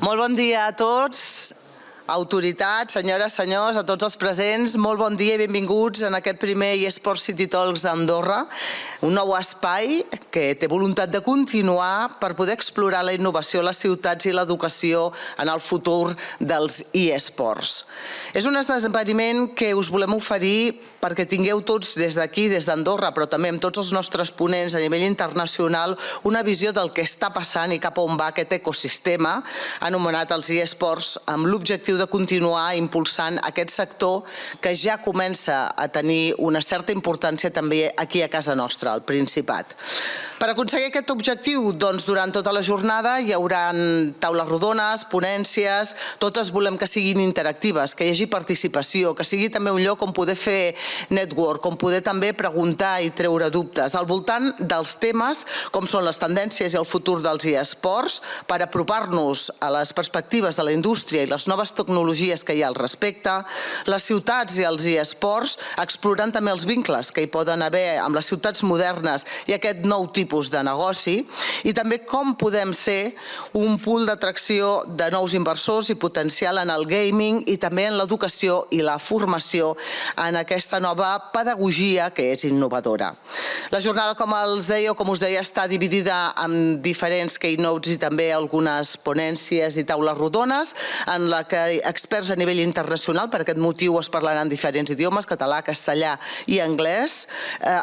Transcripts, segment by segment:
Molt bon dia a tots, autoritats, senyores, senyors, a tots els presents. Molt bon dia i benvinguts en aquest primer Esports City Talks Andorra, un nou espai que té voluntat de continuar per poder explorar la innovació a les ciutats i l'educació en el futur dels eSports. És un esdeveniment que us volem oferir perquè tingueu tots des d'aquí, des d'Andorra, però també amb tots els nostres ponents a nivell internacional, una visió del que està passant i cap a on va aquest ecosistema anomenat els eSports, amb l'objectiu de continuar impulsant aquest sector que ja comença a tenir una certa importància també aquí a casa nostra, al Principat. Per aconseguir aquest objectiu, doncs, durant tota la jornada hi haurà taules rodones, ponències, totes volem que siguin interactives, que hi hagi participació, que sigui també un lloc on poder fer network, on poder també preguntar i treure dubtes al voltant dels temes com són les tendències i el futur dels eSports per apropar-nos a les perspectives de la indústria i les noves tecnologies que hi ha al respecte, les ciutats i els eSports, explorant també els vincles que hi poden haver amb les ciutats modernes i aquest nou tipus de negoci, i també com podem ser un pool d'atracció de nous inversors i potencial en el gaming i també en l'educació i la formació en aquesta nova pedagogia que és innovadora. La jornada, com us deia, està dividida en diferents keynotes i també algunes ponències i taules rodones en la que experts a nivell internacional, per aquest motiu es parlaran en diferents idiomes, català, castellà i anglès,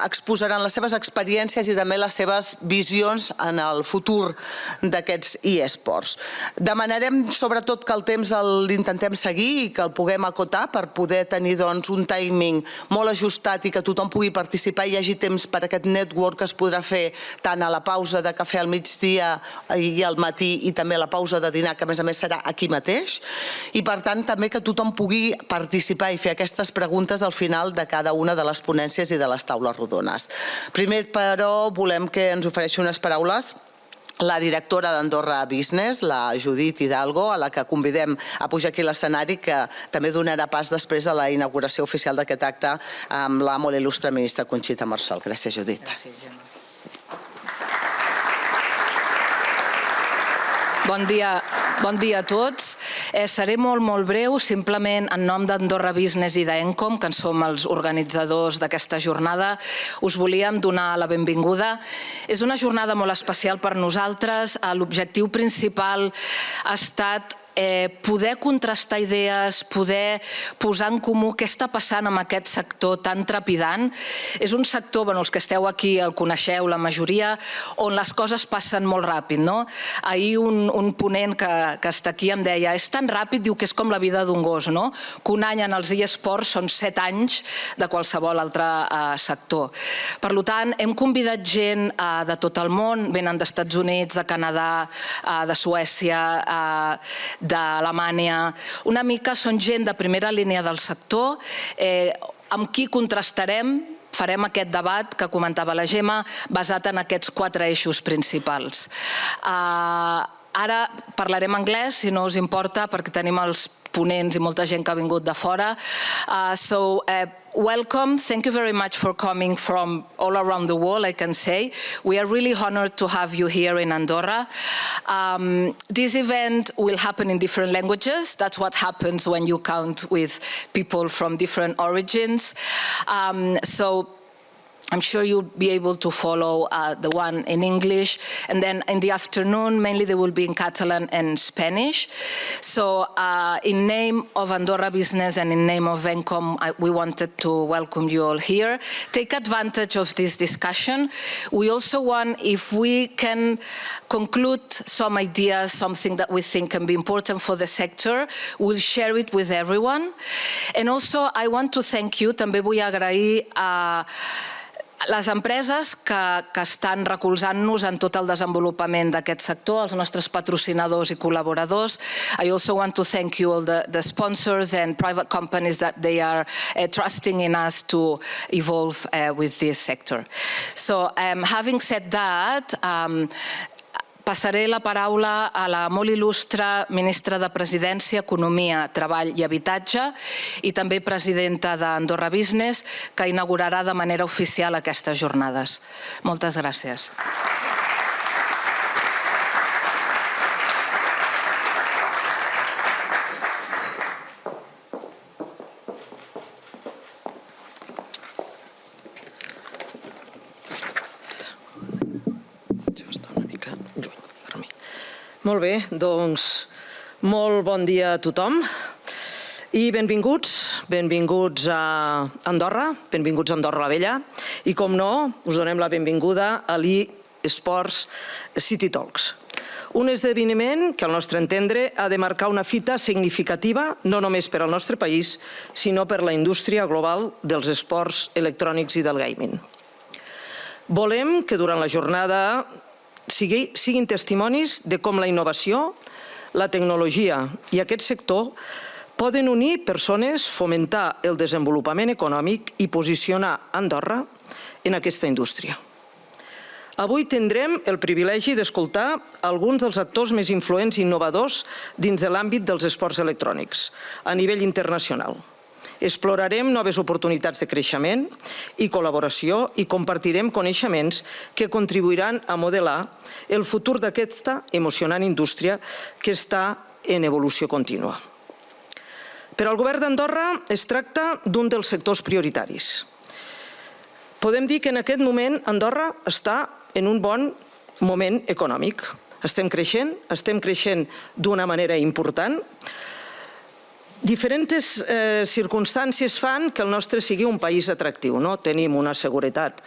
exposaran les seves experiències i també les seves visions en el futur d'aquests eSports. Demanarem sobretot que el temps l'intentem seguir i que el puguem acotar per poder tenir un timing molt ajustat i que tothom pugui participar i hi hagi temps per aquest network que es podrà fer tant a la pausa de cafè al migdia i al matí i també a la pausa de dinar, que a més serà aquí mateix, i per tant també que tothom pugui participar i fer aquestes preguntes al final de cada una de les ponències i de les taules rodones. Primer, però, volem que ens ofereixi unes paraules la directora d'Andorra Business, la Judit Hidalgo, a la que convidem a pujar aquí a l'escenari, que també donarà pas després a la inauguració oficial d'aquest acte amb la molt il·lustre ministra Conxita Marçal. Gràcies, Judit. Bon dia a tots. Seré molt breu, simplement en nom d'Andorra Business i d'Encom, que en som els organitzadors d'aquesta jornada, us volíem donar la benvinguda. És una jornada molt especial per nosaltres. L'objectiu principal ha estat poder contrastar idees, poder posar en comú què està passant amb aquest sector tan trepidant. És un sector, els que esteu aquí el coneixeu, la majoria, on les coses passen molt ràpid. Ahir un ponent que està aquí em deia, és tan ràpid, diu que és com la vida d'un gos, que un any en els eSports són 7 anys de qualsevol altre sector. Per tant, hem convidat gent de tot el món, venen d'Estats Units, de Canadà, de Suècia, d'Alemanya. Una mica són gent de primera línia del sector, amb qui contrastarem, farem aquest debat que comentava la Gemma, basat en aquests 4 eixos principals. Ara parlarem anglès, si no us importa, perquè tenim els ponents i molta gent que ha vingut de fora. Welcome. Thank you very much for coming from all around the world, I can say. We are really honored to have you here in Andorra. This event will happen in different languages. That's what happens when you count with people from different origins. I'm sure you'll be able to follow the one in English. And then in the afternoon, mainly they will be in Catalan and Spanish. So in name of Andorra Business and in name of Encom, we wanted to welcome you all here. Take advantage of this discussion. We also want, if we can conclude some ideas, something that we think can be important for the sector, we'll share it with everyone. And also, I want to thank you. També vull agrair a les empreses que estan recolzant-nos en tot el desenvolupament d'aquest sector, els nostres patrocinadors i col·laboradors. I also want to thank you all the sponsors and private companies that they are trusting in us to evolve with this sector. So having said that, passaré la paraula a la molt il·lustre ministra de Presidència, Economia, Treball i Habitatge i també presidenta d'Andorra Business, que inaugurarà de manera oficial aquestes jornades. Moltes gràcies. Molt bé, doncs molt bon dia a tothom i benvinguts a Andorra, benvinguts a Andorra la Vella i, com no, us donem la benvinguda a l'Esports City Talks. Un esdeveniment que, al nostre entendre, ha de marcar una fita significativa no només per al nostre país, sinó per la indústria global dels esports electrònics i del gaming. Volem que durant la jornada siguin testimonis de com la innovació, la tecnologia i aquest sector poden unir persones, fomentar el desenvolupament econòmic i posicionar Andorra en aquesta indústria. Avui tindrem el privilegi d'escoltar alguns dels actors més influents i innovadors dins de l'àmbit dels esports electrònics a nivell internacional. Explorarem noves oportunitats de creixement i col·laboració i compartirem coneixements que contribuiran a modelar el futur d'aquesta emocionant indústria que està en evolució contínua. Per al Govern d'Andorra es tracta d'un dels sectors prioritaris. Podem dir que en aquest moment Andorra està en un bon moment econòmic. Estem creixent d'una manera important. Diferents circumstàncies fan que el nostre sigui un país atractiu. Tenim una seguretat,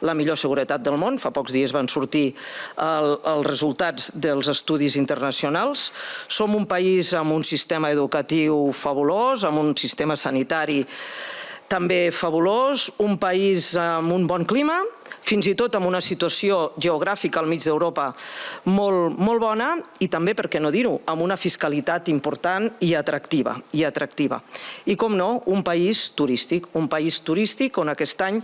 la millor seguretat del món. Fa pocs dies van sortir els resultats dels estudis internacionals. Som un país amb un sistema educatiu fabulós, amb un sistema sanitari també fabulós, un país amb un bon clima, fins i tot amb una situació geogràfica al mig d'Europa molt bona i també, per què no dir-ho, amb una fiscalitat important i atractiva. I, com no, un país turístic on aquest any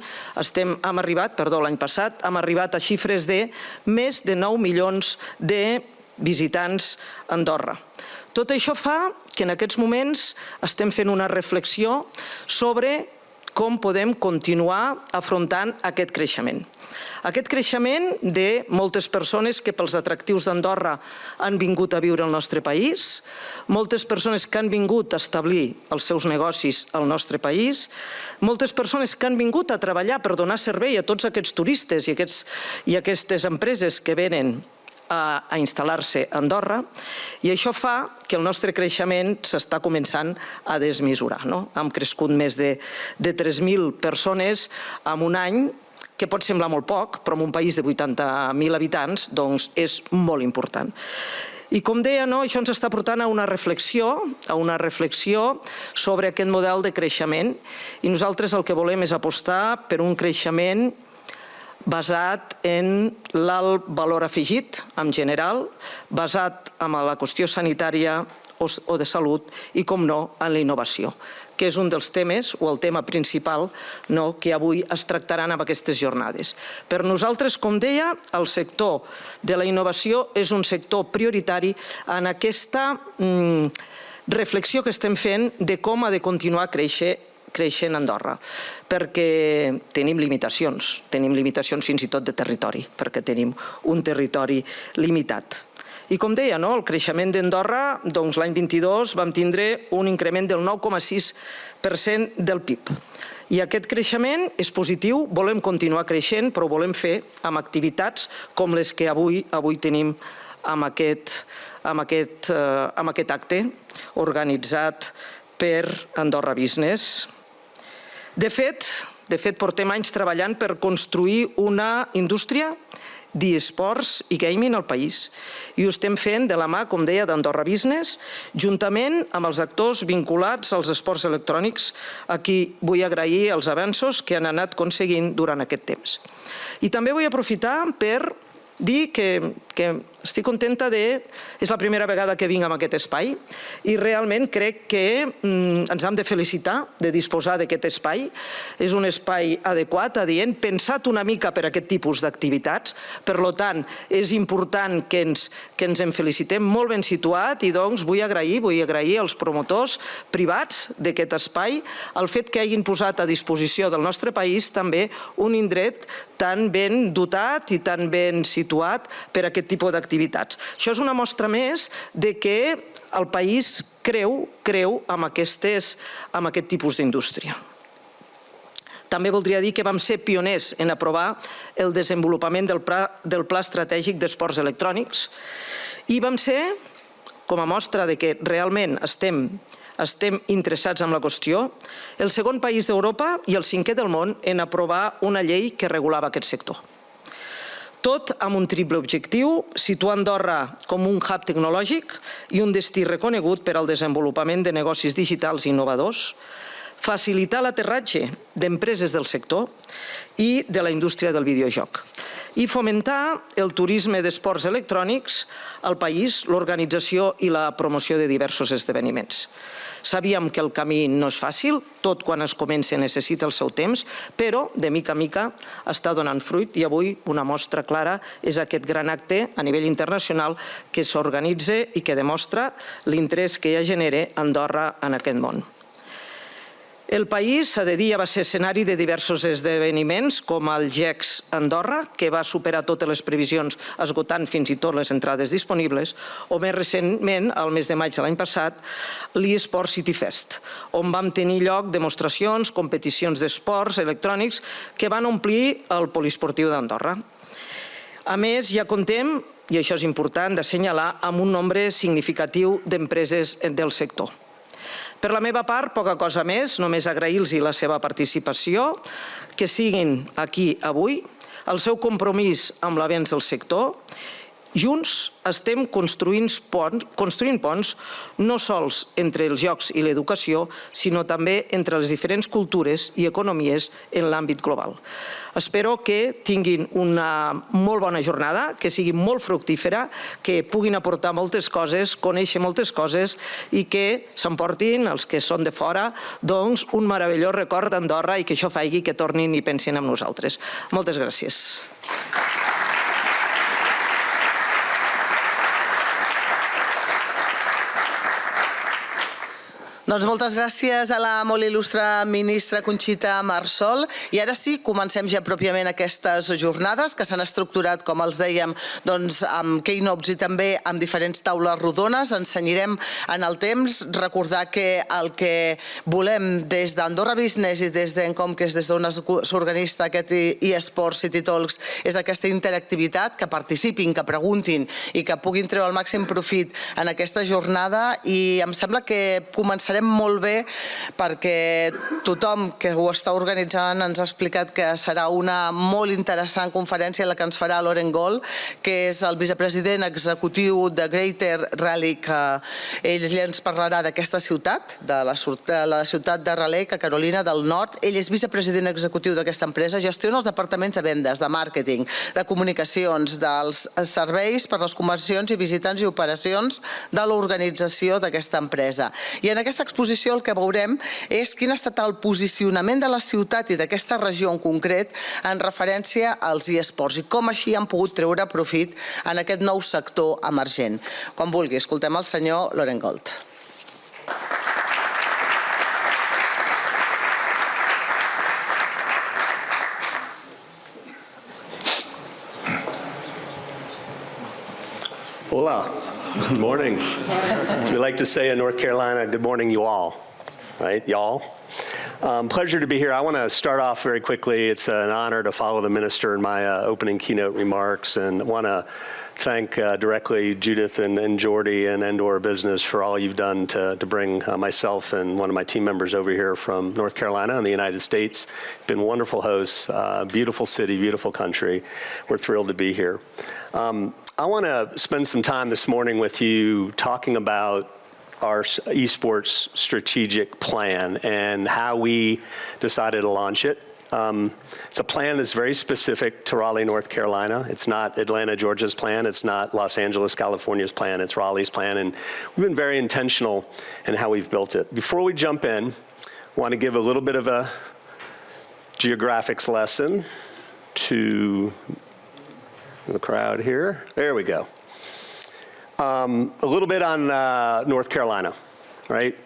l'any passat hem arribat a xifres de més de 9 milions de visitants a Andorra. Tot això fa que en aquests moments estem fent una reflexió sobre com podem continuar afrontant aquest creixement. Aquest creixement de moltes persones que pels atractius d'Andorra han vingut a viure al nostre país, moltes persones que han vingut a establir els seus negocis al nostre país, moltes persones que han vingut a treballar per donar servei a tots aquests turistes i aquestes empreses que venen a instal·lar-se a Andorra, i això fa que el nostre creixement s'està començant a desmesurar. Hem crescut més de 3.000 persones en un any, que pot semblar molt poc, però en un país de 80.000 habitants és molt important. I, com deia, això ens està portant a una reflexió sobre aquest model de creixement, i nosaltres el que volem és apostar per un creixement basat en l'alt valor afegit, en general, basat en la qüestió sanitària o de salut i, com no, en la innovació, que és un dels temes, o el tema principal, que avui es tractaran en aquestes jornades. Per nosaltres, com deia, el sector de la innovació és un sector prioritari en aquesta reflexió que estem fent de com ha de continuar creixent Andorra, perquè tenim limitacions fins i tot de territori, perquè tenim un territori limitat. I, com deia, el creixement d'Andorra, l'any 22 vam tindre un increment del 9,6% del PIB. I aquest creixement és positiu, volem continuar creixent, però ho volem fer amb activitats com les que avui tenim amb aquest acte organitzat per Andorra Business. De fet, portem anys treballant per construir una indústria d'esports i gaming al país. I ho estem fent de la mà, com deia, d'Andorra Business, juntament amb els actors vinculats als esports electrònics, a qui vull agrair els avenços que han anat aconseguint durant aquest temps. I també vull aprofitar per dir que estic contenta és la primera vegada que vinc a aquest espai i realment crec que ens hem de felicitar de disposar d'aquest espai. És un espai adequat, adient, pensat una mica per aquest tipus d'activitats. Per tant, és important que ens en felicitem, molt ben situat, i doncs vull agrair als promotors privats d'aquest espai el fet que hagin posat a disposició del nostre país també un indret tan ben dotat i tan ben situat per a aquest tipus d'activitats. Això és una mostra més de que el país creu en aquest tipus d'indústria. També voldria dir que vam ser pioners en aprovar el desenvolupament del Pla Estratègic d'Esports Electrònics I vam ser, com a mostra de que realment estem interessats en la qüestió, el segon país d'Europa i el cinquè del món en aprovar una llei que regulava aquest sector. Tot amb un triple objectiu, situar Andorra com un hub tecnològic i un destí reconegut per al desenvolupament de negocis digitals innovadors, facilitar l'aterratge d'empreses del sector i de la indústria del videojoc i fomentar el turisme d'esports electrònics al país, l'organització i la promoció de diversos esdeveniments. Sabíem que el camí no és fàcil, tot quan es comença necessita el seu temps, però de mica en mica està donant fruit i avui una mostra clara és aquest gran acte a nivell internacional que s'organitza i que demostra l'interès que ja genera Andorra en aquest món. El país, s'ha de dir, va ser escenari de diversos esdeveniments, com el GEX Andorra, que va superar totes les previsions, esgotant fins i tot les entrades disponibles, o més recentment, al mes de maig de l'any passat, l'Esports City Fest, on vam tenir lloc demostracions, competicions d'esports electrònics que van omplir el poliesportiu d'Andorra. A més, ja comptem, i això és important d'assenyalar, amb un nombre significatiu d'empreses del sector. Per la meva part, poca cosa més, només agrair-los la seva participació, que siguin aquí avui, el seu compromís amb l'avenç del sector. Junts estem construint ponts no sols entre els jocs i l'educació, sinó també entre les diferents cultures i economies en l'àmbit global. Espero que tinguin una molt bona jornada, que sigui molt fructífera, que puguin aportar moltes coses, conèixer moltes coses i que s'emportin, els que són de fora, doncs un meravellós record d'Andorra i que això faci que tornin i pensin en nosaltres. Moltes gràcies. Doncs moltes gràcies a la molt il·lustre ministra Conxita Marsol. I ara sí, comencem ja pròpiament aquestes jornades que s'han estructurat, com els dèiem, amb keynotes i també amb diferents taules rodones. Ens cenyirem en el temps. Recordar que el que volem des d'Andorra Business i des d'Encom, que és des d'on s'organitza aquest Esports City Talks, és aquesta interactivitat, que participin, que preguntin i que puguin treure el màxim profit en aquesta jornada. I em sembla que començarem molt bé perquè tothom que ho està organitzant ens ha explicat que serà una molt interessant conferència la que ens farà Loren Gold, que és el vicepresident executiu de Greater Raleigh, que ell ens parlarà d'aquesta ciutat, de la ciutat de Raleigh, que Carolina del Nord. Ell és vicepresident executiu d'aquesta empresa, gestiona els departaments de vendes, de màrqueting, de comunicacions, dels serveis per les conversions i visitants i operacions de l'organització d'aquesta empresa. I en aquesta exposició el que veurem és quin ha estat el posicionament de la ciutat i d'aquesta regió en concret en referència als esports i com així han pogut treure profit en aquest nou sector emergent. Quan vulgui, escoltem el senyor Loren Gold. Hola, good morning. As we like to say in North Carolina, good morning, you all, right, y'all? Pleasure to be here. I want to start off very quickly. It's an honor to follow the minister in my opening keynote remarks, and I want to thank directly Judith and Jordy and Andorra Business for all you've done to bring myself and one of my team members over here from North Carolina and the United States. Been wonderful hosts, beautiful city, beautiful country. We're thrilled to be here. I want to spend some time this morning with you talking about our esports strategic plan and how we decided to launch it. It's a plan that's very specific to Raleigh, North Carolina. It's not Atlanta, Georgia's plan. It's not Los Angeles, California's plan. It's Raleigh's plan. And we've been very intentional in how we've built it. Before we jump in, I want to give a little bit of a geographics lesson to the crowd here. There we go. A little bit on North Carolina, right?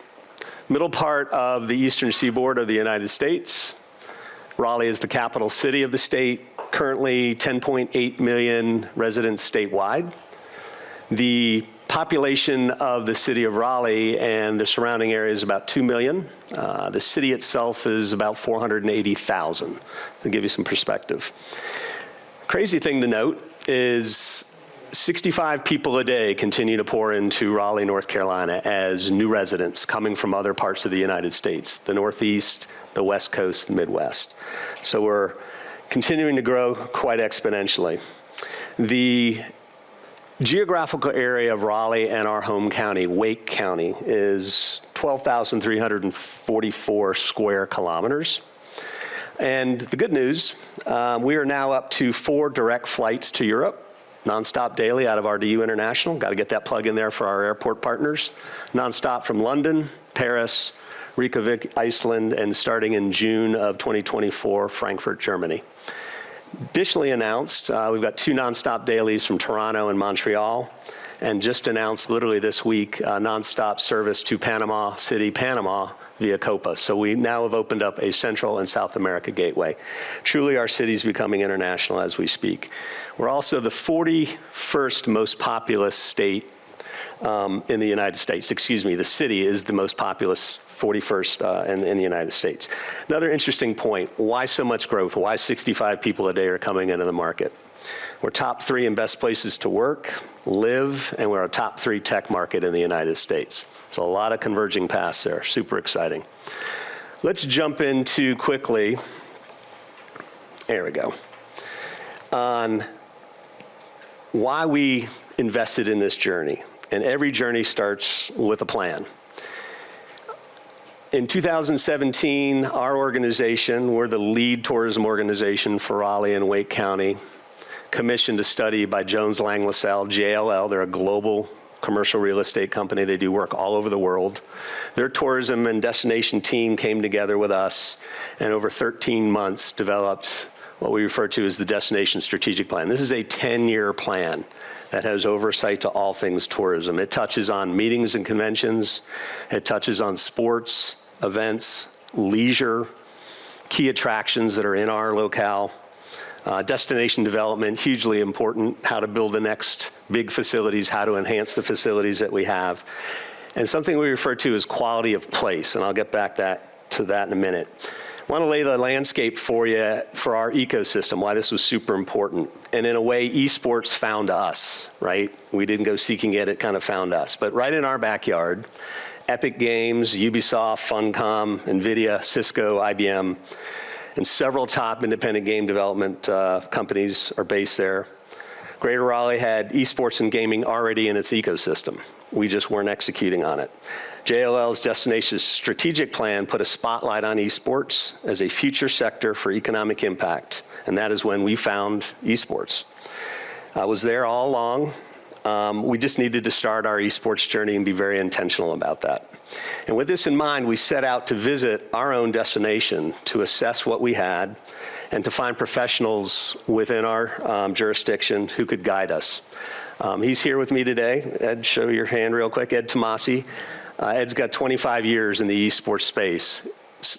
Middle part of the eastern seaboard of the United States. Raleigh is the capital city of the state, currently 10.8 million residents statewide. The population of the city of Raleigh and the surrounding area is about 2 million. The city itself is about 480,000, to give you some perspective. Crazy thing to note is 65 people a day continue to pour into Raleigh, North Carolina as new residents coming from other parts of the United States, the Northeast, the West Coast, the Midwest. So we're continuing to grow quite exponentially. The geographical area of Raleigh and our home county, Wake County, is 12,344 square kilometers. And the good news, we are now up to 4 direct flights to Europe, nonstop daily out of RDU International. Got to get that plug in there for our airport partners. Nonstop from London, Paris, Reykjavik, Iceland, and starting in June of 2024, Frankfurt, Germany. Additionally announced, we've got 2 nonstop dailies from Toronto and Montreal, and just announced literally this week nonstop service to Panama City, Panama via Copa. So we now have opened up a Central and South America gateway. Truly our city's becoming international as we speak. We're also the 41st most populous state in the United States. Excuse me, the city is the most populous 41st in the United States. Another interesting point, why so much growth? Why 65 people a day are coming into the market? We're top 3 in best places to work, live, and we're a top 3 tech market in the United States. So a lot of converging paths there, super exciting. Let's jump into quickly, there we go, on why we invested in this journey. And every journey starts with a plan. In 2017, our organization, we're the lead tourism organization for Raleigh and Wake County, commissioned a study by Jones Lang LaSalle, JLL. They're a global commercial real estate company. They do work all over the world. Their tourism and destination team came together with us and over 13 months developed what we refer to as the Destination Strategic Plan. This is a 10-year plan that has oversight to all things tourism. It touches on meetings and conventions. It touches on sports, events, leisure, key attractions that are in our locale. Destination development, hugely important, how to build the next big facilities, how to enhance the facilities that we have. And something we refer to as quality of place, and I'll get back to that in a minute. I want to lay the landscape for you for our ecosystem, why this was super important. And in a way, esports found us, right? We didn't go seeking it, it kind of found us. But right in our backyard, Epic Games, Ubisoft, Funcom, NVIDIA, Cisco, IBM, and several top independent game development companies are based there. Greater Raleigh had esports and gaming already in its ecosystem. We just weren't executing on it. JLL's Destination Strategic Plan put a spotlight on esports as a future sector for economic impact, and that is when we found esports. I was there all along. We just needed to start our esports journey and be very intentional about that. And with this in mind, we set out to visit our own destination to assess what we had and to find professionals within our jurisdiction who could guide us. He's here with me today. Ed, show your hand real quick. Ed Tomasi. Ed's got 25 years in the esports space,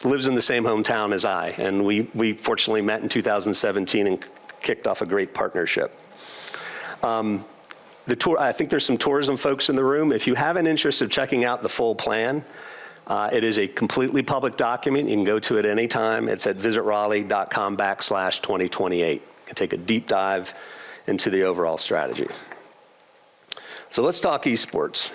lives in the same hometown as I, and we fortunately met in 2017 and kicked off a great partnership. I think there's some tourism folks in the room. If you have an interest of checking out the full plan, it is a completely public document. You can go to it anytime. It's at visitraleigh.com/2028. You can take a deep dive into the overall strategy. So let's talk esports.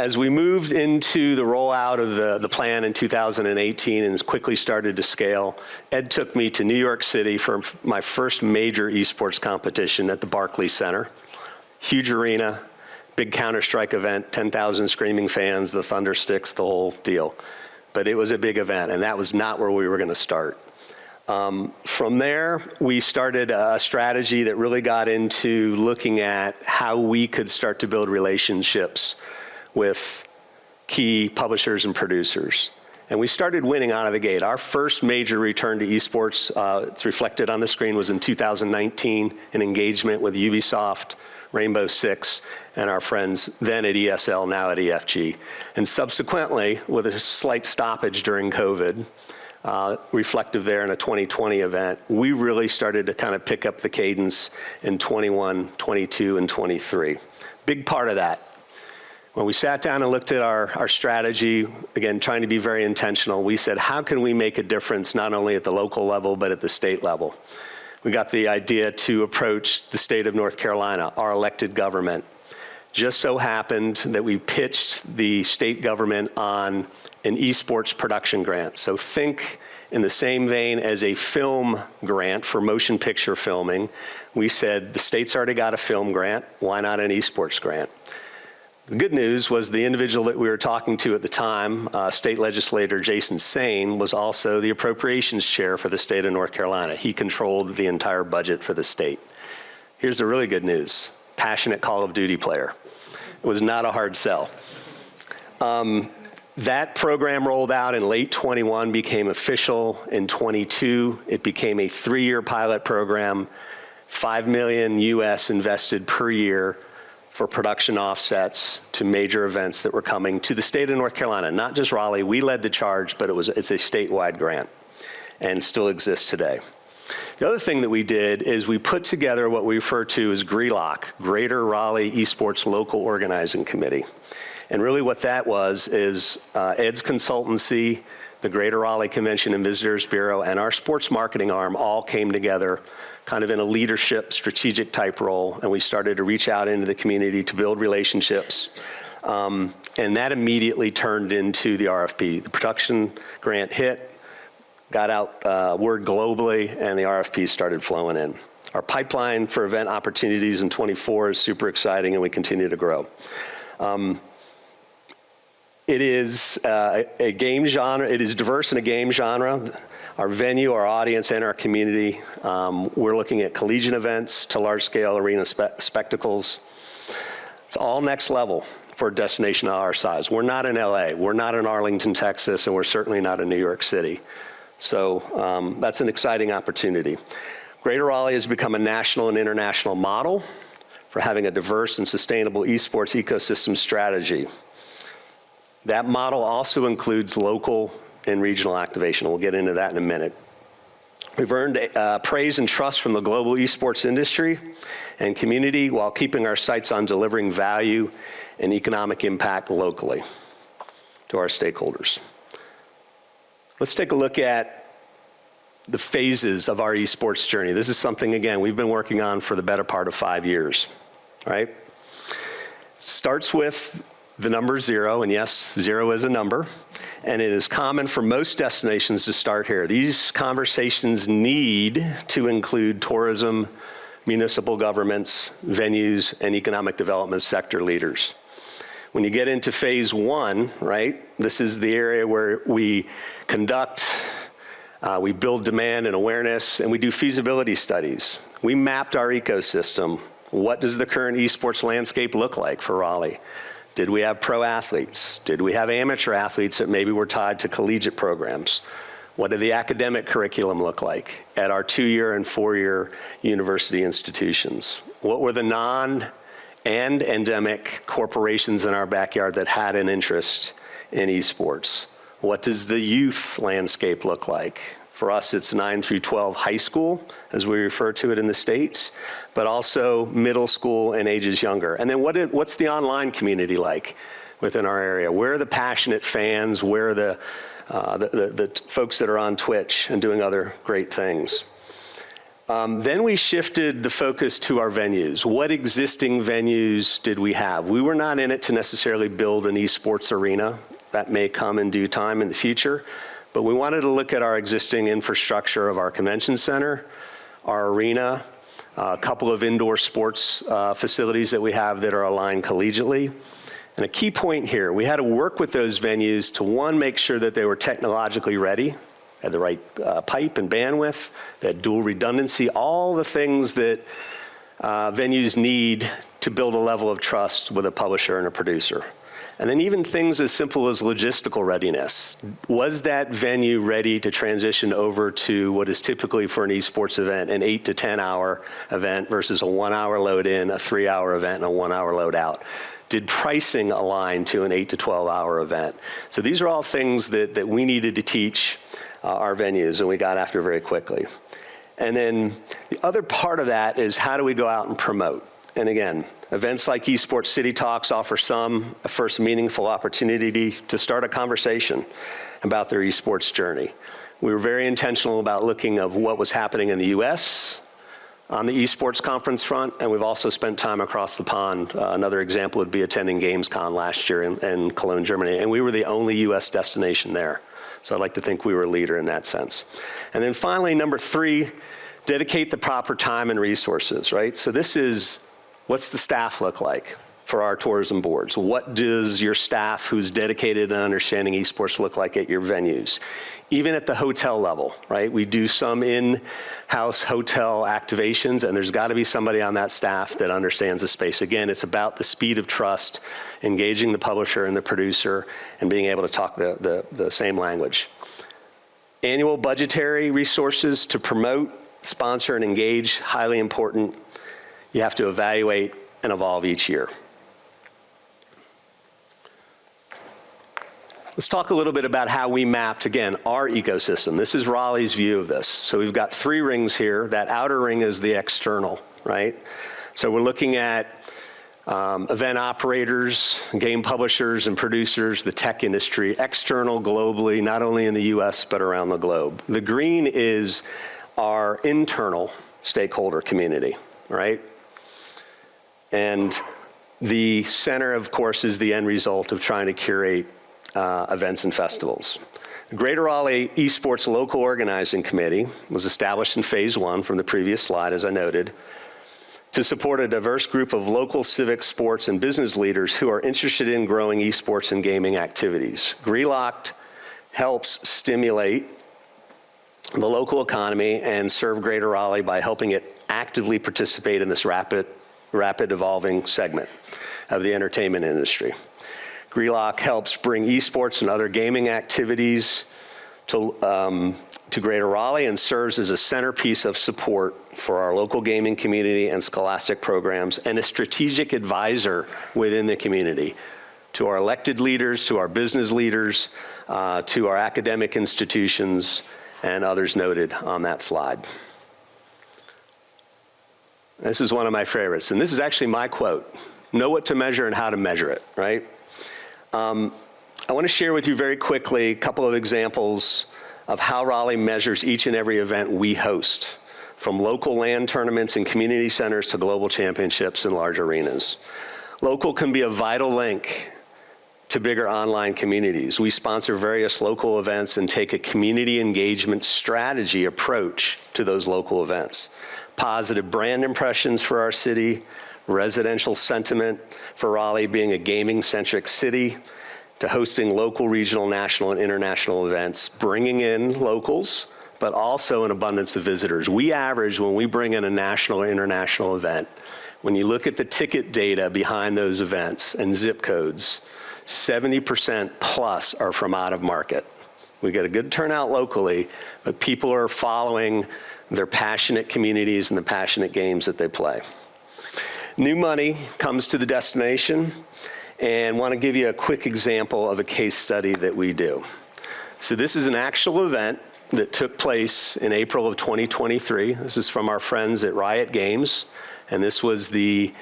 As we moved into the rollout of the plan in 2018 and quickly started to scale, Ed took me to New York City for my first major esports competition at the Barclays Center. Huge arena, big Counter-Strike event, 10,000 screaming fans, the thunder sticks, the whole deal. But it was a big event, and that was not where we were going to start. From there, we started a strategy that really got into looking at how we could start to build relationships with key publishers and producers. And we started winning out of the gate. Our first major return to esports, it's reflected on the screen, was in 2019, an engagement with Ubisoft, Rainbow Six, and our friends then at ESL, now at EFG. And subsequently, with a slight stoppage during COVID, reflective there in a 2020 event, we really started to kind of pick up the cadence in 21, 22, and 23. Big part of that. When we sat down and looked at our strategy, again, trying to be very intentional, we said, how can we make a difference not only at the local level, but at the state level? we got the idea to approach the state of North Carolina, our elected government. Just so happened that we pitched the state government on an esports production grant. So think in the same vein as a film grant for motion picture filming. We said, the state's already got a film grant, why not an esports grant? The good news was the individual that we were talking to at the time, State Legislator Jason Sain, was also the appropriations chair for the state of North Carolina. He controlled the entire budget for the state. Here's the really good news. Passionate Call of Duty player. It was not a hard sell. That program rolled out in late 21, became official in 22. It became a 3-year pilot program, $5 million US invested per year for production offsets to major events that were coming to the state of North Carolina, not just Raleigh. We led the charge, but it's a statewide grant and still exists today. The other thing that we did is we put together what we refer to as GRELOC, Greater Raleigh Esports Local Organizing Committee. And really what that was is Ed's consultancy, the Greater Raleigh Convention and Visitors Bureau, and our sports marketing arm all came together kind of in a leadership, strategic type role, and we started to reach out into the community to build relationships. And that immediately turned into the RFP. The production grant hit, got out word globally, and the RFPs started flowing in. Our pipeline for event opportunities in 24 is super exciting, and we continue to grow. It is a game genre. It is diverse in a game genre. Our venue, our audience, and our community. We're looking at collegiate events to large-scale arena spectacles. It's all next level for a destination our size. We're not in LA, we're not in Arlington, Texas, and we're certainly not in New York City. So that's an exciting opportunity. Greater Raleigh has become a national and international model for having a diverse and sustainable esports ecosystem strategy. That model also includes local and regional activation. We'll get into that in a minute. We've earned praise and trust from the global esports industry and community while keeping our sights on delivering value and economic impact locally to our stakeholders. Let's take a look at the phases of our esports journey. This is something, again, we've been working on for the better part of 5 years, right? Starts with the number 0, and yes, 0 is a number, and it is common for most destinations to start here. These conversations need to include tourism, municipal governments, venues, and economic development sector leaders. When you get into phase 1, right, this is the area where we conduct, we build demand and awareness, and we do feasibility studies. We mapped our ecosystem. What does the current esports landscape look like for Raleigh? Did we have pro athletes? Did we have amateur athletes that maybe were tied to collegiate programs? What did the academic curriculum look like at our 2-year and 4-year university institutions? What were the non- and endemic corporations in our backyard that had an interest in esports? What does the youth landscape look like? For us, it's 9 through 12 high school, as we refer to it in the States, but also middle school and ages younger. And then what's the online community like within our area? Where are the passionate fans? Where are the folks that are on Twitch and doing other great things? Then we shifted the focus to our venues. What existing venues did we have? We were not in it to necessarily build an esports arena. That may come in due time in the future. But we wanted to look at our existing infrastructure of our convention center, our arena, a couple of indoor sports facilities that we have that are aligned collegiately. And a key point here, we had to work with those venues to, one, make sure that they were technologically ready, had the right pipe and bandwidth, they had dual redundancy, all the things that venues need to build a level of trust with a publisher and a producer. And then even things as simple as logistical readiness. Was that venue ready to transition over to what is typically for an esports event, an 8 to 10 hour event versus a 1 hour load in, a 3-hour event, and a 1 hour load out? Did pricing align to an 8 to 12 hour event? So these are all things that we needed to teach our venues, and we got after very quickly. And then the other part of that is, how do we go out and promote? And again, events like Esports City Talks offer some a first meaningful opportunity to start a conversation about their esports journey. We were very intentional about looking at what was happening in the US, on the esports conference front, and we've also spent time across the pond. Another example would be attending Gamescom last year in Cologne, Germany, and we were the only US destination there. So I'd like to think we were a leader in that sense. And then finally, number 3, dedicate the proper time and resources, right? So this is, what's the staff look like for our tourism boards? What does your staff who's dedicated and understanding esports look like at your venues? Even at the hotel level, right? We do some in-house hotel activations, and there's got to be somebody on that staff that understands the space. Again, it's about the speed of trust, engaging the publisher and the producer, and being able to talk the same language. Annual budgetary resources to promote, sponsor, and engage, highly important. You have to evaluate and evolve each year. Let's talk a little bit about how we mapped, again, our ecosystem. This is Raleigh's view of this. So we've got 3 rings here. That outer ring is the external, right? So we're looking at event operators, game publishers and producers, the tech industry, external globally, not only in the US, but around the globe. The green is our internal stakeholder community, right? And the center, of course, is the end result of trying to curate events and festivals. The Greater Raleigh Esports Local Organizing Committee was established in phase 1 from the previous slide, as I noted, to support a diverse group of local civic, sports, and business leaders who are interested in growing esports and gaming activities. GRELOCT helps stimulate the local economy and serve Greater Raleigh by helping it actively participate in this rapid evolving segment of the entertainment industry. GRELOCT helps bring esports and other gaming activities to Greater Raleigh and serves as a centerpiece of support for our local gaming community and scholastic programs, and a strategic advisor within the community to our elected leaders, to our business leaders, to our academic institutions, and others noted on that slide. This is one of my favorites, and this is actually my quote: "Know what to measure and how to measure it," right? I want to share with you very quickly a couple of examples of how Raleigh measures each and every event we host, from local land tournaments and community centers to global championships in large arenas. Local can be a vital link to bigger online communities. We sponsor various local events and take a community engagement strategy approach to those local events. Positive brand impressions for our city, residential sentiment for Raleigh being a gaming-centric city, to hosting local, regional, national, and international events, bringing in locals, but also an abundance of visitors. We average, when we bring in a national or international event, when you look at the ticket data behind those events and zip codes, 70% plus are from out of market. We get a good turnout locally, but people are following their passionate communities and the passionate games that they play. New money comes to the destination, and want to give you a quick example of a case study that we do. So this is an actual event that took place in April of 2023. This is from our friends at Riot Games, and this was the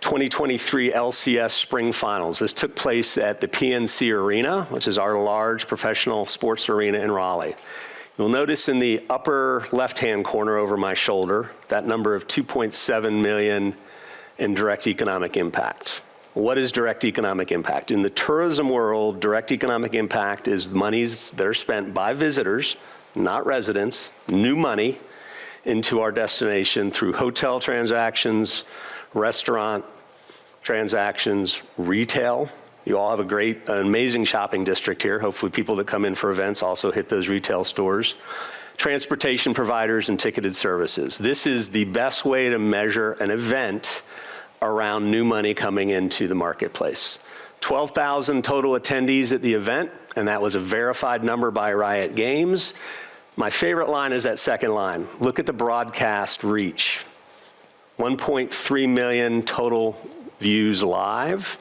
2023 LCS Spring Finals. This took place at the PNC Arena, which is our large professional sports arena in Raleigh. You'll notice in the upper left-hand corner over my shoulder, that number of 2.7 million in direct economic impact. What is direct economic impact? In the tourism world, direct economic impact is monies that are spent by visitors, not residents, new money, into our destination through hotel transactions, restaurant transactions, retail. You all have an amazing shopping district here. Hopefully people that come in for events also hit those retail stores. Transportation providers and ticketed services. This is the best way to measure an event around new money coming into the marketplace. 12,000 total attendees at the event, and that was a verified number by Riot Games. My favorite line is that second line. Look at the broadcast reach. 1.3 million total views live,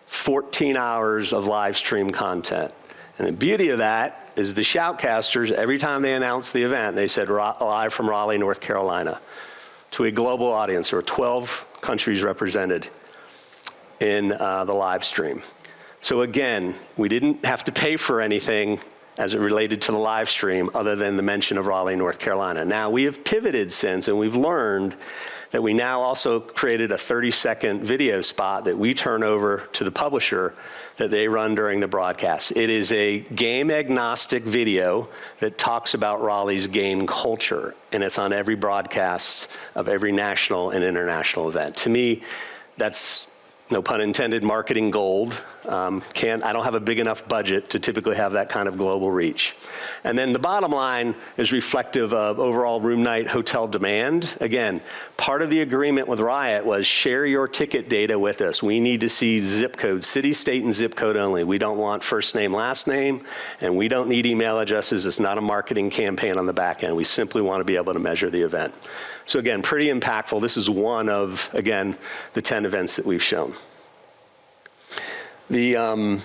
14 hours of live stream content. And the beauty of that is the shoutcasters, every time they announced the event, they said live from Raleigh, North Carolina, to a global audience. There were 12 countries represented in the live stream. So again, we didn't have to pay for anything as it related to the live stream, other than the mention of Raleigh, North Carolina. Now, we have pivoted since, and we've learned that we now also created a 30-second video spot that we turn over to the publisher that they run during the broadcast. It is a game-agnostic video that talks about Raleigh's game culture, and it's on every broadcast of every national and international event. To me, that's, no pun intended, marketing gold. I don't have a big enough budget to typically have that kind of global reach. And then the bottom line is reflective of overall room night hotel demand. Again, part of the agreement with Riot was share your ticket data with us. We need to see zip code, city, state, and zip code only. We don't want first name, last name, and we don't need email addresses. It's not a marketing campaign on the back end. We simply want to be able to measure the event. So again, pretty impactful. This is one of, again, the 10 events that we've shown. The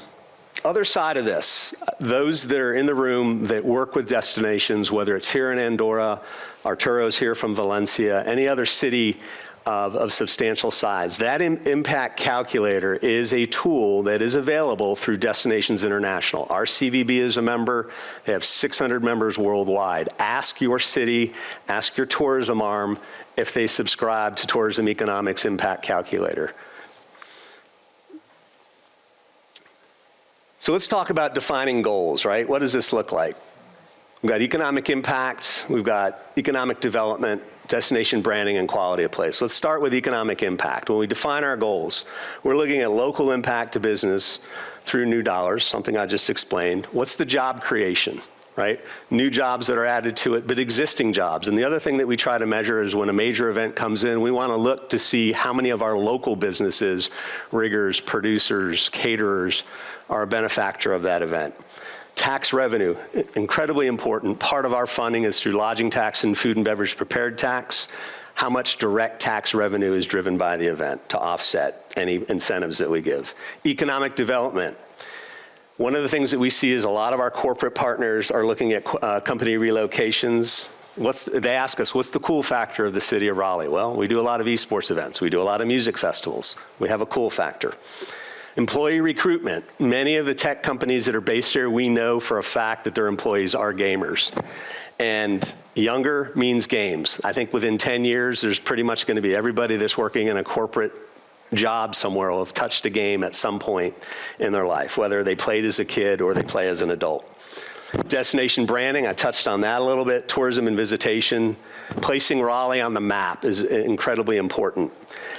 other side of this, those that are in the room that work with destinations, whether it's here in Andorra, Arturo's here from Valencia, any other city of substantial size, that impact calculator is a tool that is available through Destinations International. Our CVB is a member. They have 600 members worldwide. Ask your city, ask your tourism arm if they subscribe to Tourism Economics Impact Calculator. So let's talk about defining goals, right? What does this look like? We've got economic impact, we've got economic development, destination branding, and quality of place. Let's start with economic impact. When we define our goals, we're looking at local impact to business through new dollars, something I just explained. What's the job creation, right? New jobs that are added to it, but existing jobs. And the other thing that we try to measure is when a major event comes in, we want to look to see how many of our local businesses, riggers, producers, caterers, are a benefactor of that event. Tax revenue, incredibly important. Part of our funding is through lodging tax and food and beverage prepared tax. How much direct tax revenue is driven by the event to offset any incentives that we give? Economic development. One of the things that we see is a lot of our corporate partners are looking at company relocations. They ask us, what's the cool factor of the city of Raleigh? Well, we do a lot of esports events. We do a lot of music festivals. We have a cool factor. Employee recruitment. Many of the tech companies that are based here, we know for a fact that their employees are gamers. And younger means games. I think within 10 years, there's pretty much going to be everybody that's working in a corporate job somewhere will have touched a game at some point in their life, whether they played as a kid or they play as an adult. Destination branding, I touched on that a little bit. Tourism and visitation. Placing Raleigh on the map is incredibly important.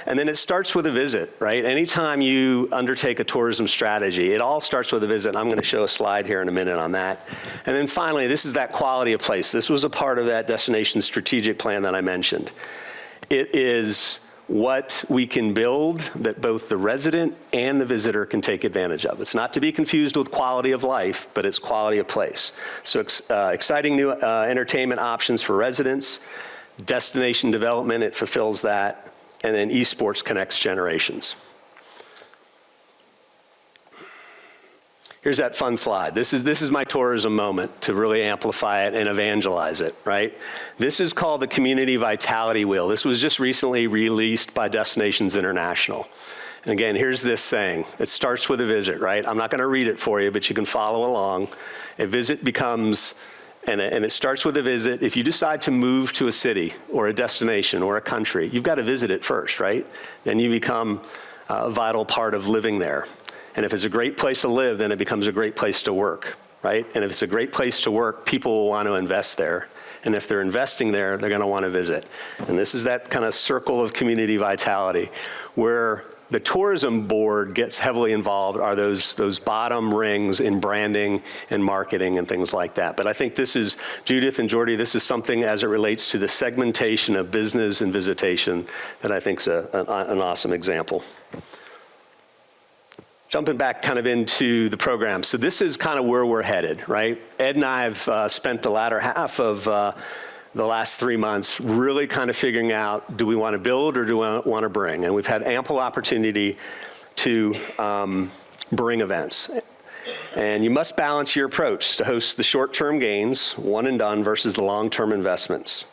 And then it starts with a visit, right? Anytime you undertake a tourism strategy, it all starts with a visit. I'm going to show a slide here in a minute on that. And then finally, this is that quality of place. This was a part of that destination strategic plan that I mentioned. It is what we can build that both the resident and the visitor can take advantage of. It's not to be confused with quality of life, but it's quality of place. So exciting new entertainment options for residents, destination development, it fulfills that, and then esports connects generations. Here's that fun slide. This is my tourism moment to really amplify it and evangelize it, right? This is called the Community Vitality Wheel. This was just recently released by Destinations International. And again, here's this saying. It starts with a visit, right? I'm not going to read it for you, but you can follow along. A visit becomes, and it starts with a visit. If you decide to move to a city or a destination or a country, you've got to visit it first, right? Then you become a vital part of living there. And if it's a great place to live, then it becomes a great place to work, right? And if it's a great place to work, people will want to invest there. And if they're investing there, they're going to want to visit. And this is that kind of circle of community vitality where the tourism board gets heavily involved are those bottom rings in branding and marketing and things like that. But I think this is, Judith and Jordy, this is something as it relates to the segmentation of business and visitation that I think is an awesome example. Jumping back kind of into the program. So this is kind of where we're headed, right? Ed and I have spent the latter half of the last 3 months really kind of figuring out, do we want to build or do we want to bring? And we've had ample opportunity to bring events. And you must balance your approach to host the short-term gains, one and done, versus the long-term investments.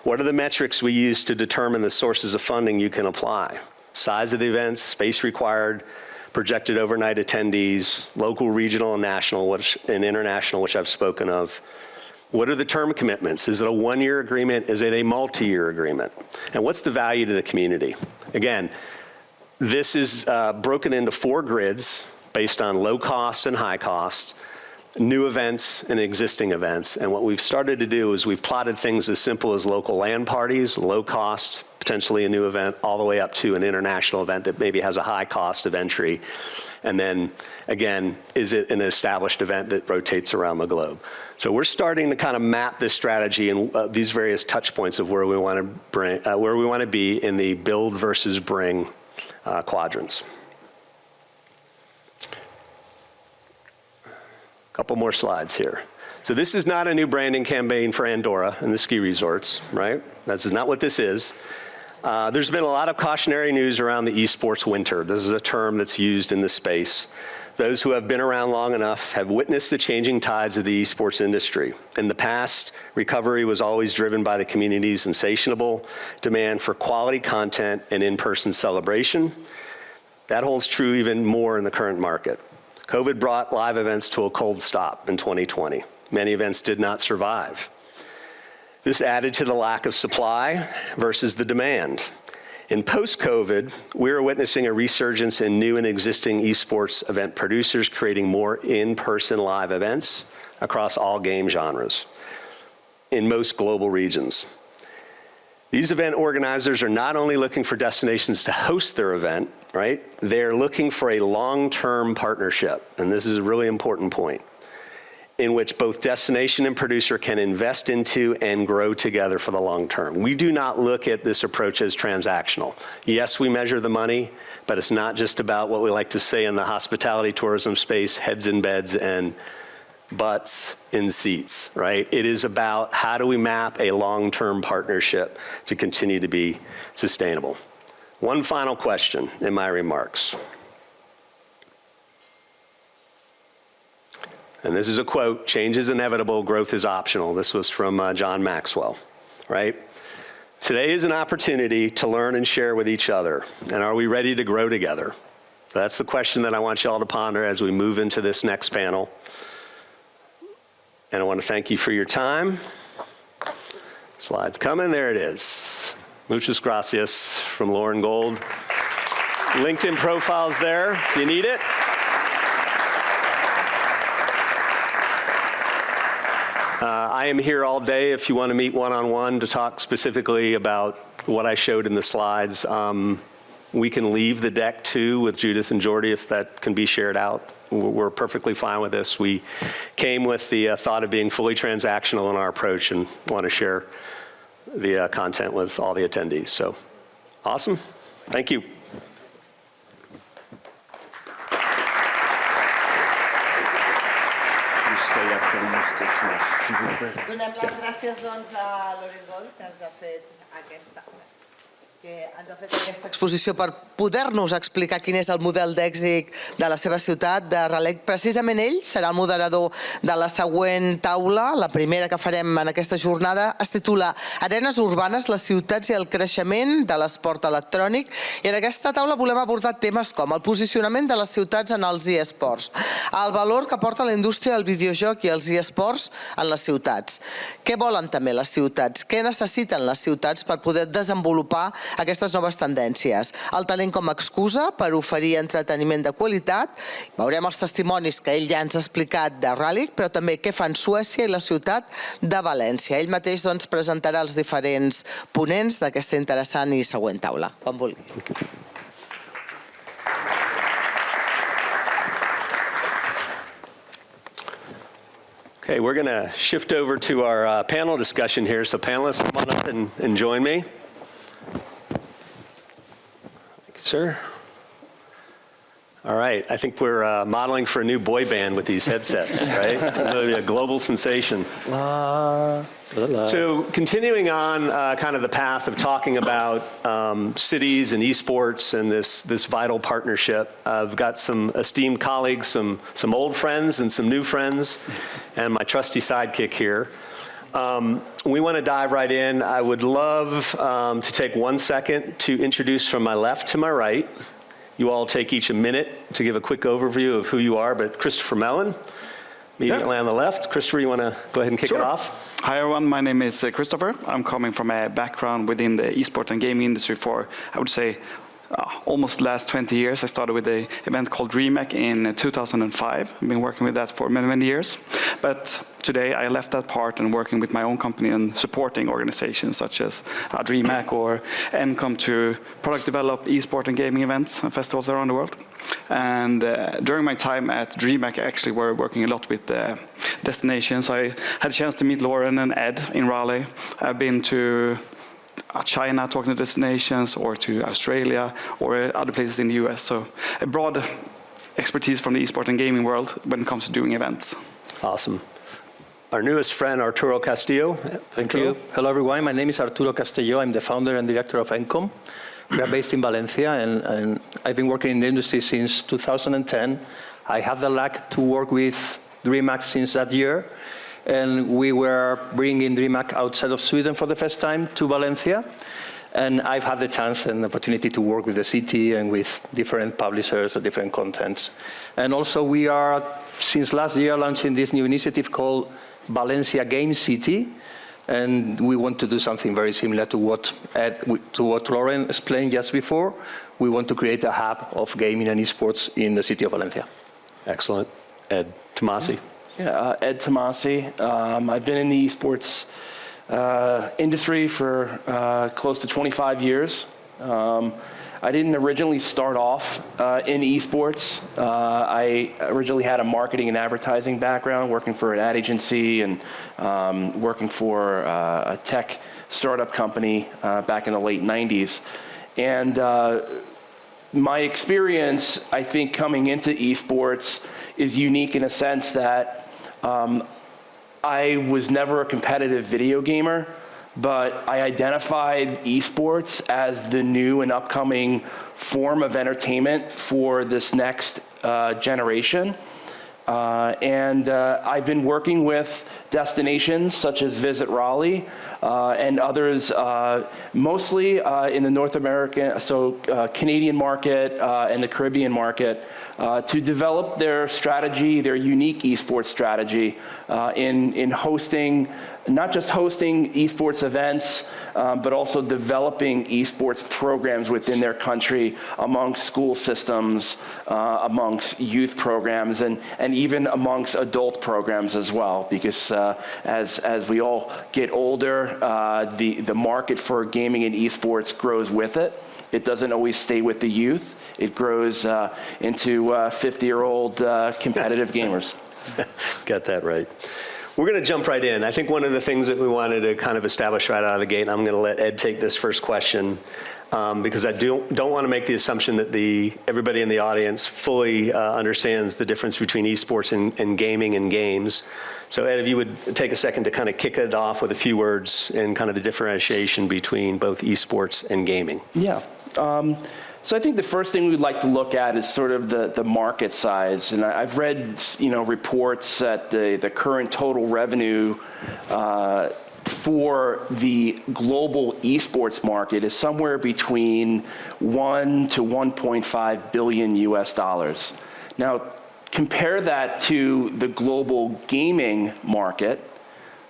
What are the metrics we use to determine the sources of funding you can apply? Size of the events, space required, projected overnight attendees, local, regional, and national, and international, which I've spoken of. What are the term commitments? Is it a one-year agreement? Is it a multi-year agreement? And what's the value to the community? Again, this is broken into 4 grids based on low cost and high cost, new events and existing events. And what we've started to do is we've plotted things as simple as local LAN parties, low cost, potentially a new event, all the way up to an international event that maybe has a high cost of entry. And then, again, is it an established event that rotates around the globe? So we're starting to kind of map this strategy and these various touch points of where we want to bring, where we want to be in the build versus bring quadrants. Couple more slides here. So this is not a new branding campaign for Andorra and the ski resorts, right? That's not what this is. There's been a lot of cautionary news around the esports winter. This is a term that's used in this space. Those who have been around long enough have witnessed the changing tides of the esports industry. In the past, recovery was always driven by the community's insatiable demand for quality content and in-person celebration. That holds true even more in the current market. COVID brought live events to a cold stop in 2020. Many events did not survive. This added to the lack of supply versus the demand. In post-COVID, we are witnessing a resurgence in new and existing esports event producers creating more in-person live events across all game genres in most global regions. These event organizers are not only looking for destinations to host their event, right? They're looking for a long-term partnership, and this is a really important point, in which both destination and producer can invest into and grow together for the long term. We do not look at this approach as transactional. Yes, we measure the money, but it's not just about what we like to say in the hospitality tourism space, heads in beds and butts in seats, right? It is about how do we map a long-term partnership to continue to be sustainable. One final question in my remarks. And this is a quote, "Change is inevitable, growth is optional." This was from John Maxwell, right? Today is an opportunity to learn and share with each other. And are we ready to grow together? So that's the question that I want you all to ponder as we move into this next panel. And I want to thank you for your time. Slides coming, there it is. Muchas gracias from Loren Gold. LinkedIn profile's there. Do you need it? I am here all day if you want to meet one-on-one to talk specifically about what I showed in the slides. We can leave the deck too with Judith and Jordy if that can be shared out. We're perfectly fine with this. We came with the thought of being fully transactional in our approach and want to share the content with all the attendees. So, awesome. Thank you. Donem les gràcies doncs, a Loren Gold, que ens ha fet aquesta exposició per poder-nos explicar quin és el model d'èxit de la seva ciutat, de Raleigh. Precisament ell serà el moderador de la següent taula, la primera que farem en aquesta jornada. Es titula Arenes urbanes, les ciutats i el creixement de l'esport electrònic. I en aquesta taula volem abordar temes com el posicionament de les ciutats en els eSports, el valor que porta la indústria del videojoc i els eSports en les ciutats. Què volen també les ciutats? Què necessiten les ciutats per poder desenvolupar aquestes noves tendències? El talent com a excusa per oferir entreteniment de qualitat. Veurem els testimonis que ell ja ens ha explicat de Raleigh, però també què fan Suècia i la ciutat de València. Ell mateix doncs, presentarà els diferents ponents d'aquesta interessant i següent taula. Quan vulgui. Okay, we're going to shift over to our panel discussion here. So panelists, come on up and join me. Sir? All right, I think we're modeling for a new boy band with these headsets, right? It'll be a global sensation. So continuing on kind of the path of talking about cities and esports and this vital partnership, I've got some esteemed colleagues, some old friends and some new friends, and my trusty sidekick here. We want to dive right in. I would love to take 1 second to introduce from my left to my right you all take each a minute to give a quick overview of who you are, but Christoffer Melin, immediately on the left. Christopher, you want to go ahead and kick it off? Hi everyone, my name is Christoffer. I'm coming from a background within the esports and gaming industry for, I would say, almost the last 20 years. I started with an event called DreamHack in 2005. I've been working with that for many, many years. But today I left that part and working with my own company and supporting organizations such as DreamHack or Encom to product develop esports and gaming events and festivals around the world. And during my time at DreamHack, actually, we're working a lot with destinations. So I had a chance to meet Loren and Ed in Raleigh. I've been to China talking to destinations, or to Australia, or other places in the US. So a broad expertise from the esports and gaming world when it comes to doing events. Awesome. Our newest friend, Arturo Castillo. Thank you. Hello, everyone. My name is Arturo Castillo. I'm the founder and director of Encom. We are based in Valencia, and I've been working in the industry since 2010. I had the luck to work with DreamHack since that year, and we were bringing DreamHack outside of Sweden for the first time to Valencia. And I've had the chance and the opportunity to work with the city and with different publishers and different contents. And also we are, since last year, launching this new initiative called Valencia Game City. And we want to do something very similar to what Loren explained just before. We want to create a hub of gaming and esports in the city of Valencia. Excellent. Ed Tomasi. Yeah, Ed Tomasi. I've been in the esports industry for close to 25 years. I didn't originally start off in esports. I originally had a marketing and advertising background, working for an ad agency and working for a tech startup company back in the late 90s. And my experience, I think, coming into esports is unique in a sense that I was never a competitive video gamer, but I identified esports as the new and upcoming form of entertainment for this next generation. And I've been working with destinations such as Visit Raleigh and others, mostly in the North American, Canadian market and the Caribbean market, to develop their strategy, their unique esports strategy in hosting, not just hosting esports events, but also developing esports programs within their country amongst school systems, amongst youth programs, and even amongst adult programs as well. Because as we all get older, the market for gaming and esports grows with it. It doesn't always stay with the youth. It grows into 50-year-old competitive gamers. Got that right. We're going to jump right in. I think one of the things that we wanted to kind of establish right out of the gate, and I'm going to let Ed take this first question, because I don't want to make the assumption that everybody in the audience fully understands the difference between esports and gaming and games. So Ed, if you would take a second to kind of kick it off with a few words and kind of the differentiation between both esports and gaming. Yeah. So I think the first thing we'd like to look at is sort of the market size. And I've read, reports that the current total revenue for the global esports market is somewhere between 1 to 1.5 billion US dollars. Now, compare that to the global gaming market.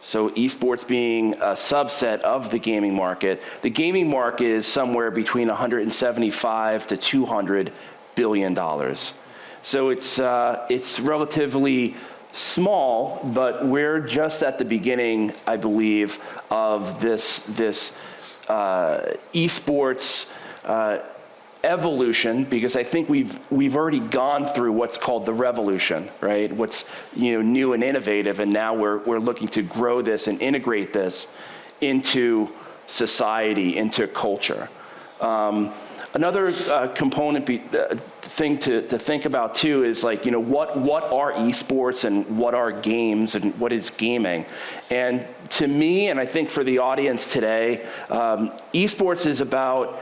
So esports being a subset of the gaming market. The gaming market is somewhere between 175 to 200 billion dollars. So it's relatively small, but we're just at the beginning, I believe, of this esports evolution, because I think we've already gone through what's called the revolution, right? What's new and innovative, and now we're looking to grow this and integrate this into society, into culture. Another component thing to think about too is what are esports and what are games and what is gaming? And to me, and I think for the audience today, esports is about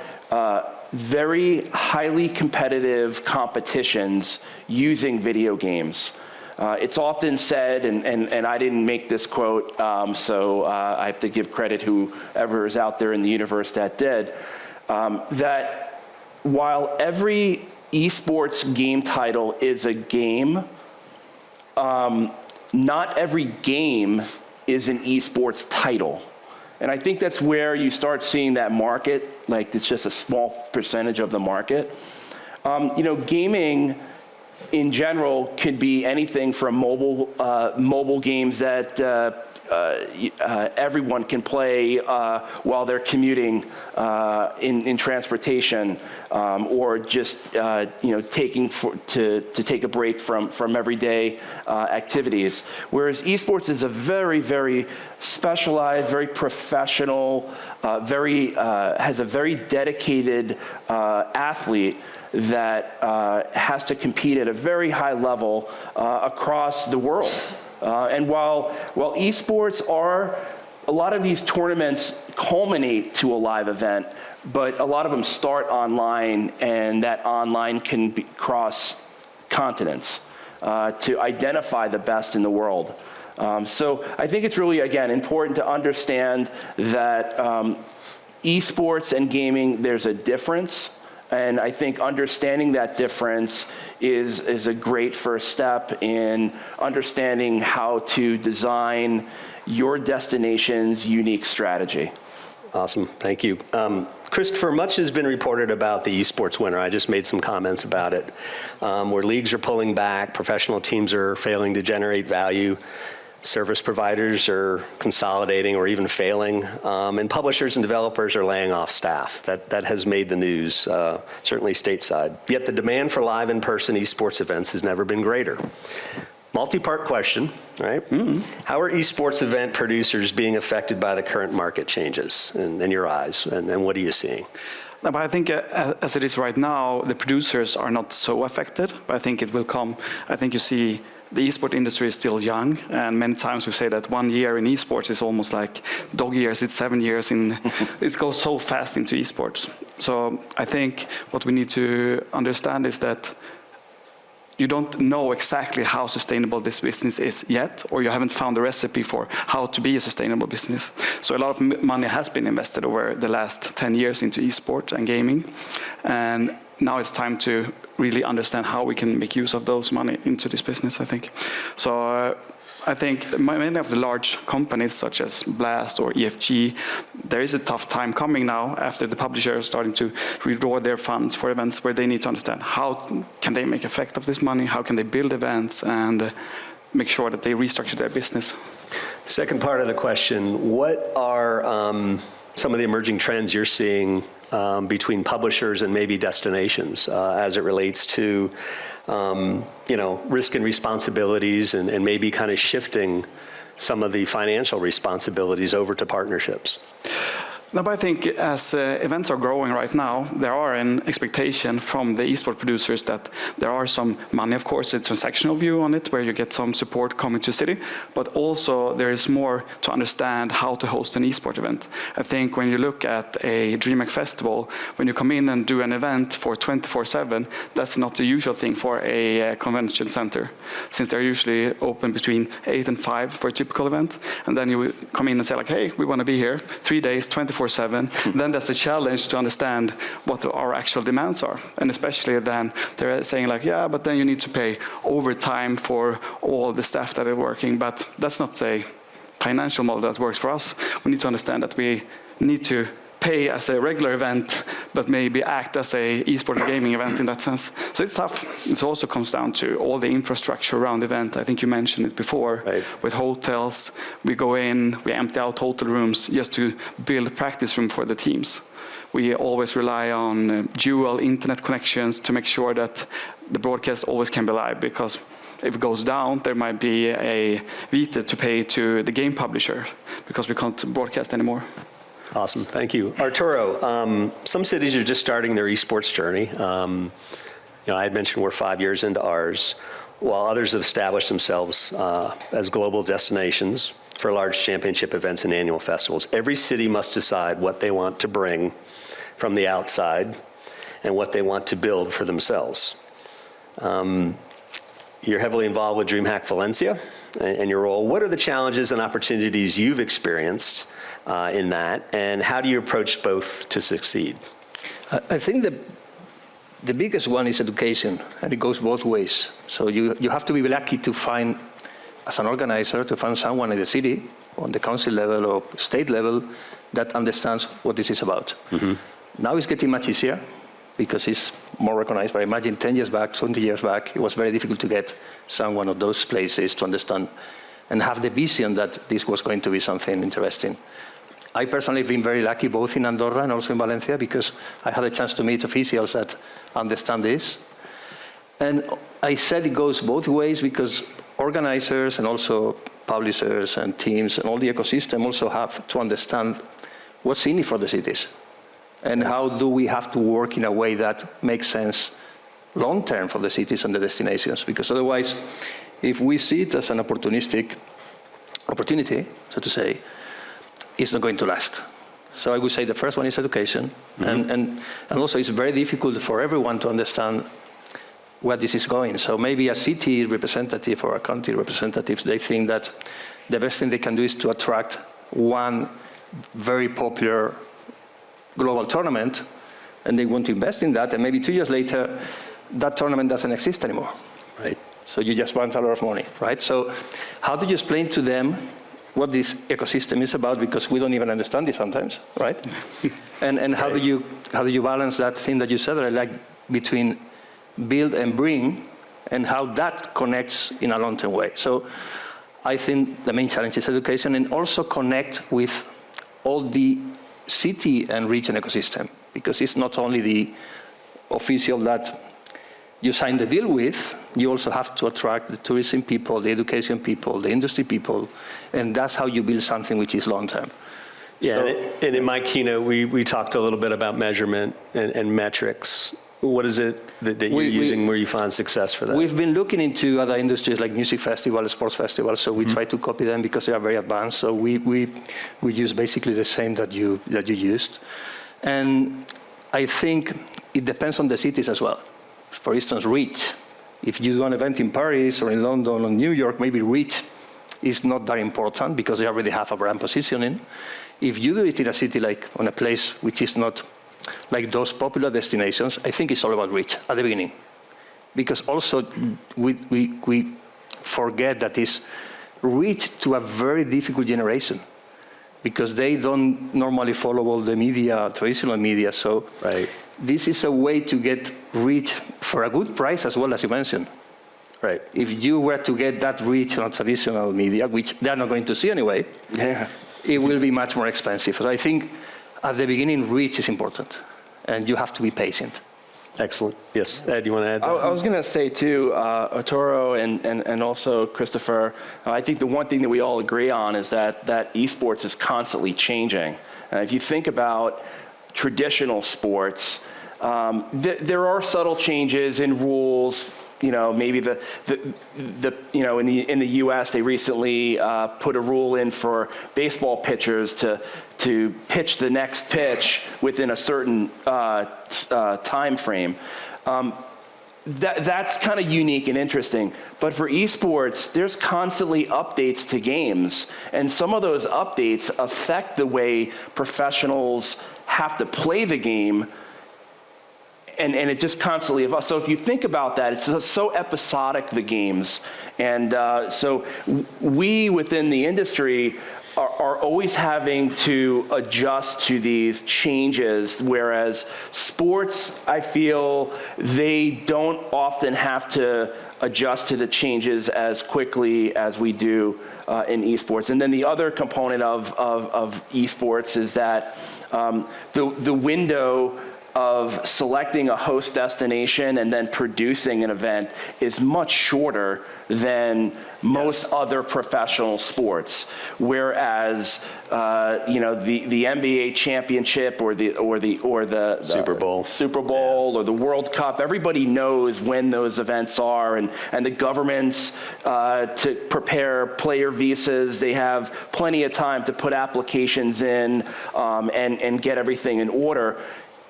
very highly competitive competitions using video games. It's often said, and I didn't make this quote, so I have to give credit whoever is out there in the universe that did, that while every esports game title is a game, not every game is an esports title. And I think that's where you start seeing that market, like it's just a small percentage of the market. Gaming in general could be anything from mobile games that everyone can play while they're commuting in transportation, or just to take a break from everyday activities. Whereas esports is a very, very specialized, very professional, has a very dedicated athlete that has to compete at a very high level across the world. And while esports are, a lot of these tournaments culminate to a live event, but a lot of them start online, and that online can cross continents to identify the best in the world. So I think it's really, again, important to understand that esports and gaming, there's a difference. And I think understanding that difference is a great first step in understanding how to design your destination's unique strategy. Awesome, thank you. Christoffer, much has been reported about the esports winter. I just made some comments about it, where leagues are pulling back, professional teams are failing to generate value, service providers are consolidating or even failing, and publishers and developers are laying off staff. That has made the news, certainly stateside. Yet the demand for live in-person esports events has never been greater. Multi-part question, right? How are esports event producers being affected by the current market changes in your eyes, and what are you seeing? No, but I think as it is right now, the producers are not so affected, but I think it will come. I think you see the esports industry is still young, and many times we say that 1 year in esports is almost like dog years. It's 7 years in. It goes so fast into esports. So I think what we need to understand is that you don't know exactly how sustainable this business is yet, or you haven't found a recipe for how to be a sustainable business. So a lot of money has been invested over the last 10 years into esports and gaming, and now it's time to really understand how we can make use of those money into this business, I think. So I think many of the large companies such as Blast or EFG, there is a tough time coming now after the publishers are starting to withdraw their funds for events, where they need to understand how can they make effect of this money, how can they build events and make sure that they restructure their business. Second part of the question, what are some of the emerging trends you're seeing between publishers and maybe destinations as it relates to risk and responsibilities, and maybe kind of shifting some of the financial responsibilities over to partnerships? No, but I think as events are growing right now, there are an expectation from the esports producers that there are some money, of course, a transactional view on it, where you get some support coming to city, but also there is more to understand how to host an esports event. I think when you look at a DreamHack festival, when you come in and do an event for 24/7, that's not the usual thing for a convention center, since they're usually open between 8 and 5 for a typical event. And then you come in and say like, hey, we want to be here 3 days, 24/7. Then that's a challenge to understand what our actual demands are. And especially then they're saying like, yeah, but then you need to pay overtime for all the staff that are working. But that's not a financial model that works for us. We need to understand that we need to pay as a regular event, but maybe act as a esports and gaming event in that sense. So it's tough. It also comes down to all the infrastructure around the event. I think you mentioned it before, right. With hotels. We go in, we empty out hotel rooms just to build a practice room for the teams. We always rely on dual internet connections to make sure that the broadcast always can be live, because if it goes down, there might be a vita to pay to the game publisher because we can't broadcast anymore. Awesome, thank you. Arturo, some cities are just starting their esports journey. I had mentioned we're 5 years into ours, while others have established themselves as global destinations for large championship events and annual festivals. Every city must decide what they want to bring from the outside and what they want to build for themselves. You're heavily involved with DreamHack Valencia and your role. What are the challenges and opportunities you've experienced in that, and how do you approach both to succeed? I think The biggest one is education, and it goes both ways. So you have to be lucky to find, as an organizer, to find someone in the city, on the council level or state level, that understands what this is about. Now it's getting much easier because it's more recognized. But imagine 10 years back, 20 years back, it was very difficult to get someone of those places to understand and have the vision that this was going to be something interesting. I personally have been very lucky both in Andorra and also in Valencia because I had a chance to meet officials that understand this. And I said it goes both ways because organizers and also publishers and teams and all the ecosystem also have to understand what's in it for the cities and how do we have to work in a way that makes sense long-term for the cities and the destinations. Because otherwise, if we see it as an opportunistic opportunity, so to say, it's not going to last. So I would say the first one is education. And also it's very difficult for everyone to understand where this is going. So maybe a city representative or a country representative, they think that the best thing they can do is to attract one very popular global tournament, and they want to invest in that, and maybe 2 years later, that tournament doesn't exist anymore. Right. So you just want a lot of money, right? So how do you explain to them what this ecosystem is about, because we don't even understand it sometimes, right? and how do you balance that thing that you said, like between build and bring, and how that connects in a long-term way. So I think the main challenge is education, and also connect with all the city and region ecosystem, because it's not only the official that you sign the deal with, you also have to attract the tourism people, the education people, the industry people, and that's how you build something which is long-term. Yeah, so, and in my keynote, we talked a little bit about measurement and metrics. What is it that you're using where you find success for that? We've been looking into other industries like music festivals, sports festivals, so we try to copy them because they are very advanced. So we use basically the same that you used. And I think it depends on the cities as well. For instance, reach. If you do an event in Paris or in London or New York, maybe reach is not that important because they already have a brand positioning. If you do it in a city like on a place which is not like those popular destinations, I think it's all about reach at the beginning. Because also we forget that it's reach to a very difficult generation because they don't normally follow all the media, traditional media. So this is a way to get reach for a good price as well, as you mentioned. Right. If you were to get that reach on traditional media, which they're not going to see anyway, it will be much more expensive. So I think at the beginning, reach is important, and you have to be patient. Excellent. Yes, Ed, you want to add? I was going to say too, Arturo and also Christoffer, I think the one thing that we all agree on is that esports is constantly changing. If you think about traditional sports, there are subtle changes in rules. You know, maybe in the U.S. they recently put a rule in for baseball pitchers to pitch the next pitch within a certain time frame. That's kind of unique and interesting. But for esports, there's constantly updates to games, and some of those updates affect the way professionals have to play the game. And it just constantly evolves. So if you think about that, it's so episodic, the games. And so we within the industry are always having to adjust to these changes, whereas sports, I feel, they don't often have to adjust to the changes as quickly as we do in esports. And then the other component of esports is that the window of selecting a host destination and then producing an event is much shorter than most other professional sports. Whereas, the NBA championship or the Super Bowl or the World Cup, everybody knows when those events are, and the governments to prepare player visas, they have plenty of time to put applications in and get everything in order.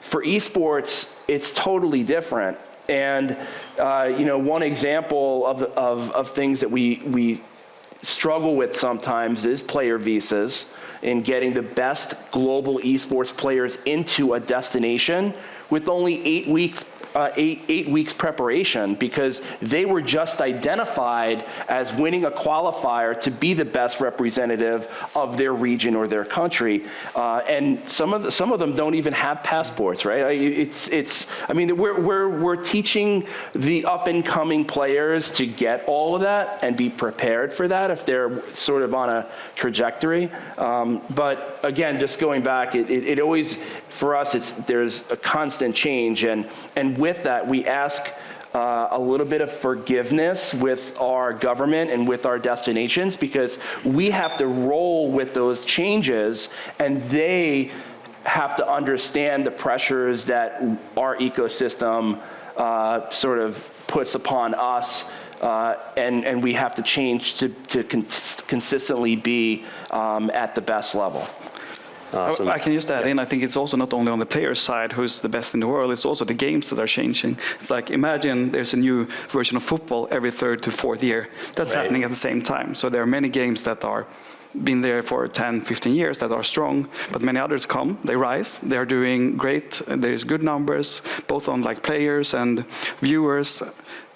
For esports, it's totally different. And one example of things that we struggle with sometimes is player visas, in getting the best global esports players into a destination with only 8 weeks eight weeks preparation because they were just identified as winning a qualifier to be the best representative of their region or their country. And some of them don't even have passports, right? I mean, we're teaching the up and coming players to get all of that and be prepared for that if they're sort of on a trajectory. But again, just going back, it always, for us, there's a constant change, and with that, we ask a little bit of forgiveness with our government and with our destinations because we have to roll with those changes, and they have to understand the pressures that our ecosystem sort of puts upon us, and we have to change to consistently be at the best level. Awesome. I can just add in, I think it's also not only on the player side who's the best in the world, it's also the games that are changing. It's like, imagine there's a new version of football every 3rd to 4th year. That's happening at the same time. So there are many games that are been there for 10, 15 years that are strong, but many others come, they rise, they're doing great, there's good numbers, both on like players and viewers,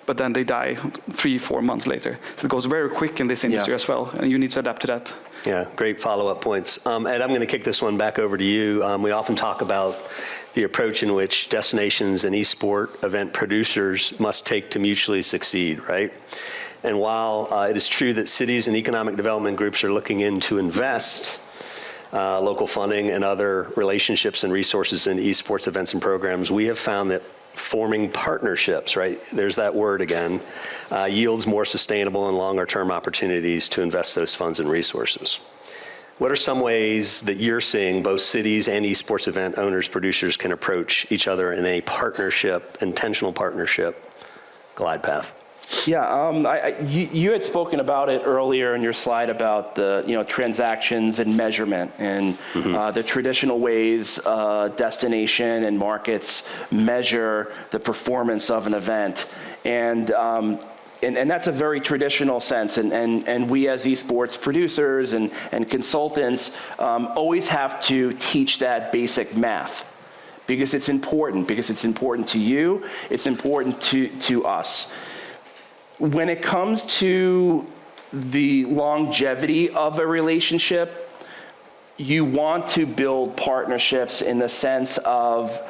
but then they die 3-4 months later. So it goes very quick in this industry as well, and you need to adapt to that. Yeah, great follow-up points. Ed, I'm going to kick this one back over to you. We often talk about the approach in which destinations and esport event producers must take to mutually succeed, right? And while it is true that cities and economic development groups are looking in to invest local funding and other relationships and resources in esports events and programs, we have found that forming partnerships, right, there's that word again, yields more sustainable and longer-term opportunities to invest those funds and resources. What are some ways that you're seeing both cities and esports event owners, producers can approach each other in a partnership, intentional partnership glide path? Yeah, you had spoken about it earlier in your slide about the transactions and measurement and the traditional ways destination and markets measure the performance of an event, and that's a very traditional sense, and we as esports producers and consultants always have to teach that basic math because it's important to you, it's important to us. When it comes to the longevity of a relationship, you want to build partnerships in the sense of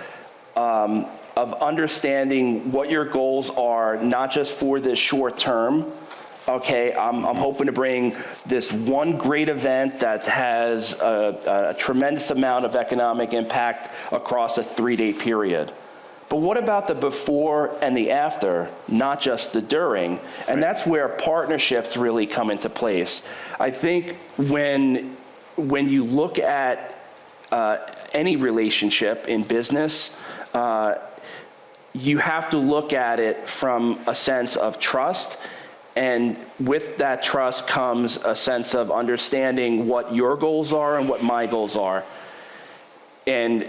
understanding what your goals are, not just for the short term. Okay, I'm hoping to bring this one great event that has a tremendous amount of economic impact across a 3-day period. But what about the before and the after, not just the during? And that's where partnerships really come into place. I think when you look at any relationship in business, you have to look at it from a sense of trust. And with that trust comes a sense of understanding what your goals are and what my goals are. And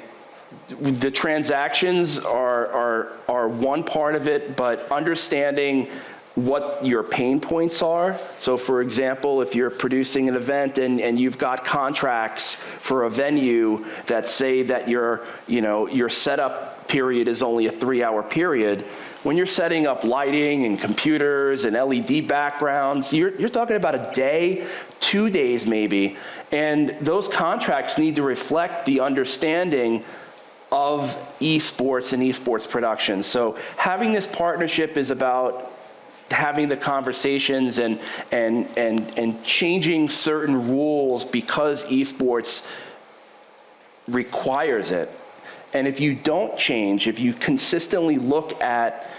the transactions are one part of it, but understanding what your pain points are. So for example, if you're producing an event and you've got contracts for a venue that say that your setup period is only a 3-hour period, when you're setting up lighting and computers and LED backgrounds, you're talking about a day, 2 days maybe, and those contracts need to reflect the understanding of esports and esports production. So having this partnership is about having the conversations and changing certain rules because esports requires it. And if you don't change, if you consistently look at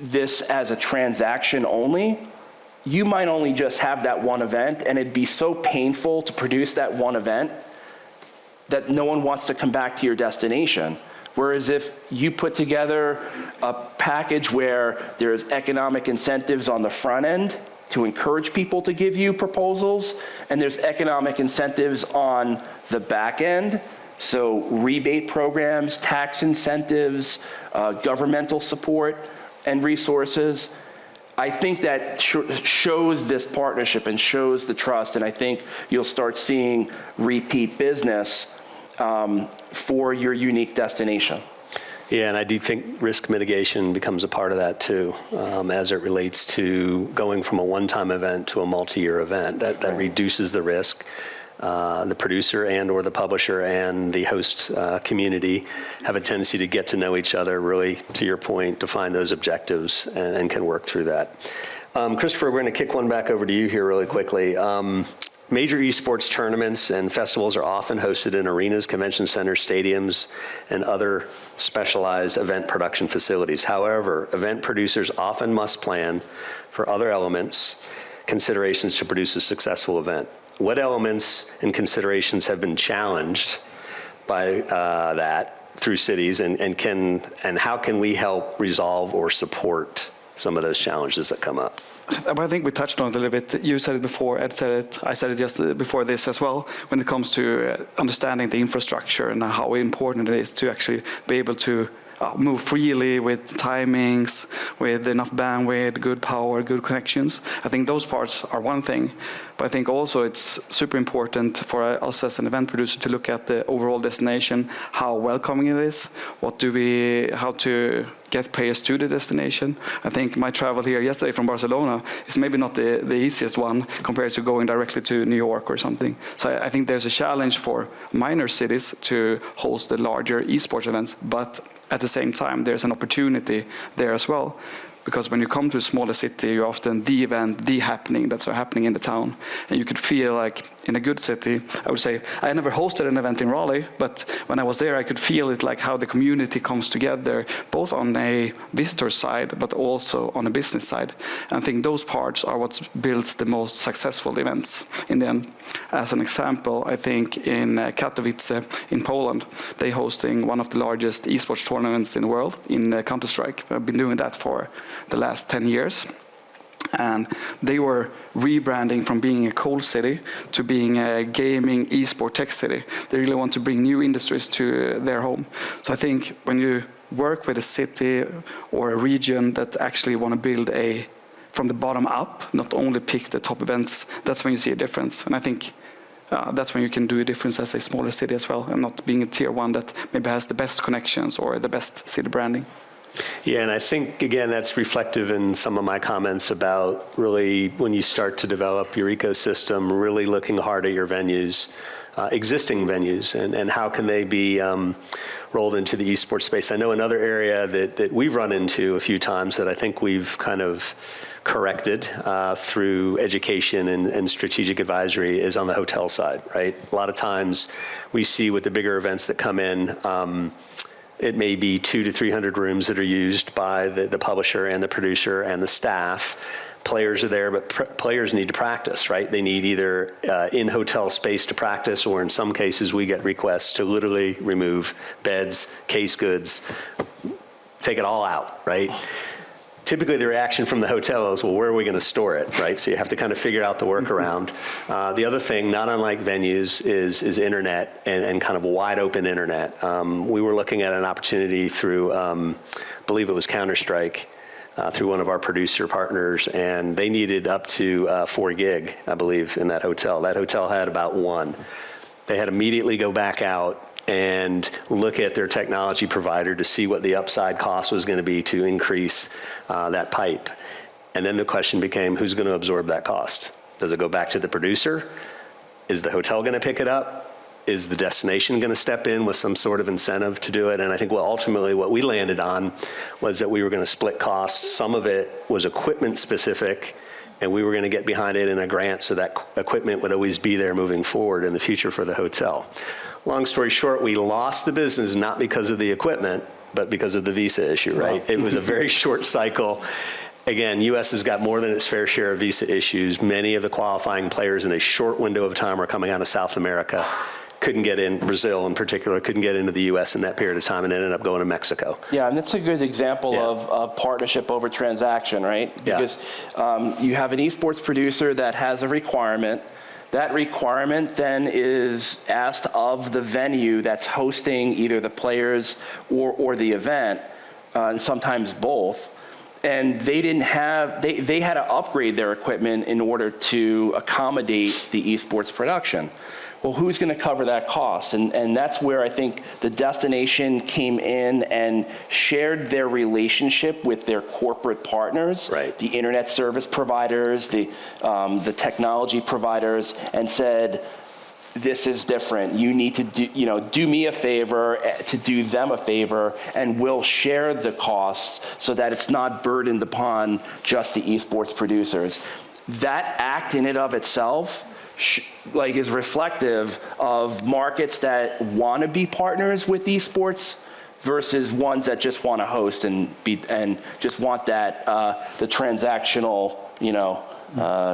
this as a transaction only, you might only just have that one event, and it'd be so painful to produce that one event that no one wants to come back to your destination. Whereas if you put together a package where there's economic incentives on the front end to encourage people to give you proposals, and there's economic incentives on the back end, so rebate programs, tax incentives, governmental support and resources, I think that shows this partnership and shows the trust, and I think you'll start seeing repeat business for your unique destination. Yeah, and I do think risk mitigation becomes a part of that too, as it relates to going from a one-time event to a multi-year event. That reduces the risk. The producer and or the publisher and the host community have a tendency to get to know each other, really, to your point, define those objectives and can work through that. Christoffer, we're going to kick one back over to you here really quickly. Major esports tournaments and festivals are often hosted in arenas, convention centers, stadiums, and other specialized event production facilities. However, event producers often must plan for other elements, considerations to produce a successful event. What elements and considerations have been challenged by that through cities, and how can we help resolve or support some of those challenges that come up? I think we touched on it a little bit. You said it before, Ed said it, I said it just before this as well, when it comes to understanding the infrastructure and how important it is to actually be able to move freely with timings, with enough bandwidth, good power, good connections. I think those parts are one thing, but I think also it's super important for us as an event producer to look at the overall destination, how welcoming it is, how to get players to the destination. I think my travel here yesterday from Barcelona is maybe not the easiest one compared to going directly to New York or something. So I think there's a challenge for minor cities to host the larger esports events, but at the same time, there's an opportunity there as well. Because when you come to a smaller city, you're often the event, the happening that's happening in the town. And you could feel like in a good city, I would say, I never hosted an event in Raleigh, but when I was there, I could feel it like how the community comes together, both on a visitor side, but also on a business side. And I think those parts are what builds the most successful events in the end. As an example, I think in Katowice in Poland, they're hosting one of the largest esports tournaments in the world in Counter-Strike. I've been doing that for the last 10 years. And they were rebranding from being a coal city to being a gaming esport tech city. They really want to bring new industries to their home. So I think when you work with a city or a region that actually want to build from the bottom up, not only pick the top events, that's when you see a difference. And I think that's when you can do a difference as a smaller city as well, and not being a tier one that maybe has the best connections or the best city branding. Yeah, and I think, again, that's reflective in some of my comments about really when you start to develop your ecosystem, really looking hard at your venues, existing venues, and how can they be rolled into the esports space. I know another area that we've run into a few times that I think we've kind of corrected through education and strategic advisory is on the hotel side, right? A lot of times we see with the bigger events that come in, it may be 200 to 300 rooms that are used by the publisher and the producer and the staff. Players are there, but players need to practice, right? They need either in-hotel space to practice, or in some cases we get requests to literally remove beds, case goods, take it all out, right? Typically the reaction from the hotel is, well, where are we going to store it, right? So you have to kind of figure out the workaround. The other thing, not unlike venues, is internet and kind of wide open internet. We were looking at an opportunity through, I believe it was Counter-Strike, through one of our producer partners, and they needed up to 4 gig, I believe, in that hotel. That hotel had about 1. They had to immediately go back out and look at their technology provider to see what the upside cost was going to be to increase that pipe. And then the question became, who's going to absorb that cost? Does it go back to the producer? Is the hotel going to pick it up? Is the destination going to step in with some sort of incentive to do it? And I think ultimately what we landed on was that we were going to split costs. Some of it was equipment specific, and we were going to get behind it in a grant so that equipment would always be there moving forward in the future for the hotel. Long story short, we lost the business not because of the equipment, but because of the visa issue, right? Wow. It was a very short cycle. Again, U.S. has got more than its fair share of visa issues. Many of the qualifying players in a short window of time are coming out of South America. Couldn't get in, Brazil in particular, couldn't get into the U.S. in that period of time and ended up going to Mexico. Yeah, and that's a good example of partnership over transaction, right? Because you have an esports producer that has a requirement. That requirement then is asked of the venue that's hosting either the players or the event, and sometimes both. And they didn't have, they had to upgrade their equipment in order to accommodate the esports production. well, who's going to cover that cost? And that's where I think the destination came in and shared their relationship with their corporate partners, Right. the internet service providers, the technology providers, and said, this is different. You need to do me a favor to do them a favor, and we'll share the costs so that it's not burdened upon just the esports producers. That act in and of itself is reflective of markets that want to be partners with esports versus ones that just want to host and just want that the transactional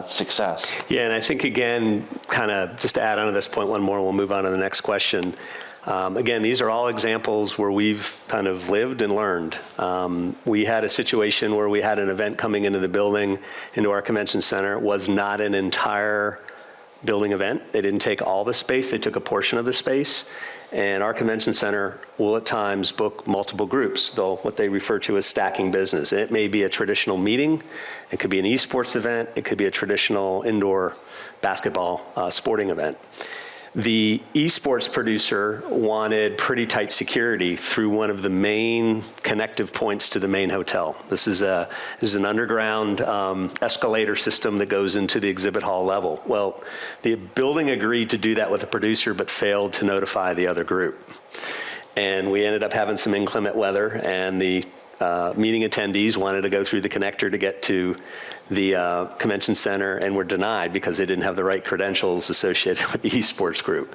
success. Yeah, and I think, again, kind of just to add on to this point one more, we'll move on to the next question. Again, these are all examples where we've kind of lived and learned. We had a situation where we had an event coming into the building, into our convention center. It was not an entire building event. They didn't take all the space. They took a portion of the space. And our convention center will at times book multiple groups, though what they refer to as stacking business. It may be a traditional meeting. It could be an esports event. It could be a traditional indoor basketball sporting event. The esports producer wanted pretty tight security through one of the main connective points to the main hotel. This is an underground escalator system that goes into the exhibit hall level. Well, the building agreed to do that with the producer, but failed to notify the other group. And we ended up having some inclement weather, and the meeting attendees wanted to go through the connector to get to the convention center, and were denied because they didn't have the right credentials associated with the esports group.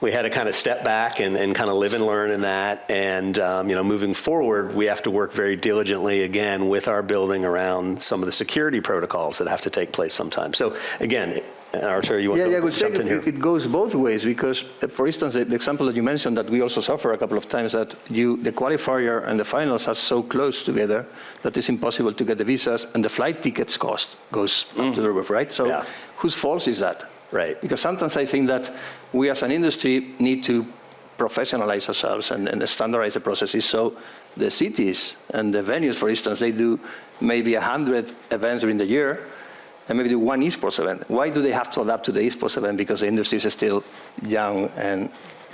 We had to kind of step back and kind of live and learn in that. And moving forward, we have to work very diligently again with our building around some of the security protocols that have to take place sometimes. So again, Arturo, you want to jump in here? It goes both ways because, for instance, the example that you mentioned that we also suffer a couple of times, that the qualifier and the finals are so close together that it's impossible to get the visas, and the flight tickets cost goes up to the roof, right? So whose fault is that? Right. Because sometimes I think that we as an industry need to professionalize ourselves and standardize the processes. So the cities and the venues, for instance, they do maybe 100 events during the year, and maybe do one esports event. Why do they have to adapt to the esports event? Because the industry is still young and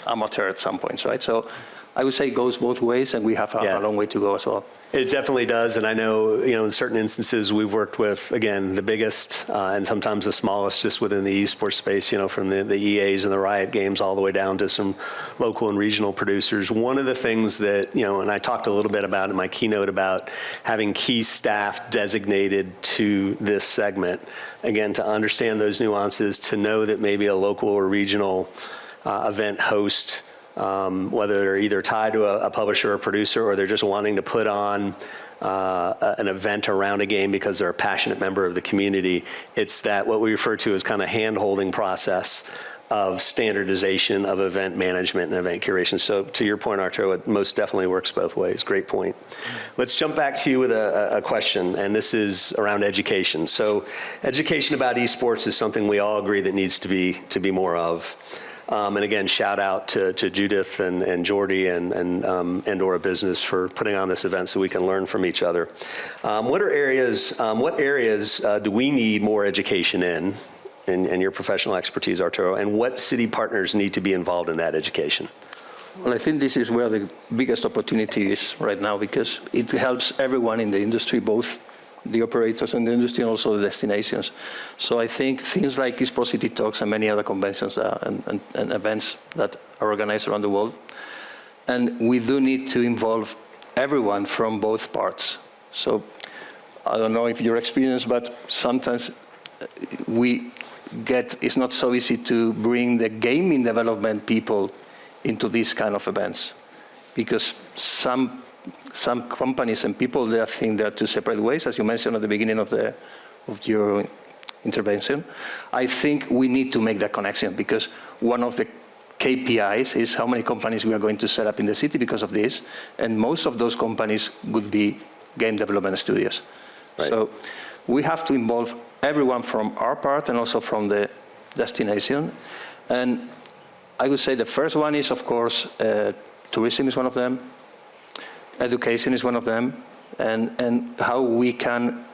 amateur at some points, right? So I would say it goes both ways, and we have a long way to go as well. It definitely does, and I know, in certain instances we've worked with, again, the biggest and sometimes the smallest just within the esports space, from the EAs and the Riot Games all the way down to some local and regional producers. One of the things that, and I talked a little bit about in my keynote about having key staff designated to this segment, again, to understand those nuances, to know that maybe a local or regional event host, whether they're either tied to a publisher or producer, or they're just wanting to put on an event around a game because they're a passionate member of the community. It's that what we refer to as kind of hand-holding process of standardization of event management and event curation. So to your point, Arturo, it most definitely works both ways. Great point. Let's jump back to you with a question, and this is around education. So education about esports is something we all agree that needs to be more of. And again, shout out to Judith and Jordy and Andorra Business for putting on this event so we can learn from each other. What areas do we need more education in your professional expertise, Arturo, and what city partners need to be involved in that education? Well, I think this is where the biggest opportunity is right now, because it helps everyone in the industry, both the operators in the industry and also the destinations. So I think things like Esports City Talks and many other conventions and events that are organized around the world. And we do need to involve everyone from both parts. So I don't know if you're experienced, but sometimes it's not so easy to bring the gaming development people into these kind of events, because some companies and people there think they're two separate ways, as you mentioned at the beginning of your intervention. I think we need to make that connection, because one of the KPIs is how many companies we are going to set up in the city because of this, and most of those companies would be game development studios. Right. So we have to involve everyone from our part and also from the destination. And I would say the first one is, of course, tourism is one of them. Education is one of them, and how we can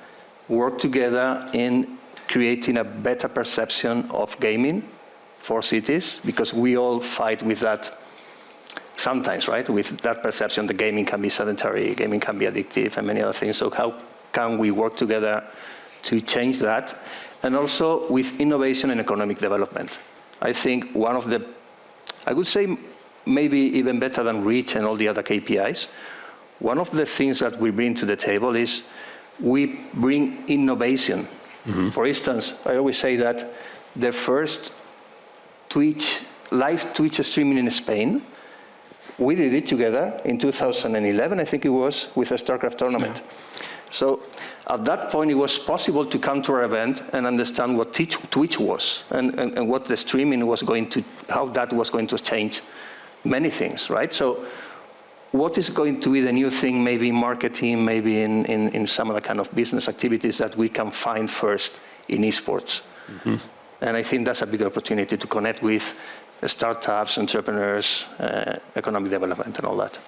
work together in creating a better perception of gaming for cities, because we all fight with that sometimes, right? With that perception that gaming can be sedentary, gaming can be addictive, and many other things. So how can we work together to change that? And also with innovation and economic development. I think one of the, I would say maybe even better than reach and all the other KPIs, one of the things that we bring to the table is we bring innovation. For instance, I always say that the first live Twitch streaming in Spain, we did it together in 2011, I think it was, with a StarCraft tournament. Yeah. So at that point, it was possible to come to our event and understand what Twitch was and what the streaming was going to, how that was going to change many things, right? So what is going to be the new thing, maybe in marketing, maybe in some other kind of business activities that we can find first in esports? And I think that's a big opportunity to connect with startups, entrepreneurs, economic development, and all that.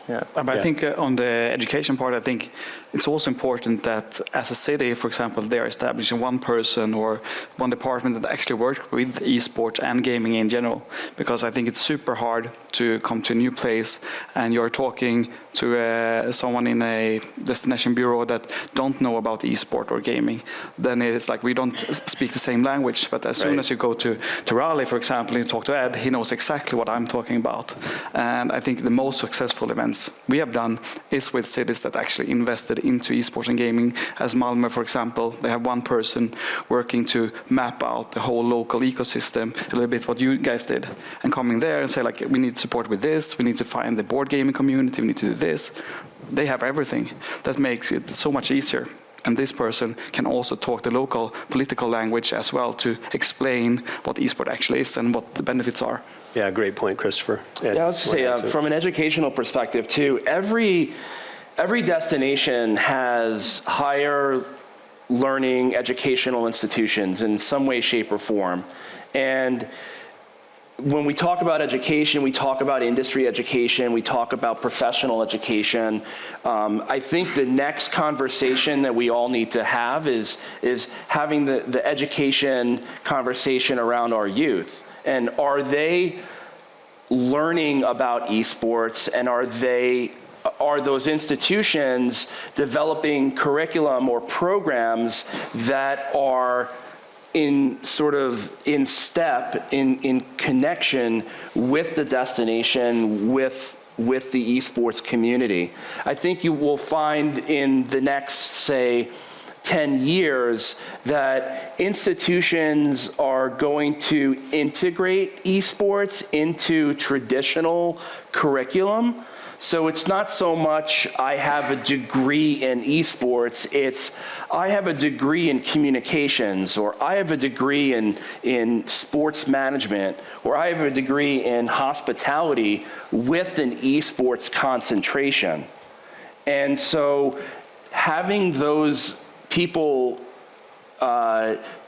Yeah. But I think on the education part, I think it's also important that as a city, for example, they're establishing one person or one department that actually works with esports and gaming in general. Because I think it's super hard to come to a new place and you're talking to someone in a destination bureau that don't know about esport or gaming. Then it's like we don't speak the same language. But as soon as you go to Raleigh, for example, and you talk to Ed, he knows exactly what I'm talking about. And I think the most successful events we have done is with cities that actually invested into esports and gaming. As Malmö, for example, they have one person working to map out the whole local ecosystem, a little bit what you guys did, and coming there and say, like, we need support with this, we need to find the board gaming community, we need to do this. They have everything. That makes it so much easier. And this person can also talk the local political language as well to explain what esport actually is and what the benefits are. Yeah, great point, Christopher. Yeah, I was going to say, from an educational perspective too, every destination has higher learning educational institutions in some way, shape, or form. And when we talk about education, we talk about industry education, we talk about professional education. I think the next conversation that we all need to have is having the education conversation around our youth. And are they learning about esports, and are those institutions developing curriculum or programs that are in step, in connection with the destination, with the esports community? I think you will find in the next, say, 10 years that institutions are going to integrate esports into traditional curriculum. So it's not so much I have a degree in esports, it's I have a degree in communications, or I have a degree in sports management, or I have a degree in hospitality with an esports concentration. And so having those people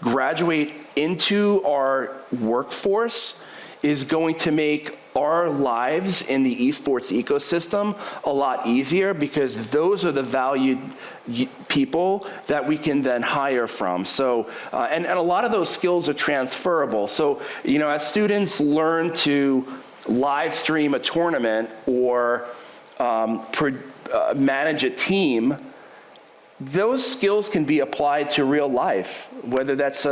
graduate into our workforce is going to make our lives in the esports ecosystem a lot easier, because those are the valued people that we can then hire from. So, and a lot of those skills are transferable. So, as students learn to live stream a tournament or manage a team, those skills can be applied to real life, whether that's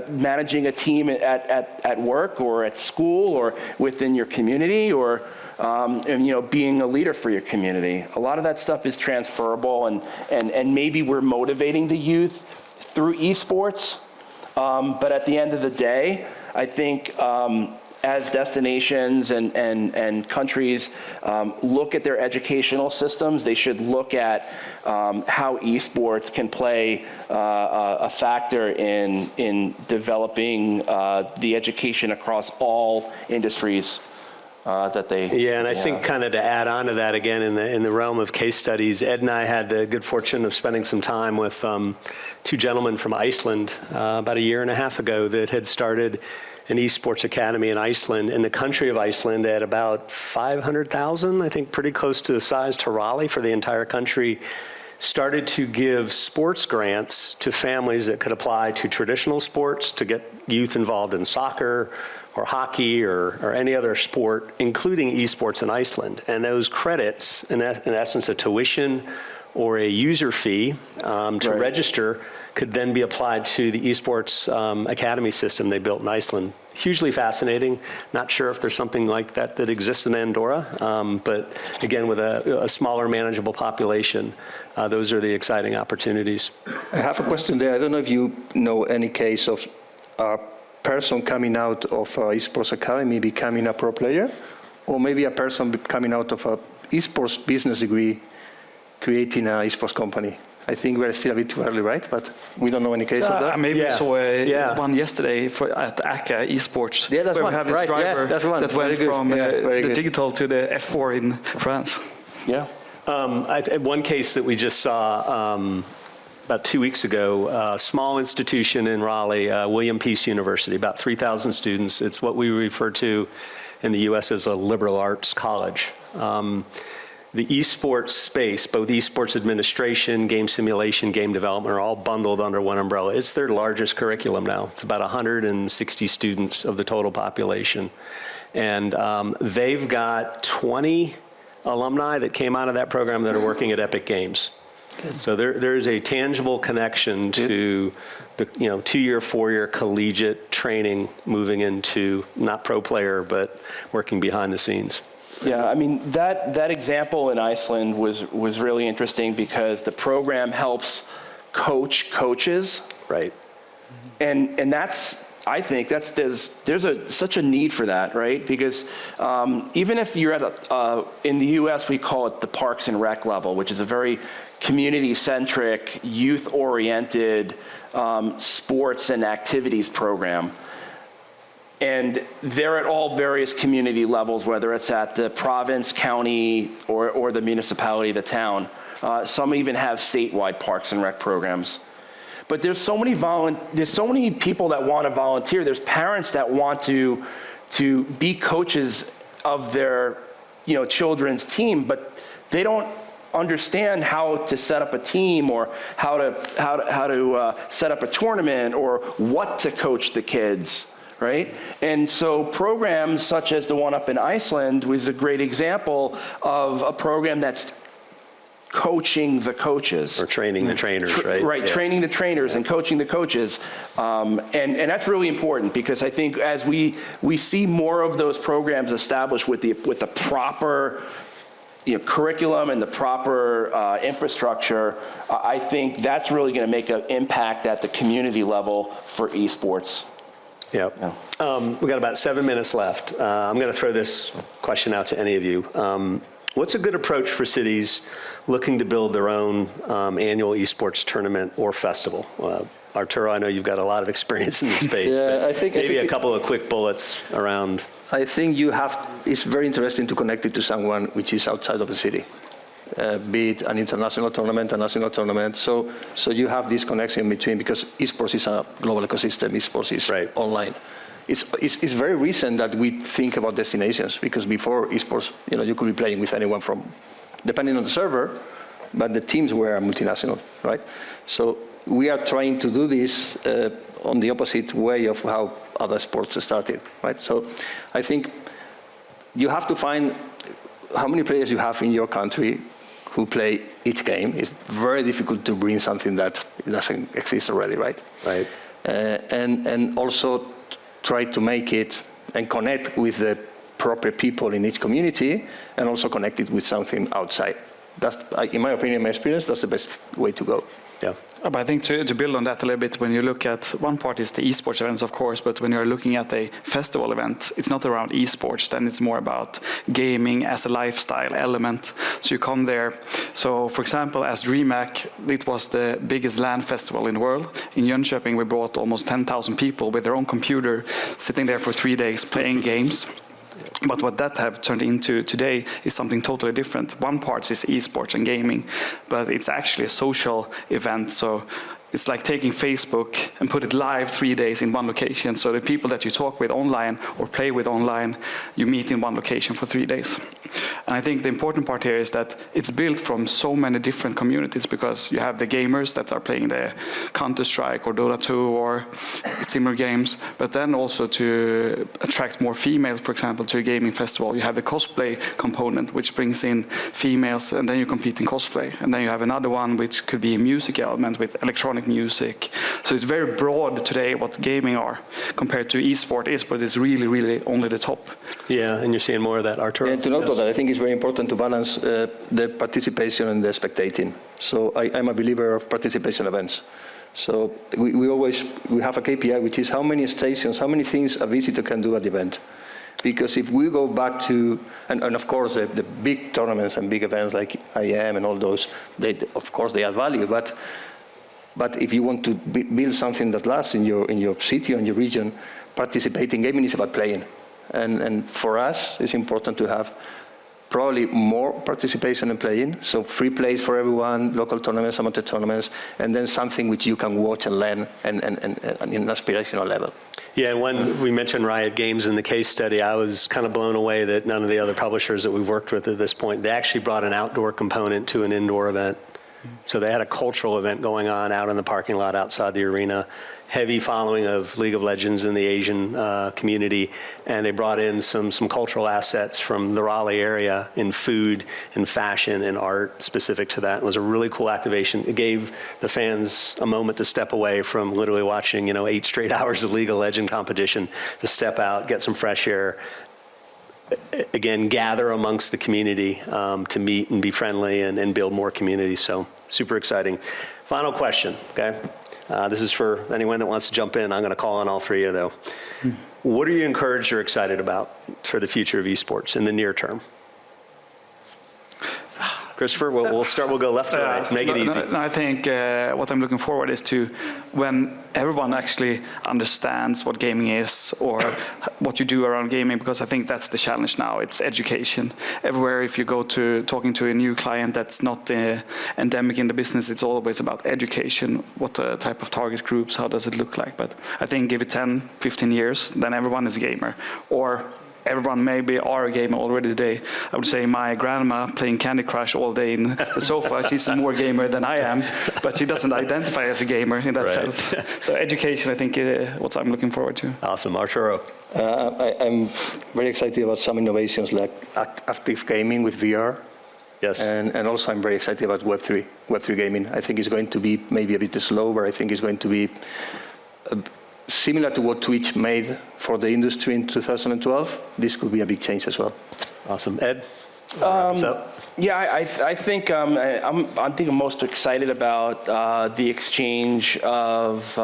managing a team at work or at school or within your community, or being a leader for your community. A lot of that stuff is transferable, and maybe we're motivating the youth through esports, but at the end of the day, I think as destinations and countries look at their educational systems, they should look at how esports can play a factor in developing the education across all industries that they. Yeah, and I think kind of to add on to that again in the realm of case studies, Ed and I had the good fortune of spending some time with two gentlemen from Iceland about a year and a half ago that had started an esports academy in Iceland, in the country of Iceland, at about 500,000, I think pretty close to the size to Raleigh for the entire country. started to give sports grants to families that could apply to traditional sports to get youth involved in soccer or hockey or any other sport, including esports in Iceland. And those credits, in essence, a tuition or a user fee to register, could then be applied to the esports academy system they built in Iceland. Hugely fascinating. Not sure if there's something like that that exists in Andorra, but again, with a smaller, manageable population, those are the exciting opportunities. I have a question there. I don't know if you know any case of a person coming out of an esports academy becoming a pro player, or maybe a person coming out of an esports business degree creating an esports company. I think we're still a bit too early, right? But we don't know any case of that. Maybe we saw one yesterday at ACA Esports, that's where one. we have this driver that went from the digital to the F4 in France. Yeah. One case that we just saw about 2 weeks ago, a small institution in Raleigh, William Peace University, about 3,000 students. It's what we refer to in the U.S. as a liberal arts college. The esports space, both esports administration, game simulation, game development, are all bundled under one umbrella. It's their largest curriculum now. It's about 160 students of the total population. And they've got 20 alumni that came out of that program that are working at Epic Games. So there is a tangible connection to the 2-year, 4-year collegiate training moving into not pro player, but working behind the scenes. Yeah, I mean, that example in Iceland was really interesting because the program helps coach coaches. Right. And that's, I think, there's such a need for that, right? Because even if you're at in the US, we call it the Parks and Rec level, which is a very community-centric, youth-oriented sports and activities program. And they're at all various community levels, whether it's at the province, county, or the municipality, the town. Some even have statewide Parks and Rec programs. But there's so many people that want to volunteer. There's parents that want to be coaches of their children's team, but they don't understand how to set up a team or how to set up a tournament or what to coach the kids. Right? And so programs such as the one up in Iceland was a great example of a program that's coaching the coaches. Or training the trainers, right? Right, training the trainers and coaching the coaches. And that's really important because I think as we see more of those programs established with the proper curriculum and the proper infrastructure, I think that's really going to make an impact at the community level for esports. Yeah. We've got about 7 minutes left. I'm going to throw this question out to any of you. What's a good approach for cities looking to build their own annual esports tournament or festival? Arturo, I know you've got a lot of experience in the space, but I think a couple of quick bullets around. I think it's very interesting to connect it to someone which is outside of the city. Be it an international tournament, a national tournament. So you have this connection between, because esports is a global ecosystem, esports is online. It's very recent that we think about destinations, because before esports, you could be playing with anyone from, depending on the server, but the teams were multinational, right? So we are trying to do this on the opposite way of how other sports started, right? So I think you have to find how many players you have in your country who play each game. It's very difficult to bring something that doesn't exist already, right? Right. And also try to make it and connect with the proper people in each community, and also connect it with something outside. That's, in my opinion, my experience, that's the best way to go. Yeah. But I think to build on that a little bit, when you look at, one part is the esports events, of course, but when you're looking at a festival event, it's not around esports, then it's more about gaming as a lifestyle element. So you come there. So for example, as DreamHack, it was the biggest LAN festival in the world. In Jönköping, we brought almost 10,000 people with their own computer, sitting there for 3 days playing games. But what that have turned into today is something totally different. One part is esports and gaming, but it's actually a social event. So it's like taking Facebook and put it live 3 days in one location. So the people that you talk with online or play with online, you meet in one location for 3 days. And I think the important part here is that it's built from so many different communities, because you have the gamers that are playing the Counter-Strike or Dota 2 or similar games, but then also to attract more females, for example, to a gaming festival, you have the cosplay component, which brings in females, and then you compete in cosplay. And then you have another one which could be a music element with electronic music. So it's very broad today what gaming are compared to esport. Esport is really, really only the top. Yeah, and you're seeing more of that, Arturo. And to note that, I think it's very important to balance the participation and the spectating. So I'm a believer of participation events. So we have a KPI, which is how many stations, how many things a visitor can do at the event. Because if we go back to, and of course the big tournaments and big events like IM and all those, of course they add value, but if you want to build something that lasts in your city or in your region, participating gaming is about playing. And for us, it's important to have probably more participation in playing, so free plays for everyone, local tournaments, amateur tournaments, and then something which you can watch and learn and in an aspirational level. Yeah, and when we mentioned Riot Games in the case study, I was kind of blown away that none of the other publishers that we've worked with at this point, they actually brought an outdoor component to an indoor event. So they had a cultural event going on out in the parking lot outside the arena, heavy following of League of Legends in the Asian community, and they brought in some cultural assets from the Raleigh area in food and fashion and art specific to that. It was a really cool activation. It gave the fans a moment to step away from literally watching 8 straight hours of League of Legends competition, to step out, get some fresh air, again, gather amongst the community to meet and be friendly and build more community. So super exciting. Final question, okay? This is for anyone that wants to jump in. I'm going to call on all three of you, though. What are you encouraged or excited about for the future of esports in the near term? Christoffer, we'll go left to right. Make it easy. I think what I'm looking forward is to when everyone actually understands what gaming is or what you do around gaming, because I think that's the challenge now. It's education. Everywhere, if you go to talking to a new client that's not endemic in the business, it's always about education. What type of target groups, how does it look like? But I think give it 10, 15 years, then everyone is a gamer. Or everyone maybe are a gamer already today. I would say my grandma playing Candy Crush all day in the sofa, she's a more gamer than I am, but she doesn't identify as a gamer in that sense. So education, I think, what I'm looking forward to. Awesome. Arturo? I'm very excited about some innovations like active gaming with VR. Yes. And also I'm very excited about Web3 gaming. I think it's going to be maybe a bit slow, but I think it's going to be similar to what Twitch made for the industry in 2012, this could be a big change as well. Awesome. Ed? Yeah, I think I'm most excited about the exchange of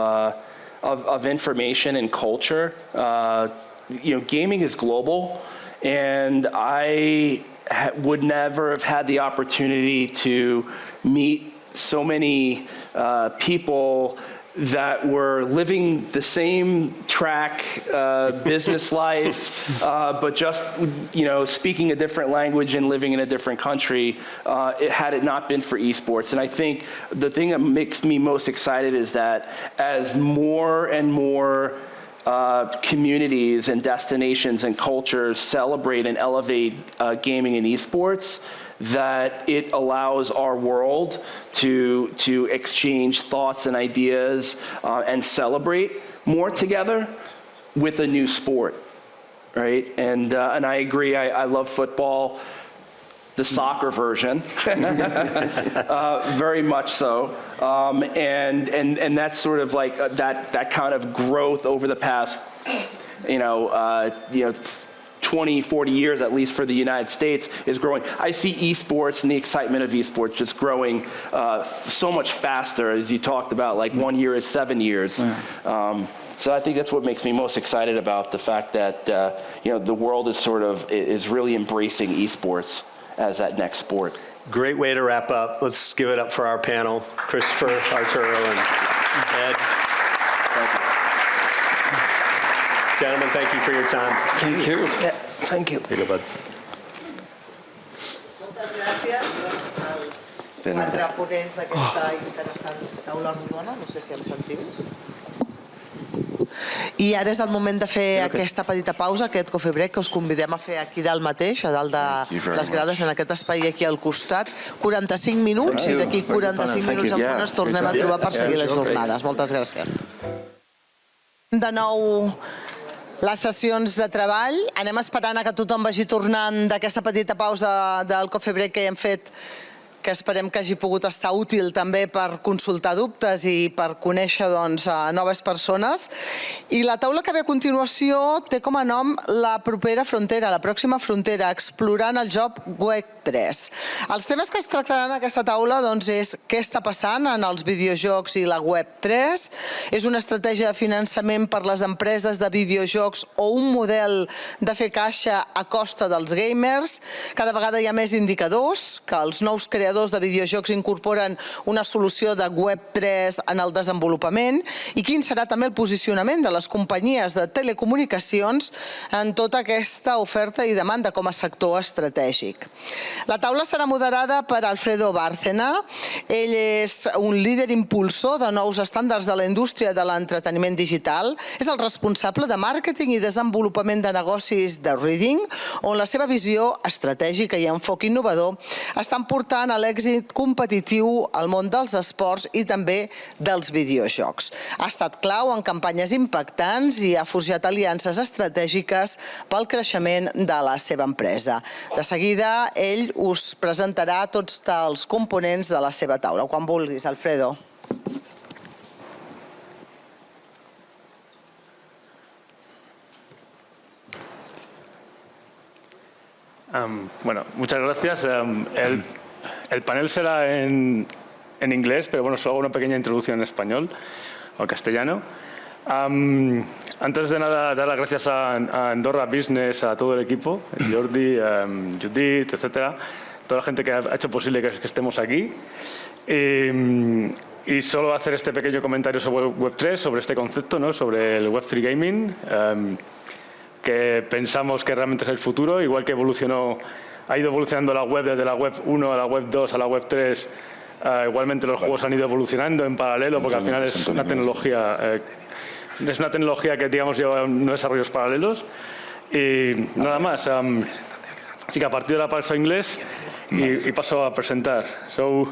information and culture. Gaming is global, and I would never have had the opportunity to meet so many people that were living the same track, business life, but just speaking a different language and living in a different country, had it not been for esports. And I think the thing that makes me most excited is that as more and more communities and destinations and cultures celebrate and elevate gaming and esports, that it allows our world to exchange thoughts and ideas and celebrate more together with a new sport, right? And I agree. I love football, the soccer version, very much so. And that's sort of like that kind of growth over the past, 20, 40 years, at least for the United States, is growing. I see esports and the excitement of esports just growing so much faster, as you talked about, like 1 year is 7 years. Yeah. So I think that's what makes me most excited about the fact that the world is really embracing esports as that next sport. Great way to wrap up. Let's give it up for our panel, Christoffer, Arturo, and Ed. Thank you. Gentlemen, thank you for your time. Thank you. Yeah, thank you. Here you go, bud. Moltes gràcies. 4 ponents d'aquesta interessant taula rodona. No sé si em sentiu. I ara és el moment de fer aquesta petita pausa, aquest coffee break, que us convidem a fer aquí dalt mateix, a dalt de les grades, en aquest espai aquí al costat. 45 minuts i d'aquí 45 minuts en punt ens tornem a trobar per seguir les jornades. Moltes gràcies. De nou les sessions de treball. Anem esperant que tothom vagi tornant d'aquesta petita pausa del coffee break que hem fet, que esperem que hagi pogut estar útil també per consultar dubtes i per conèixer noves persones. I la taula que ve a continuació té com a nom la propera frontera, la pròxima frontera, explorant el joc Web 3. Els temes que es tractaran en aquesta taula és què està passant en els videojocs i la Web 3, és una estratègia de finançament per les empreses de videojocs o un model de fer caixa a costa dels gamers. Cada vegada hi ha més indicadors que els nous creadors de videojocs incorporen una solució de Web 3 en el desenvolupament i quin serà també el posicionament de les companyies de telecomunicacions en tota aquesta oferta i demanda com a sector estratègic. La taula serà moderada per Alfredo Bárcena. Ell és un líder impulsor de nous estàndards de la indústria de l'entreteniment digital. És el responsable de màrqueting i desenvolupament de negocis de Reading, on la seva visió estratègica i enfoc innovador estan portant a l'èxit competitiu al món dels esports i també dels videojocs. Ha estat clau en campanyes impactants i ha forjat aliances estratègiques pel creixement de la seva empresa. De seguida, ell us presentarà tots els components de la seva taula. Quan vulguis, Alfredo. Bueno, muchas gracias. El panel será en inglés, pero bueno, solo hago una pequeña introducción en español o castellano. Antes de nada, dar las gracias a Andorra Business, a todo el equipo, Jordi, Judith, etcétera, toda la gente que ha hecho posible que estemos aquí. Y solo hacer este pequeño comentario sobre Web3, sobre este concepto, ¿no? Sobre el Web3 Gaming, que pensamos que realmente es el futuro, igual que ha ido evolucionando la web desde la web 1 a la web 2 a la web 3. Igualmente los juegos han ido evolucionando en paralelo porque al final es una tecnología que digamos lleva unos desarrollos paralelos. Y nada más. Así que a partir de ahora paso a inglés y paso a presentar. So,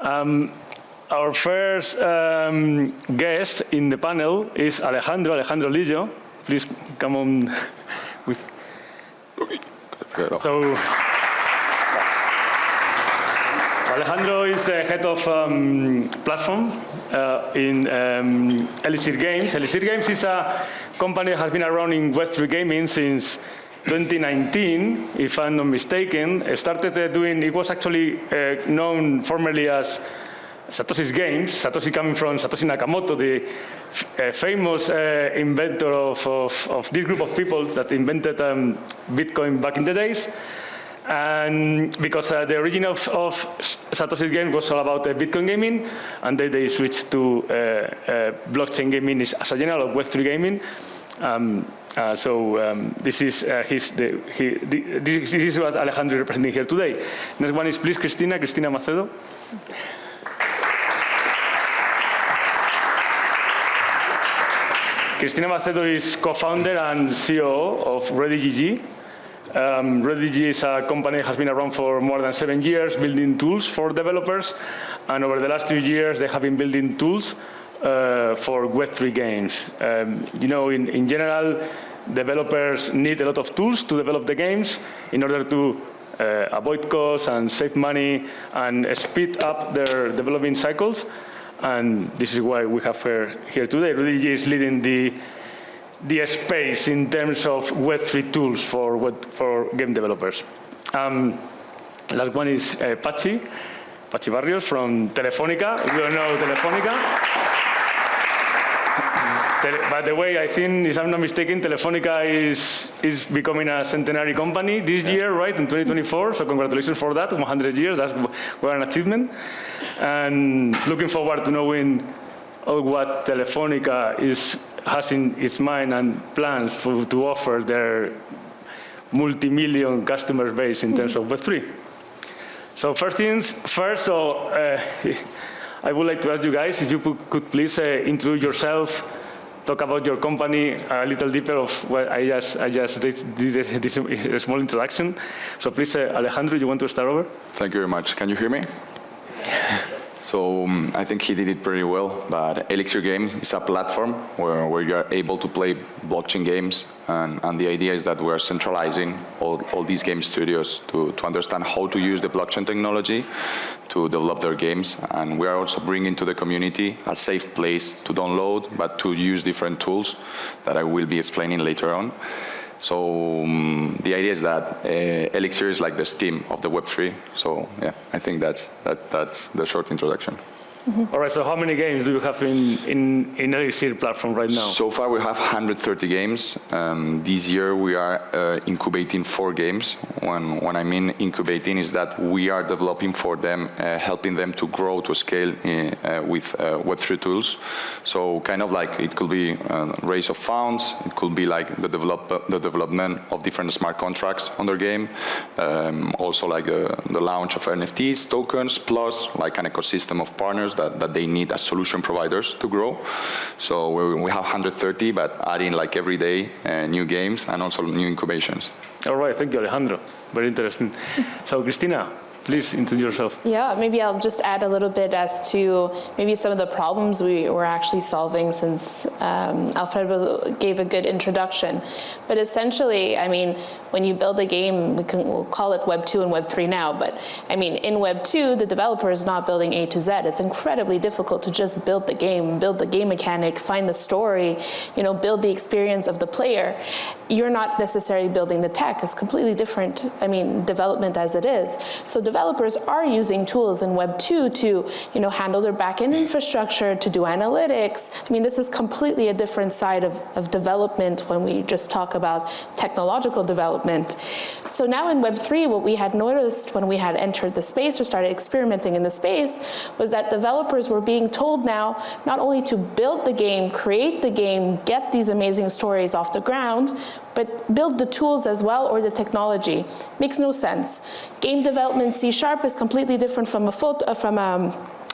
our first guest in the panel is Alejandro Lillo. Please come on with. So, Alejandro is the head of platform in Electronics Games. Electronics Games is a company that has been around in Web3 gaming since 2019, if I'm not mistaken. It was actually known formerly as Satoshi's Games. Satoshi coming from Satoshi Nakamoto, the famous inventor of this group of people that invented Bitcoin back in the days. And because the origin of Satoshi's Game was all about Bitcoin gaming, and then they switched to blockchain gaming as a general of Web3 gaming. This is what Alejandro is representing here today. Next one is please Christina Macedo. Christina Macedo is co-founder and COO of Ready GG. Ready GG is a company that has been around for more than 7 years, building tools for developers. And over the last 2 years, they have been building tools for Web3 games. In general, developers need a lot of tools to develop the games in order to avoid costs and save money and speed up their developing cycles. And this is why we have her here today. Ready GG is leading the space in terms of Web3 tools for game developers. Last one is Pachi Barrios from Telefónica. We all know Telefónica. By the way, I think, if I'm not mistaken, Telefónica is becoming a centenary company this year, right, in 2024. So congratulations for that, 100 years. That's an achievement. And looking forward to knowing all what Telefónica has in its mind and plans to offer their multi-million customer base in terms of Web3. So first things first, I would like to ask you guys if you could please introduce yourself, talk about your company a little deeper of what I just did this small introduction. So please, Alejandro, you want to start over? Thank you very much. Can you hear me? So I think he did it pretty well, but Elixir Games is a platform where you are able to play blockchain games, and the idea is that we are centralizing all these game studios to understand how to use the blockchain technology to develop their games, and we are also bringing to the community a safe place to download, but to use different tools that I will be explaining later on. So the idea is that Elixir is like the Steam of the Web3. So yeah, I think that's the short introduction. All right, so how many games do you have in Elixir platform right now? So far we have 130 games. This year we are incubating 4 games. When I mean incubating is that we are developing for them, helping them to grow, to scale with Web3 tools. So kind of like it could be raise of funds, it could be like the development of different smart contracts on their game, also like the launch of NFTs, tokens, plus like an ecosystem of partners that they need as solution providers to grow. So we have 130, but adding like every day new games and also new incubations. All right, thank you, Alejandro. Very interesting. So, Christina, please introduce yourself. Yeah, maybe I'll just add a little bit as to maybe some of the problems we were actually solving, since Alfredo gave a good introduction. But essentially, I mean, when you build a game, we'll call it Web 2 and Web 3 now, but I mean, in Web 2, the developer is not building A to Z. It's incredibly difficult to just build the game mechanic, find the story, build the experience of the player. You're not necessarily building the tech. It's completely different, development as it is. So developers are using tools in Web 2 to, handle their back-end infrastructure, to do analytics. This is completely a different side of development when we just talk about technological development. So now in Web 3, what we had noticed when we had entered the space or started experimenting in the space was that developers were being told now not only to build the game, create the game, get these amazing stories off the ground, but build the tools as well, or the technology. Makes no sense. Game development C# is completely different from a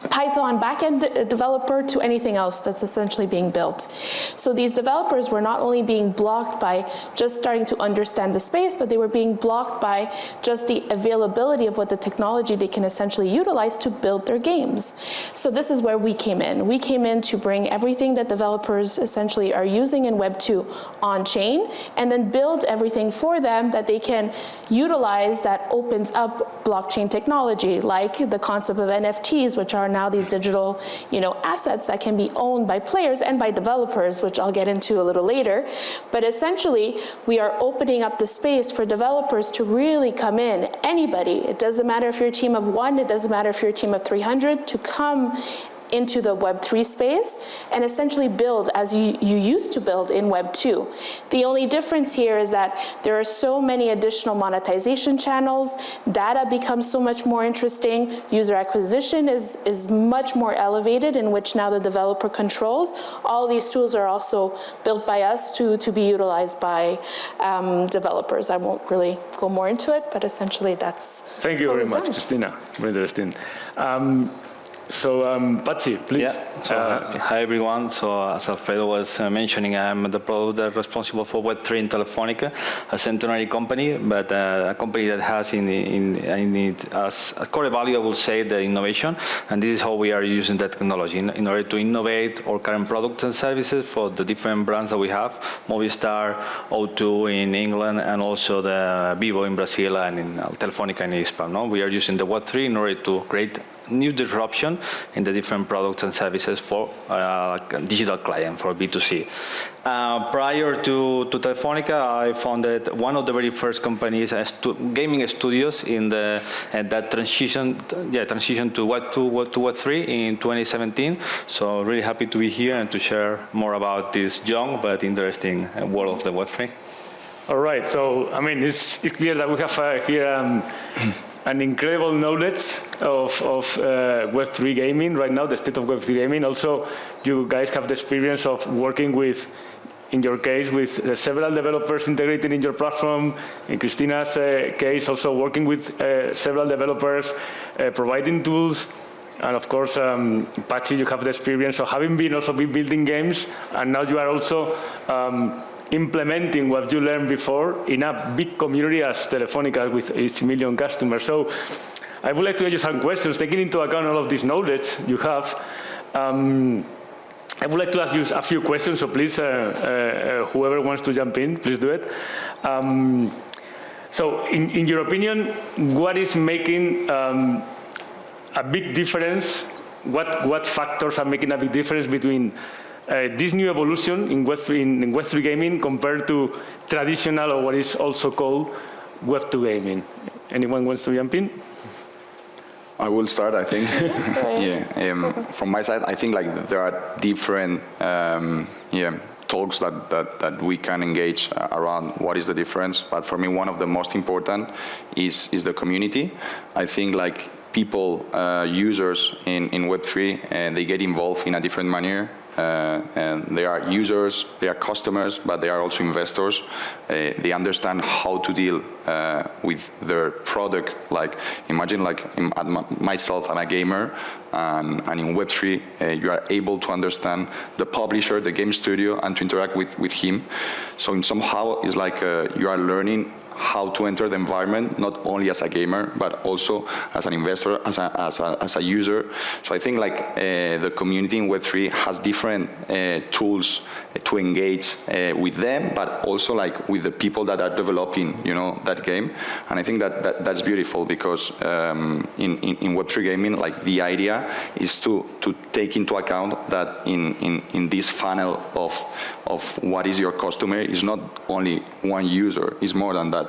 Python backend developer to anything else that's essentially being built. So these developers were not only being blocked by just starting to understand the space, but they were being blocked by just the availability of what the technology they can essentially utilize to build their games. So this is where we came in. We came in to bring everything that developers essentially are using in Web 2 on chain, and then build everything for them that they can utilize that opens up blockchain technology, like the concept of NFTs, which are now these digital, assets that can be owned by players and by developers, which I'll get into a little later. But essentially, we are opening up the space for developers to really come in. Anybody, it doesn't matter if you're a team of 1, it doesn't matter if you're a team of 300, to come into the Web 3 space and essentially build as you used to build in Web 2. The only difference here is that there are so many additional monetization channels, data becomes so much more interesting, user acquisition is much more elevated, in which now the developer controls. All these tools are also built by us to be utilized by developers. I won't really go more into it, but essentially that's Thank you very much, Christina. Very interesting. So, Patsy, please. Yeah. So, hi, everyone. So, as Alfredo was mentioning, I'm the product responsible for Web3 in Telefónica, a centenary company, but a company that has in it as a core value, I will say, the innovation. And this is how we are using that technology in order to innovate our current products and services for the different brands that we have, Movistar, O2 in England, and also the Vivo in Brazil and in Telefónica in Spain. No? We are using the Web3 in order to create new disruption in the different products and services for digital client, for B2C. Prior to Telefónica, I founded one of the very first companies, gaming studios, in that transition to Web 2 to Web 3 in 2017. So really happy to be here and to share more about this young but interesting world of the Web 3. All right. So it's clear that we have here an incredible knowledge of Web3 gaming right now, the state of Web3 gaming. Also, you guys have the experience of working with in your case, with several developers integrated in your platform. In Christina's case, also working with several developers, providing tools. And of course, Pachi, you have the experience of having been building games, and now you are also implementing what you learned before in a big community as Telefónica with 8 million customers. So I would like to ask you some questions, taking into account all of this knowledge you have. I would like to ask you a few questions, so please, whoever wants to jump in, please do it. So in your opinion, what is making a big difference? What factors are making a big difference between this new evolution in Web3 gaming compared to traditional, or what is also called Web2 gaming? Anyone wants to jump in? I will start, I think. From my side, I think like there are different talks that we can engage around what is the difference. But for me, one of the most important is the community. I think like people, users in Web3, and they get involved in a different manner. And they are users, they are customers, but they are also investors. They understand how to deal with their product. Like, imagine like myself, I'm a gamer, and in Web3, you are able to understand the publisher, the game studio, and to interact with him. So in somehow, it's like you are learning how to enter the environment, not only as a gamer, but also as an investor, as a user. So I think like the community in Web3 has different tools to engage with them, but also like with the people that are developing, that game. And I think that's beautiful because in Web3 gaming, like the idea is to take into account that in this funnel of what is your customer is not only one user, it's more than that.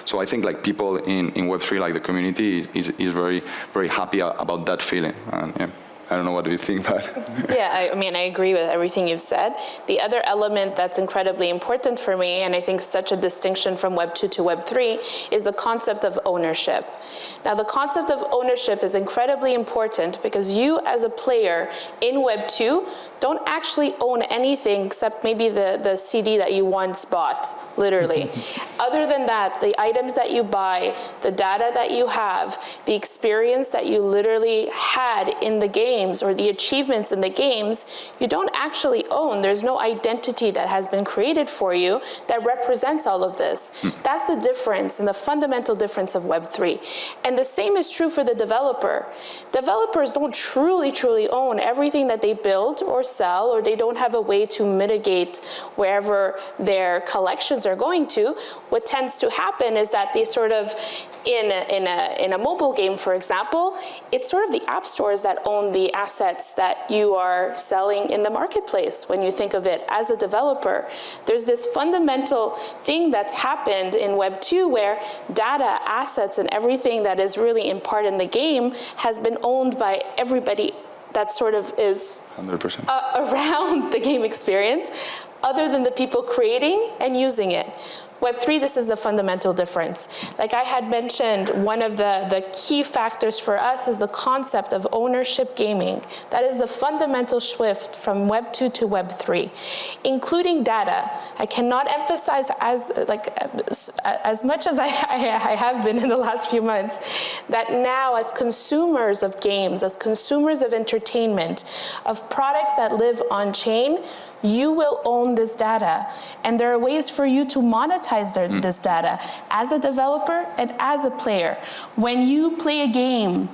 So I think like people in Web3, like the community is very, very happy about that feeling. And, I don't know what do you think, but... Yeah, I mean, I agree with everything you've said. The other element that's incredibly important for me, and I think such a distinction from Web 2 to Web 3, is the concept of ownership. Now, the concept of ownership is incredibly important because you, as a player in Web 2, don't actually own anything except maybe the CD that you once bought, literally. Other than that, the items that you buy, the data that you have, the experience that you literally had in the games or the achievements in the games, you don't actually own. There's no identity that has been created for you that represents all of this. That's the difference and the fundamental difference of Web3. And the same is true for the developer. Developers don't truly own everything that they build or sell, or they don't have a way to mitigate wherever their collections are going to. What tends to happen is that they sort of, in a mobile game, for example, it's sort of the app stores that own the assets that you are selling in the marketplace when you think of it as a developer. There's this fundamental thing that's happened in Web 2 where data, assets, and everything that is really in part in the game has been owned by everybody that sort of is 100%. Around the game experience, other than the people creating and using it. Web3, this is the fundamental difference. Like I had mentioned, one of the key factors for us is the concept of ownership gaming. That is the fundamental shift from Web 2 to Web 3, including data. I cannot emphasize as much as I have been in the last few months, that now as consumers of games, as consumers of entertainment, of products that live on chain, you will own this data. And there are ways for you to monetize this data as a developer and as a player. When you play a game,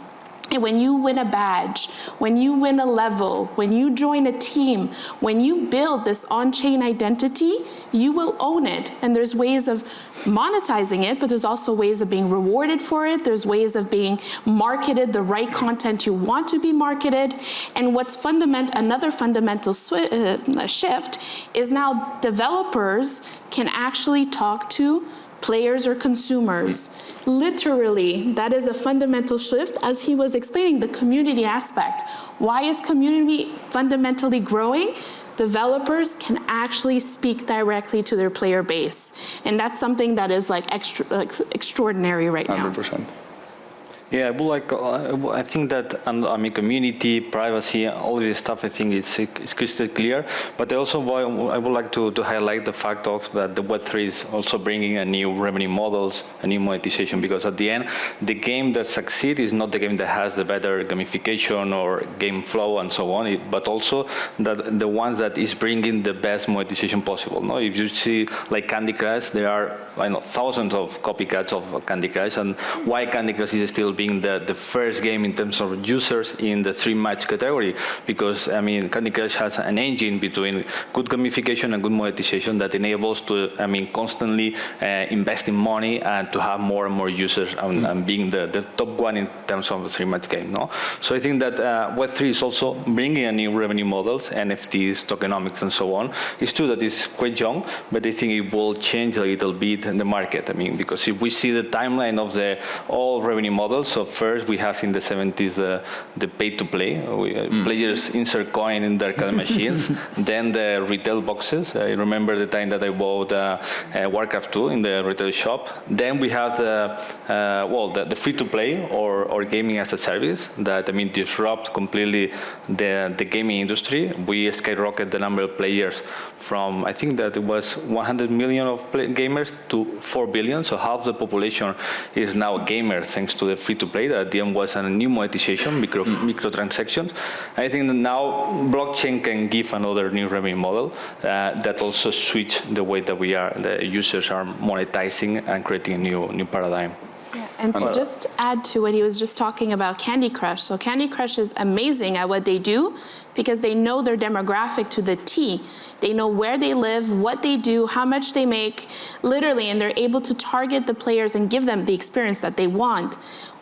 and when you win a badge, when you win a level, when you join a team, when you build this on-chain identity, you will own it. And there's ways of monetizing it, but there's also ways of being rewarded for it. There's ways of being marketed, the right content you want to be marketed. And what's another fundamental shift is now developers can actually talk to players or consumers. Literally, that is a fundamental shift, as he was explaining, the community aspect. Why is community fundamentally growing? Developers can actually speak directly to their player base. And that's something that is extraordinary right now. 100%. Yeah, I think that community, privacy, all this stuff, I think it's crystal clear. But I would like to highlight the fact of that the Web3 is also bringing a new revenue models, a new monetization, because at the end, the game that succeeds is not the game that has the better gamification or game flow and so on, but also that the ones that is bringing the best monetization possible. No, if you see like Candy Crush, there are thousands of copycats of Candy Crush, and why Candy Crush is still being the first game in terms of users in the 3-match category, because Candy Crush has an engine between good gamification and good monetization that enables to constantly invest in money and to have more and more users and being the top one in terms of the 3-match game. No, so I think that Web3 is also bringing a new revenue models, NFTs, tokenomics, and so on. It's true that it's quite young, but I think it will change a little bit in the market. Because if we see the timeline of all revenue models. So first we have in the 70s the pay-to-play. Players insert coin in their card machines. Then the retail boxes. I remember the time that I bought Warcraft 2 in the retail shop. Then we have the free-to-play or gaming as a service that disrupt completely the gaming industry. We skyrocket the number of players from, I think that it was 100 million of gamers to 4 billion. So half the population is now gamers thanks to the free-to-play. That at the end was a new monetization, microtransactions. I think that now blockchain can give another new revenue model that also switch the way that the users are monetizing and creating a new paradigm. Yeah, and to just add to what he was just talking about Candy Crush. So Candy Crush is amazing at what they do because they know their demographic to the T. They know where they live, what they do, how much they make, literally, and they're able to target the players and give them the experience that they want.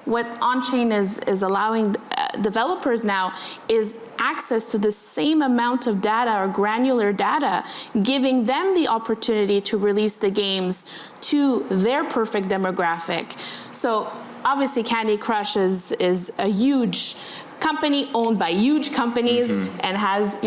What on-chain is allowing developers now is access to the same amount of data or granular data, giving them the opportunity to release the games to their perfect demographic. So obviously Candy Crush is a huge company owned by huge companies and has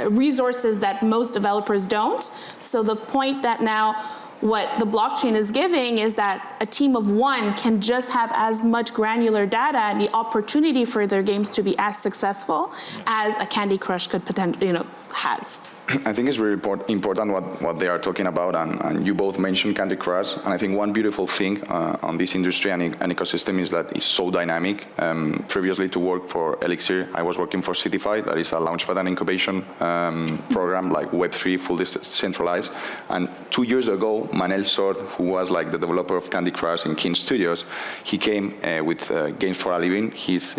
resources that most developers don't. So the point that now what the blockchain is giving is that a team of one can just have as much granular data and the opportunity for their games to be as successful as a Candy Crush could potentially, has. I think it's really important what they are talking about, and you both mentioned Candy Crush, and I think one beautiful thing on this industry and ecosystem is that it's so dynamic. Previously to work for Elixir, I was working for Citify, that is a launchpad and incubation program like Web3, fully decentralized, and 2 years ago, Manel Sort, who was like the developer of Candy Crush in King Studios, he came with Games for a Living, his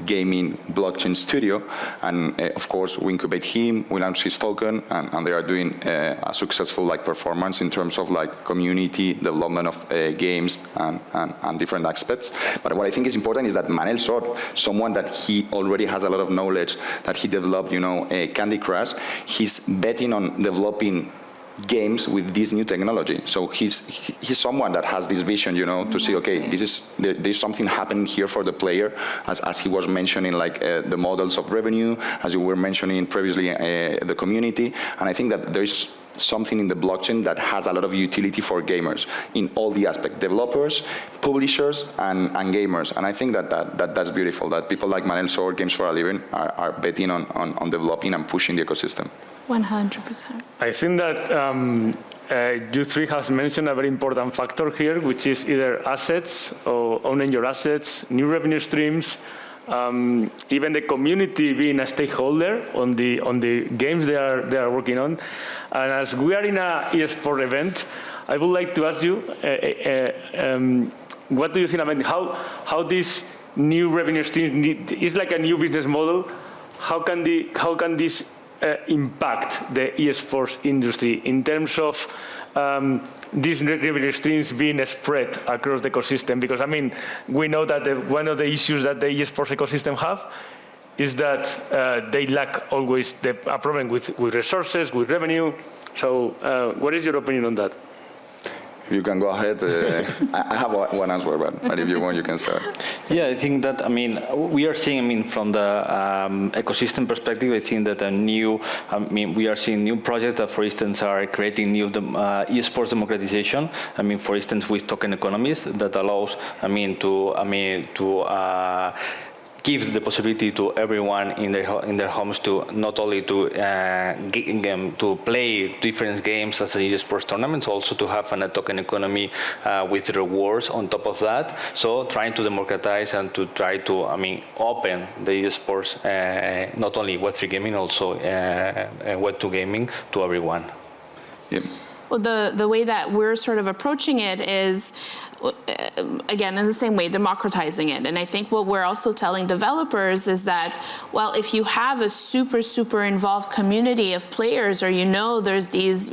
gaming blockchain studio, and of course we incubate him, we launched his token, and they are doing a successful performance in terms of community development of games and different aspects. But what I think is important is that Manel Sort, someone that he already has a lot of knowledge, that he developed, Candy Crush, he's betting on developing games with this new technology. So he's someone that has this vision, to see, okay, there's something happening here for the player, as he was mentioning, the models of revenue, as you were mentioning previously, the community. And I think that there's something in the blockchain that has a lot of utility for gamers in all the aspects, developers, publishers, and gamers. And I think that's beautiful, that people like Manel Sort, Games for a Living, are betting on developing and pushing the ecosystem. 100%. I think that you three has mentioned a very important factor here, which is either assets or owning your assets, new revenue streams, even the community being a stakeholder on the games they are working on. And as we are in an eSport event, I would like to ask you, what do you think about how this new revenue stream is like a new business model? How can this impact the eSports industry in terms of these revenue streams being spread across the ecosystem? Because we know that one of the issues that the eSports ecosystem have is that they lack always a problem with resources, with revenue. So what is your opinion on that? you can go ahead. I have one answer, but if you want, you can start. Yeah, I think that, we are seeing, from the ecosystem perspective, I think that we are seeing new projects that, for instance, are creating new esports democratization. For instance, with token economies that allows, to gives the possibility to everyone in their homes to not only to play different games such as esports tournaments, also to have a token economy with rewards on top of that. So trying to democratize and to try to open the esports, not only Web3 gaming, also Web2 gaming to everyone. Yeah. Well, the way that we're sort of approaching it is, again, in the same way, democratizing it. And I think what we're also telling developers is that, well, if you have a super involved community of players, or there's these,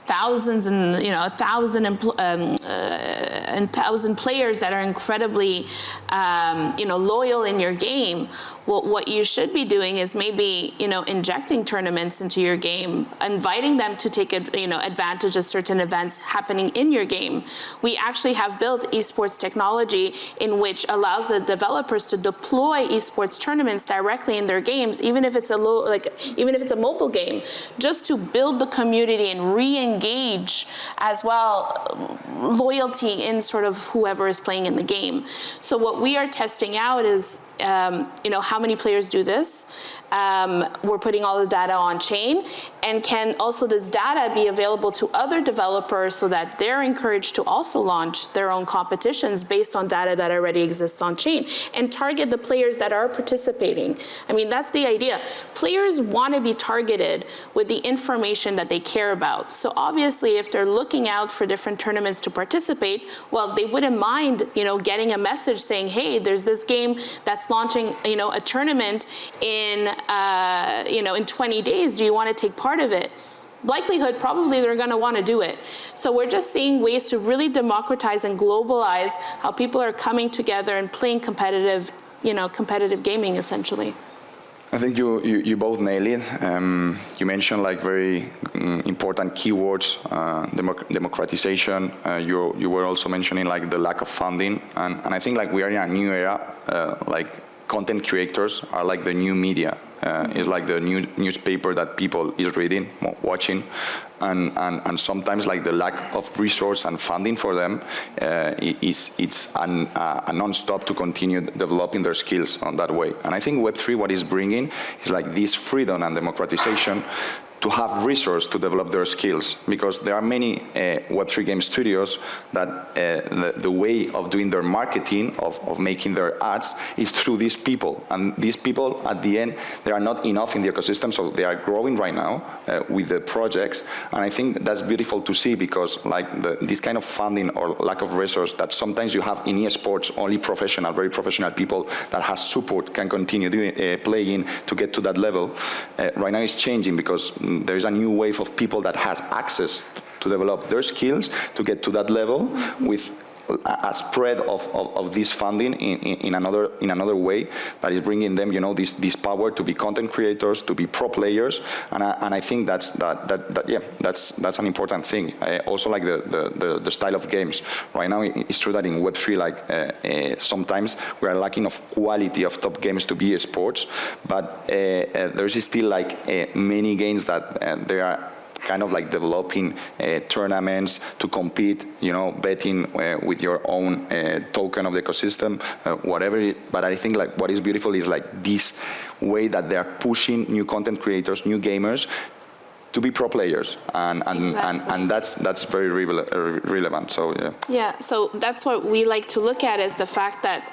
thousands and 1,000 players that are incredibly loyal in your game, what you should be doing is maybe injecting tournaments into your game, inviting them to take advantage of certain events happening in your game. We actually have built esports technology in which allows the developers to deploy esports tournaments directly in their games, even if it's a mobile game, just to build the community and re-engage as well loyalty in sort of whoever is playing in the game. So what we are testing out is how many players do this. We're putting all the data on chain, and can also this data be available to other developers so that they're encouraged to also launch their own competitions based on data that already exists on chain, and target the players that are participating. That's the idea. Players want to be targeted with the information that they care about. So obviously, if they're looking out for different tournaments to participate, well, they wouldn't mind, getting a message saying, hey, there's this game that's launching, a tournament in 20 days. Do you want to take part of it? Likelihood, probably they're going to want to do it. So we're just seeing ways to really democratize and globalize how people are coming together and playing competitive gaming, essentially. I think you both nailed it. You mentioned very important keywords, democratization. You were also mentioning the lack of funding, and I think we are in a new era. Content creators are the new media. It's the new newspaper that people is reading, watching, and sometimes the lack of resource and funding for them it's a non-stop to continue developing their skills on that way. And I think Web3, what is bringing is this freedom and democratization to have resource to develop their skills, because there are many Web3 game studios that the way of doing their marketing, of making their ads, is through these people. And these people, at the end, they are not enough in the ecosystem, so they are growing right now with the projects. And I think that's beautiful to see, because this kind of funding or lack of resource that sometimes you have in esports, only professional, very professional people that has support can continue playing to get to that level. Right now it's changing, because there is a new wave of people that has access to develop their skills to get to that level with a spread of this funding in another way that is bringing them, this power to be content creators, to be pro players, and I think that's an important thing. Also, the style of games right now. It's true that in Web3, sometimes we are lacking of quality of top games to be esports, but there is still many games that they are kind of developing tournaments to compete, betting with your own token of the ecosystem, whatever. But I think what is beautiful is this way that they are pushing new content creators, new gamers, to be pro players, and that's very relevant. So so that's what we like to look at, is the fact that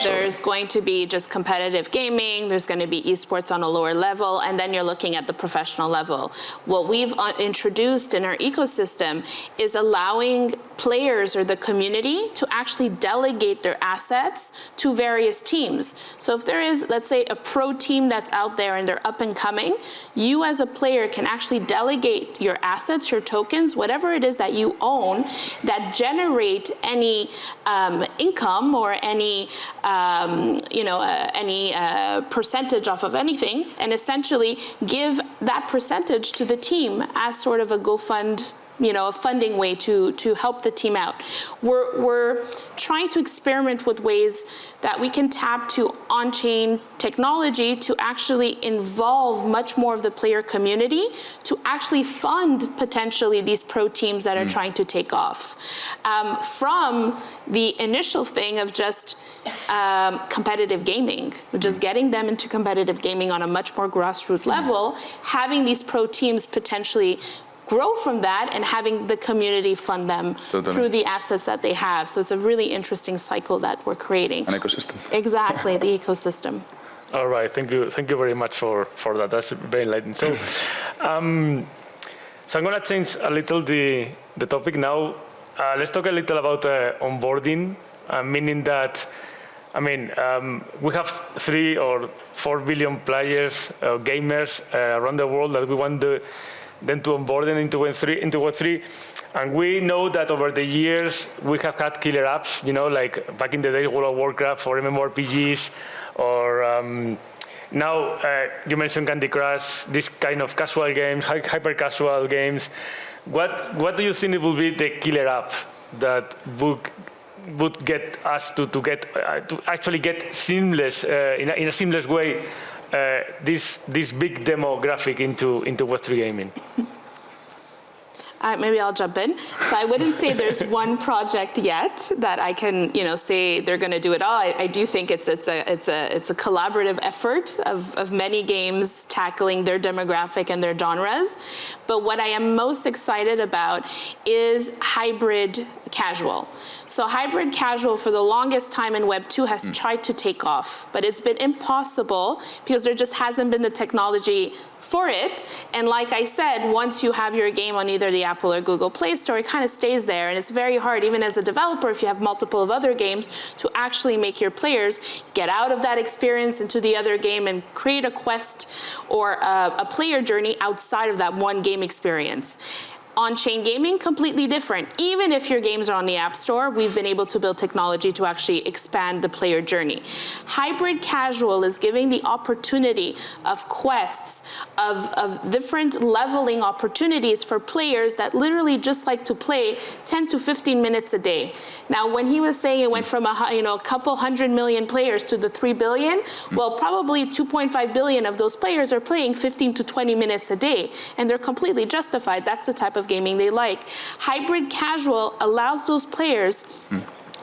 there's going to be just competitive gaming, there's going to be esports on a lower level, and then you're looking at the professional level. What we've introduced in our ecosystem is allowing players or the community to actually delegate their assets to various teams. So if there is, let's say, a pro team that's out there and they're up and coming, you as a player can actually delegate your assets, your tokens, whatever it is that you own that generate any income or any percentage off of anything, and essentially give that percentage to the team as sort of a GoFund a funding way to help the team out. We're trying to experiment with ways that we can tap to on-chain technology to actually involve much more of the player community to actually fund potentially these pro teams that are trying to take off. From the initial thing of just competitive gaming, just getting them into competitive gaming on a much more grassroots level, having these pro teams potentially grow from that and having the community fund them through the assets that they have. So it's a really interesting cycle that we're creating. An ecosystem. Exactly, the ecosystem. All right, thank you very much for that. That's very enlightening. So, I'm going to change a little the topic now. Let's talk a little about onboarding, meaning that, we have 3 or 4 billion players, gamers around the world that we want them to onboard them into Web3. And we know that over the years, we have had killer apps, like back in the day, World of Warcraft for MMORPGs, or now you mentioned Candy Crush, this kind of casual games, hyper-casual games. What do you think will be the killer app that would get us to actually get seamless, in a seamless way, this big demographic into Web3 gaming? Maybe I'll jump in. So I wouldn't say there's one project yet that I can, say they're going to do it all. I do think it's a collaborative effort of many games tackling their demographic and their genres. But what I am most excited about is hybrid casual. So hybrid casual for the longest time in Web 2 has tried to take off, but it's been impossible because there just hasn't been the technology for it. And like I said, once you have your game on either the Apple or Google Play Store, it kind of stays there. And it's very hard, even as a developer, if you have multiple of other games, to actually make your players get out of that experience into the other game and create a quest or a player journey outside of that one game experience. On-chain gaming, completely different. Even if your games are on the App Store, we've been able to build technology to actually expand the player journey. Hybrid casual is giving the opportunity of quests, of different leveling opportunities for players that literally just like to play 10 to 15 minutes a day. Now, when he was saying it went from a couple 100 million players to the 3 billion, well, probably 2.5 billion of those players are playing 15 to 20 minutes a day, and they're completely justified. That's the type of gaming they like. Hybrid casual allows those players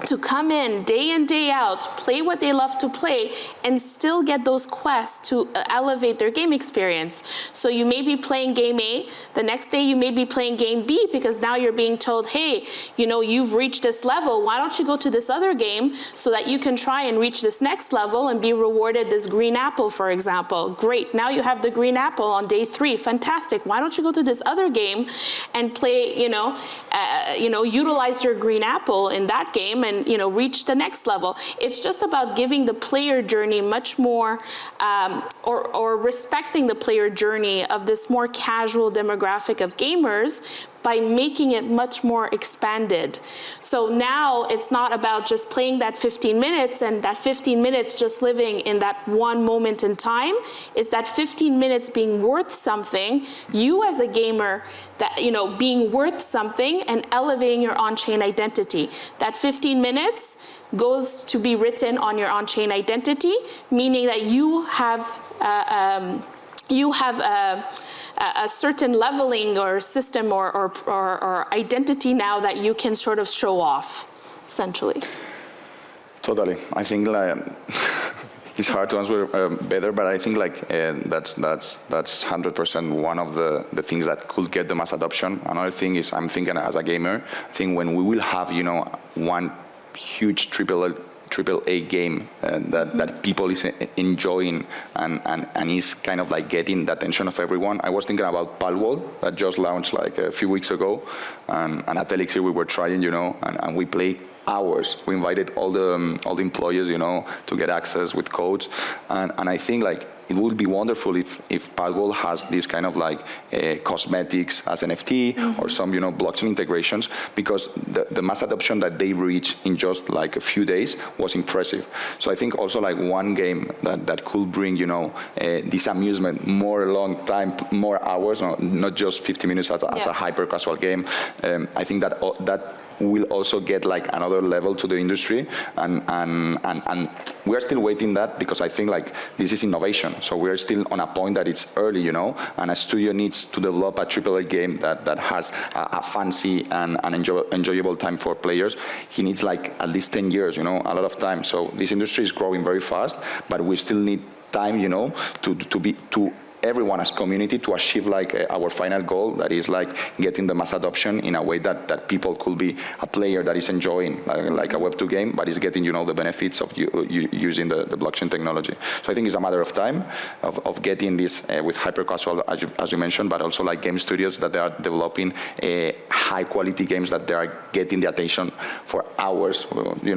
to come in day out, play what they love to play, and still get those quests to elevate their game experience. So you may be playing game A, the next day you may be playing game B because now you're being told, hey, you've reached this level, why don't you go to this other game so that you can try and reach this next level and be rewarded this green apple, for example. Great, now you have the green apple on day 3, fantastic. Why don't you go to this other game and play, utilize your green apple in that game and reach the next level. It's just about giving the player journey much more, or respecting the player journey of this more casual demographic of gamers by making it much more expanded. So now it's not about just playing that 15 minutes and that 15 minutes just living in that one moment in time. It's that 15 minutes being worth something, you as a gamer, that being worth something and elevating your on-chain identity. That 15 minutes goes to be written on your on-chain identity, meaning that you have a certain leveling or system or identity now that you can sort of show off, essentially. Totally. I think it's hard to answer better, but I think that's 100% one of the things that could get the mass adoption. Another thing is, I'm thinking as a gamer, I think when we will have one huge AAA game that people is enjoying and is kind of getting the attention of everyone. I was thinking about Palworld that just launched a few weeks ago, and at Elixir we were trying, and we played hours. We invited all the employees, to get access with codes, and I think it would be wonderful if Padwall has this kind of like cosmetics as NFT or some, blockchain integrations, because the mass adoption that they reached in just like a few days was impressive. So I think also like one game that could bring, this amusement more long time, more hours, not just 50 minutes as a hyper casual game. I think that will also get like another level to the industry, and we are still waiting that, because I think like this is innovation. So we are still on a point that it's early, and a studio needs to develop a AAA game that has a fancy and enjoyable time for players. He needs like at least 10 years, a lot of time. So this industry is growing very fast, but we still need time, to everyone as community to achieve like our final goal, that is like getting the mass adoption in a way that people could be a player that is enjoying like a Web2 game, but is getting the benefits of using the blockchain technology. So I think it's a matter of time of getting this with hyper casual, as you mentioned, but also like game studios that they are developing high quality games that they are getting the attention for hours.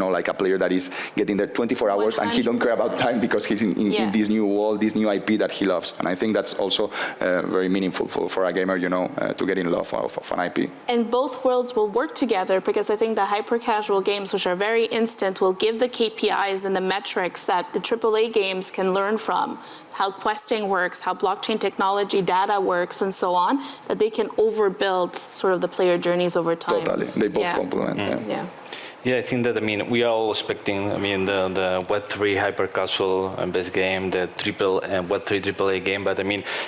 Like a player that is getting there 24 hours 100%. And he don't care about time because he's in this new world, this new IP that he loves. And I think that's also very meaningful for a gamer, to get in love of an IP. And both worlds will work together, because I think the hyper-casual games, which are very instant, will give the KPIs and the metrics that the AAA games can learn from, how questing works, how blockchain technology data works, and so on, that they can overbuild sort of the player journeys over time. Totally. They both complement. Yeah, I think that, we are all expecting, the Web3 hyper-casual based game, the Web3 AAA game, but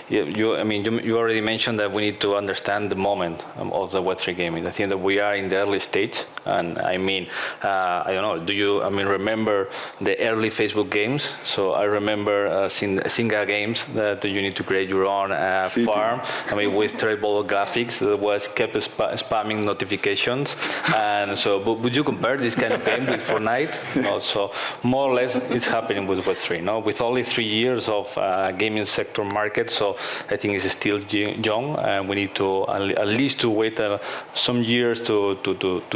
you already mentioned that we need to understand the moment of the Web3 gaming. I think that we are in the early stage, and I don't know, do you, remember the early Facebook games? So I remember Singa games that you need to create your own farm, with terrible graphics that was kept spamming notifications, and so, would you compare this kind of game with Fortnite? So more or less it's happening with Web3, with only 3 years of gaming sector market. So I think it's still young, and we need to at least to wait some years to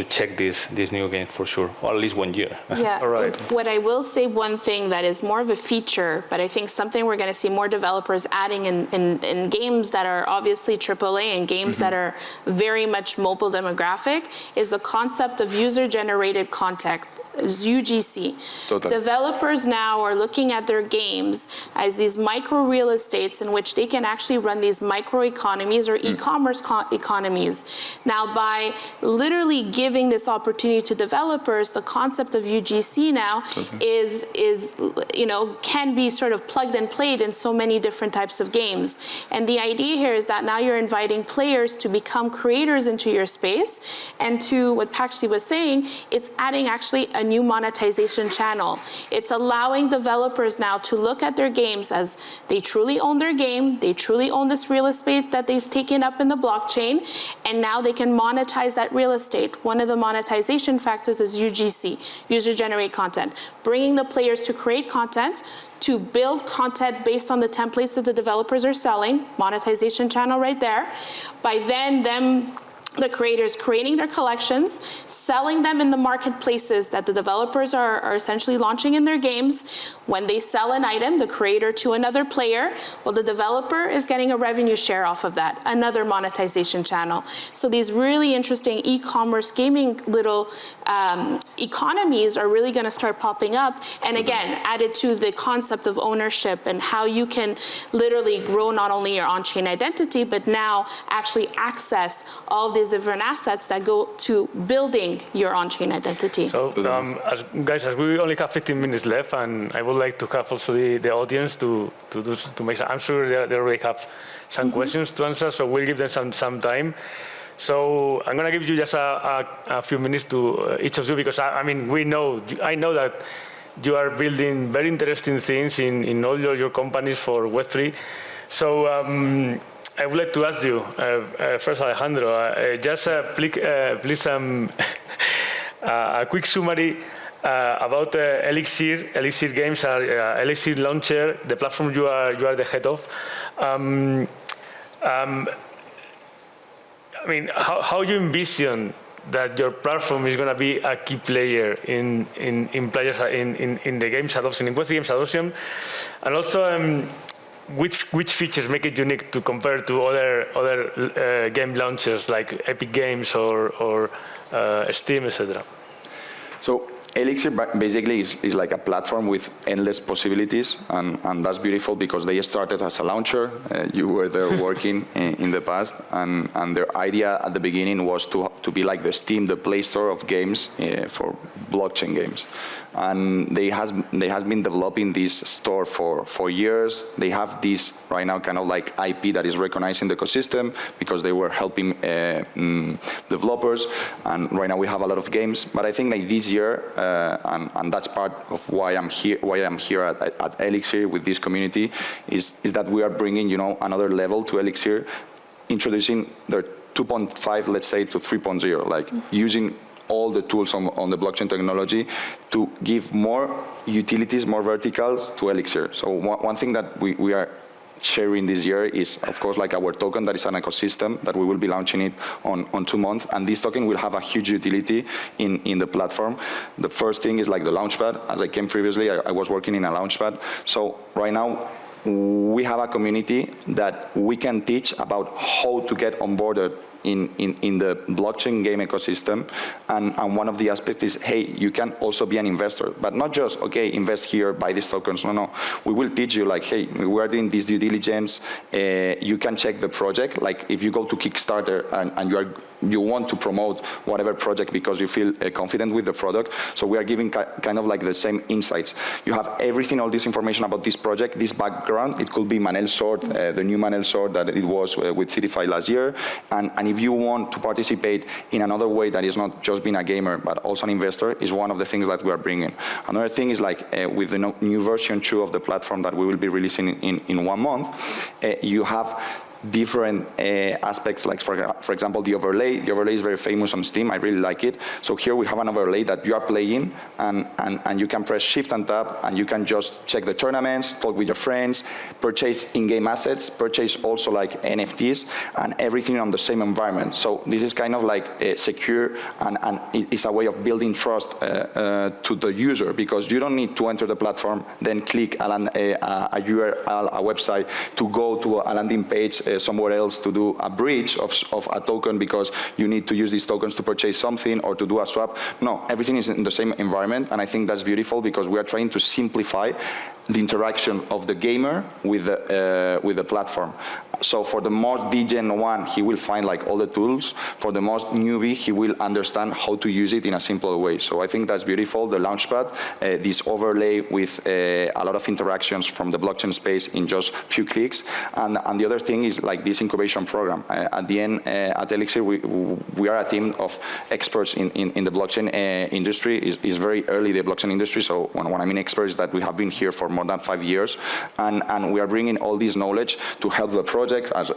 check this new game for sure, or at least 1 year. Yeah. All right. What I will say, one thing that is more of a feature, but I think something we're going to see more developers adding in games that are obviously AAA and games that are very much mobile demographic, is the concept of user-generated content, UGC. Totally. Developers now are looking at their games as these micro real estates in which they can actually run these micro economies or e-commerce economies. Now, by literally giving this opportunity to developers, the concept of UGC now is can be sort of plugged and played in so many different types of games. And the idea here is that now you're inviting players to become creators into your space, and to what Pakshi was saying, it's adding actually a new monetization channel. It's allowing developers now to look at their games as they truly own their game, they truly own this real estate that they've taken up in the blockchain, and now they can monetize that real estate. One of the monetization factors is UGC, user-generated content, bringing the players to create content, to build content based on the templates that the developers are selling, monetization channel right there, by then the creators creating their collections, selling them in the marketplaces that the developers are essentially launching in their games. When they sell an item, the creator to another player, well, the developer is getting a revenue share off of that, another monetization channel. So these really interesting e-commerce gaming little economies are really going to start popping up. And again, added to the concept of ownership and how you can literally grow not only your on-chain identity, but now actually access all of these different assets that go to building your on-chain identity. So, as we only have 15 minutes left, and I would like to have also the audience to make some, I'm sure they already have some questions to answer, so we'll give them some time. So I'm going to give you just a few minutes to each of you, because I know that you are building very interesting things in all your companies for Web3. So I would like to ask you, first Alejandro, just please a quick summary about Elixir Games, Elixir Launcher, the platform you are the head of. How you envision that your platform is going to be a key player in players in the games adoption, in Web3 games adoption, and also which features make it unique to compare to other game launchers like Epic Games or Steam, etc.? So Elixir basically is like a platform with endless possibilities, and that's beautiful because they started as a launcher. You were there working in the past, and their idea at the beginning was to be like the Steam, the Play Store of games for blockchain games. And they has been developing this store for years. They have this right now kind of like IP that is recognized in the ecosystem because they were helping developers. And right now we have a lot of games. But I think like this year, and that's part of why I'm here at Elixir with this community, is that we are bringing another level to Elixir, introducing their 2.5, let's say, to 3.0, like using all the tools on the blockchain technology to give more utilities, more verticals to Elixir. So one thing that we are sharing this year is, of course, like our token that is an ecosystem that we will be launching it on 2 months, and this token will have a huge utility in the platform. The first thing is like the launchpad. As I came previously, I was working in a launchpad. So right now, we have a community that we can teach about how to get onboarded in the blockchain game ecosystem, and one of the aspects is, hey, you can also be an investor, but not just, okay, invest here, buy these tokens. No. We will teach you like, hey, we are doing this due diligence. You can check the project. Like if you go to Kickstarter and you want to promote whatever project because you feel confident with the product. So we are giving kind of like the same insights. You have everything, all this information about this project, this background. It could be Manel Sword, the new Manel Sword that it was with Citify last year, and if you want to participate in another way that is not just being a gamer, but also an investor, is one of the things that we are bringing. Another thing is like with the new version 2 of the platform that we will be releasing in 1 month, you have different aspects, like for example the overlay. The overlay is very famous on Steam. I really like it. So here we have an overlay that you are playing, and you can press Shift and Tab, and you can just check the tournaments, talk with your friends, purchase in-game assets, purchase also like NFTs, and everything on the same environment. So this is kind of like secure, and it's a way of building trust to the user, because you don't need to enter the platform, then click a URL, a website, to go to a landing page somewhere else to do a bridge of a token because you need to use these tokens to purchase something or to do a swap. No, everything is in the same environment, and I think that's beautiful because we are trying to simplify the interaction of the gamer with the platform. So for the most degen one, he will find like all the tools. For the most newbie, he will understand how to use it in a simple way. So I think that's beautiful. The Launchpad, this overlay with a lot of interactions from the blockchain space in just few clicks. And the other thing is like this incubation program. At the end, at Elixir, we are a team of experts in the blockchain industry. Is very early, the blockchain industry. So when I mean experts, that we have been here for more than 5 years, and we are bringing all this knowledge to help the project, as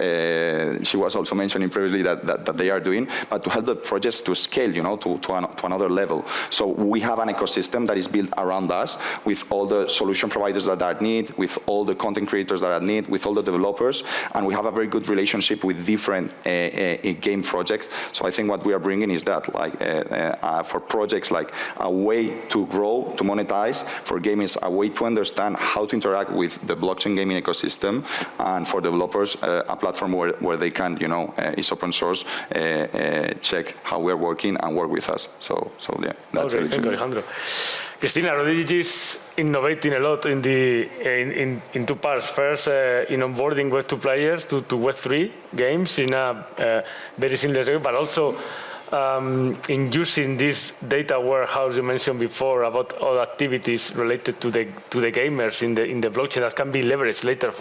she was also mentioning previously that they are doing, but to help the projects to scale, to another level. So we have an ecosystem that is built around us with all the solution providers that are needed, with all the content creators that are needed, with all the developers, and we have a very good relationship with different game projects. So I think what we are bringing is that, like, for projects, like a way to grow, to monetize, for gamers, a way to understand how to interact with the blockchain gaming ecosystem, and for developers, a platform where they can, it's open source, check how we're working and work with us. So yeah, that's it. Thank you, Alejandro. Christina, Ready is innovating a lot in two parts. First, in onboarding Web2 players to Web3 games in a very seamless way, but also in using this data warehouse you mentioned before about all activities related to the gamers in the blockchain that can be leveraged later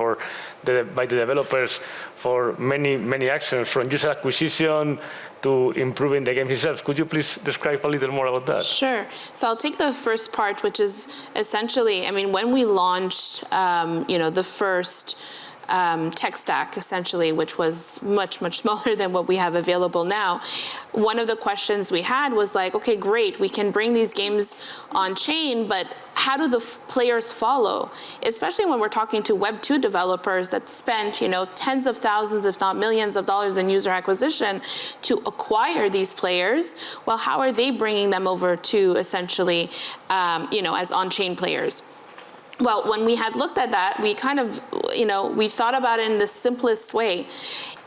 by the developers for many actions, from user acquisition to improving the game itself. Could you please describe a little more about that? Sure. So I'll take the first part, which is essentially, when we launched, the first tech stack, essentially, which was much smaller than what we have available now. One of the questions we had was like, okay, great, we can bring these games on chain, but how do the players follow? Especially when we're talking to Web2 developers that spent, tens of thousands, if not millions of dollars in user acquisition to acquire these players. Well, how are they bringing them over to essentially, as on-chain players? Well, when we had looked at that, we kind of, we thought about it in the simplest way.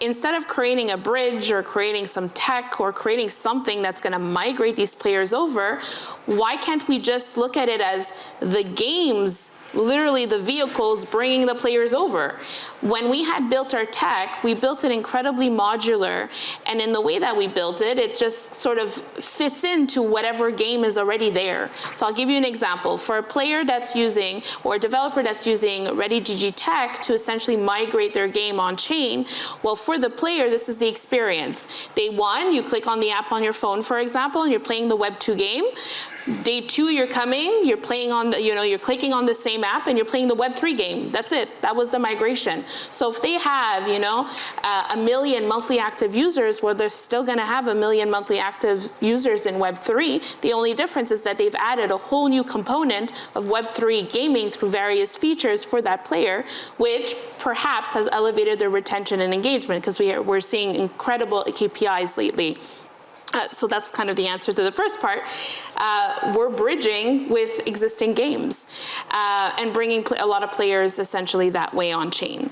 Instead of creating a bridge or creating some tech or creating something that's going to migrate these players over, why can't we just look at it as the games, literally the vehicles bringing the players over? When we had built our tech, we built it incredibly modular, and in the way that we built it, it just sort of fits into whatever game is already there. So I'll give you an example. For a player that's using, or a developer that's using ReadyGG tech to essentially migrate their game on chain, well, for the player, this is the experience. Day one, you click on the app on your phone, for example, and you're playing the Web 2 game. Day two, you're coming, you're playing on the, you're clicking on the same app and you're playing the Web 3 game. That's it. That was the migration. So if they have, 1 million monthly active users, well, they're still going to have 1 million monthly active users in Web 3. The only difference is that they've added a whole new component of Web 3 gaming through various features for that player, which perhaps has elevated their retention and engagement, because we're seeing incredible KPIs lately. So that's kind of the answer to the first part. We're bridging with existing games and bringing a lot of players essentially that way on chain.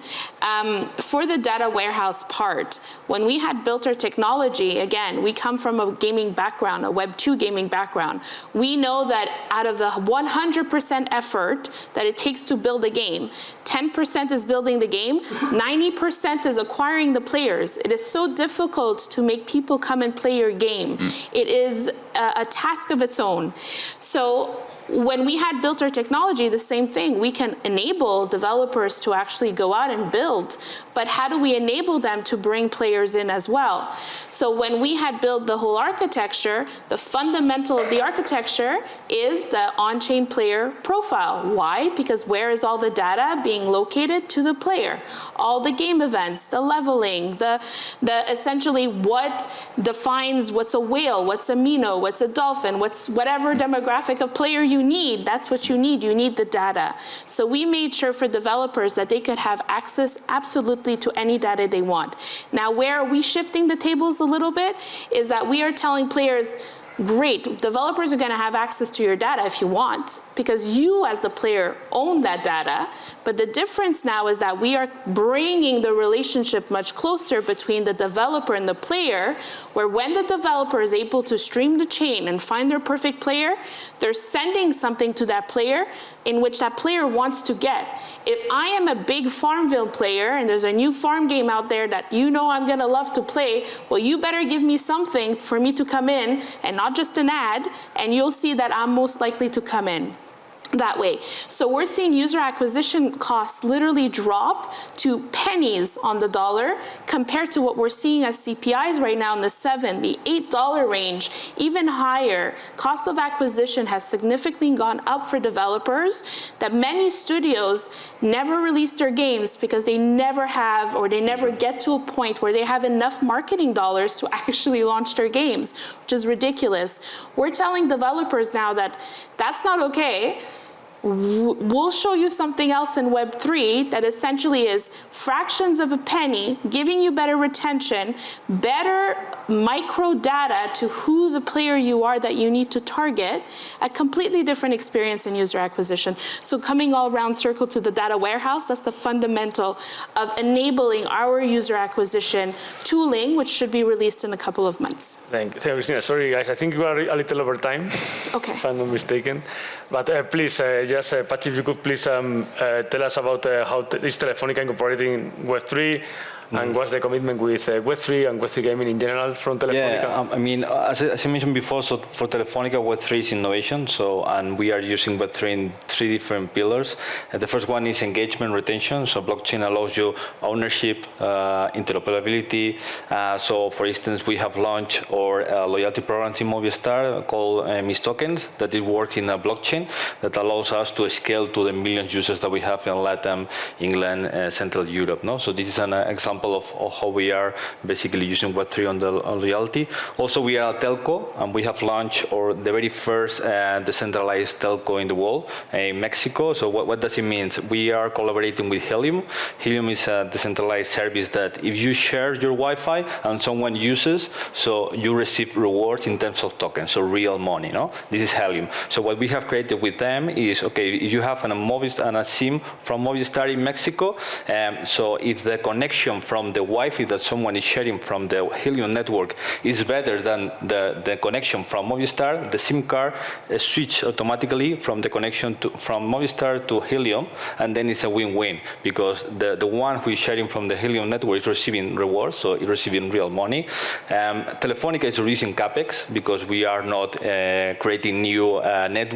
For the data warehouse part, when we had built our technology, again, we come from a gaming background, a Web 2 gaming background. We know that out of the 100% effort that it takes to build a game, 10% is building the game, 90% is acquiring the players. It is so difficult to make people come and play your game. It is a task of its own. So when we had built our technology, the same thing. We can enable developers to actually go out and build, but how do we enable them to bring players in as well? So when we had built the whole architecture, the fundamental of the architecture is the on-chain player profile. Why? Because where is all the data being located? To the player. All the game events, the leveling, the essentially what defines what's a whale, what's a minnow, what's a dolphin, what's whatever demographic of player you need, that's what you need. You need the data. So we made sure for developers that they could have access absolutely to any data they want. Now, where are we shifting the tables a little bit is that we are telling players, great, developers are going to have access to your data if you want, because you as the player own that data. But the difference now is that we are bringing the relationship much closer between the developer and the player, where when the developer is able to stream the chain and find their perfect player, they're sending something to that player in which that player wants to get. If I am a big Farmville player and there's a new farm game out there that I'm going to love to play, well, you better give me something for me to come in and not just an ad, and you'll see that I'm most likely to come in that way. So we're seeing user acquisition costs literally drop to pennies on the dollar compared to what we're seeing as CPIs right now in the $7, the $8 range, even higher. Cost of acquisition has significantly gone up for developers, that many studios never release their games because they never have, or they never get to a point where they have enough marketing dollars to actually launch their games, which is ridiculous. We're telling developers now that that's not okay. We'll show you something else in Web 3 that essentially is fractions of a penny, giving you better retention, better micro data to who the player you are that you need to target, a completely different experience in user acquisition. So coming all around circle to the data warehouse, that's the fundamental of enabling our user acquisition tooling, which should be released in a couple of months. Thank you, Christina. Sorry, guys, I think we are a little over time, okay, if I'm not mistaken. But please, just Pachi, if you could please tell us about how is Telefónica incorporating Web3, and what's the commitment with Web3 and Web3 gaming in general from Telefónica? Yeah, I mean, as I mentioned before, so for Telefónica, Web3 is innovation. So, and we are using Web3 in 3 different pillars. The first one is engagement retention. So blockchain allows you ownership, interoperability. So for instance, we have launched our loyalty programs in Movistar called Miss Tokens that it works in a blockchain that allows us to scale to the million users that we have in Latin, England, Central Europe. No? So this is an example of how we are basically using Web3 on loyalty. Also, we are a telco, and we have launched the very first decentralized telco in the world in Mexico. So what does it mean? We are collaborating with Helium. Helium is a decentralized service that if you share your Wi-Fi and someone uses, so you receive rewards in terms of tokens, so real money. No? This is Helium. So what we have created integrated with them is, okay, if you have a SIM from Movistar in Mexico, so if the connection from the Wi-Fi that someone is sharing from the Helium network is better than the connection from Movistar, the SIM card switch automatically from the connection from Movistar to Helium, and then it's a win-win, because the one who is sharing from the Helium network is receiving rewards, so it's receiving real money. Telefónica is reducing CapEx because we are not creating new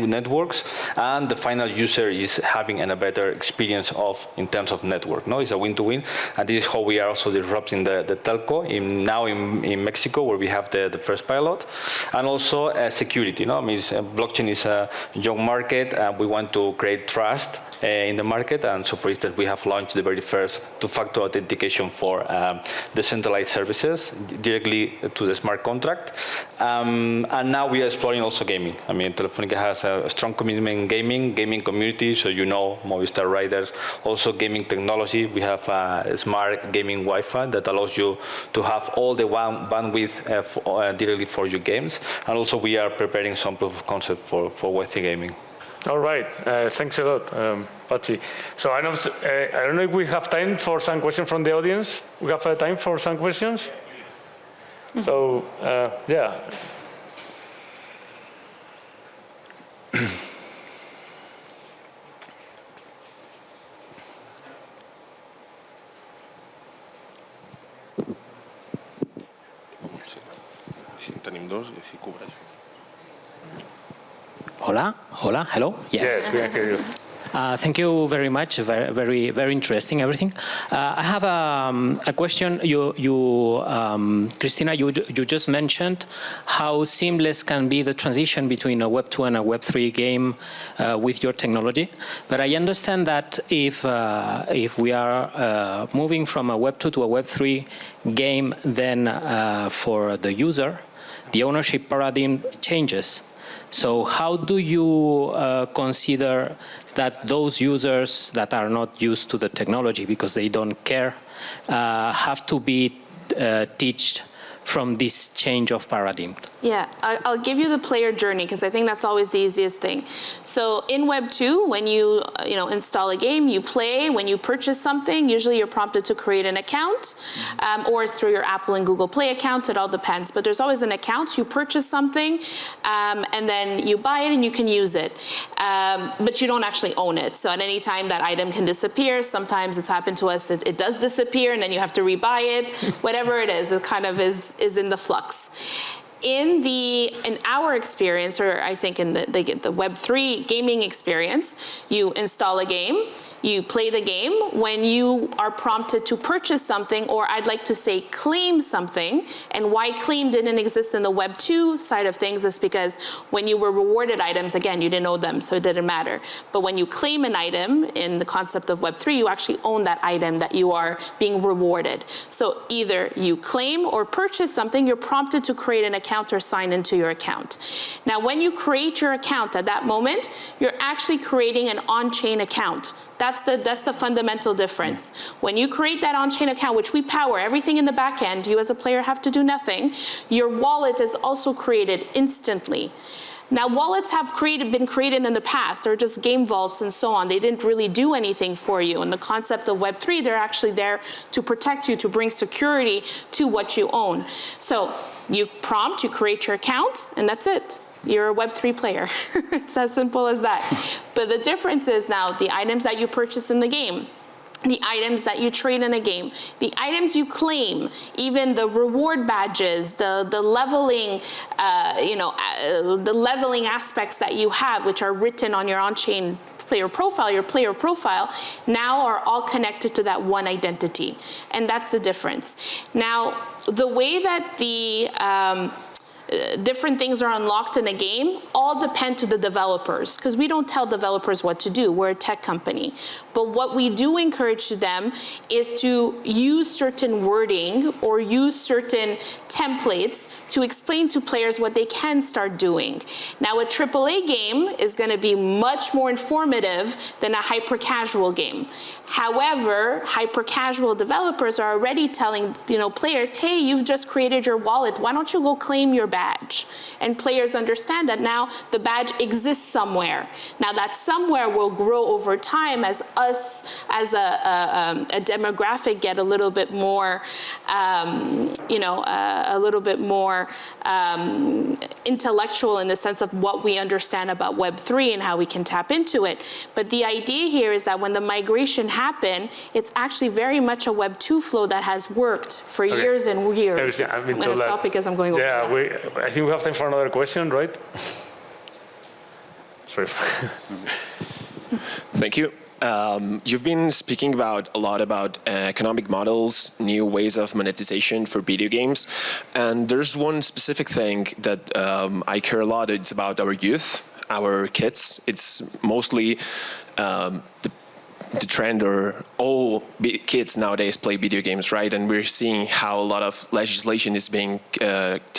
networks, and the final user is having a better experience in terms of network. No, it's a win-to-win, and this is how we are also disrupting the telco now in Mexico, where we have the first pilot, and also security. I mean, blockchain is a young market, and we want to create trust in the market, and so for instance we have launched the very first two-factor authentication for decentralized services directly to the smart contract, and now we are exploring also gaming. I mean, Telefónica has a strong commitment in gaming community, so Movistar riders, also gaming technology. We have a smart gaming Wi-Fi that allows you to have all the bandwidth directly for your games, and also we are preparing some proof of concept for Web3 gaming. All right, thanks a lot, Patsy. So I don't know if we have time for some questions from the audience. We have time for some questions? So, yeah. Si tenim dos, si cobreix. Hola, hello. Yes, we can hear you. Thank you very much. Very interesting everything. I have a question. Christina, you just mentioned how seamless can be the transition between a Web 2 and a Web 3 game with your technology. But I understand that if we are moving from a Web 2 to a Web 3 game, then for the user, the ownership paradigm changes. So how do you consider that those users that are not used to the technology because they don't care have to be taught from this change of paradigm? Yeah, I'll give you the player journey because I think that's always the easiest thing. So in Web 2, when you install a game, you play. When you purchase something, usually you're prompted to create an account, or it's through your Apple and Google Play account. It all depends. But there's always an account. You purchase something, and then you buy it and you can use it. But you don't actually own it. So at any time, that item can disappear. Sometimes it's happened to us. It does disappear, and then you have to rebuy it. Whatever it is kind of is in the flux. In our experience, or I think in the Web3 gaming experience, you install a game, you play the game. When you are prompted to purchase something, or I'd like to say claim something, and why claim didn't exist in the Web 2 side of things is because when you were rewarded items, again, you didn't own them, so it didn't matter. But when you claim an item in the concept of Web 3, you actually own that item that you are being rewarded. So either you claim or purchase something, you're prompted to create an account or sign into your account. Now, when you create your account at that moment, you're actually creating an on-chain account. That's the fundamental difference. When you create that on-chain account, which we power everything in the back end, you as a player have to do nothing, your wallet is also created instantly. Now, wallets have been created in the past. They're just game vaults and so on. They didn't really do anything for you. In the concept of Web3, they're actually there to protect you, to bring security to what you own. So you create your account, and that's it. You're a Web3 player. It's as simple as that. But the difference is now the items that you purchase in the game, the items that you trade in a game, the items you claim, even the reward badges, the leveling, the leveling aspects that you have, which are written on your on-chain player profile, now are all connected to that one identity. And that's the difference. Now, the way that the different things are unlocked in a game all depend to the developers, because we don't tell developers what to do. We're a tech company. But what we do encourage to them is to use certain wording or use certain templates to explain to players what they can start doing. Now, a AAA game is going to be much more informative than a hyper-casual game. However, hyper-casual developers are already telling players, hey, you've just created your wallet. Why don't you go claim your badge? badge. And players understand that now the badge exists somewhere. Now that somewhere will grow over time as us as a demographic get a little bit more, a little bit more intellectual in the sense of what we understand about Web3 and how we can tap into it. But the idea here is that when the migration happened, it's actually very much a Web2 flow that has worked for years and years. I'm going to stop because I'm going over. Yeah, I think we have time for another question, right? Sorry. Thank you. You've been speaking a lot about economic models, new ways of monetization for video games, and there's one specific thing that I care a lot. It's about our youth, our kids. It's mostly the trend, or all kids nowadays play video games, right? And we're seeing how a lot of legislation is being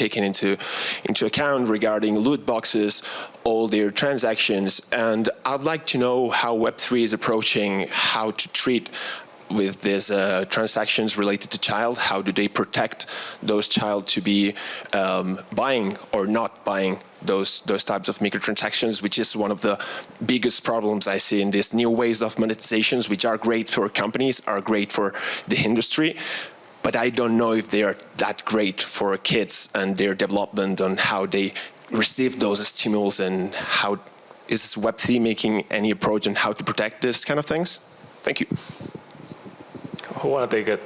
taken into account regarding loot boxes, all their transactions. And I'd like to know how Web3 is approaching how to treat with these transactions related to child. How do they protect those child to be buying or not buying those types of microtransactions, which is one of the biggest problems I see in these new ways of monetizations, which are great for companies, are great for the industry, but I don't know if they are that great for kids and their development on how they receive those stimulus, and how is Web3 making any approach on how to protect this kind of things? Thank you. Who want to take it?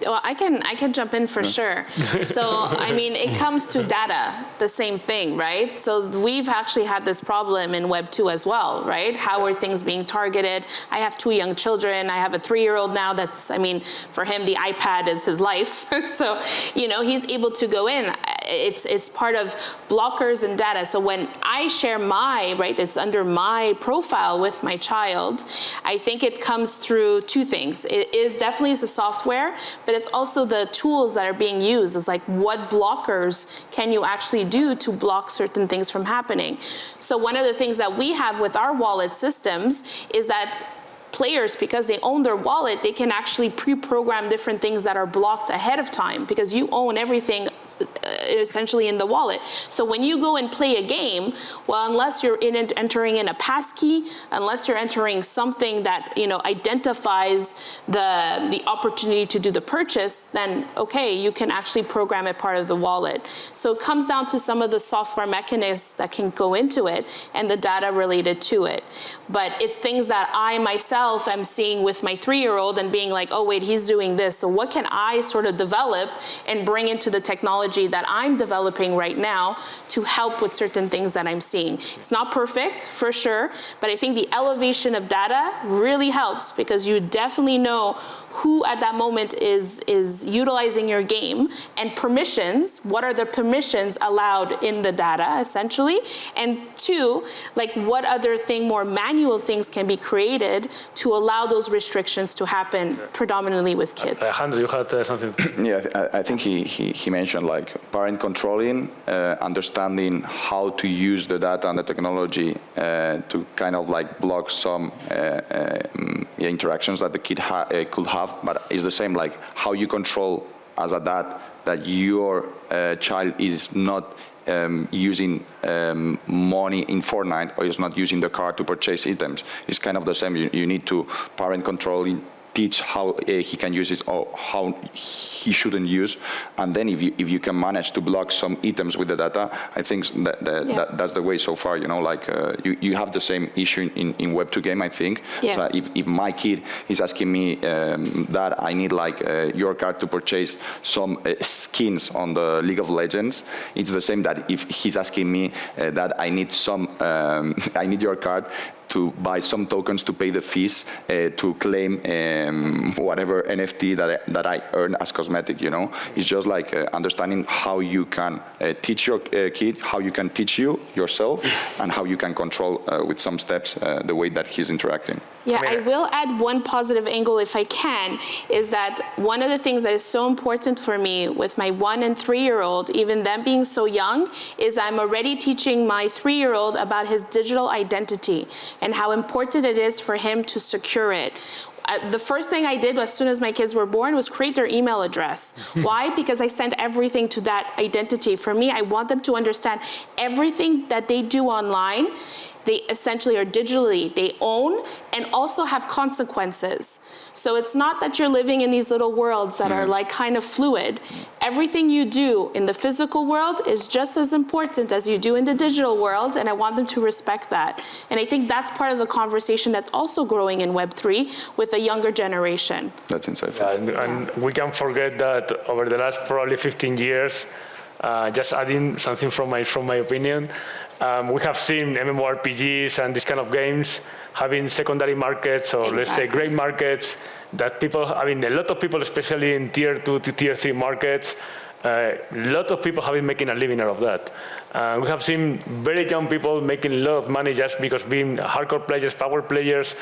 Well, I can jump in for sure. So, I mean, it comes to data, the same thing, right? So we've actually had this problem in Web 2 as well, right? How are things being targeted? I have 2 young children. I have a 3-year-old now that's, I mean, for him, the iPad is his life. So, he's able to go in. It's part of blockers and data. So when I share it's under my profile with my child, I think it comes through 2 things. It is definitely the software, but it's also the tools that are being used. It's like, what blockers can you actually do to block certain things from happening? So one of the things that we have with our wallet systems is that players, because they own their wallet, they can actually pre-program different things that are blocked ahead of time, because you own everything essentially in the wallet. So when you go and play a game, well, unless you're entering in a passkey, unless you're entering something that identifies the opportunity to do the purchase, then okay, you can actually program it part of the wallet. So it comes down to some of the software mechanisms that can go into it and the data related to it. But it's things that I myself am seeing with my 3-year-old and being like, oh wait, he's doing this. So what can I sort of develop and bring into the technology that I'm developing right now to help with certain things that I'm seeing? It's not perfect, for sure, but I think the elevation of data really helps, because you definitely know who at that moment is utilizing your game, and permissions, what are the permissions allowed in the data, essentially, and 2, like what other more manual things can be created to allow those restrictions to happen predominantly with kids. Alejandro, you had something. Yeah, I think he mentioned like parent controlling, understanding how to use the data and the technology to kind of like block some interactions that the kid could have. But it's the same, like how you control as a dad that your child is not using money in Fortnite, or is not using the card to purchase items. It's kind of the same. You need to parent controlling, teach how he can use it or how he shouldn't use, and then if you can manage to block some items with the data, I think that's the way so far. You have the same issue in Web 2 game, I think. Yes. So if my kid is asking me that I need your card to purchase some skins on the League of Legends, it's the same that if he's asking me that I need I need your card to buy some tokens to pay the fees to claim whatever NFT that I earn as cosmetic, It's just like understanding how you can teach your kid, how you can teach yourself, and how you can control with some steps the way that he's interacting. Yeah, I will add one positive angle if I can, is that one of the things that is so important for me with my 1- and 3-year-old, even them being so young, is I'm already teaching my 3-year-old about his digital identity and how important it is for him to secure it. the first thing I did as soon as my kids were born was create their email address. Why? Because I sent everything to that identity. For me, I want them to understand everything that they do online, they essentially are digitally, they own, and also have consequences. So it's not that you're living in these little worlds that are like kind of fluid. Everything you do in the physical world is just as important as you do in the digital world, and I want them to respect that. And I think that's part of the conversation that's also growing in Web3 with a younger generation. That's insightful. And we can't forget that over the last probably 15 years, just adding something from my opinion, we have seen MMORPGs and these kind of games having secondary markets, or let's say gray markets, that people, I mean, a lot of people, especially in tier 2 to tier 3 markets, a lot of people have been making a living out of that. We have seen very young people making a lot of money just because being hardcore players, power players,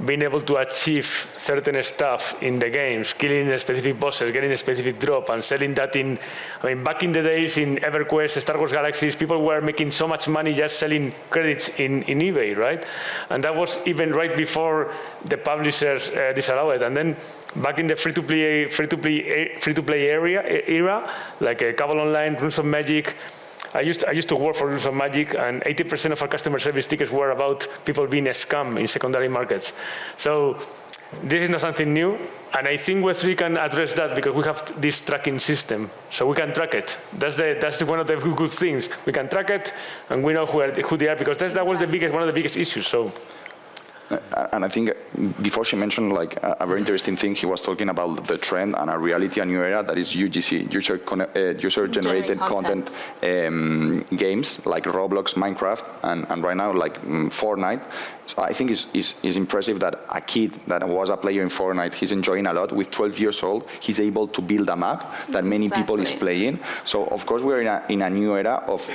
being able to achieve certain stuff in the games, killing specific bosses, getting a specific drop, and selling that in, I mean, back in the days in EverQuest, Star Wars Galaxies, people were making so much money just selling credits in eBay, right? And that was even right before the publishers disallowed it. And then back in the free-to-play era, like Cabal Online, Runes of Magic, I used to work for Runes of Magic, and 80% of our customer service tickets were about people being scammed in secondary markets. So this is not something new, and I think Web3 can address that because we have this tracking system, so we can track it. That's one of the good things. We can track it, and we know who they are, because that was one of the biggest issues. So. And I think before she mentioned like a very interesting thing, he was talking about the trend and a reality, a new era, that is UGC, user-generated content games like Roblox, Minecraft, and right now like Fortnite. So I think it's impressive that a kid that was a player in Fortnite, he's enjoying a lot. With 12 years old, he's able to build a map that many people is playing. So of course we're in a new era of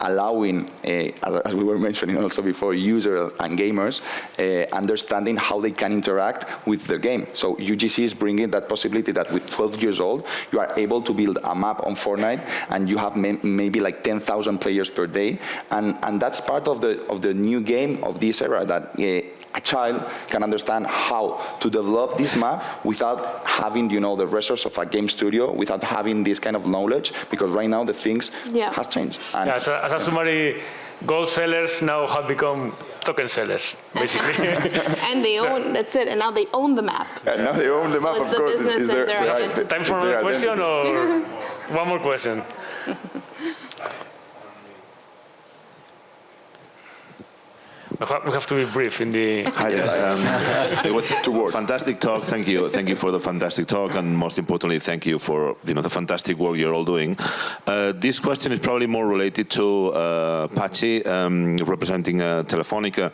allowing, as we were mentioning also before, users and gamers understanding how they can interact with the game. So UGC is bringing that possibility that with 12 years old, you are able to build a map on Fortnite, and you have maybe like 10,000 players per day, and that's part of the new game of this era, that a child can understand how to develop this map without having, the resource of a game studio, without having this kind of knowledge, because right now the things has changed. And as a summary, gold sellers now have become token sellers, basically. And they own, that's it, and now they own the map. And now they own the map, so it's of course. The business and their identity. Time for another question, or one more question? We have to be brief in the... Hi, it was a fantastic talk. Thank you for the fantastic talk, and most importantly, thank you for the fantastic work you're all doing. This question is probably more related to Pachi, representing Telefonica.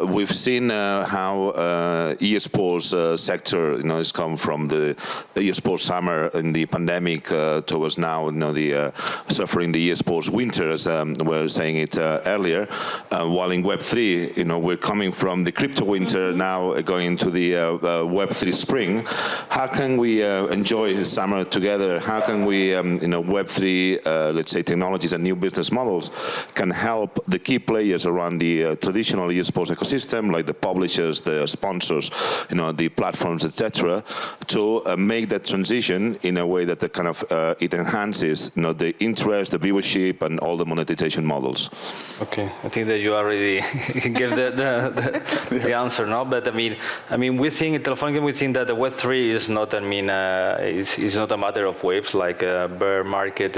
We've seen how esports sector has come from the esports summer in the pandemic towards now the suffering the esports winter, as we were saying it earlier, while in Web3, we're coming from the crypto winter, now going into the Web3 spring. How can we enjoy summer together? How can we, Web3, let's say, technologies and new business models can help the key players around the traditional esports ecosystem, like the publishers, the sponsors, the platforms, etc., to make that transition in a way that it enhances, the interest, the viewership, and all the monetization models? Okay, I think that you already gave the answer, no? But I mean, we think at Telefonica, we think that the Web3 is not, is not a matter of waves like bear market,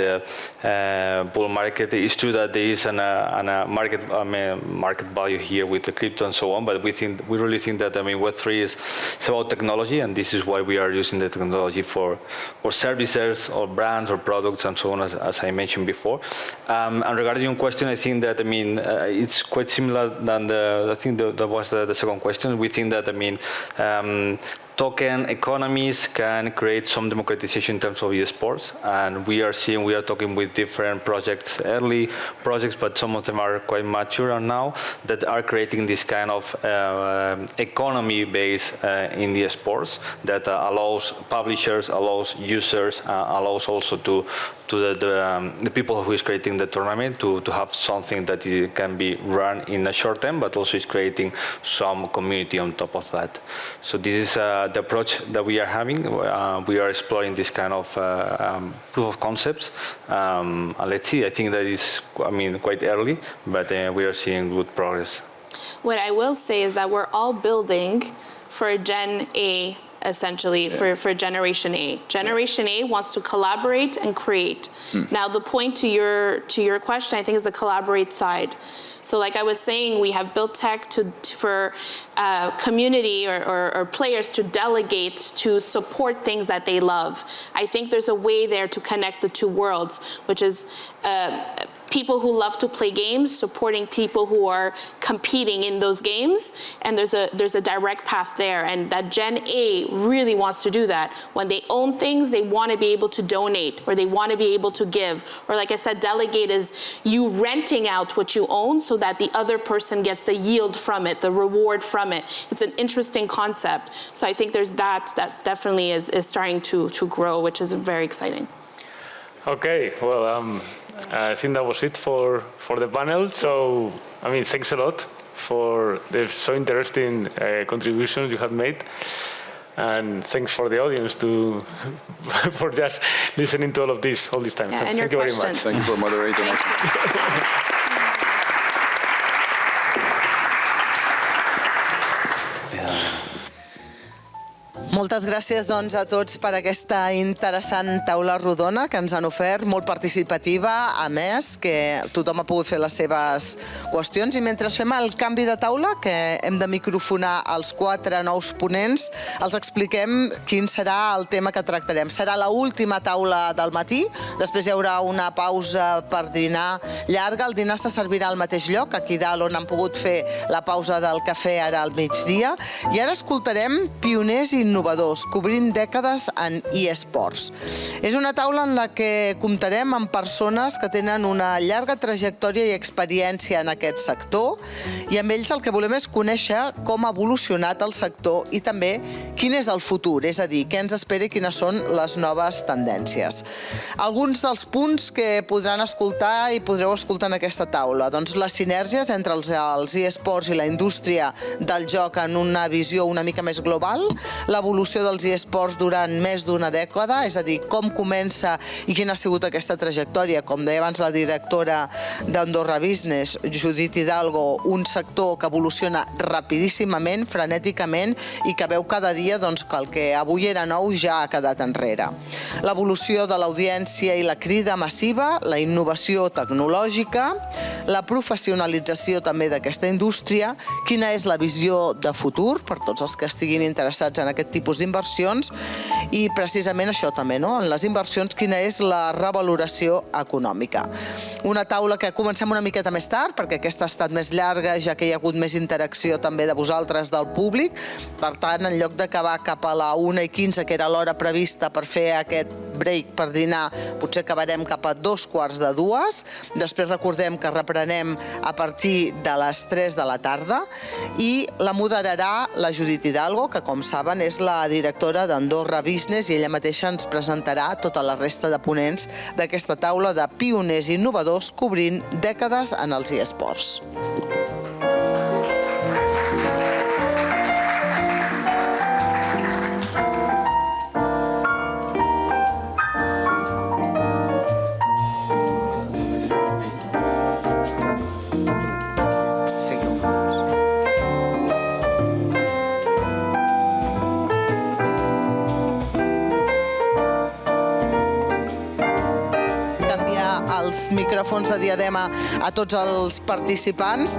bull market. It's true that there is a market value here with the crypto and so on, but we really think that Web3 is about technology, and this is why we are using the technology for services or brands or products and so on, as I mentioned before. And regarding your question, I think that it's quite similar than I think that was the second question. We think that token economies can create some democratization in terms of esports, and we are talking with different projects, early projects, but some of them are quite mature now, that are creating this kind of economy base in the esports that allows publishers, allows users, allows also to to the people who is creating the tournament to have something that can be run in a short term, but also is creating some community on top of that. So this is the approach that we are having. We are exploring this kind of proof of concepts. Let's see. I think that is, quite early, but we are seeing good progress. What I will say is that we're all building for Gen A, essentially, for Generation A. Generation A wants to collaborate and create. Now, the point to your question, I think, is the collaborate side. So like I was saying, we have built tech for community or players to delegate, to support things that they love. I think there's a way there to connect the two worlds, which is people who love to play games supporting people who are competing in those games, and there's a direct path there, and that Gen A really wants to do that. When they own things, they want to be able to donate, or they want to be able to give, or like I said, delegate is you renting out what you own so that the other person gets the yield from it, the reward from it. It's an interesting concept. So I think there's that definitely is starting to grow, which is very exciting. Okay, well, I think that was it for the panel. So, thanks a lot for the so interesting contributions you have made. And thanks for the audience for just listening to all this time. Yeah, Thank you very much. Thank you for moderating. Moltes gràcies doncs, a tots per aquesta interessant taula rodona que ens han ofert, molt participativa, a més, que tothom ha pogut fer les seves qüestions. I mentre fem el canvi de taula, que hem de microfonar els 4 nous ponents, els expliquem quin serà el tema que tractarem. Serà l'última taula del matí, després hi haurà una pausa per dinar llarga. El dinar se servirà al mateix lloc, aquí dalt on han pogut fer la pausa del cafè ara al migdia. I ara escoltarem pioners i innovadors, cobrint dècades en eSports. És una taula en la que comptarem amb persones que tenen una llarga trajectòria i experiència en aquest sector, i amb ells el que volem és conèixer com ha evolucionat el sector i també quin és el futur, és a dir, què ens espera i quines són les noves tendències. Alguns dels punts que podran escoltar i podreu escoltar en aquesta taula, doncs les sinergies entre els eSports i la indústria del joc en una visió una mica més global, l'evolució dels eSports durant més d'una dècada, és a dir, com comença i quina ha sigut aquesta trajectòria. Com deia abans la directora d'Andorra Business, Judit Hidalgo, un sector que evoluciona rapidíssimament, frenèticament, i que veu cada dia que el que avui era nou ja ha quedat enrere. L'evolució de l'audiència i la crida massiva, la innovació tecnològica, la professionalització també d'aquesta indústria, quina és la visió de futur per tots els que estiguin interessats en aquest tipus d'inversions i precisament això també, en les inversions, quina és la revaloració econòmica. Una taula que comencem una miqueta més tard, perquè aquesta ha estat més llarga, ja que hi ha hagut més interacció també de vosaltres, del públic. Per tant, en lloc d'acabar cap a la 1:15, que era l'hora prevista per fer aquest break per dinar, potser acabarem cap a 2:45. Després recordem que reprenem a partir de les 3 de la tarda i la moderarà la Judit Hidalgo, que com saben és la directora d'Andorra Business, i ella mateixa ens presentarà tota la resta de ponents d'aquesta taula de pioners i innovadors cobrint dècades en els eSports. Els micròfons de diadema a tots els participants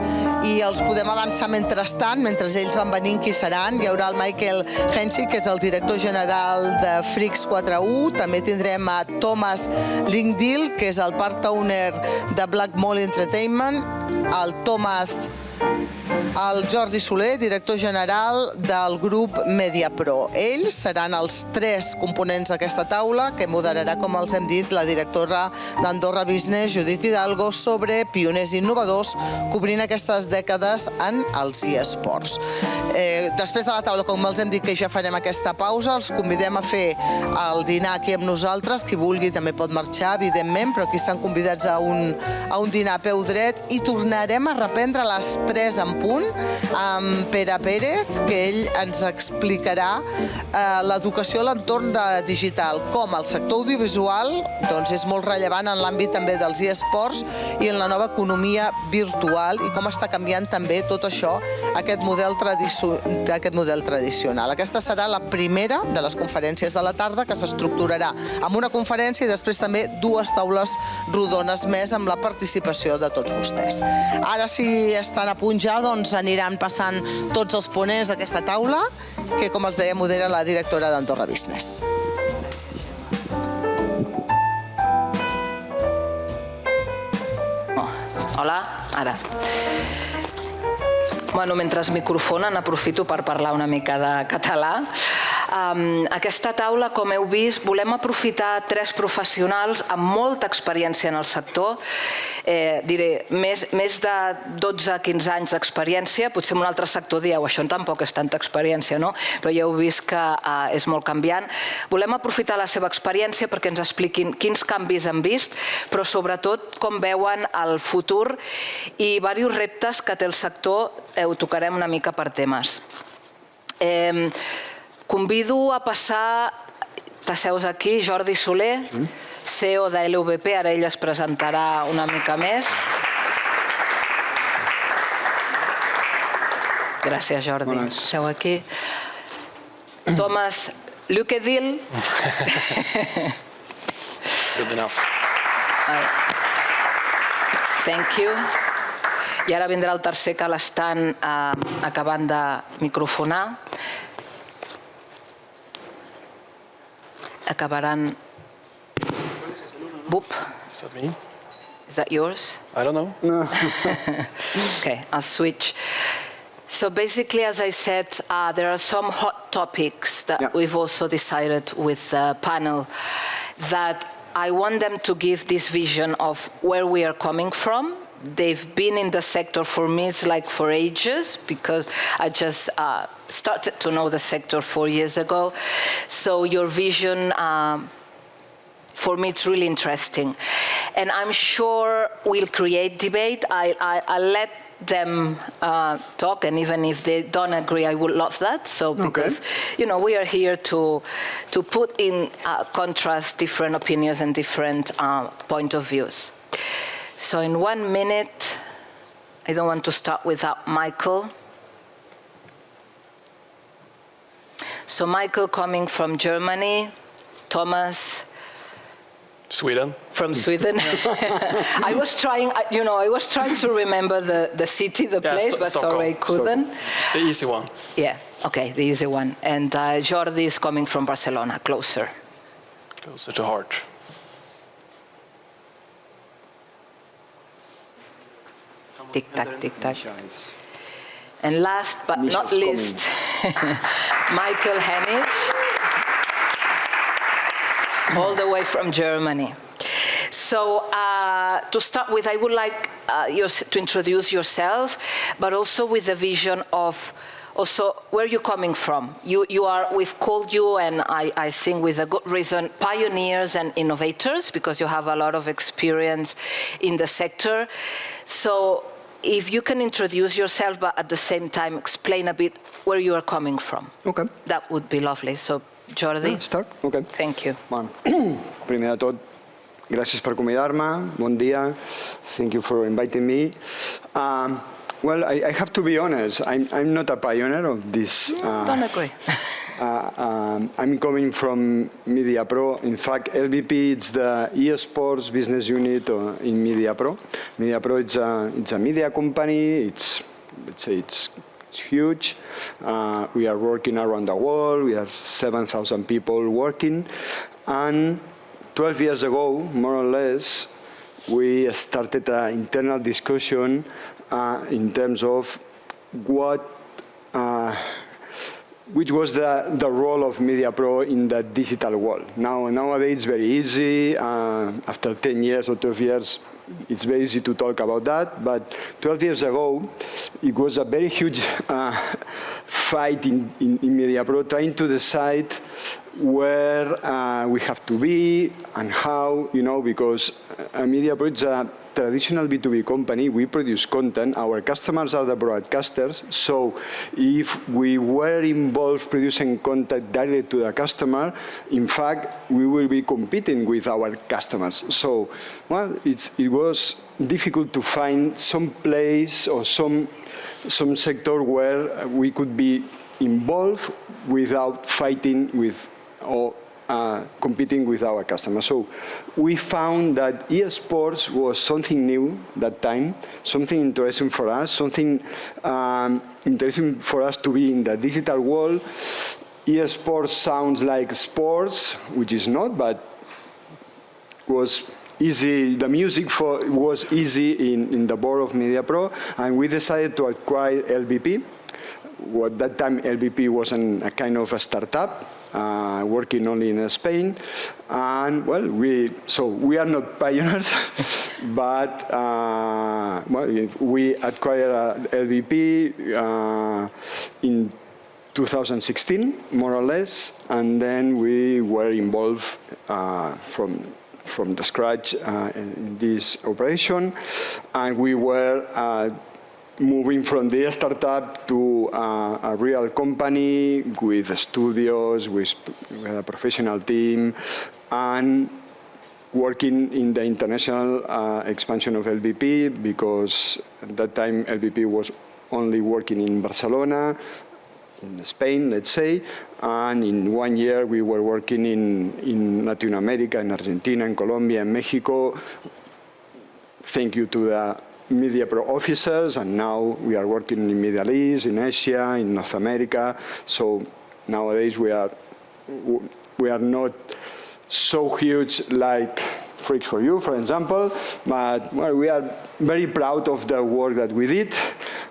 i els podem avançar mentrestant, mentre ells van venint qui seran. Hi haurà el Michael Henschig, que és el director general de Freaks 4U. També tindrem a Thomas Lingdil, que és el part owner de Black Mole Entertainment, el Thomas el Jordi Soler, director general del grup MediaPro. Ells seran els 3 components d'aquesta taula que moderarà, com els hem dit, la directora d'Andorra Business, Judit Hidalgo, sobre pioners i innovadors cobrint aquestes dècades en els eSports. Després de la taula, com els hem dit que ja farem aquesta pausa, els convidem a fer el dinar aquí amb nosaltres. Qui vulgui també pot marxar, evidentment, però aquí estan convidats a un dinar a peu dret i tornarem a reprendre a les 3 en punt amb Pere Pérez, que ell ens explicarà l'educació a l'entorn digital, com el sector audiovisual és molt rellevant en l'àmbit també dels eSports i en la nova economia virtual i com està canviant també tot això, aquest model tradicional. Aquesta serà la primera de les conferències de la tarda, que s'estructurarà amb una conferència i després també 2 taules rodones més amb la participació de tots vostès. Ara, si estan a punt ja, doncs aniran passant tots els ponents d'aquesta taula, que, com els deia, modera la directora d'Andorra Business. Hola, ara. Bueno, mentre microfonen, aprofito per parlar una mica de català. Aquesta taula, com heu vist, volem aprofitar 3 professionals amb molta experiència en el sector, diré, més de 12-15 anys d'experiència, potser en un altre sector dieu, això tampoc és tanta experiència, no? Però ja heu vist que és molt canviant. Volem aprofitar la seva experiència perquè ens expliquin quins canvis han vist, però sobretot com veuen el futur i diversos reptes que té el sector, ho tocarem una mica per temes. Convido a passar, tasseus aquí, Jordi Soler, CEO de LVP, ara ell es presentarà una mica més. Gràcies, Jordi. Seu aquí. Thomas Lukedil. Good enough. Thank you. I ara vindrà el tercer que l'estan acabant de microfonar. Acabaran... Boop. Is that me? Is that yours? I don't know. No. Okay, I'll switch. So basically, as I said, there are some hot topics that we've also decided with the panel that I want them to give this vision of where we are coming from. They've been in the sector, for me, it's like for ages, because I just started to know the sector 4 years ago. So your vision, for me, it's really interesting. And I'm sure we'll create debate. I'll let them talk, and even if they don't agree, I would love that. So because we are here to put in contrast different opinions and different point of views. So in 1 minute, I don't want to start without Michael. So Michael coming from Germany, Thomas Sweden. From Sweden. I was trying to remember the city, the place, but sorry, I couldn't. The easy one. Yeah, okay, the easy one. And Jordi is coming from Barcelona, closer. Closer to heart. Tic-tac, tic-tac. And last but not least, Michael Hennig, all the way from Germany. So to start with, I would like to introduce yourself, but also with the vision of also where you're coming from. We've called you, and I think with a good reason, pioneers and innovators, because you have a lot of experience in the sector. So if you can introduce yourself, but at the same time explain a bit where you are coming from. Okay. That would be lovely. So, Jordi. Start? Okay. Thank you. Bueno, primer de tot, gràcies per convidar-me. Bon dia. Thank you for inviting me. Well, I have to be honest. I'm not a pioneer of this. Don't agree. I'm coming from MediaPro. In fact, LVP is the eSports business unit in MediaPro. MediaPro it's a media company. It's huge. We are working around the world. We have 7,000 people working. And 12 years ago, more or less, we started an internal discussion in terms of which was the role of MediaPro in the digital world. Nowadays, it's very easy. After 10 years or 12 years, it's very easy to talk about that. But 12 years ago, it was a very huge fight in MediaPro, trying to decide where we have to be and how, because MediaPro is a traditional B2B company. We produce content. Our customers are the broadcasters. So if we were involved producing content directly to the customer, in fact, we will be competing with our customers. So, well, it was difficult to find some place or some sector where we could be involved without fighting with or competing with our customers. So we found that esports was something new that time, something interesting for us, something interesting for us to be in the digital world. Esports sounds like sports, which is not, but was easy. The music was easy in the board of MediaPro, and we decided to acquire LBP. At that time, LBP was a kind of a startup, working only in Spain. And, well, we are not pioneers, but we acquired LBP in 2016, more or less, and then we were involved from the scratch in this operation, and we were moving from the startup to a real company with studios, with a professional team, and working in the international expansion of LBP, because at that time LBP was only working in Barcelona, in Spain, let's say, and in 1 year we were working in Latin America, in Argentina, in Colombia, in Mexico. Thank you to the MediaPro officers, and now we are working in Middle East, in Asia, in North America. So nowadays we are not so huge like Freaks for You, for example, but we are very proud of the work that we did,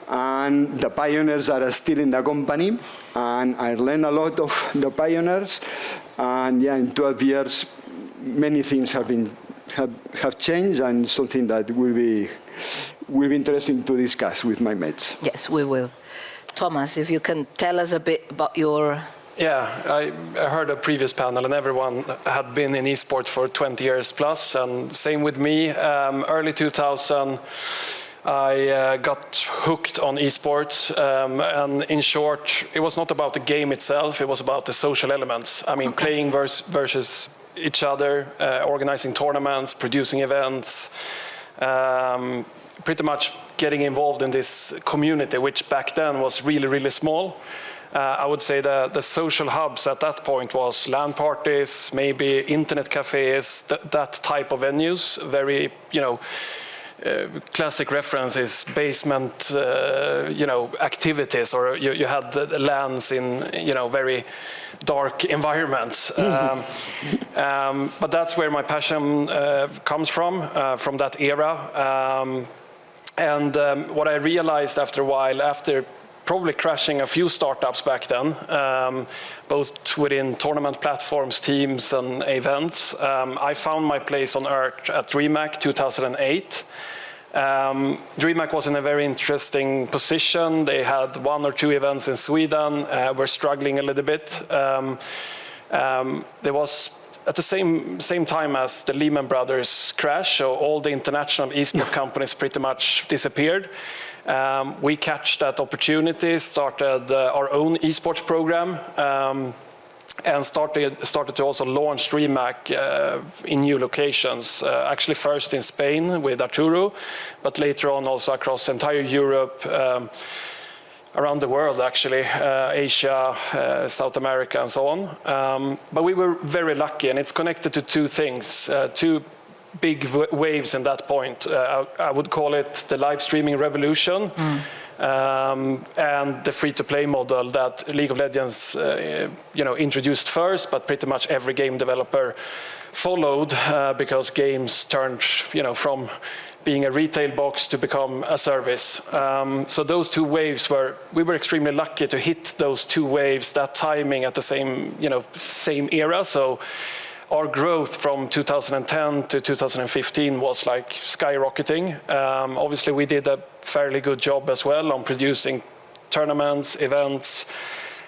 and the pioneers are still in the company, and I learned a lot of the pioneers, and yeah, in 12 years many things have changed, and something that will be interesting to discuss with my mates. Yes, we will. Thomas, if you can tell us a bit about your... Yeah, I heard a previous panel and everyone had been in esports for 20 years plus, and same with me. Early 2000, I got hooked on esports, and in short, it was not about the game itself, it was about the social elements. I mean, playing versus each other, organizing tournaments, producing events, pretty much getting involved in this community, which back then was really, really small. I would say the social hubs at that point was LAN parties, maybe internet cafes, that type of venues. Very, classic reference is basement, activities, or you had LANs in, very dark environments. But that's where my passion comes from that era. And what I realized after a while, after probably crashing a few startups back then, both within tournament platforms, teams, and events, I found my place on Earth at DreamHack 2008. DreamHack was in a very interesting position. They had 1 or 2 events in Sweden, were struggling a little bit. There was at the same time as the Lehman Brothers crash, so all the international esports companies pretty much disappeared. We catch that opportunity, started our own esports program, and started to also launch DreamHack in new locations. Actually first in Spain with Arturo, but later on also across entire Europe, around the world actually, Asia, South America and so on. But we were very lucky, and it's connected to 2 things, 2 big waves in that point. I would call it the live streaming revolution. and the free-to-play model that League of Legends introduced first, but pretty much every game developer followed because games turned from being a retail box to become a service. So those two waves we were extremely lucky to hit those two waves, that timing at the same era. So our growth from 2010 to 2015 was like skyrocketing. Obviously, we did a fairly good job as well on producing tournaments, events.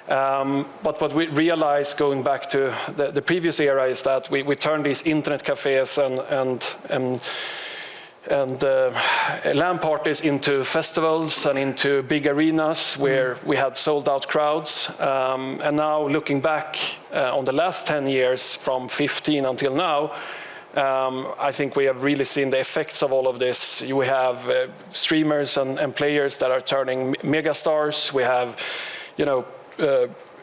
But what we realized going back to the previous era is that we turned these internet cafes and LAN parties into festivals and into big arenas where we had sold out crowds. And now looking back on the last 10 years from 15 until now, I think we have really seen the effects of all of this. We have streamers and players that are turning megastars. We have,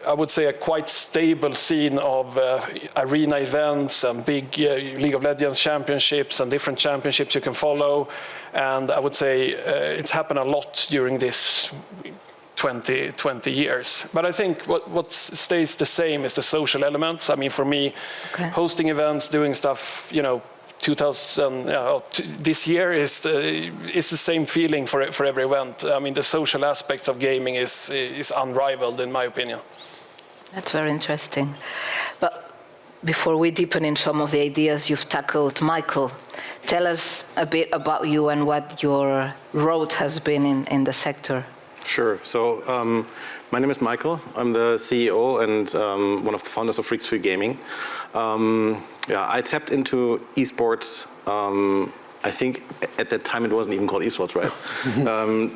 I would say a quite stable scene of arena events and big League of Legends championships and different championships you can follow. And I would say it's happened a lot during this 20 years. But I think what stays the same is the social elements. I mean, for me, hosting events, doing stuff, 2000 this year is the same feeling for every event. I mean, the social aspects of gaming is unrivaled in my opinion. That's very interesting. But before we deepen in some of the ideas you've tackled, Michael, tell us a bit about you and what your road has been in the sector. Sure. So my name is Michael. I'm the CEO and one of the founders of Freaks Free Gaming. I tapped into esports. I think at that time it wasn't even called esports, right?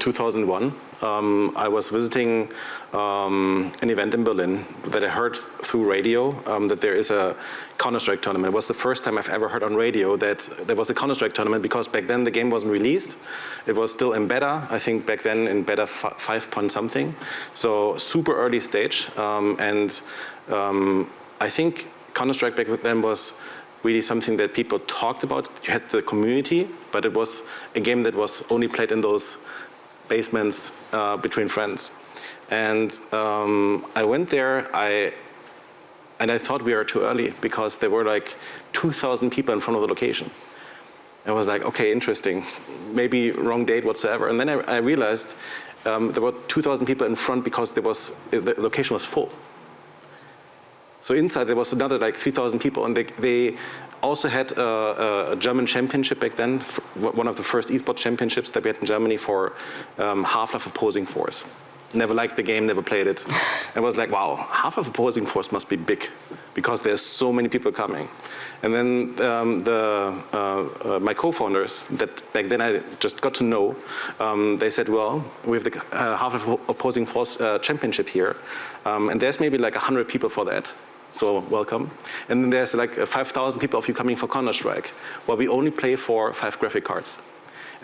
2001. I was visiting an event in Berlin that I heard through radio that there is a Counter-Strike tournament. It was the first time I've ever heard on radio that there was a Counter-Strike tournament because back then the game wasn't released. It was still in beta, I think back then in beta 5 point something. So super early stage. And I think Counter-Strike back then was really something that people talked about. You had the community, but it was a game that was only played in those basements between friends. And I went there, and I thought we were too early because there were like 2,000 people in front of the location. I was like, okay, interesting, maybe wrong date whatsoever. And then I realized there were 2,000 people in front because the location was full. So inside there was another like 3,000 people, and they also had a German championship back then, one of the first esports championships that we had in Germany for Half-Life Opposing Force. Never liked the game, never played it. I was like, wow, Half-Life Opposing Force must be big because there's so many people coming. And then my co-founders that back then I just got to know, they said, well, we have the Half-Life Opposing Force championship here, and there's maybe like 100 people for that. So welcome. And then there's like 5,000 people of you coming for Counter-Strike. Well, we only play for 5 graphic cards.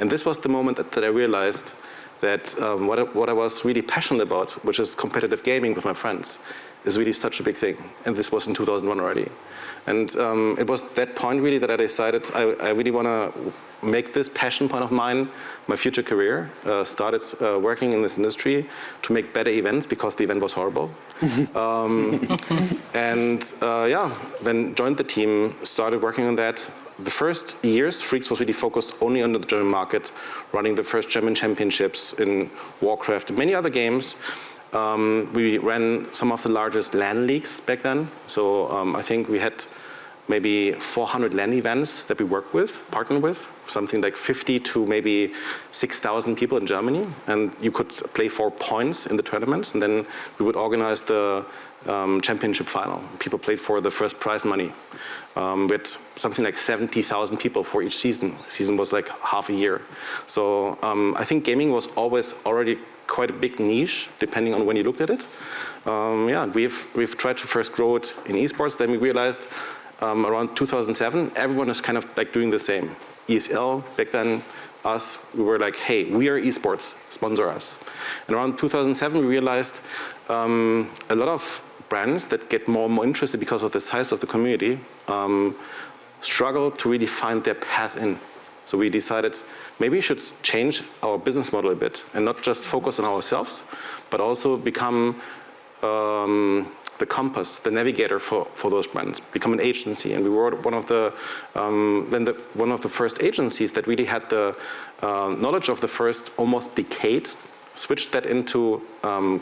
And this was the moment that I realized that what I was really passionate about, which is competitive gaming with my friends, is really such a big thing. And this was in 2001 already. And it was that point really that I decided I really want to make this passion point of mine my future career. Started working in this industry to make better events because the event was horrible. Then joined the team, started working on that. The first years, Freaks was really focused only on the German market, running the first German championships in Warcraft and many other games. We ran some of the largest LAN leagues back then. So I think we had maybe 400 LAN events that we partnered with, something like 50 to maybe 6,000 people in Germany. And you could play for points in the tournaments. And then we would organize the championship final. People played for the first prize money. With something like 70,000 people for each season. Season was like half a year. So I think gaming was always already quite a big niche, depending on when you looked at it. We've tried to first grow it in esports. Then we realized around 2007, everyone is kind of like doing the same. ESL, back then, us, we were like, hey, we are esports, sponsor us. And around 2007, we realized a lot of brands that get more and more interested because of the size of the community struggle to really find their path in. So we decided maybe we should change our business model a bit and not just focus on ourselves, but also become the compass, the navigator for those brands, become an agency. And we were one of the first agencies that really had the knowledge of the first almost decade, switched that into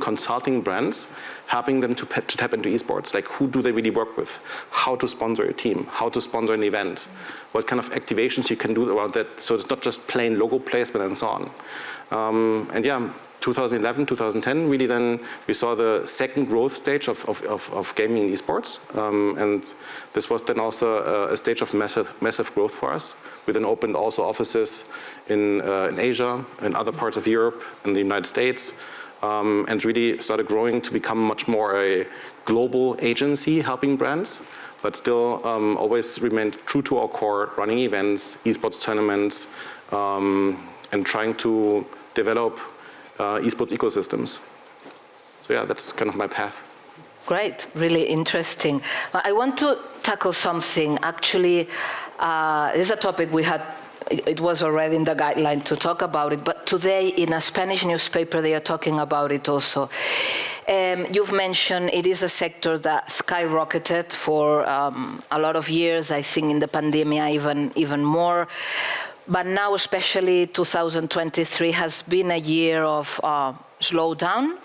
consulting brands, helping them to tap into esports. Like, who do they really work with? How to sponsor a team? How to sponsor an event? What kind of activations you can do around that? So it's not just plain logo placement and so on. And yeah, 2011, 2010, really then we saw the second growth stage of gaming in esports. And this was then also a stage of massive growth for us. We then opened also offices in Asia, in other parts of Europe, in the United States, and really started growing to become much more a global agency helping brands, but still always remained true to our core, running events, esports tournaments, and trying to develop esports ecosystems. So yeah, that's kind of my path. Great, really interesting. I want to tackle something. Actually, this is a topic we had, it was already in the guideline to talk about it, but today in a Spanish newspaper they are talking about it also. You've mentioned it is a sector that skyrocketed for a lot of years, I think in the pandemic even more. But now, especially 2023, has been a year of slowdown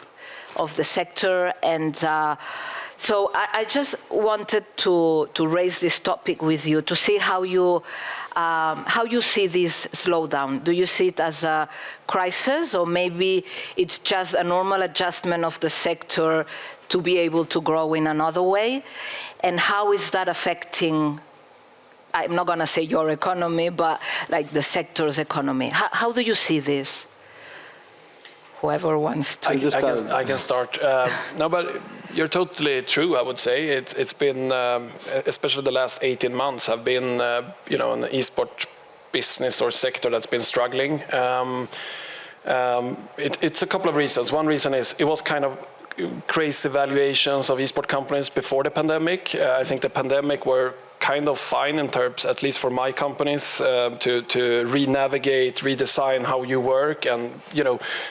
of the sector, and so I just wanted to raise this topic with you to see how you see this slowdown. Do you see it as a crisis, or maybe it's just a normal adjustment of the sector to be able to grow in another way? And how is that affecting, I'm not going to say your economy, but like the sector's economy? How do you see this? Whoever wants to. I can start. No, but you're totally true, I would say. It's been, especially the last 18 months, have been, an esport business or sector that's been struggling. It's a couple of reasons. One reason is it was kind of crazy valuations of esport companies before the pandemic. I think the pandemic were kind of fine in terms, at least for my companies, to re-navigate, redesign how you work, and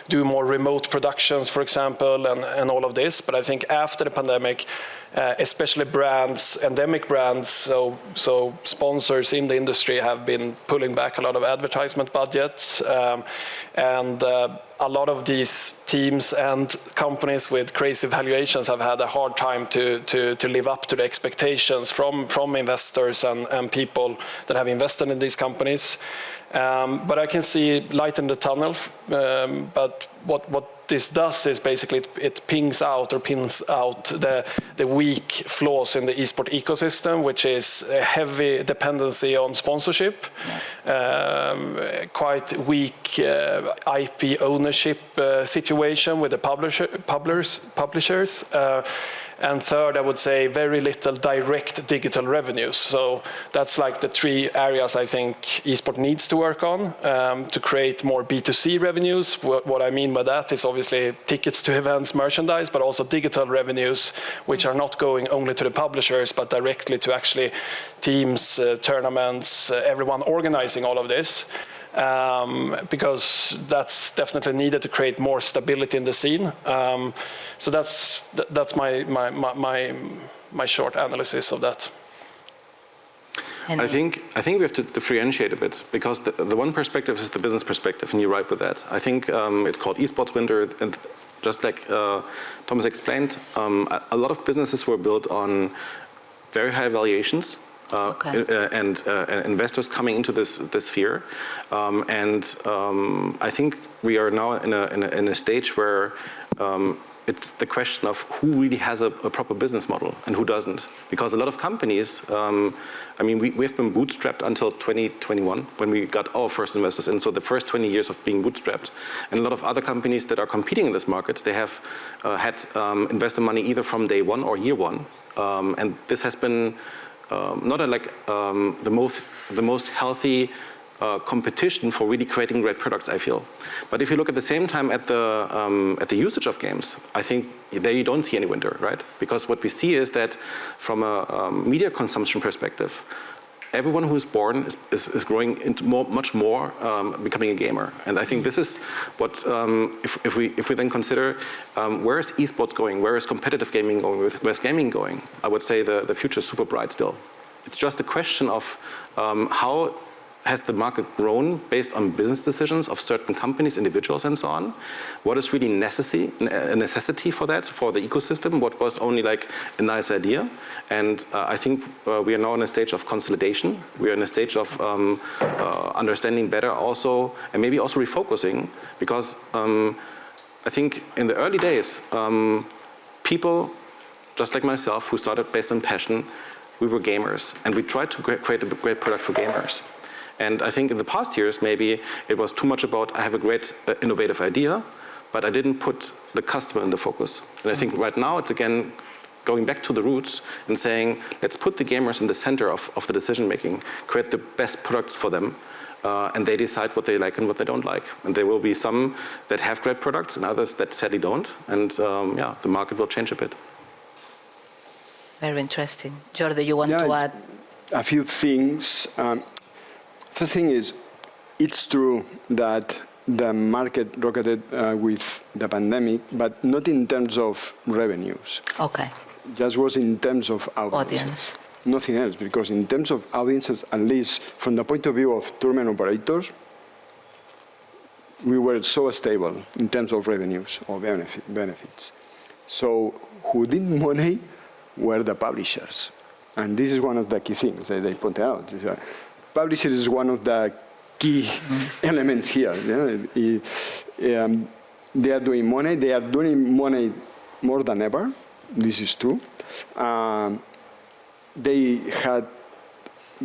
do more remote productions, for example, and all of this. But I think after the pandemic, especially brands, endemic brands, so sponsors in the industry have been pulling back a lot of advertisement budgets, and a lot of these teams and companies with crazy valuations have had a hard time to live up to the expectations from investors and people that have invested in these companies. But I can see light in the tunnel. But what this does is basically it pins out the weak flaws in the esport ecosystem, which is a heavy dependency on sponsorship, quite weak IP ownership situation with the publishers. And third, I would say very little direct digital revenues. So that's like the three areas I think esport needs to work on to create more B2C revenues. What I mean by that is obviously tickets to events, merchandise, but also digital revenues, which are not going only to the publishers, but directly to actually teams, tournaments, everyone organizing all of this. Because that's definitely needed to create more stability in the scene. So that's my short analysis of that. I think we have to differentiate a bit, because the one perspective is the business perspective, and you're right with that. I think it's called esports winter, and just like Thomas explained, a lot of businesses were built on very high valuations. And investors coming into this sphere, and I think we are now in a stage where it's the question of who really has a proper business model and who doesn't. Because a lot of companies, we have been bootstrapped until 2021 when we got our first investors in. So the first 20 years of being bootstrapped, and a lot of other companies that are competing in this market, they have had investor money either from day one or year one, and this has been not the most healthy competition for really creating great products, I feel. But if you look at the same time at the usage of games, I think there you don't see any winter, right? Because what we see is that from a media consumption perspective, everyone who is born is growing into much more becoming a gamer. And I think this is what, if we then consider where is esports going, where is competitive gaming going, where's gaming going, I would say the future is super bright still. It's just a question of how has the market grown based on business decisions of certain companies, individuals, and so on? What is really a necessity for that, for the ecosystem? What was only like a nice idea? And I think we are now in a stage of consolidation. We are in a stage of understanding better also, and maybe also refocusing, because I think in the early days, people, just like myself, who started based on passion, we were gamers, and we tried to create a great product for gamers. And I think in the past years, maybe it was too much about, I have a great innovative idea, but I didn't put the customer in the focus. And I think right now it's again going back to the roots and saying, let's put the gamers in the center of the decision making, create the best products for them, and they decide what they like and what they don't like. And there will be some that have great products and others that sadly don't. And yeah, the market will change a bit. Very interesting. Jordi, you want to add? A few things. First thing is, it's true that the market rocketed with the pandemic, but not in terms of revenues. Okay. Just was in terms of audience. Nothing else, because in terms of audiences, at least from the point of view of tournament operators, we were so stable in terms of revenues or benefits. So who did money were the publishers. And this is one of the key things that they point out. Publisher is one of the key elements here. They are doing money. They are doing money more than ever. This is true. They had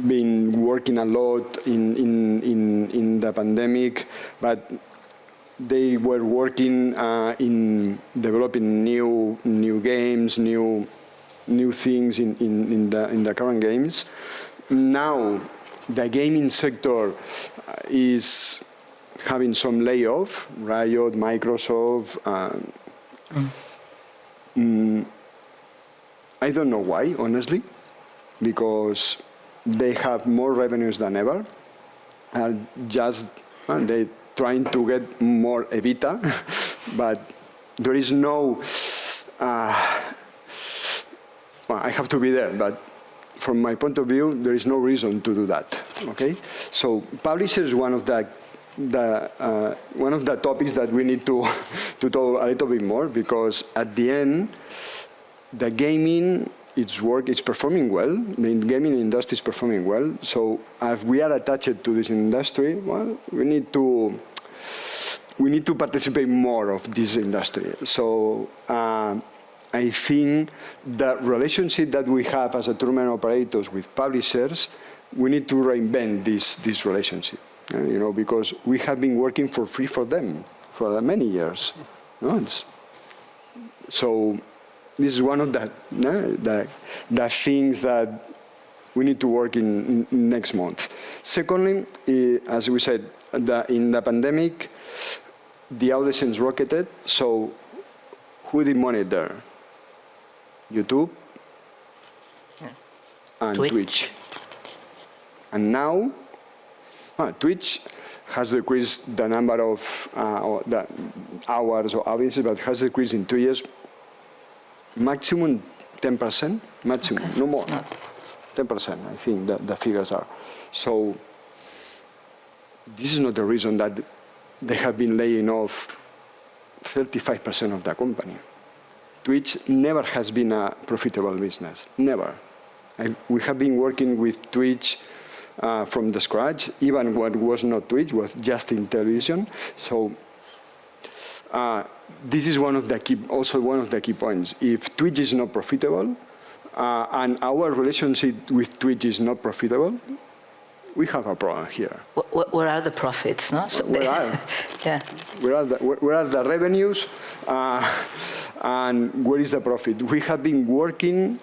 been working a lot in the pandemic, but they were working in developing new games, new things in the current games. Now, the gaming sector is having some layoff, Riot, Microsoft. I don't know why, honestly, because they have more revenues than ever. And they're trying to get more EBITDA, but there is no, well, I have to be there, but from my point of view, there is no reason to do that. Okay, so publisher is one of the topics that we need to talk a little bit more, because at the end, the gaming, it's performing well. The gaming industry is performing well. So as we are attached to this industry, well, we need to participate more of this industry. So. I think the relationship that we have as a tournament operators with publishers, we need to reinvent this relationship, because we have been working for free for them for many years. So this is one of the things that we need to work in next month. Secondly, as we said, in the pandemic, the audience rocketed. So who did money there? YouTube and Twitch. And now, Twitch has decreased the number of the hours or audiences, but has decreased in 2 years, maximum 10%, maximum, okay. No more, 10%, I think the figures are. So this is not the reason that they have been laying off 35% of the company. Twitch never has been a profitable business, never. We have been working with Twitch from the scratch, even what was not Twitch, was just in television. So this is also one of the key points. If Twitch is not profitable, and our relationship with Twitch is not profitable, we have a problem here. Where are the profits? No? So where are? Yeah. Where are the revenues? And where is the profit? We have been working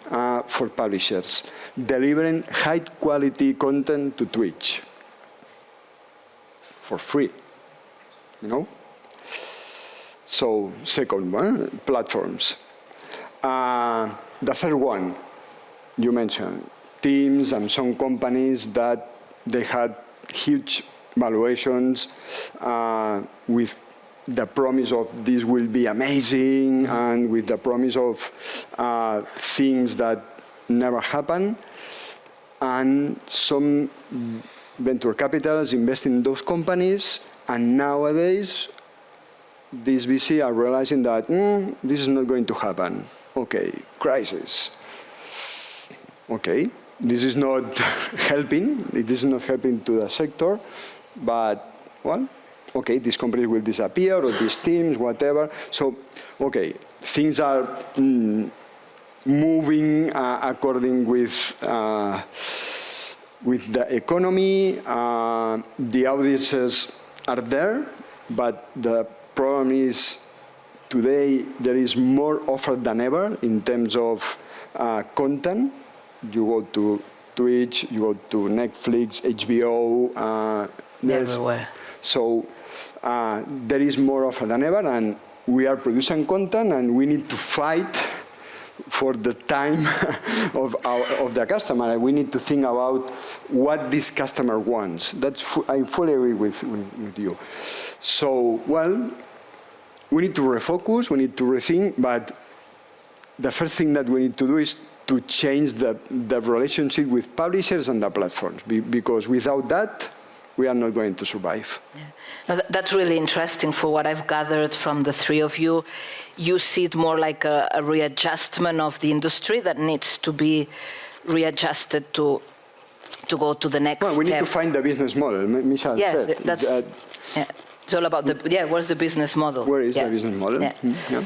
for publishers, delivering high-quality content to Twitch for free, So, second one, platforms. The third one, you mentioned, teams and some companies that they had huge valuations with the promise of this will be amazing and with the promise of things that never happen. And some venture capitals invest in those companies, and nowadays these VC are realizing that this is not going to happen. Okay, crisis. Okay, this is not helping. This is not helping to the sector, but well, okay, these companies will disappear, or these teams, whatever. So, okay, things are moving according with the economy. The audiences are there, but the problem is today there is more offer than ever in terms of content. You go to Twitch, you go to Netflix, HBO. Everywhere. So there is more offer than ever, and we are producing content, and we need to fight for the time of the customer. We need to think about what this customer wants. I fully agree with you. So, well, we need to refocus, we need to rethink, but the first thing that we need to do is to change the relationship with publishers and the platforms, because without that, we are not going to survive. Yeah. Now, that's really interesting. For what I've gathered from the three of you, you see it more like a readjustment of the industry that needs to be readjusted to go to the next step. We need to find the business model. Michal said. It's all about where's the business model? Where is the business model? Yeah. Yeah.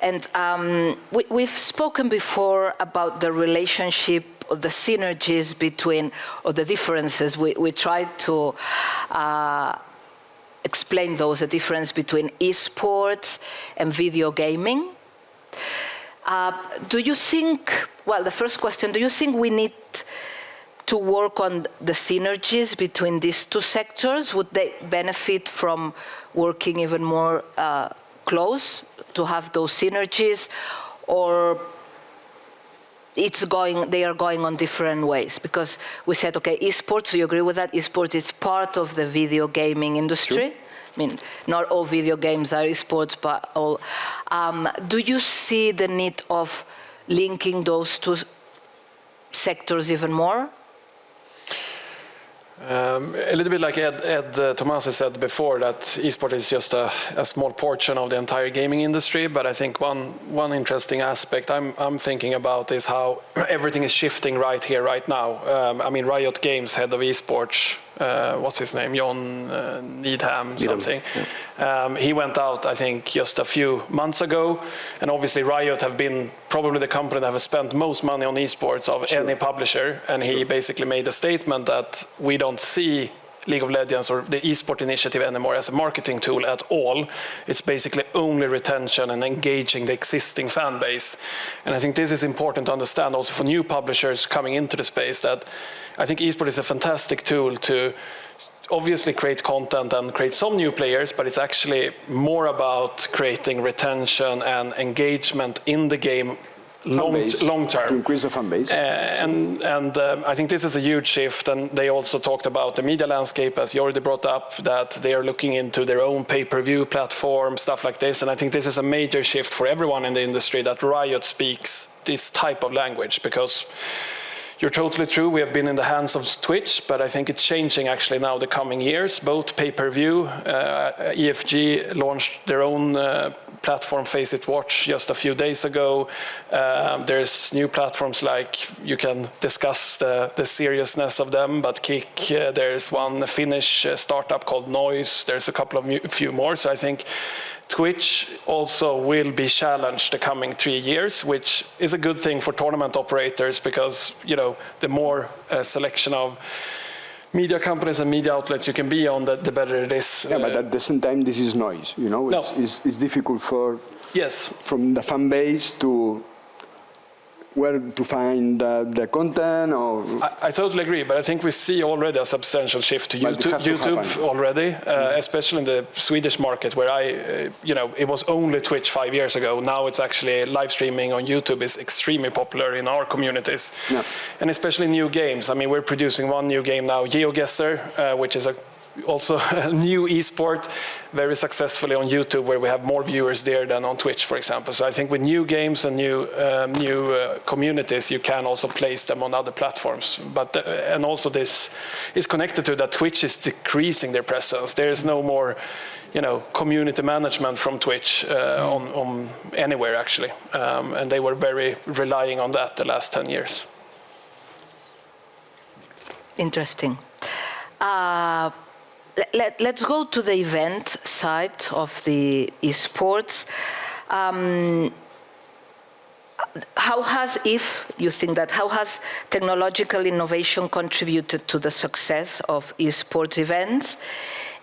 And we've spoken before about the relationship, or the synergies between, or the differences. We tried to explain those, the difference between esports and video gaming. Do you think, well, the first question, do you think we need to work on the synergies between these two sectors? Would they benefit from working even more close to have those synergies, or they are going on different ways? Because we said, okay, esports, do you agree with that? Esports is part of the video gaming industry. Sure. I mean, not all video games are esports, but all. Do you see the need of linking those two sectors even more? A little bit like Ed Tomasi said before, that esports is just a small portion of the entire gaming industry. But I think one interesting aspect I'm thinking about is how everything is shifting right here, right now. I mean, Riot Games head of esports, what's his name, John Needham, something. Yeah. He went out, I think, just a few months ago, and obviously Riot have been probably the company that has spent most money on esports of any publisher, and he basically made a statement that we don't see League of Legends or the eSport initiative anymore as a marketing tool at all. It's basically only retention and engaging the existing fan base. And I think this is important to understand also for new publishers coming into the space, that I think eSport is a fantastic tool to obviously create content and create some new players, but it's actually more about creating retention and engagement in the game long term. To increase the fan base. And I think this is a huge shift, and they also talked about the media landscape, as you already brought up, that they are looking into their own pay-per-view platform, stuff like this. And I think this is a major shift for everyone in the industry, that Riot speaks this type of language, because you're totally true. We have been in the hands of Twitch, but I think it's changing actually now the coming years. Both pay-per-view, EFG launched their own platform, Face It Watch, just a few days ago. There's new platforms like, you can discuss the seriousness of them, but Kick, there's one Finnish startup called Noise. There's a couple of few more. So I think Twitch also will be challenged the coming 3 years, which is a good thing for tournament operators, because the more selection of media companies and media outlets you can be on, the better it is. Yeah, but at the same time, this is noise. It's difficult from the fan base to where to find the content? Or I totally agree, but I think we see already a substantial shift to YouTube already, especially in the Swedish market, where it was only Twitch 5 years ago. Now it's actually live streaming on YouTube is extremely popular in our communities, and especially new games. I mean, we're producing one new game now, GeoGuessr, which is also a new esport, very successfully on YouTube, where we have more viewers there than on Twitch, for example. So I think with new games and new communities, you can also place them on other platforms. But and also this is connected to that Twitch is decreasing their presence. There is no more, community management from Twitch on anywhere actually, and they were very relying on that the last 10 years. Interesting. Let's go to the event side of the esports. How has technological innovation contributed to the success of esports events?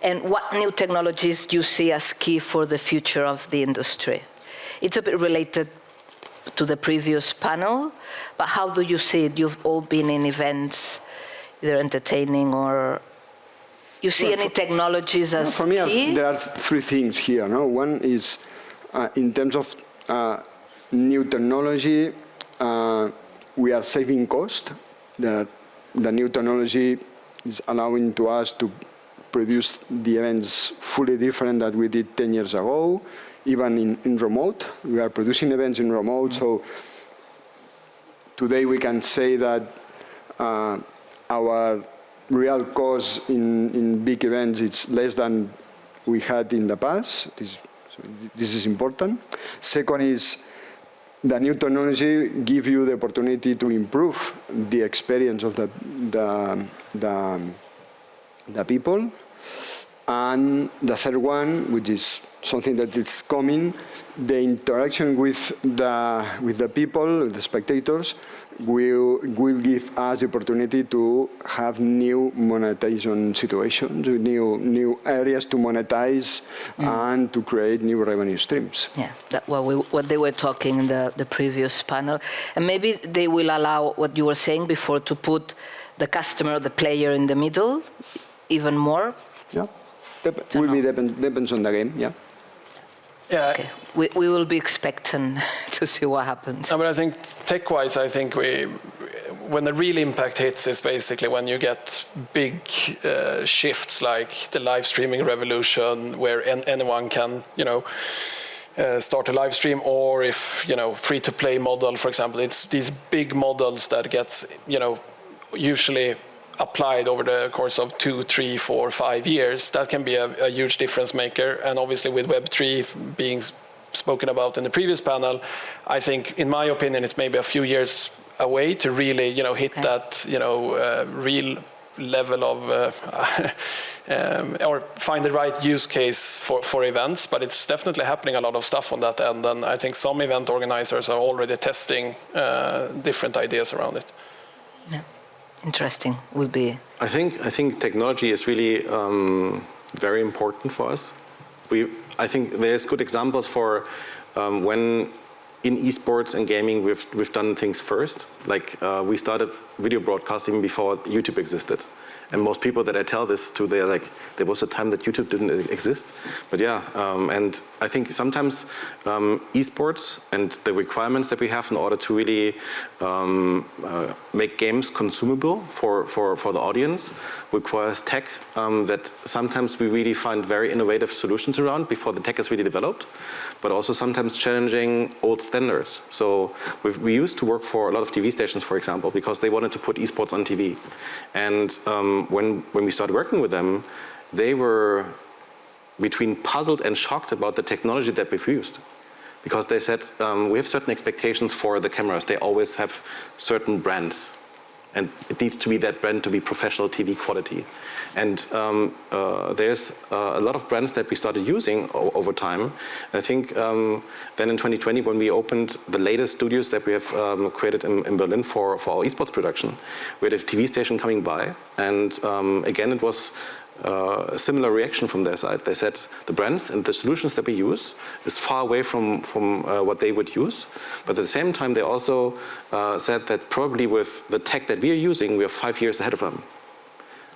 And what new technologies do you see as key for the future of the industry? It's a bit related to the previous panel, but how do you see it? You've all been in events, either entertaining or... You see any technologies as for me, key? There are three things here. One is in terms of new technology, we are saving cost. The new technology is allowing to us to produce the events fully different that we did 10 years ago, even in remote. We are producing events in remote, so today we can say that our real cost in big events it's less than we had in the past. This is important. Second is the new technology gives you the opportunity to improve the experience of the people. And the third one, which is something that is coming, the interaction with the people, the spectators, will give us the opportunity to have new monetization situations, new areas to monetize and to create new revenue streams. Yeah, what they were talking in the previous panel. And maybe they will allow what you were saying before to put the customer, the player in the middle even more? Yeah, depends on the game, yeah. Yeah. Okay. We will be expectant to see what happens. But I think tech-wise, when the real impact hits is basically when you get big shifts like the live streaming revolution, where anyone can, start a live stream, or if, free-to-play model, for example, it's these big models that gets, usually applied over the course of 2, 3, 4, 5 years. That can be a huge difference maker. And obviously with Web3 being spoken about in the previous panel, I think, in my opinion, it's maybe a few years away to really, hit that, real level of, or find the right use case for events. But it's definitely happening a lot of stuff on that end. And I think some event organizers are already testing different ideas around it. Yeah. Interesting will be. I think technology is really very important for us. I think there's good examples for when in esports and gaming we've done things first. Like we started video broadcasting before YouTube existed. And most people that I tell this to, they're like, there was a time that YouTube didn't exist. But yeah, and I think sometimes esports and the requirements that we have in order to really make games consumable for the audience requires tech that sometimes we really find very innovative solutions around before the tech is really developed, but also sometimes challenging old standards. So we used to work for a lot of TV stations, for example, because they wanted to put esports on TV. And when we started working with them, they were between puzzled and shocked about the technology that we've used. Because they said, we have certain expectations for the cameras. They always have certain brands. And it needs to be that brand to be professional TV quality. And there's a lot of brands that we started using over time. I think then in 2020, when we opened the latest studios that we have created in Berlin for our esports production, we had a TV station coming by. And again, it was a similar reaction from their side. They said the brands and the solutions that we use is far away from what they would use. But at the same time, they also said that probably with the tech that we are using, we are 5 years ahead of them.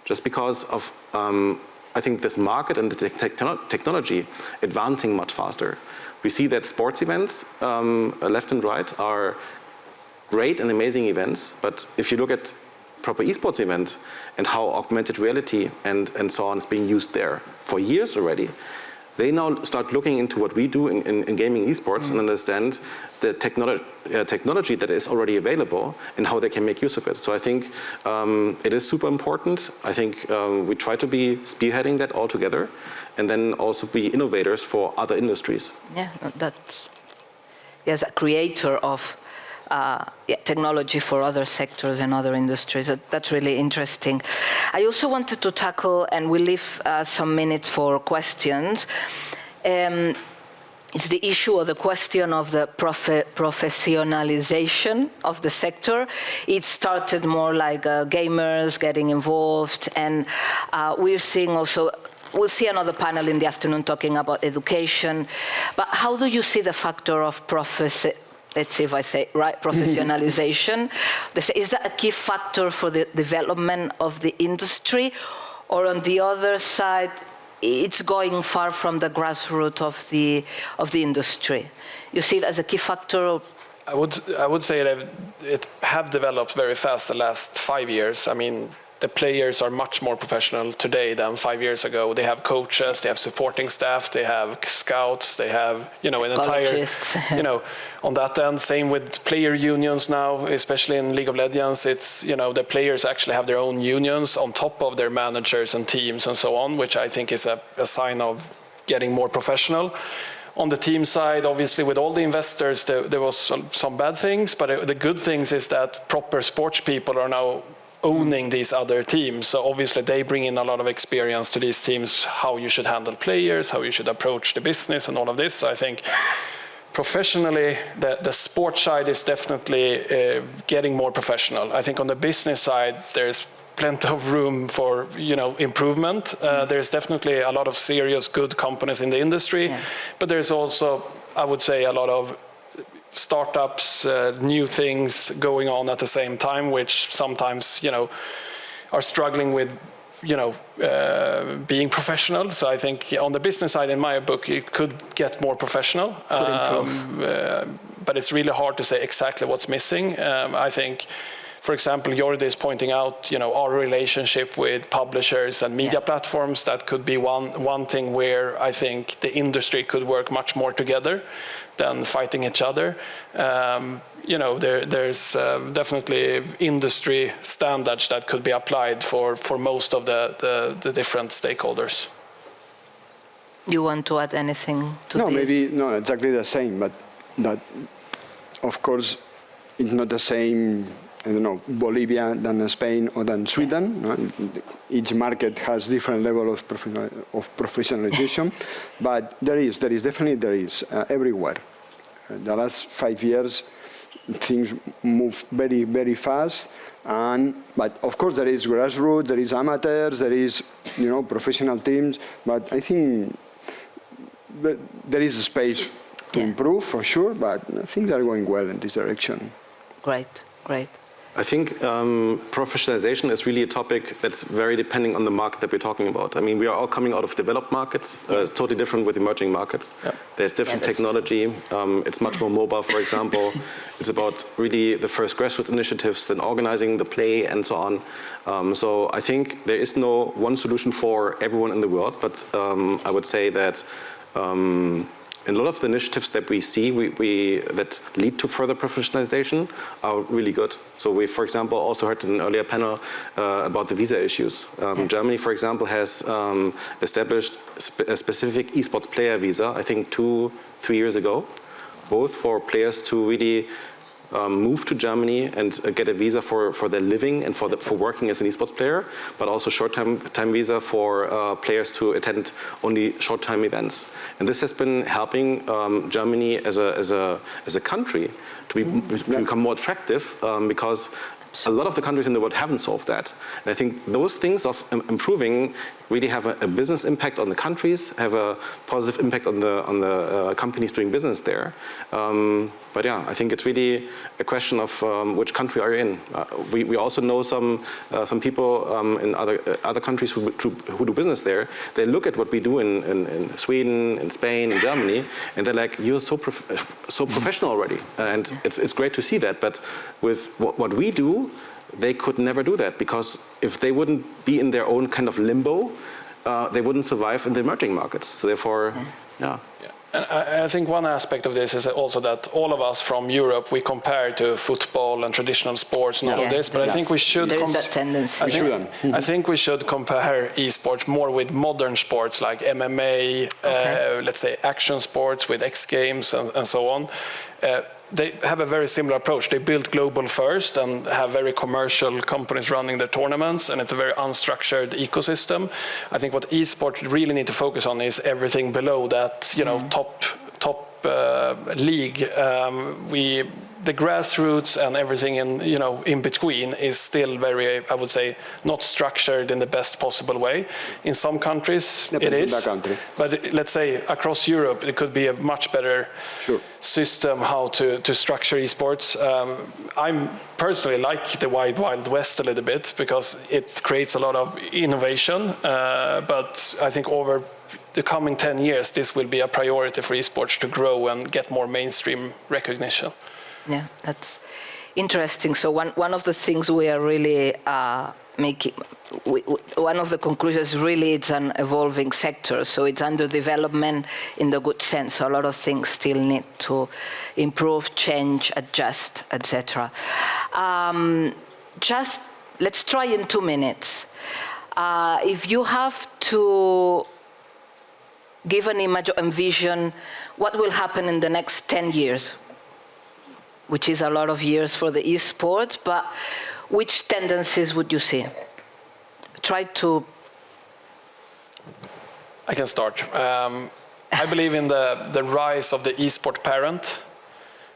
Just because of, I think, this market and the technology advancing much faster. We see that sports events, left and right, are great and amazing events. But if you look at proper esports event and how augmented reality and so on is being used there for years already, they now start looking into what we do in gaming esports and understand the technology that is already available and how they can make use of it. So I think it is super important. I think we try to be spearheading that all together and then also be innovators for other industries. Yeah, that's, yes, a creator of technology for other sectors and other industries. That's really interesting. I also wanted to tackle, and we'll leave some minutes for questions, it's the issue or the question of the professionalization of the sector. It started more like gamers getting involved, and we're seeing also, we'll see another panel in the afternoon talking about education, but how do you see the factor of let's see if I say it right, professionalization? Is that a key factor for the development of the industry? Or on the other side, it's going far from the grassroots of the industry? You see it as a key factor? I would say that it have developed very fast the last 5 years. I mean, the players are much more professional today than 5 years ago. They have coaches, they have supporting staff, they have scouts, they have, an entire, on that end. Same with player unions now, especially in League of Legends. It's, the players actually have their own unions on top of their managers and teams and so on, which I think is a sign of getting more professional. On the team side, obviously, with all the investors, there was some bad things, but the good things is that proper sports people are now owning these other teams. So obviously they bring in a lot of experience to these teams, how you should handle players, how you should approach the business and all of this. So I think professionally, the sports side is definitely getting more professional. I think on the business side, there's plenty of room for improvement. There's definitely a lot of serious, good companies in the industry, but there's also, I would say, a lot of startups, new things going on at the same time, which sometimes, are struggling with, being professional. So I think on the business side, in my book, it could get more professional. But it's really hard to say exactly what's missing. I think, for example, Jordi is pointing out, our relationship with publishers and media platforms. That could be one thing where I think the industry could work much more together than fighting each other. There's definitely industry standards that could be applied for most of the different stakeholders. You want to add anything to this? No, maybe not exactly the same, but that, of course, it's not the same, I don't know, Bolivia than Spain or than Sweden. No? Each market has different level of professionalization, but there is definitely everywhere. The last 5 years, things move very, very fast, but of course there is grassroots, there is amateurs, there is professional teams, but I think there is a space to improve for sure, but things are going well in this direction. Great. I think professionalization is really a topic that's very depending on the market that we're talking about. I mean, we are all coming out of developed markets, totally different with emerging markets. They have different technology. It's much more mobile, for example. It's about really the first grassroots initiatives, then organizing the play and so on. So I think there is no one solution for everyone in the world, but I would say that a lot of the initiatives that we see that lead to further professionalization are really good. So we, for example, also heard in an earlier panel about the visa issues. Germany, for example, has established a specific esports player visa, I think 2-3 years ago, both for players to really move to Germany and get a visa for their living and for working as an esports player, but also short-time visa for players to attend only short-time events. And this has been helping Germany as a country to become more attractive because a lot of the countries in the world haven't solved that. And I think those things of improving really have a business impact on the countries, have a positive impact on the companies doing business there. But yeah, I think it's really a question of which country are you in. We also know some people in other countries who do business there. They look at what we do in Sweden, in Spain, in Germany, and they're like, "You're so professional already," and it's great to see that. But with what we do, they could never do that, because if they wouldn't be in their own kind of limbo, they wouldn't survive in the emerging markets. So therefore, yeah. And I think one aspect of this is also that all of us from Europe, we compare to football and traditional sports and all of this, but I think we should... There is that tendency. I think we should compare esports more with modern sports like MMA, let's say action sports with X Games and so on. They have a very similar approach. They build global first and have very commercial companies running their tournaments, and it's a very unstructured ecosystem. I think what esports really need to focus on is everything below that, you know, top league. The grassroots and everything in between is still very, I would say, not structured in the best possible way. In some countries it is, but let's say across Europe it could be a much better system how to structure esports. I personally like the Wild West a little bit because it creates a lot of innovation, but I think over the coming 10 years this will be a priority for esports to grow and get more mainstream recognition. Yeah, that's interesting. So one of the things we are really making, one of the conclusions really it's an evolving sector. So it's under development in the good sense. So a lot of things still need to improve, change, adjust, etc. Just let's try in 2 minutes. If you have to give an image or envision what will happen in the next 10 years, which is a lot of years for the esports, but which tendencies would you see? Try to... I can start. I believe in the rise of the esport parent.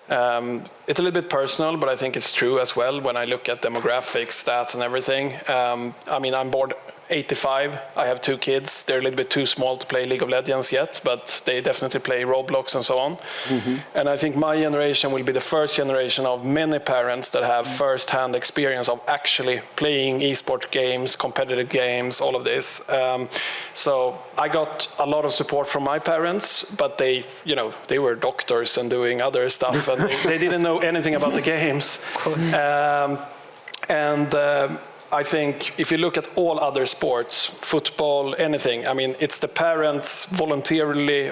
It's a little bit personal, but I think it's true as well when I look at demographics, stats and everything. I mean, I'm born 85. I have 2 kids. They're a little bit too small to play League of Legends yet, but they definitely play Roblox and so on. And I think my generation will be the first generation of many parents that have first-hand experience of actually playing esport games, competitive games, all of this. So I got a lot of support from my parents, but they were doctors and doing other stuff, and they didn't know anything about the games. I think if you look at all other sports, football, anything, I mean, it's the parents voluntarily,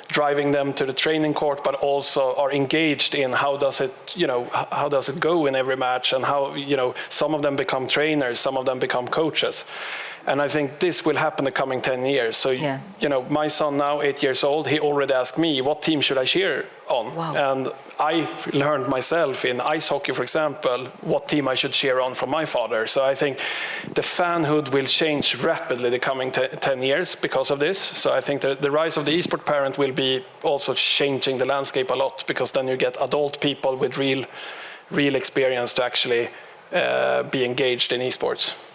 driving them to the training court, but also are engaged in how does it go in every match, and how, some of them become trainers, some of them become coaches. And I think this will happen the coming 10 years. So, my son now, 8 years old, he already asked me, what team should I cheer on? Wow. And I learned myself in ice hockey, for example, what team I should cheer on from my father. So I think the fanhood will change rapidly the coming 10 years because of this. So I think the rise of the esport parent will be also changing the landscape a lot, because then you get adult people with real experience to actually be engaged in esports.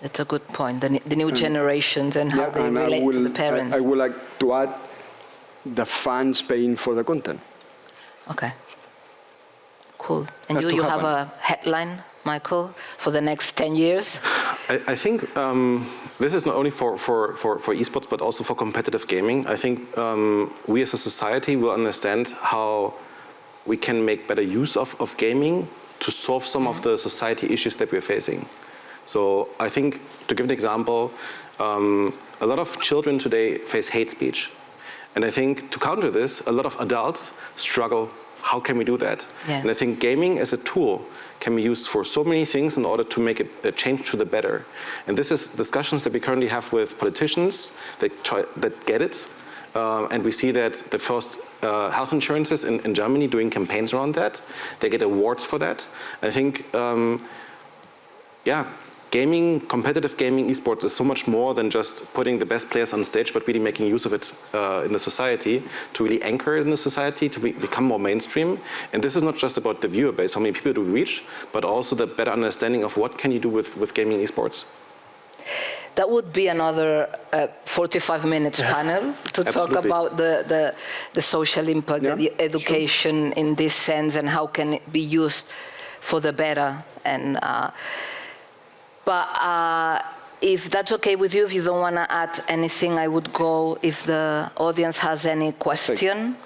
That's a good point. The new generations and how they relate to the parents. I would like to add the fans paying for the content. Okay. Cool. And you have a headline, Michael, for the next 10 years? I think this is not only for esports, but also for competitive gaming. I think we as a society will understand how we can make better use of gaming to solve some of the society issues that we're facing. So I think, to give an example, a lot of children today face hate speech. And I think to counter this, a lot of adults struggle. How can we do that? Yeah. And I think gaming as a tool can be used for so many things in order to make a change to the better. And this is discussions that we currently have with politicians that get it. And we see that the first health insurances in Germany doing campaigns around that. They get awards for that. I think, gaming, competitive gaming, esports is so much more than just putting the best players on stage, but really making use of it in the society, to really anchor it in the society, to become more mainstream. And this is not just about the viewer base, how many people do we reach, but also the better understanding of what can you do with gaming and esports. That would be another 45 minutes panel to talk about the social impact, the education in this sense, and how can it be used for the better. And but if that's okay with you, if you don't want to add anything, I would go if the audience has any question.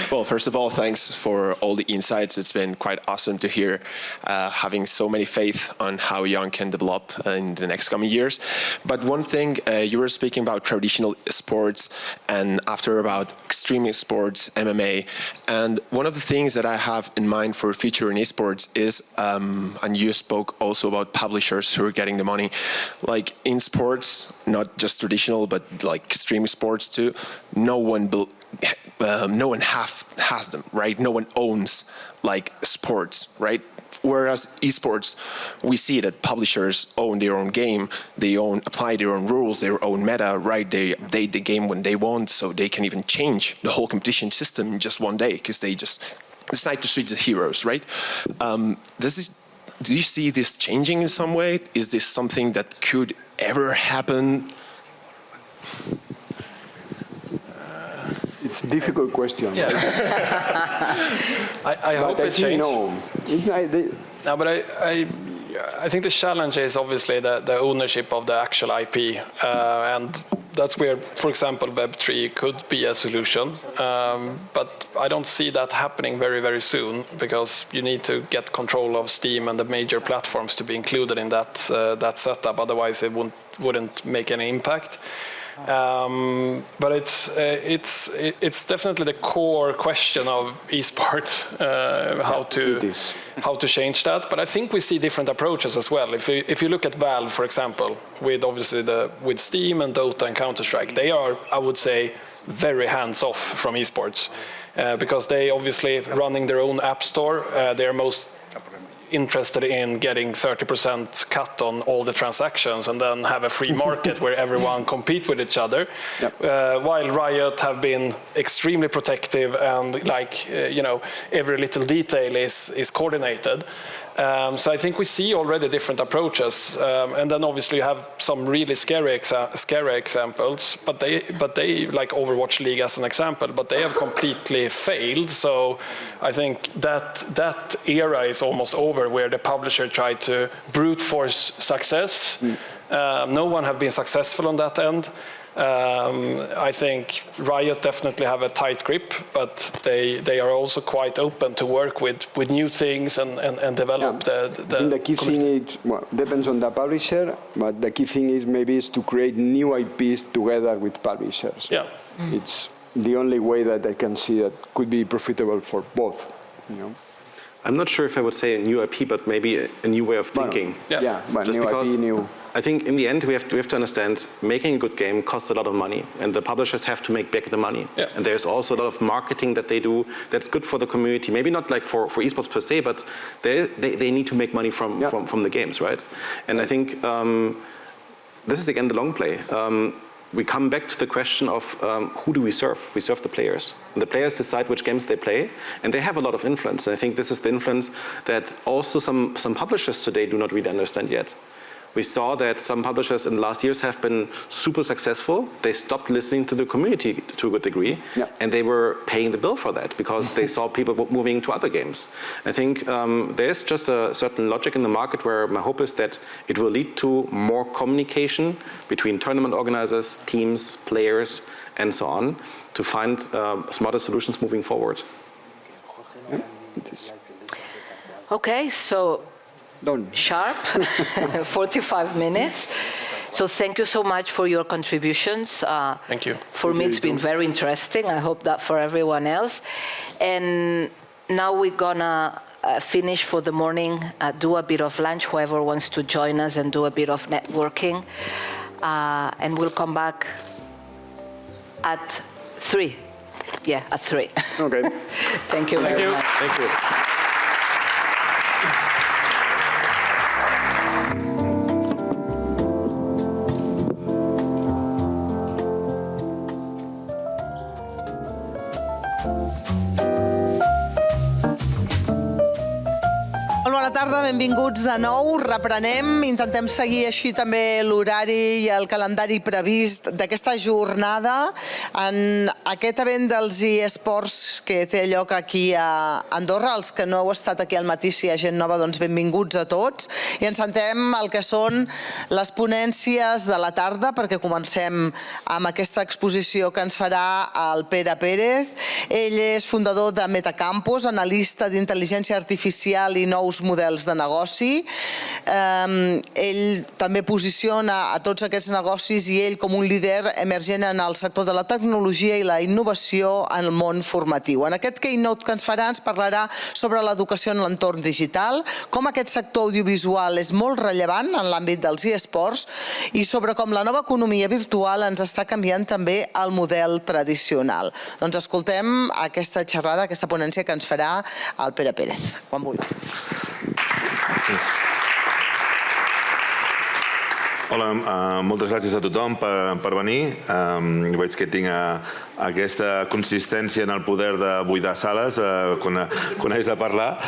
Well, first of all, thanks for all the insights. It's been quite awesome to hear having so many faith on how young can develop in the next coming years. But one thing, you were speaking about traditional sports and after about extreme sports, MMA. And one of the things that I have in mind for future in esports is, and you spoke also about publishers who are getting the money. Like in sports, not just traditional, but like extreme sports too, no one has them, right? No one owns like sports, right? Whereas esports, we see that publishers own their own game, they apply their own rules, their own meta, right? They update the game when they want, so they can even change the whole competition system in just one day because they just decide to switch the heroes, right? Do you see this changing in some way? Is this something that could ever happen? It's a difficult question. Yeah. I hope it changes. No, but I think the challenge is obviously the ownership of the actual IP, and that's where, for example, Web3 could be a solution. But I don't see that happening very, very soon because you need to get control of Steam and the major platforms to be included in that setup. Otherwise, it wouldn't make any impact. But it's definitely the core question of esports, how to change that. But I think we see different approaches as well. If you look at Valve, for example, with obviously with Steam and Dota and Counter-Strike, they are, I would say, very hands-off from esports because they obviously running their own app store. They're most interested in getting 30% cut on all the transactions and then have a free market where everyone compete with each other. While Riot have been extremely protective and every little detail is coordinated. So I think we see already different approaches, and then obviously you have some really scary examples. But they like Overwatch League as an example, but they have completely failed. So I think that era is almost over, where the publisher tried to brute force success. No one have been successful on that end. I think Riot definitely have a tight grip, but they are also quite open to work with new things and develop the I think the key thing is, depends on the publisher, but the key thing is maybe to create new IPs together with publishers. Yeah. It's the only way that I can see that could be profitable for both, I'm not sure if I would say a new IP, but maybe a new way of thinking. But just new because IP, new. I think in the end we have to understand making a good game costs a lot of money, and the publishers have to make back the money. And there's also a lot of marketing that they do that's good for the community. Maybe not like for esports per se, but they need to make money from the games, right? And I think this is again the long play. We come back to the question of who do we serve? We serve the players. And the players decide which games they play, and they have a lot of influence. And I think this is the influence that also some publishers today do not really understand yet. We saw that some publishers in the last years have been super successful. They stopped listening to the community to a good degree, and they were paying the bill for that because they saw people moving to other games. I think there's just a certain logic in the market where my hope is that it will lead to more communication between tournament organizers, teams, players, and so on, to find smarter solutions moving forward. Okay, so sharp, 45 minutes. So thank you so much for your contributions. Thank you. For me, it's been very interesting. I hope that for everyone else. And now we're gonna finish for the morning, do a bit of lunch, whoever wants to join us, and do a bit of networking. And we'll come back at 3. Yeah, at 3. Okay. Thank you very much. Thank you. Bona tarda, benvinguts de nou. Reprenem, intentem seguir així també l'horari i el calendari previst d'aquesta jornada en aquest event dels eSports que té lloc aquí a Andorra. Els que no heu estat aquí al matí, si hi ha gent nova, doncs benvinguts a tots. I ens sentem el que són les ponències de la tarda, perquè comencem amb aquesta exposició que ens farà el Pere Pérez. Ell és fundador de Metacampus, analista d'intel·ligència artificial i nous models de negoci. Ell també posiciona a tots aquests negocis i ell com un líder emergent en el sector de la tecnologia i la innovació en el món formatiu. En aquest keynote que ens farà ens parlarà sobre l'educació en l'entorn digital, com aquest sector audiovisual és molt rellevant en l'àmbit dels eSports i sobre com la nova economia virtual ens està canviant també el model tradicional. Doncs escoltem aquesta xerrada, aquesta ponència que ens farà el Pere Pérez. Quan vulguis. Hola, moltes gràcies a tothom per venir. Veig que tinc aquesta consistència en el poder de buidar sales quan haig de parlar.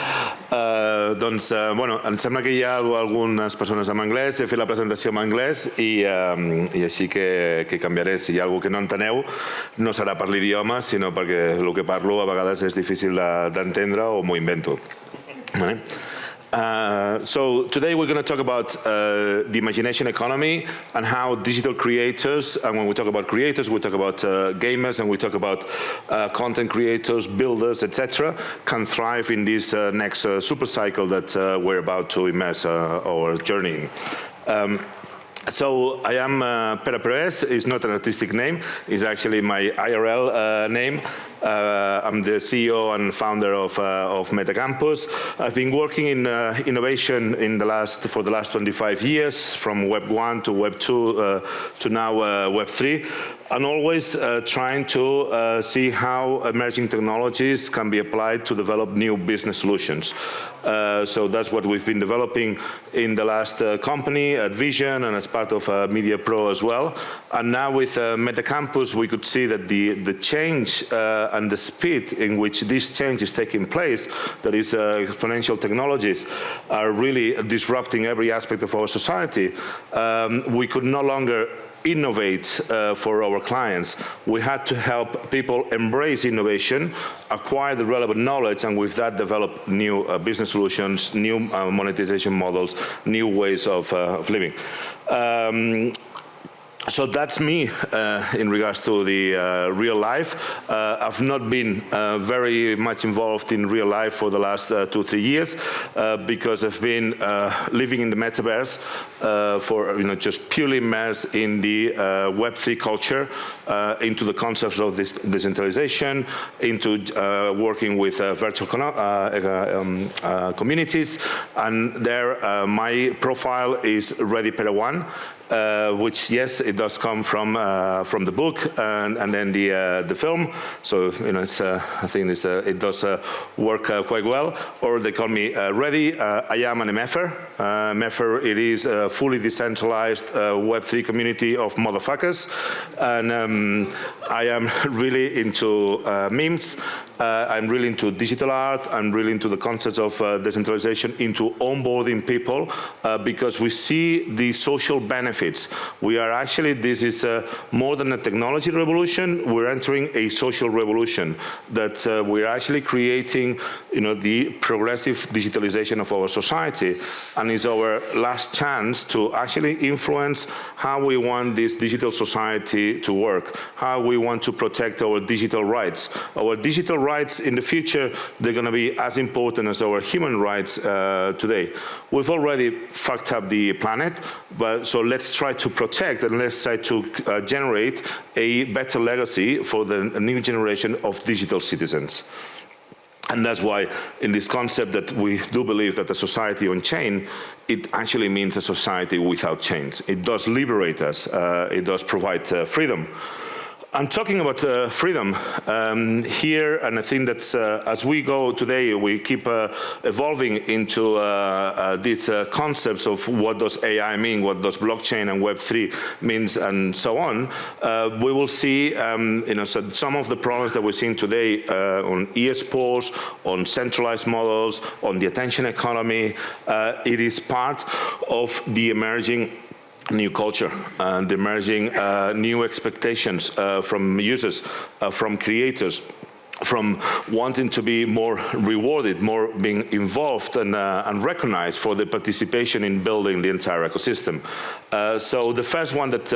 Doncs, bueno, em sembla que hi ha algunes persones en anglès. He fet la presentació en anglès i així que canviaré. Si hi ha alguna cosa que no enteneu, no serà per l'idioma, sinó perquè el que parlo a vegades és difícil d'entendre o m'ho invento. So today we're going to talk about the imagination economy and how digital creators, and when we talk about creators, we talk about gamers, and we talk about content creators, builders, etc., can thrive in this next super cycle that we're about to immerse our journey in. So I am Pere Perez. It's not an artistic name. It's actually my IRL name. I'm the CEO and founder of Metacampus. I've been working in innovation for the last 25 years, from Web 1 to Web 2 to now Web 3. And always trying to see how emerging technologies can be applied to develop new business solutions. So that's what we've been developing in the last company at Vision and as part of Media Pro as well. And now with Metacampus, we could see that the change and the speed in which this change is taking place, that is exponential technologies, are really disrupting every aspect of our society. We could no longer innovate for our clients. We had to help people embrace innovation, acquire the relevant knowledge, and with that develop new business solutions, new monetization models, new ways of living. So that's me in regards to the real life. I've not been very much involved in real life for the last 2-3 years because I've been living in the metaverse for just purely immersed in the Web3 culture, into the concepts of this decentralization, into working with virtual communities, and there my profile is Ready Player One. Which, yes, it does come from the book and then the film. So it's, I think it does work quite well. Or they call me Ready. I am an MFer. MFer, it is a fully decentralized Web3 community of motherfuckers, and I am really into memes. I'm really into digital art. I'm really into the concepts of decentralization, into onboarding people, because we see the social benefits. We are actually, this is more than a technology revolution. We're entering a social revolution that we're actually creating, the progressive digitalization of our society, and it's our last chance to actually influence how we want this digital society to work, how we want to protect our digital rights. Our digital rights in the future, they're going to be as important as our human rights today. We've already fucked up the planet, so let's try to protect and let's try to generate a better legacy for the new generation of digital citizens. And that's why in this concept that we do believe that a society on chain, it actually means a society without chains. It does liberate us. It does provide freedom. And talking about freedom, here, and I think that as we go today, we keep evolving into these concepts of what does AI mean, what does blockchain and Web3 means, and so on. We will see so some of the problems that we're seeing today on esports, on centralized models, on the attention economy. It is part of the emerging new culture and emerging new expectations from users, from creators, from wanting to be more rewarded, more being involved and recognized for the participation in building the entire ecosystem. So the first one that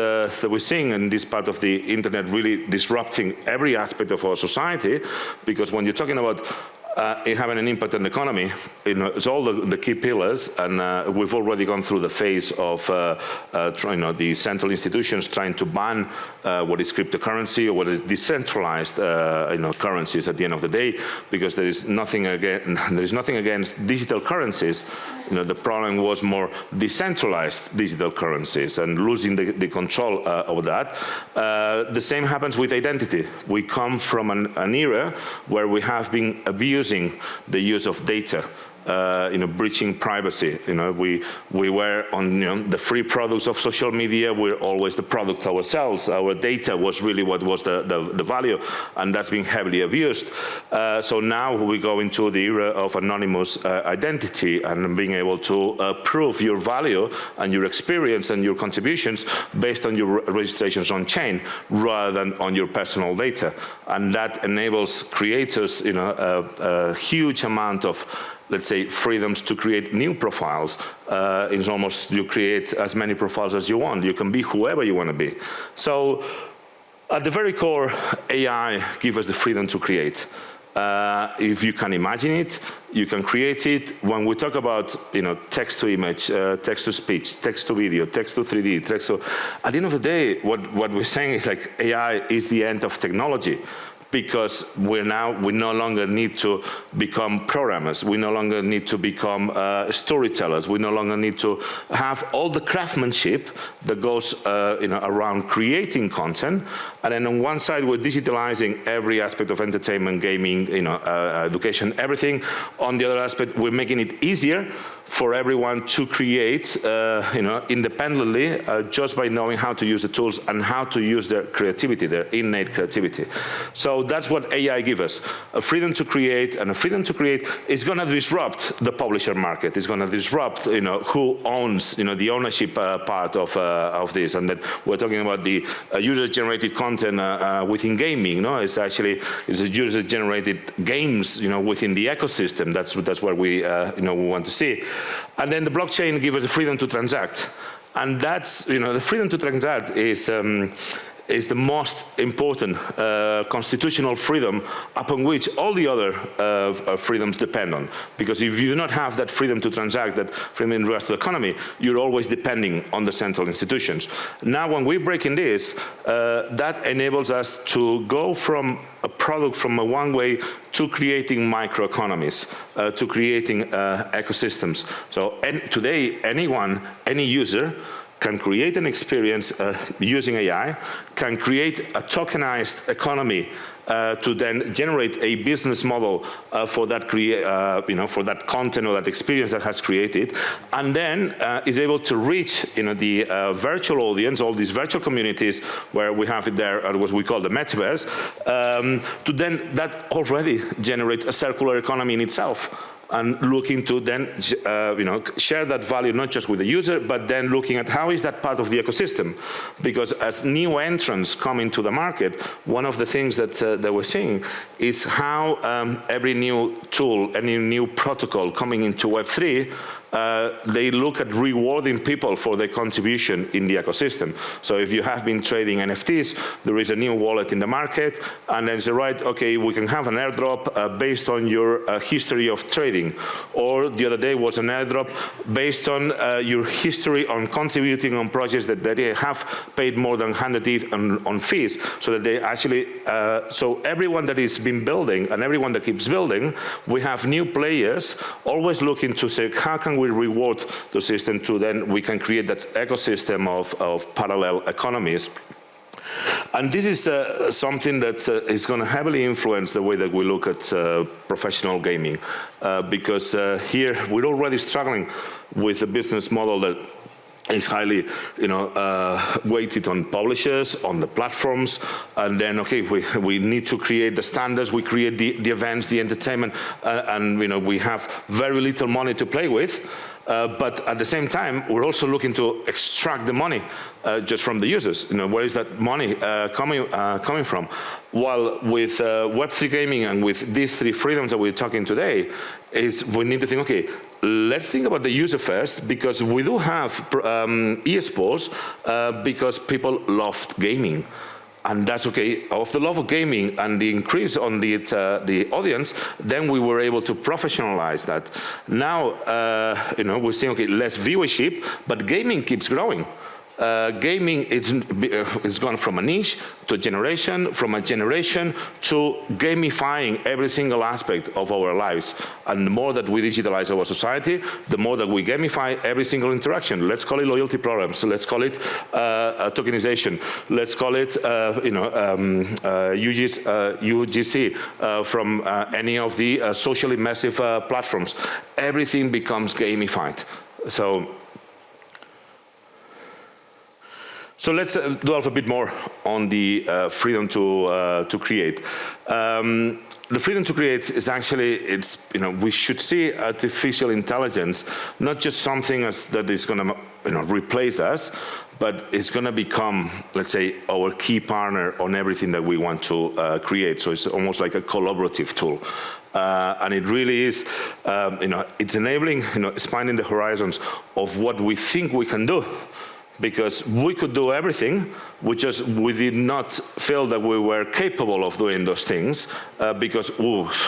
we're seeing in this part of the internet really disrupting every aspect of our society, because when you're talking about it having an impact on the economy, it's all the key pillars, and we've already gone through the phase of the central institutions trying to ban what is cryptocurrency or what is decentralized currencies at the end of the day, because there is nothing against digital currencies. The problem was more decentralized digital currencies and losing the control of that. The same happens with identity. We come from an era where we have been abusing the use of data, breaching privacy. We were on the free products of social media. We're always the product ourselves. Our data was really what was the value, and that's been heavily abused. So now we go into the era of anonymous identity and being able to prove your value and your experience and your contributions based on your registrations on chain rather than on your personal data. And that enables creators a huge amount of, let's say, freedoms to create new profiles. It's almost, you create as many profiles as you want. You can be whoever you want to be. So at the very core, AI gives us the freedom to create. If you can imagine it, you can create it. When we talk about text to image, text to speech, text to video, text to 3D, text to, at the end of the day, what we're saying is like AI is the end of technology. Because we no longer need to become programmers. We no longer need to become storytellers. We no longer need to have all the craftsmanship that goes around creating content. And then on one side, we're digitalizing every aspect of entertainment, gaming, education, everything. On the other aspect, we're making it easier for everyone to create independently just by knowing how to use the tools and how to use their creativity, their innate creativity. So that's what AI gives us, a freedom to create, and a freedom to create is going to disrupt the publisher market. It's going to disrupt who owns the ownership part of this. And then we're talking about the user-generated content within gaming. It's a user-generated games within the ecosystem. That's what we we want to see. And then the blockchain gives us the freedom to transact. And that's, the freedom to transact is the most important constitutional freedom upon which all the other freedoms depend on. Because if you do not have that freedom to transact, that freedom in regards to the economy, you're always depending on the central institutions. Now, when we're breaking this, that enables us to go from a product from a one way to creating microeconomies, to creating ecosystems. So today, any user can create an experience using AI, can create a tokenized economy to then generate a business model for that for that content or that experience that has created, and then is able to reach the virtual audience, all these virtual communities where we have it there, what we call the metaverse, to then that already generates a circular economy in itself. And looking to then, share that value not just with the user, but then looking at how is that part of the ecosystem. Because as new entrants come into the market, one of the things that we're seeing is how every new tool, any new protocol coming into Web3, they look at rewarding people for their contribution in the ecosystem. So if you have been trading NFTs, there is a new wallet in the market, and then say, right, okay, we can have an airdrop based on your history of trading. Or the other day was an airdrop based on your history on contributing on projects that they have paid more than 100 ETH on fees, so that they actually, so everyone that has been building and everyone that keeps building, we have new players always looking to say, how can we reward the system to then we can create that ecosystem of parallel economies. And this is something that is going to heavily influence the way that we look at professional gaming, because here we're already struggling with a business model that is highly, weighted on publishers, on the platforms, and then, okay, we need to create the standards, we create the events, the entertainment, and we have very little money to play with. But at the same time, we're also looking to extract the money just from the users. Where is that money coming from? While with Web3 gaming and with these three freedoms that we're talking today, we need to think, okay, let's think about the user first, because we do have esports because people loved gaming. And that's okay. Of the love of gaming and the increase on the audience, then we were able to professionalize that. Now, we're saying, okay, less viewership, but gaming keeps growing. Gaming is gone from a niche to a generation, from a generation to gamifying every single aspect of our lives. And the more that we digitalize our society, the more that we gamify every single interaction. Let's call it loyalty programs. Let's call it tokenization. Let's call it UGC from any of the socially massive platforms. Everything becomes gamified. So let's delve a bit more on the freedom to create. The freedom to create is actually, we should see artificial intelligence not just something that is going to replace us, but it's going to become, let's say, our key partner on everything that we want to create. So it's almost like a collaborative tool. And it really is, it's enabling, expanding the horizons of what we think we can do. Because we could do everything, we did not feel that we were capable of doing those things because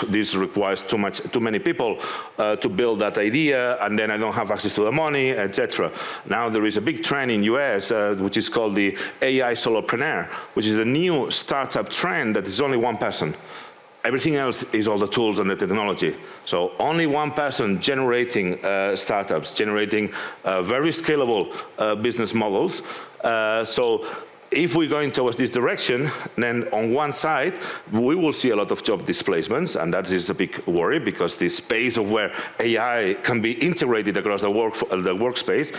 this requires too many people to build that idea, and then I don't have access to the money, etc. Now there is a big trend in US which is called the AI solopreneur, which is a new startup trend that is only one person. Everything else is all the tools and the technology. So only one person generating startups, generating very scalable business models. So if we're going towards this direction, then on one side, we will see a lot of job displacements, and that is a big worry because the space of where AI can be integrated across the workspace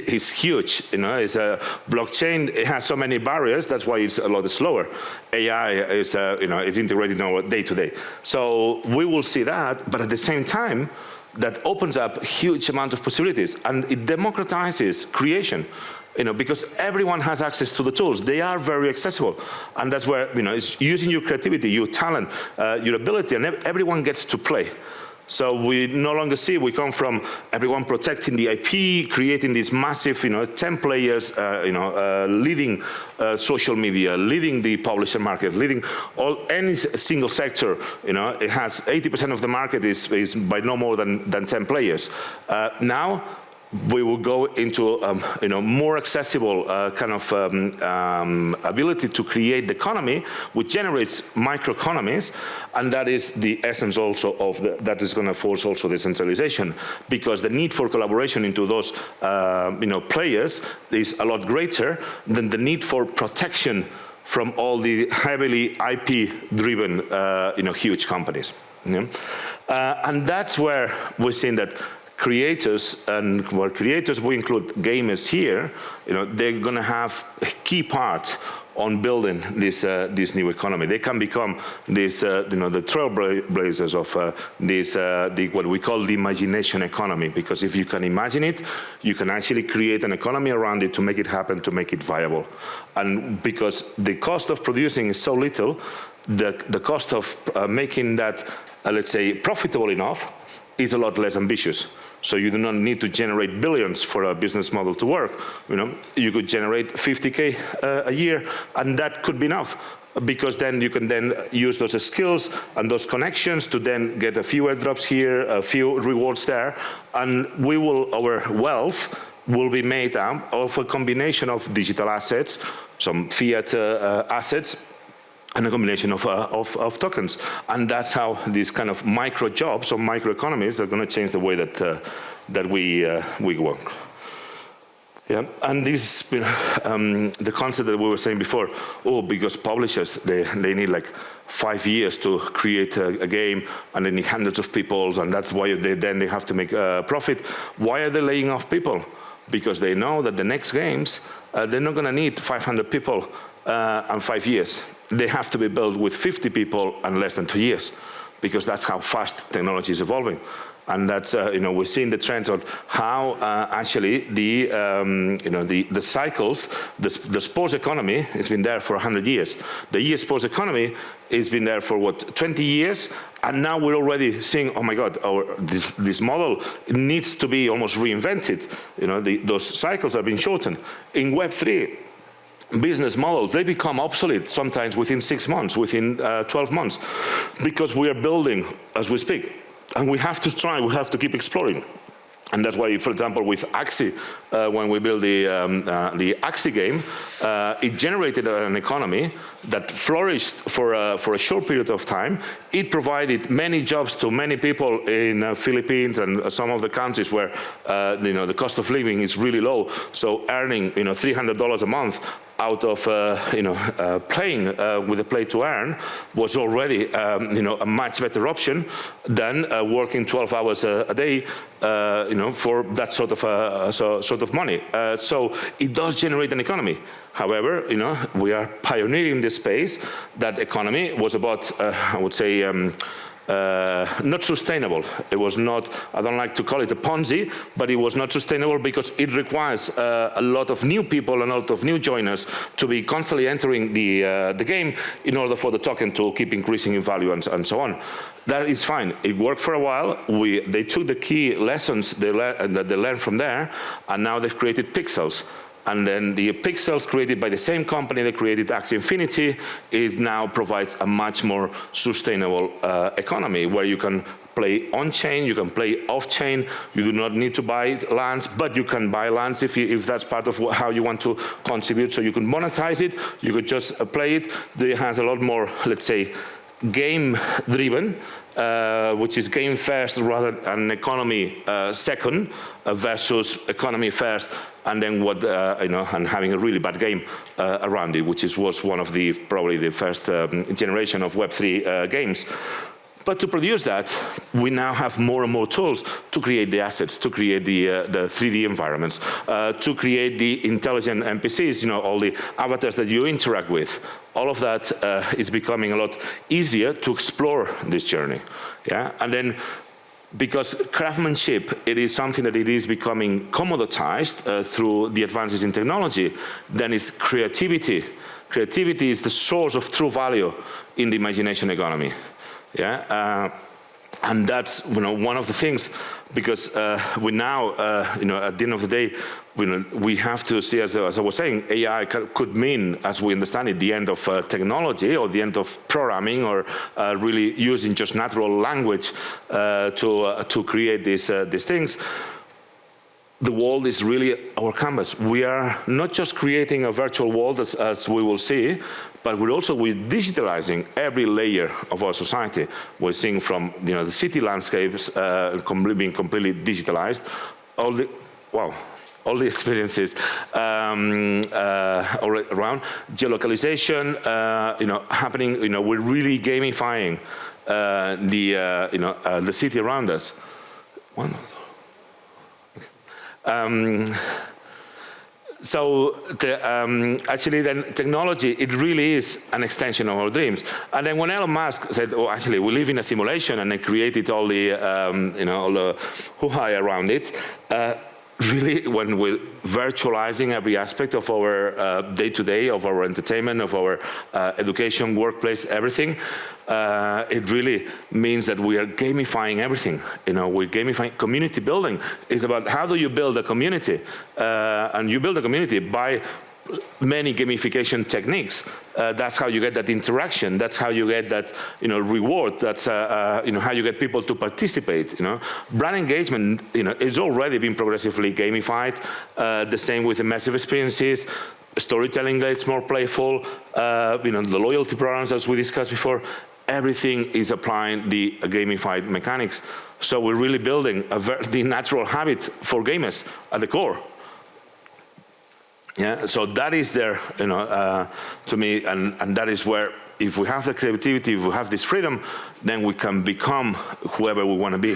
is huge. It's a blockchain. It has so many barriers. That's why it's a lot slower. AI is, it's integrated in our day-to-day. So we will see that, but at the same time, that opens up a huge amount of possibilities, and it democratizes creation. Because everyone has access to the tools. They are very accessible. And that's where, it's using your creativity, your talent, your ability, and everyone gets to play. So we no longer we come from everyone protecting the IP, creating these massive, 10 players, leading social media, leading the publisher market, leading any single sector. It has 80% of the market is by no more than 10 players. Now, we will go into more accessible kind of ability to create the economy, which generates microeconomies, and that is the essence also of that is going to force also decentralization, because the need for collaboration into those players is a lot greater than the need for protection from all the heavily IP-driven huge companies. And that's where we're seeing that creators, and where creators, we include gamers here, they're going to have a key part on building this new economy. They can become this, the trailblazers of what we call the imagination economy, because if you can imagine it, you can actually create an economy around it to make it happen, to make it viable. And because the cost of producing is so little, the cost of making that, let's say, profitable enough is a lot less ambitious. So you do not need to generate billions for a business model to work. You could generate 50K a year, and that could be enough, because then you can then use those skills and those connections to then get a few airdrops here, a few rewards there, and our wealth will be made up of a combination of digital assets, some fiat assets, and a combination of tokens. And that's how these kind of micro jobs or micro economies are going to change the way that we work. Yeah, and this, the concept that we were saying before, because publishers, they need like 5 years to create a game, and they need hundreds of people, and that's why then they have to make a profit. Why are they laying off people? Because they know that the next games, they're not going to need 500 people and 5 years. They have to be built with 50 people and less than 2 years, because that's how fast technology is evolving. And that's, we're seeing the trends on how actually the cycles, the sports economy has been there for 100 years. The e-sports economy has been there for, 20 years? And now we're already seeing, oh my God, this model needs to be almost reinvented. Those cycles have been shortened. In Web3, business models, they become obsolete sometimes within 6 months, within 12 months, because we are building as we speak. And we have to try, we have to keep exploring. And that's why, for example, with Axie, when we built the Axie game, it generated an economy that flourished for a short period of time. It provided many jobs to many people in the Philippines and some of the countries where the cost of living is really low. So earning $300 a month out of playing with a play to earn was already a much better option than working 12 hours a day for that sort of money. So it does generate an economy. However, we are pioneering this space. That economy was about, I would say, not sustainable. It was not, I don't like to call it a Ponzi, but it was not sustainable because it requires a lot of new people and a lot of new joiners to be constantly entering the game in order for the token to keep increasing in value and so on. That is fine. It worked for a while. They took the key lessons that they learned from there, and now they've created pixels. And then the pixels created by the same company that created Axie Infinity, it now provides a much more sustainable economy where you can play on-chain, you can play off-chain, you do not need to buy lands, but you can buy lands if that's part of how you want to contribute. So you can monetize it, you could just play it. It has a lot more, let's say, game-driven, which is game first rather than economy second, versus economy first, and then and having a really bad game around it, which was one of probably the first generation of Web3 games. But to produce that, we now have more and more tools to create the assets, to create the 3D environments, to create the intelligent NPCs, all the avatars that you interact with. All of that is becoming a lot easier to explore this journey. Yeah, and then because craftsmanship, it is something that it is becoming commoditized through the advances in technology, then it's creativity. Creativity is the source of true value in the imagination economy. Yeah, and that's one of the things, because we now at the end of the day, we have to see, as I was saying, AI could mean, as we understand it, the end of technology or the end of programming, or really using just natural language to create these things. The world is really our canvas. We are not just creating a virtual world, as we will see, but we're digitalizing every layer of our society. We're seeing from the city landscapes being completely digitalized, all the experiences around geolocalization, happening. We're really gamifying the city around us. So actually then technology, it really is an extension of our dreams. And then when Elon Musk said, actually we live in a simulation, and they created all the, all the hoo-ha around it, really when we're virtualizing every aspect of our day-to-day, of our entertainment, of our education, workplace, everything, it really means that we are gamifying everything. We're gamifying community building. It's about how do you build a community, and you build a community by many gamification techniques. That's how you get that interaction. That's how you get that reward. That's how you get people to participate. Brand engagement is already been progressively gamified. The same with immersive experiences. Storytelling gets more playful. The loyalty programs, as we discussed before. Everything is applying the gamified mechanics. So we're really building the natural habit for gamers at the core. Yeah, so that is there, to me, and that is where, if we have the creativity, if we have this freedom, then we can become whoever we want to be.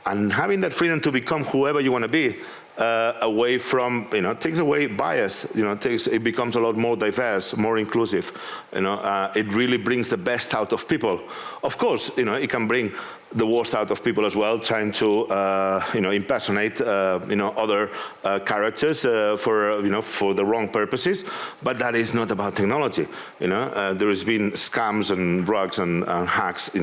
And having that freedom to become whoever you want to be, away from, takes away bias, it becomes a lot more diverse, more inclusive. It really brings the best out of people. Of course, it can bring the worst out of people as well, trying to impersonate other characters for the wrong purposes. But that is not about technology. There has been scams and drugs and hacks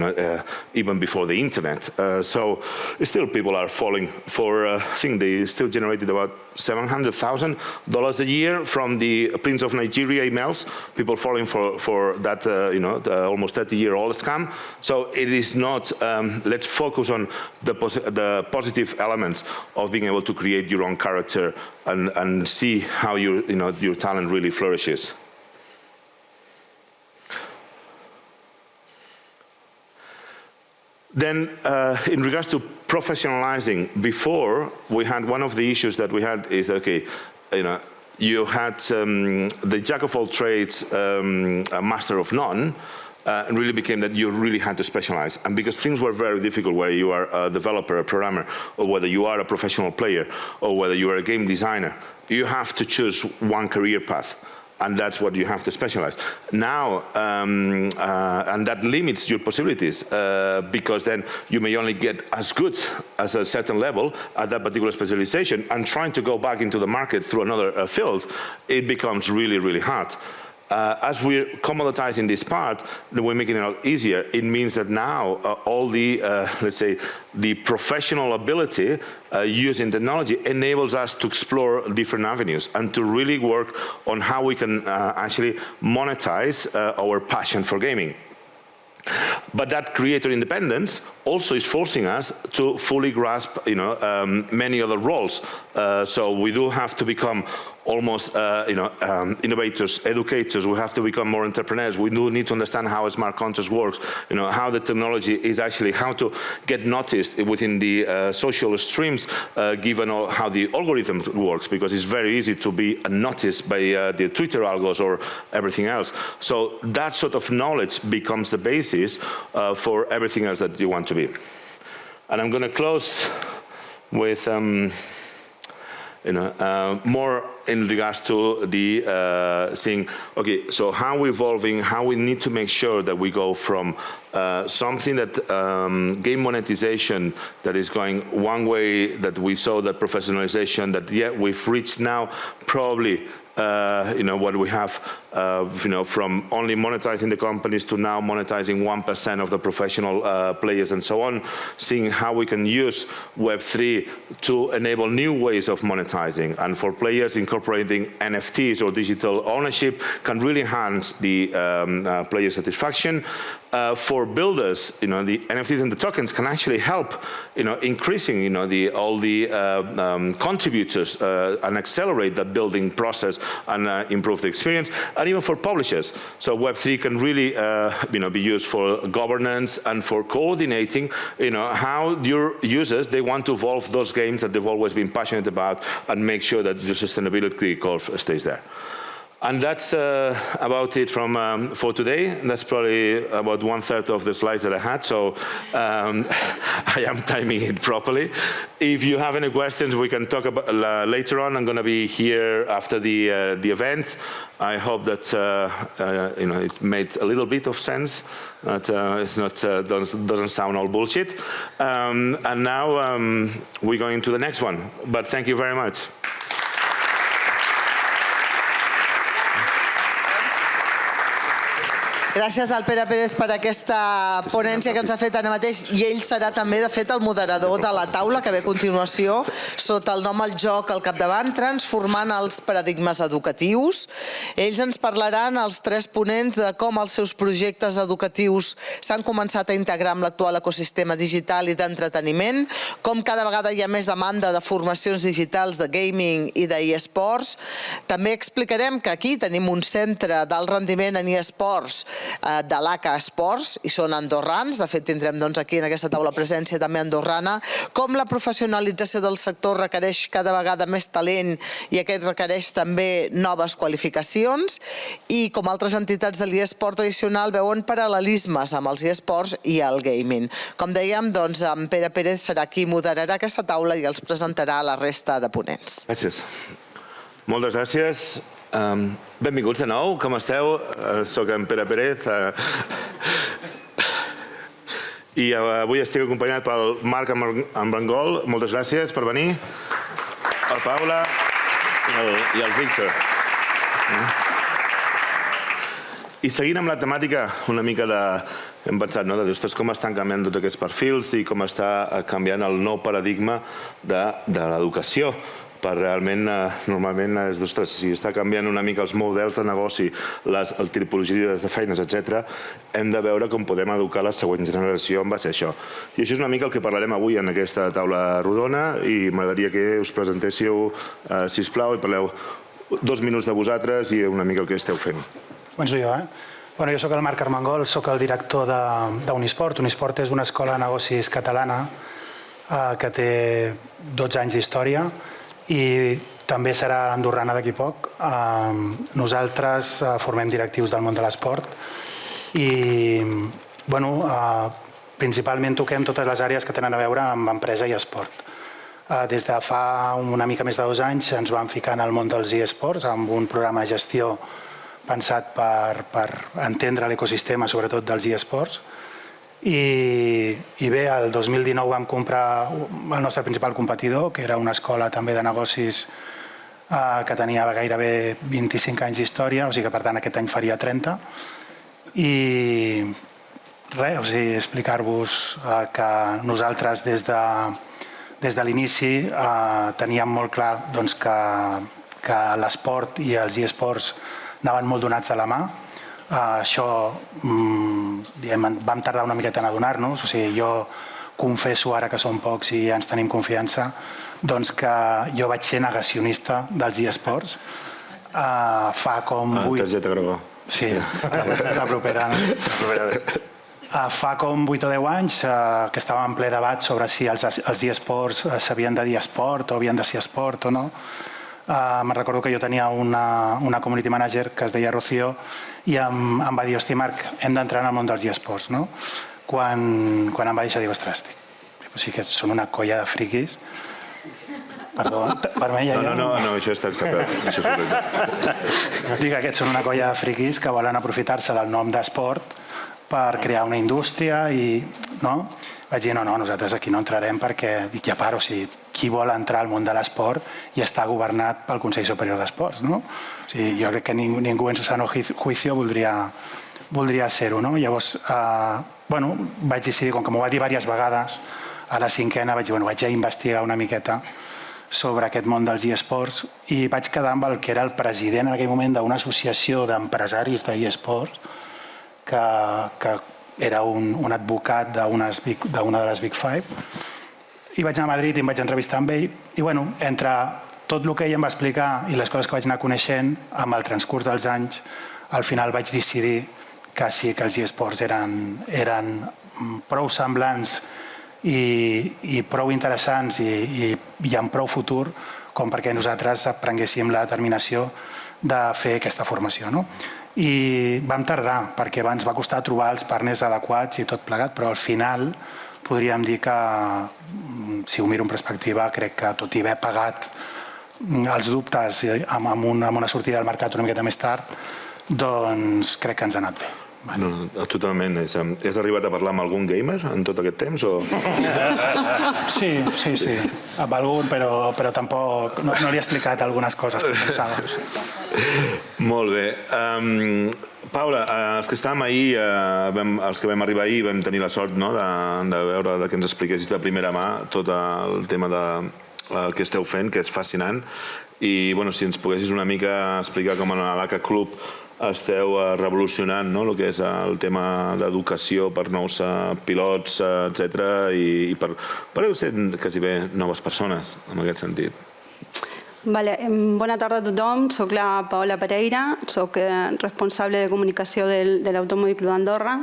even before the internet. So still people are falling for I think they still generated about $700,000 a year from the Prince of Nigeria emails, people falling for that almost 30-year-old scam. So it is not, let's focus on the positive elements of being able to create your own character and see how your talent really flourishes. Then, in regards to professionalizing, before we had one of the issues that we had is, okay, you had the jack of all trades, a master of none, and really became that you really had to specialize. And because things were very difficult, whether you are a developer, a programmer, or whether you are a professional player, or whether you are a game designer, you have to choose one career path. And that's what you have to specialize. Now, and that limits your possibilities, because then you may only get as good as a certain level at that particular specialization, and trying to go back into the market through another field, it becomes really, really hard. As we're commoditizing this part, we're making it a lot easier. It means that now all the, let's say, the professional ability using technology enables us to explore different avenues and to really work on how we can actually monetize our passion for gaming. But that creator independence also is forcing us to fully grasp, many other roles. So we do have to become almost, innovators, educators. We have to become more entrepreneurs. We do need to understand how a smart contract works, how the technology is actually, how to get noticed within the social streams, given how the algorithm works, because it's very easy to be noticed by the Twitter algos or everything else. So that sort of knowledge becomes the basis for everything else that you want to be. And I'm going to close with more in regards to the seeing, okay, so how we're evolving, how we need to make sure that we go from something that game monetization that is going one way, that we saw that professionalization, that we've reached now probably what we have, from only monetizing the companies to now monetizing 1% of the professional players and so on, seeing how we can use Web3 to enable new ways of monetizing. And for players, incorporating NFTs or digital ownership can really enhance the player satisfaction. For builders, the NFTs and the tokens can actually help, increasing, all the contributors and accelerate that building process and improve the experience. And even for publishers, so Web3 can really, be used for governance and for coordinating, how your users, they want to evolve those games that they've always been passionate about, and make sure that your sustainability curve stays there. And that's about it for today. That's probably about 1/3 of the slides that I had, so I am timing it properly. If you have any questions, we can talk about later on. I'm going to be here after the event. I hope that it made a little bit of sense. That it's not doesn't sound all bullshit. And now we're going to the next one. But thank you very much. Gràcies al Pere Pérez per aquesta ponència que ens ha fet ara mateix, i ell serà també, de fet, el moderador de la taula que ve a continuació, sota el nom El Joc al capdavant, transformant els paradigmes educatius. Ells ens parlaran, els 3 ponents, de com els seus projectes educatius s'han començat a integrar amb l'actual ecosistema digital i d'entreteniment, com cada vegada hi ha més demanda de formacions digitals, de gaming i d'eSports. També explicarem que aquí tenim un centre d'alt rendiment en eSports de l'ACA Esports i són andorrans. De fet, tindrem aquí en aquesta taula presència també andorrana. Com la professionalització del sector requereix cada vegada més talent i aquest requereix també noves qualificacions i com altres entitats de l'e-sport tradicional veuen paral·lelismes amb els e-sports i el gaming. Com dèiem, en Pere Pérez serà qui moderarà aquesta taula i els presentarà la resta de ponents. Gràcies. Moltes gràcies. Benvinguts de nou, com esteu? Soc en Pere Pérez i avui estic acompanyat pel Marc Loren Gold. Moltes gràcies per venir. El Paula i el Víctor. I seguint amb la temàtica una mica de... Hem pensat, no?, de com estan canviant tots aquests perfils i com està canviant el nou paradigma de l'educació. Per realment, normalment, si està canviant una mica els models de negoci, les tipologies de feines, etc., hem de veure com podem educar la següent generació en base a això. I això és una mica el que parlarem avui en aquesta taula rodona i m'agradaria que us presentéssiu, sisplau, i parleu 2 minuts de vosaltres i una mica el que esteu fent. Començo jo, Jo soc el Marc Loren Gold, soc el director d'Unisport. Unisport és una escola de negocis catalana que té 12 anys d'història i també serà andorrana d'aquí poc. Nosaltres formem directius del món de l'esport i principalment toquem totes les àrees que tenen a veure amb empresa i esport. Des de fa una mica més de 2 anys ens vam ficar en el món dels e-sports amb un programa de gestió pensat per entendre l'ecosistema, sobretot dels e-sports. I bé, el 2019 vam comprar el nostre principal competidor, que era una escola també de negocis que tenia gairebé 25 anys d'història, o sigui que per tant aquest any faria 30. I res, explicar-vos que nosaltres des de l'inici teníem molt clar que l'esport i els e-sports anaven molt donats de la mà. Això vam tardar una miqueta en adonar-nos, o sigui, jo confesso ara que som pocs i ja ens tenim confiança, doncs que jo vaig ser negacionista dels e-sports. Fa com 8... Targeta groga. Sí, la propera. Fa com 8 o 10 anys que estàvem en ple debat sobre si els e-sports s'havien de dir esport o havien de ser esport o no. Me'n recordo que jo tenia una community manager que es deia Rocío i em va dir, hosti Marc, hem d'entrar en el món dels e-sports, no? Quan em va deixar dir, ostres, sí que són una colla de friquis. Perdó, vermella ja? No, això està acceptat. Dic que aquests són una colla de friquis que volen aprofitar-se del nom d'esport per crear una indústria i... Vaig dir, no, nosaltres aquí no entrarem perquè, dic, ja paro, si qui vol entrar al món de l'esport i està governat pel Consell Superior d'Esports, no? O sigui, jo crec que ningú en su sano juicio voldria ser-ho, no? Llavors, vaig decidir, com que m'ho va dir diverses vegades, a la 5ª vaig dir, vaig a investigar una miqueta sobre aquest món dels e-sports i vaig quedar amb el que era el president en aquell moment d'una associació d'empresaris d'e-sports que era un advocat d'una de les Big Five, i vaig anar a Madrid i em vaig entrevistar amb ell i entre tot el que ell em va explicar i les coses que vaig anar coneixent amb el transcurs dels anys, al final vaig decidir que sí que els e-sports eren prou semblants i prou interessants i amb prou futur com perquè nosaltres prenguéssim la determinació de fer aquesta formació, no? I vam tardar perquè ens va costar trobar els partners adequats i tot plegat, però al final podríem dir que, si ho miro en perspectiva, crec que tot i haver pagat els dubtes amb una sortida al mercat una miqueta més tard, doncs crec que ens ha anat bé. Totalment. Has arribat a parlar amb algun gamer en tot aquest temps? Sí, amb algun, però tampoc no li he explicat algunes coses que pensava. Molt bé. Paula, els que estàvem ahir, els que vam arribar ahir, vam tenir la sort de veure que ens expliquessis de primera mà tot el tema del que esteu fent, que és fascinant, i si ens poguessis una mica explicar com a l'ACA Club esteu revolucionant el que és el tema d'educació per nous pilots, etc. i per ser quasi bé noves persones en aquest sentit. Bona tarda a tothom, soc la Paola Pereira, soc responsable de comunicació de l'Automòbil Club d'Andorra.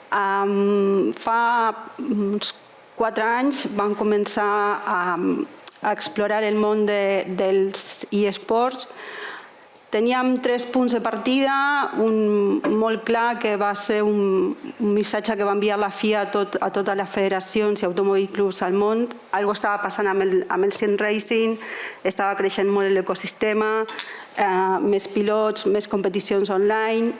Fa uns 4 anys vam començar a explorar el món dels eSports. Teníem 3 punts de partida, un molt clar que va ser un missatge que va enviar la FIA a totes les federacions i automòbils clubs al món. Algo estava passant amb el sim racing, estava creixent molt l'ecosistema, més pilots, més competicions online.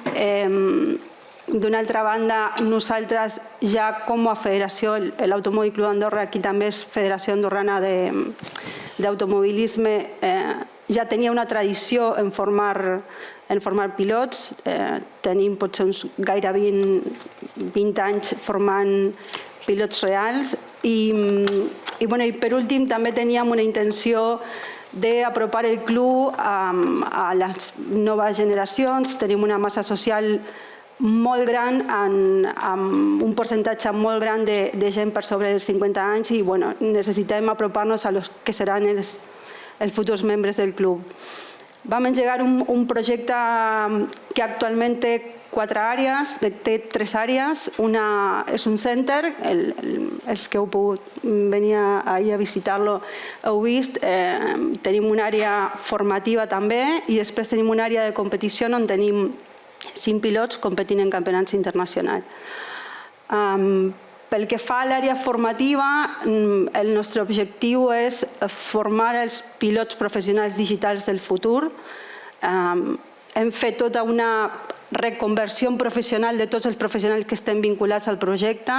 D'una altra banda, nosaltres ja com a federació, l'Automòbil Club d'Andorra, aquí també és Federació Andorrana d'Automobilisme, ja tenia una tradició en formar pilots. Tenim potser uns gairebé 20 anys formant pilots reals. I per últim també teníem una intenció d'apropar el club a les noves generacions. Tenim una massa social molt gran, amb un percentatge molt gran de gent per sobre dels 50 anys i necessitem apropar-nos a los que seran els futurs membres del club. Vam engegar un projecte que actualment té 4 àrees, té 3 àrees. Una és un center, els que heu pogut venir ahir a visitar-lo heu vist. Tenim una àrea formativa també i després tenim una àrea de competició on tenim 5 pilots competint en campionats internacionals. Pel que fa a l'àrea formativa, el nostre objectiu és formar els pilots professionals digitals del futur. Hem fet tota una reconversió professional de tots els professionals que estem vinculats al projecte,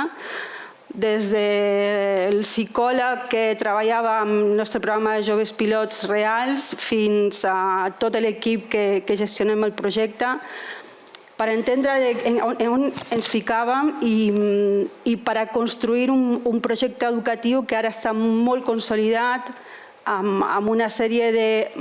des del psicòleg que treballava amb el nostre programa de joves pilots reals fins a tot l'equip que gestionem el projecte, per entendre on ens ficàvem i per a construir un projecte educatiu que ara està molt consolidat, amb una sèrie de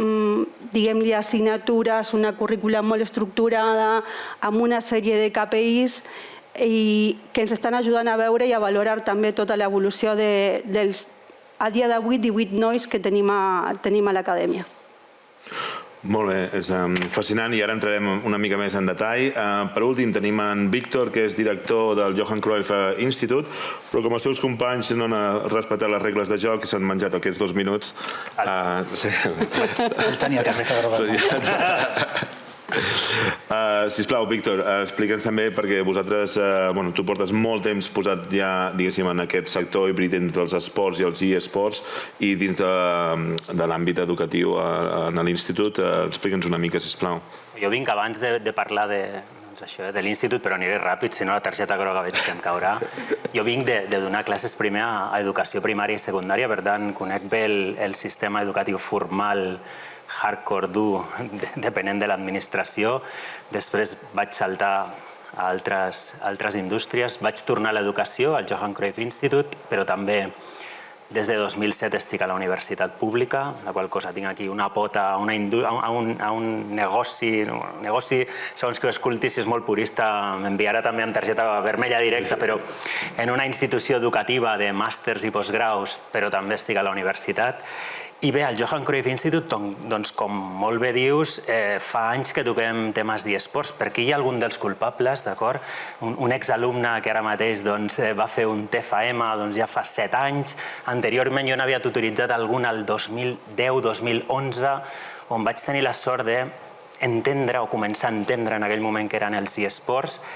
assignatures, una currícula molt estructurada, amb una sèrie de KPIs que ens estan ajudant a veure i a valorar també tota l'evolució dels, a dia d'avui, 18 nois que tenim a l'acadèmia. Molt bé, és fascinant i ara entrarem una mica més en detall. Per últim tenim en Víctor, que és director del Johan Cruyff Institute, però com els seus companys no han respectat les regles de joc i s'han menjat aquests 2 minuts. El tenia targeta groga. Sisplau, Víctor, explica'ns també, perquè vosaltres, tu portes molt temps posat ja, diguéssim, en aquest sector híbrid entre els esports i els eSports i dins de l'àmbit educatiu en l'institut. Explica'ns una mica, sisplau. Jo vinc abans de parlar de l'institut, però aniré ràpid, si no la targeta groga veig que em caurà. Jo vinc de donar classes primer a educació primària i secundària, per tant, conec bé el sistema educatiu formal hardcore dur, depenent de l'administració. Després vaig saltar a altres indústries. Vaig tornar a l'educació, al Johan Cruyff Institute, però també des de 2007 estic a la universitat pública, la qual cosa tinc aquí una pota a un negoci, segons que ho escolti, si és molt purista, m'enviarà també amb targeta vermella directa, però en una institució educativa de màsters i postgraus, però també estic a la universitat. I bé, al Johan Cruyff Institute, doncs, com molt bé dius, fa anys que toquem temes d'esports, perquè hi ha algun dels culpables, d'acord? Un exalumne que ara mateix va fer un TFM ja fa 7 anys. Anteriorment jo n'havia tutoritzat algun al 2010-2011, on vaig tenir la sort d'entendre o començar a entendre en aquell moment que eren els esports,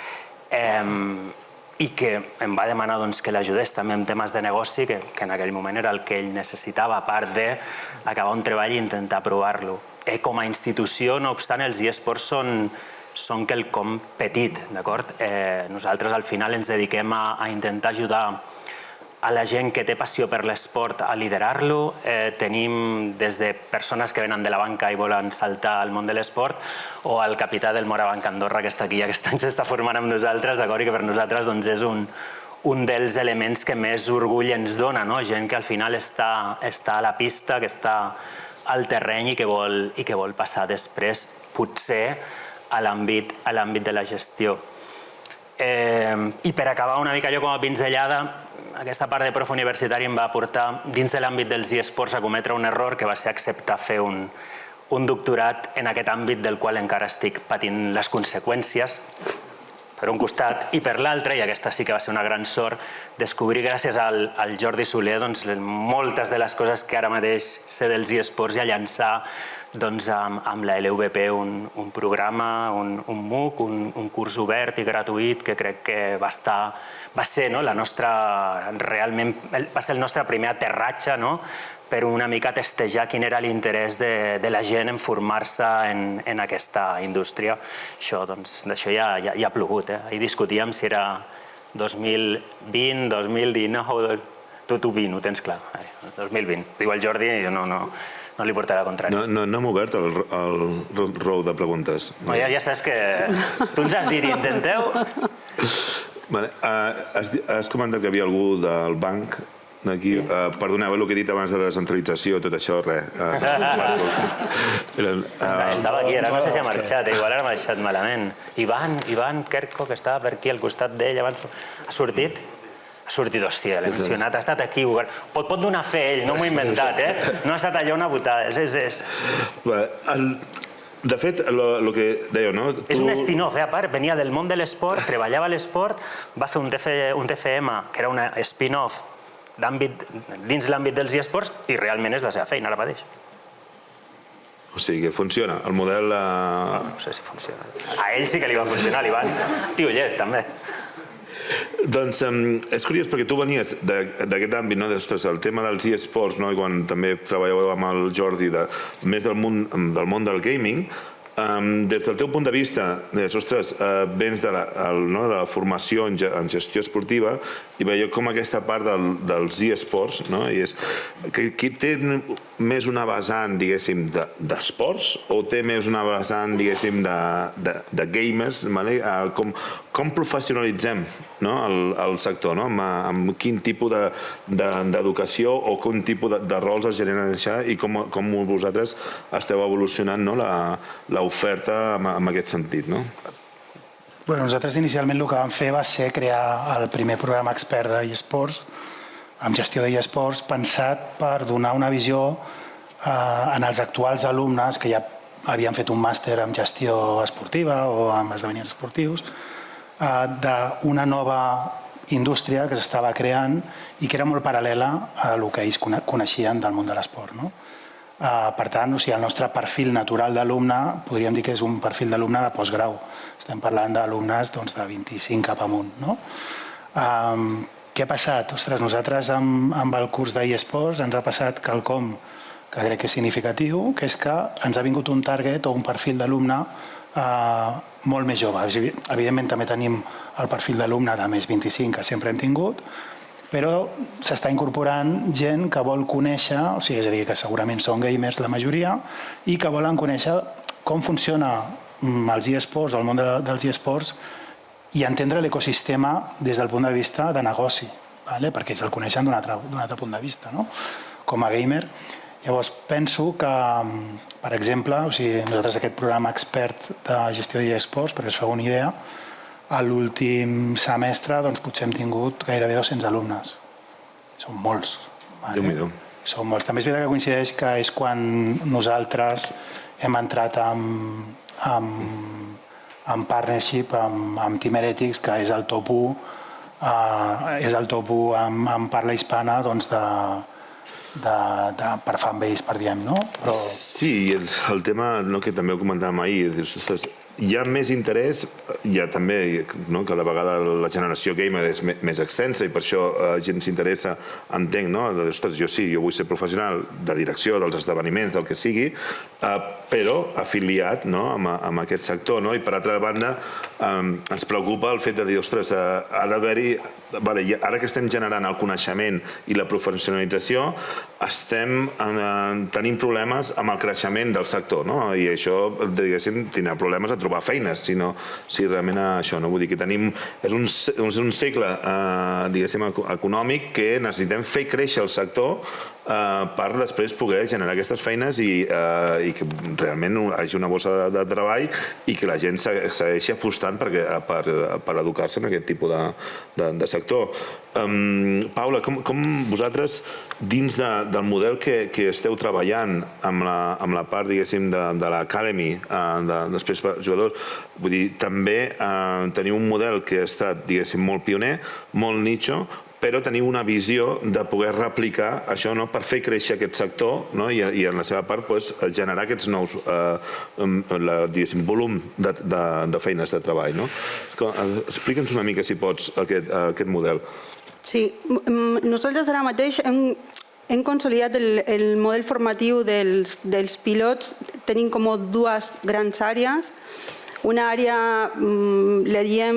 i que em va demanar que l'ajudés també en temes de negoci, que en aquell moment era el que ell necessitava, a part d'acabar un treball i intentar provar-lo. Com a institució, no obstant, els esports són quelcom petit, d'acord? Nosaltres al final ens dediquem a intentar ajudar a la gent que té passió per l'esport a liderar-lo. Tenim des de persones que venen de la banca i volen saltar al món de l'esport o el capità del Morabanc Andorra, que està aquí aquest any s'està formant amb nosaltres, d'acord? I que per nosaltres és un dels elements que més orgull ens dona, gent que al final està a la pista, que està al terreny i que vol passar després, potser, a l'àmbit de la gestió. I per acabar una mica jo com a pinzellada, aquesta part de prof universitari em va portar, dins de l'àmbit dels eSports, a cometre un error que va ser acceptar fer un doctorat en aquest àmbit del qual encara estic patint les conseqüències, per un costat, i per l'altre, i aquesta sí que va ser una gran sort, descobrir gràcies al Jordi Soler moltes de les coses que ara mateix sé dels eSports i a llançar amb la LVP un programa, un MOOC, un curs obert i gratuït que crec que va ser el nostre primer aterratge per una mica testejar quin era l'interès de la gent en formar-se en aquesta indústria. D'això ja ha plogut. Ahir discutíem si era 2020, 2019... Tu 20, ho tens clar. 2020. Diu el Jordi i jo no li portaré la contrària. No hem obert el rou de preguntes. Ja saps que tu ens has dit intenteu... Has comentat que hi havia algú del banc aquí. Perdoneu el que he dit abans de descentralització, tot això, res. Estava aquí, ara no sé si ha marxat, igual ara ha marxat malament. Ivan Kerko, que estava per aquí al costat d'ell, abans ha sortit? Ha sortit, hòstia, l'he mencionat, ha estat aquí. Pot donar fe ell, no m'ho he inventat, no ha estat allà una botada. De fet, el que dèieu, no? És un spin-off, a part, venia del món de l'esport, treballava a l'esport, va fer un TFM, que era un spin-off dins l'àmbit dels eSports, i realment és la seva feina ara mateix. O sigui que funciona, el model... No sé si funciona. A ell sí que li va funcionar, l'Ivan. Tiollers, també. Doncs és curiós perquè tu venies d'aquest àmbit, el tema dels eSports, i quan també treballàveu amb el Jordi més del món del gaming, des del teu punt de vista, vens de la formació en gestió esportiva i veieu com aquesta part dels eSports, qui té més una vessant, diguéssim, d'esports o té més una vessant, diguéssim, de gamers? Com professionalitzem el sector? Amb quin tipus d'educació o quin tipus de rols es generen això i com vosaltres esteu evolucionant l'oferta en aquest sentit? Nosaltres inicialment el que vam fer va ser crear el primer programa expert d'eSports, amb gestió d'eSports, pensat per donar una visió en els actuals alumnes que ja havien fet un màster en gestió esportiva o en esdeveniments esportius, d'una nova indústria que s'estava creant i que era molt paral·lela a el que ells coneixien del món de l'esport. Per tant, el nostre perfil natural d'alumne podríem dir que és un perfil d'alumne de postgrau. Estem parlant d'alumnes de 25 cap amunt. Què ha passat? Nosaltres amb el curs d'eSports ens ha passat quelcom que crec que és significatiu, que és que ens ha vingut un target o un perfil d'alumne molt més jove. Evidentment també tenim el perfil d'alumne de més 25 que sempre hem tingut, però s'està incorporant gent que vol conèixer, és a dir, que segurament són gamers la majoria, i que volen conèixer com funciona els eSports, el món dels eSports, i entendre l'ecosistema des del punt de vista de negoci, perquè ells el coneixen d'un altre punt de vista, com a gamer. Llavors, penso que, per exemple, nosaltres aquest programa expert de gestió d'eSports, perquè us feu una idea, a l'últim semestre potser hem tingut gairebé 200 alumnes. Són molts. Déu-n'hi-do. Són molts. També és veritat que coincideix que és quan nosaltres hem entrat en partnership amb Team Heretics, que és el top 1, en parla hispana per fanbase, per diem, no? Sí, el tema que també ho comentàvem ahir, hi ha més interès, hi ha també, cada vegada la generació gamer és més extensa i per això gent s'interessa, entenc, ostres, jo sí, jo vull ser professional de direcció dels esdeveniments, del que sigui, però afiliat amb aquest sector, i per altra banda ens preocupa el fet de dir, ostres, ha d'haver-hi, ara que estem generant el coneixement i la professionalització, estem tenint problemes amb el creixement del sector, i això, diguéssim, tindrà problemes a trobar feines, si realment això, vull dir que tenim, és un segle, diguéssim, econòmic que necessitem fer créixer el sector per després poder generar aquestes feines i que realment hi hagi una bossa de treball i que la gent segueixi apostant per educar-se en aquest tipus de sector. Paula, com vosaltres, dins del model que esteu treballant amb la part, diguéssim, de l'academy, després per jugadors, vull dir, també teniu un model que ha estat, diguéssim, molt pioner, molt nicho, però teniu una visió de poder replicar això per fer créixer aquest sector i en la seva part generar aquests nous volum de feines de treball. Explica'ns una mica, si pots, aquest model. Sí, nosaltres ara mateix hem consolidat el model formatiu dels pilots. Tenim com dues grans àrees. Una àrea, la diem,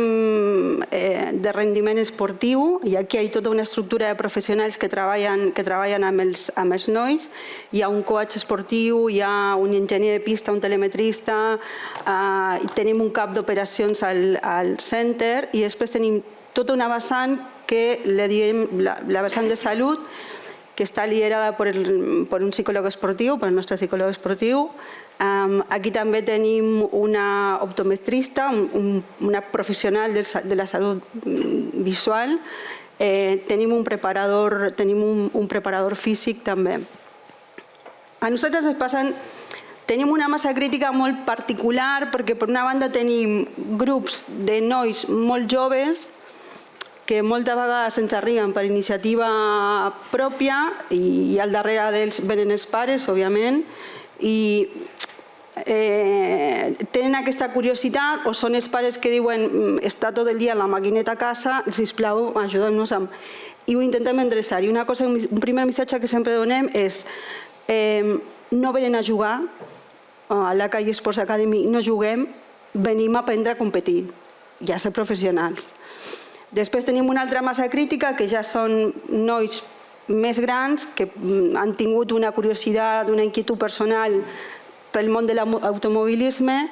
de rendiment esportiu, i aquí hi ha tota una estructura de professionals que treballen amb els nois. Hi ha un coach esportiu, hi ha un enginyer de pista, un telemetrista, tenim un cap d'operacions al center i després tenim tota una vessant que la diem la vessant de salut, que està liderada per un psicòleg esportiu, per el nostre psicòleg esportiu. Aquí també tenim una optometrista, una professional de la salut visual. Tenim un preparador físic també. A nosaltres ens passen... Tenim una massa crítica molt particular perquè per una banda tenim grups de nois molt joves que moltes vegades ens arriben per iniciativa pròpia i al darrere d'ells venen els pares, òbviament, i tenen aquesta curiositat o són els pares que diuen està tot el dia a la maquineta a casa, sisplau, ajudem-nos amb... I ho intentem endreçar. I un primer missatge que sempre donem és no venen a jugar, a l'ACA Esports Academy no juguem, venim a aprendre a competir i a ser professionals. Després tenim una altra massa crítica que ja són nois més grans que han tingut una curiositat, una inquietud personal pel món de l'automobilisme.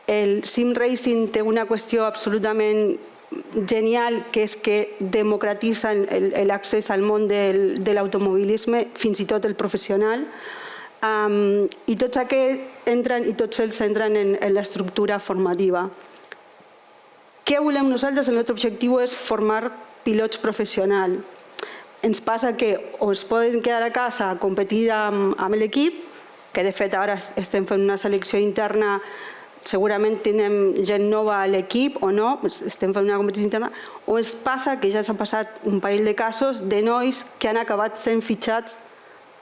El sim racing té una qüestió absolutament genial, que és que democratitza l'accés al món de l'automobilisme, fins i tot el professional. I tots aquests entren i tots ells entren en l'estructura formativa. Què volem nosaltres? El nostre objectiu és formar pilots professionals. Ens passa que o es poden quedar a casa a competir amb l'equip, que de fet ara estem fent una selecció interna, segurament tindrem gent nova a l'equip o no, estem fent una competició interna, o es passa que ja s'ha passat un parell de casos de nois que han acabat sent fitxats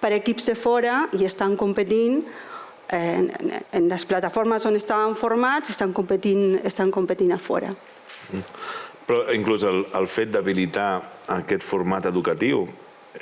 per equips de fora i estan competint en les plataformes on estaven formats, estan competint a fora. Però inclús el fet d'habilitar aquest format educatiu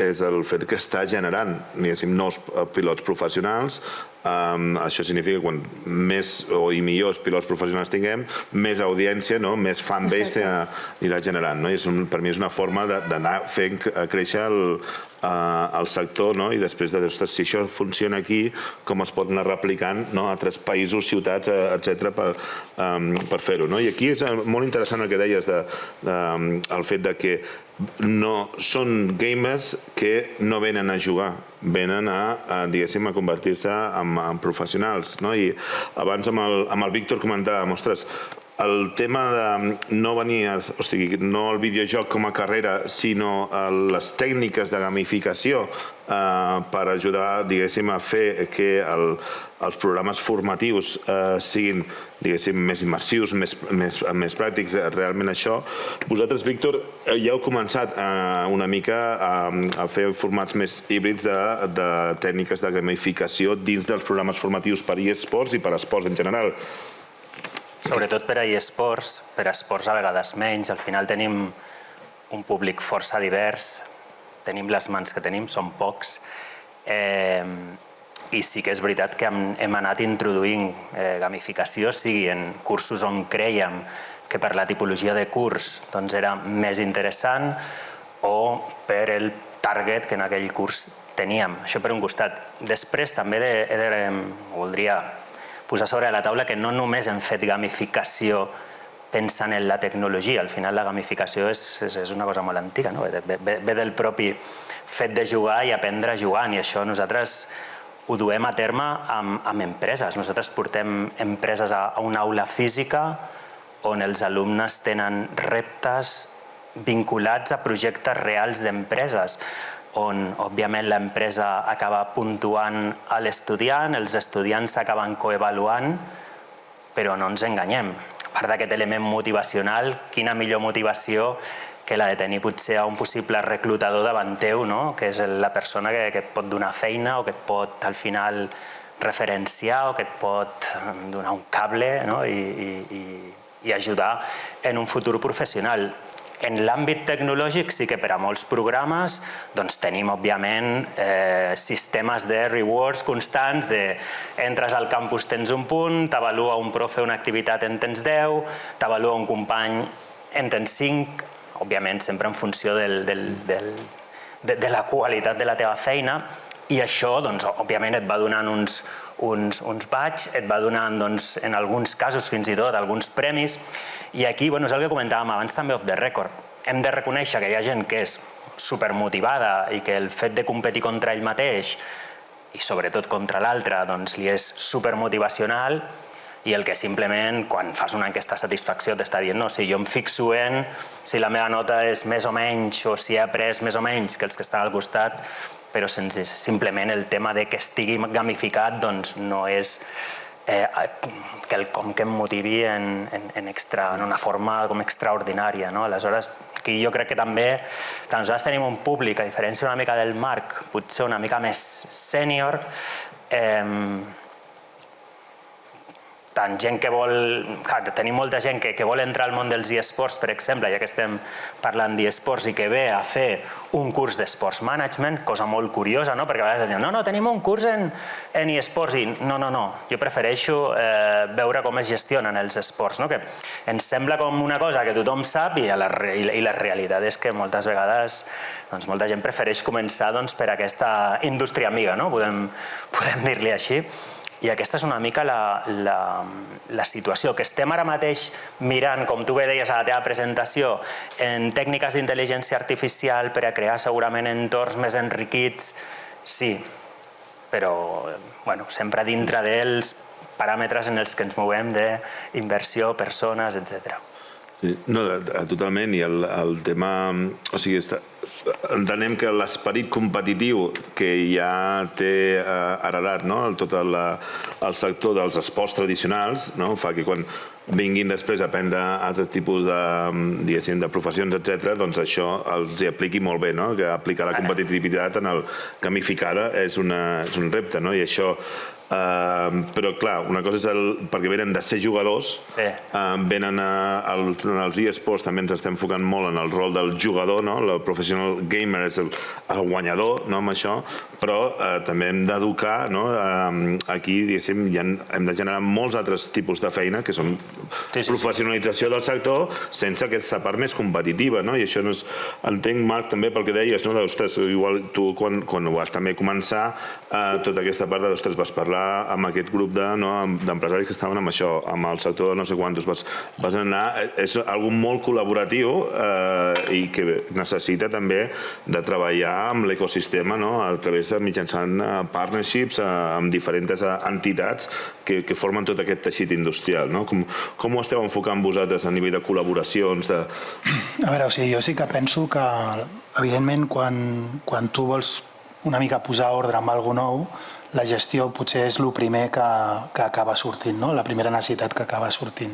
és el fet que està generant nous pilots professionals. Això significa que quan més i millors pilots professionals tinguem, més audiència, més fanbase anirà generant. Per mi és una forma d'anar fent créixer el sector i després de dir, si això funciona aquí, com es pot anar replicant a altres països, ciutats, etc. per fer-ho. I aquí és molt interessant el que deies del fet que no són gamers que no venen a jugar, venen a convertir-se en professionals. I abans amb el Víctor comentàvem, ostres, el tema de no venir, o sigui, no el videojoc com a carrera, sinó les tècniques de gamificació per ajudar, a fer que els programes formatius siguin, més immersius, més pràctics, realment això. Vosaltres, Víctor, ja heu començat una mica a fer formats més híbrids de tècniques de gamificació dins dels programes formatius per eSports i per esports en general. Sobretot per a eSports, per a esports a vegades menys. Al final tenim un públic força divers, tenim les mans que tenim, són pocs, i sí que és veritat que hem anat introduint gamificació, sigui en cursos on crèiem que per la tipologia de curs era més interessant o per el target que en aquell curs teníem. Això per un costat. Després també voldria posar sobre la taula que no només hem fet gamificació pensen en la tecnologia. Al final la gamificació és una cosa molt antiga, ve del propi fet de jugar i aprendre jugant, i això nosaltres ho duem a terme amb empreses. Nosaltres portem empreses a una aula física on els alumnes tenen reptes vinculats a projectes reals d'empreses, on, òbviament, l'empresa acaba puntuant a l'estudiant, els estudiants s'acaben coevaluant, però no ens enganyem. A part d'aquest element motivacional, quina millor motivació que la de tenir potser un possible reclutador davant teu, que és la persona que et pot donar feina o que et pot, al final, referenciar o que et pot donar un cable i ajudar en un futur professional. En l'àmbit tecnològic sí que per a molts programes tenim, òbviament, sistemes de rewards constants, entres al campus tens un punt, t'avalua un profe una activitat en tens 10, t'avalua un company en tens 5, òbviament sempre en funció de la qualitat de la teva feina, i això, òbviament, et va donant uns badges, et va donant, en alguns casos, fins i tot, alguns premis. I aquí, és el que comentàvem abans també off the record. Hem de reconèixer que hi ha gent que és supermotivada i que el fet de competir contra ell mateix i sobretot contra l'altre li és supermotivacional, i el que simplement, quan fas una enquesta de satisfacció, t'està dient si jo em fixo en si la meva nota és més o menys o si he après més o menys que els que estan al costat, però simplement el tema de que estigui gamificat no és quelcom que em motivi en una forma com extraordinària. Aleshores, aquí jo crec que també que nosaltres tenim un públic, a diferència una mica del Marc, potser una mica més sènior, tant gent que vol... Tenim molta gent que vol entrar al món dels eSports, per exemple, ja que estem parlant d'eSports, i que ve a fer un curs d'Esports Management, cosa molt curiosa, perquè a vegades es diuen no, tenim un curs en eSports, i no, jo prefereixo veure com es gestionen els esports, que ens sembla com una cosa que tothom sap, i la realitat és que moltes vegades molta gent prefereix començar per aquesta indústria amiga, podem dir-li així. I aquesta és una mica la situació, que estem ara mateix mirant, com tu bé deies a la teva presentació, en tècniques d'intel·ligència artificial per a crear segurament entorns més enriquits, sí, però sempre dintre dels paràmetres en els que ens movem d'inversió, persones, etc. No, totalment, i el tema... O sigui, entenem que l'esperit competitiu que ja té heredat tot el sector dels esports tradicionals fa que quan vinguin després a aprendre altres tipus de professions, etc., doncs això els apliqui molt bé, que aplicar la competitivitat en el gamificada és un repte, i això... Però clar, una cosa és perquè venen de ser jugadors, venen als eSports, també ens estem enfocant molt en el rol del jugador, el professional gamer és el guanyador amb això, però també hem d'educar, aquí hem de generar molts altres tipus de feina que són professionalització del sector sense aquesta part més competitiva, i això no és... Entenc, Marc, també pel que deies, d'ostres, igual tu quan ho vas també començar, tota aquesta part d'ostres, vas parlar amb aquest grup d'empresaris que estaven amb això, amb el sector de no sé quantos, vas anar... És algo molt col·laboratiu i que necessita també de treballar amb l'ecosistema a través de mitjançant partnerships amb diferents entitats que formen tot aquest teixit industrial. Com ho esteu enfocant vosaltres a nivell de col·laboracions? A veure, jo sí que penso que, evidentment, quan tu vols una mica posar ordre amb alguna nou, la gestió potser és el primer que acaba sortint, la primera necessitat que acaba sortint.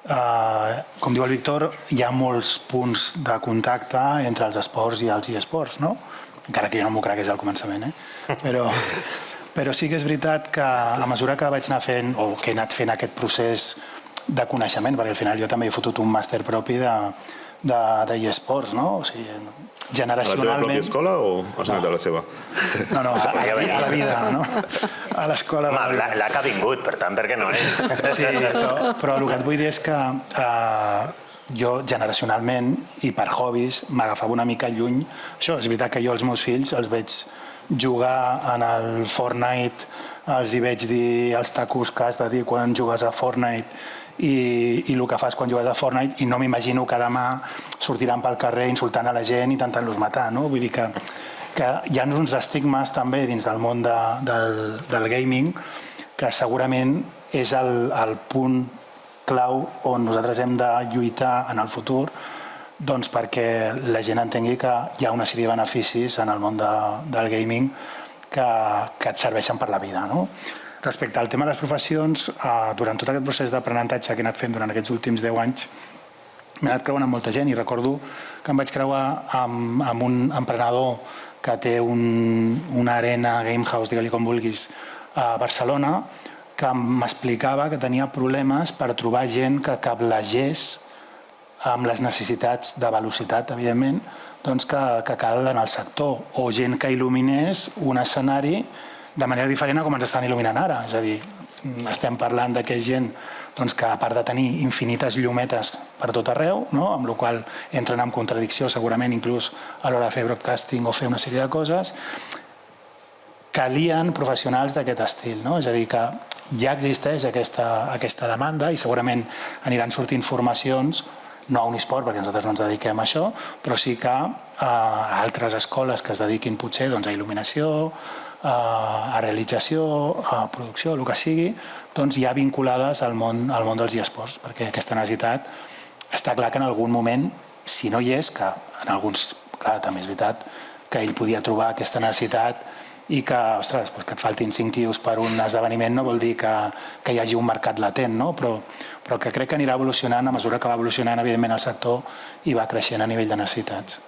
Com diu el Víctor, hi ha molts punts de contacte entre els esports i els eSports, encara que jo no m'ho cregués al començament, però sí que és veritat que a mesura que vaig anar fent, o que he anat fent aquest procés de coneixement, perquè al final jo també he fotut un màster propi d'eSports, o sigui, generacionalment... A la teva pròpia escola o has anat a la seva? No, a la vida, a l'escola. L'ha que ha vingut, per tant, per què no ell? Sí, però el que et vull dir és que jo generacionalment i per hobbies m'agafava una mica lluny. Això, és veritat que jo els meus fills els veig jugar en el Fortnite, els hi veig dir els tacos que has de dir quan jugues a Fortnite i el que fas quan jugues a Fortnite, i no m'imagino que demà sortiran pel carrer insultant a la gent i intentant-los matar, no? Vull dir que hi ha uns estigmes també dins del món del gaming que segurament és el punt clau on nosaltres hem de lluitar en el futur, doncs perquè la gent entengui que hi ha una sèrie de beneficis en el món del gaming que et serveixen per la vida, no? Respecte al tema de les professions, durant tot aquest procés d'aprenentatge que he anat fent durant aquests últims 10 anys, m'he anat creuant amb molta gent i recordo que em vaig creuar amb un emprenedor que té una arena, gamehouse, digue-li com vulguis, a Barcelona, que m'explicava que tenia problemes per trobar gent que cablegés amb les necessitats de velocitat, evidentment, que cal en el sector, o gent que il·luminés un escenari de manera diferent a com ens estan il·luminant ara. És a dir, estem parlant que és gent que a part de tenir infinites llumetes per tot arreu, amb la qual entren en contradicció segurament inclús a l'hora de fer broadcasting o fer una sèrie de coses, calien professionals d'aquest estil. És a dir, que ja existeix aquesta demanda i segurament aniran sortint formacions, no a un esport, perquè nosaltres no ens dediquem a això, però sí que a altres escoles que es dediquin potser a il·luminació, a realització, a producció, el que sigui, ja vinculades al món dels esports, perquè aquesta necessitat està clar que en algun moment, si no hi és, que en alguns, clar, també és veritat, que ell podia trobar aquesta necessitat i que, ostres, que et faltin 5 tios per un esdeveniment no vol dir que hi hagi un mercat latent, però que crec que anirà evolucionant a mesura que va evolucionant, evidentment, el sector i va creixent a nivell de necessitats.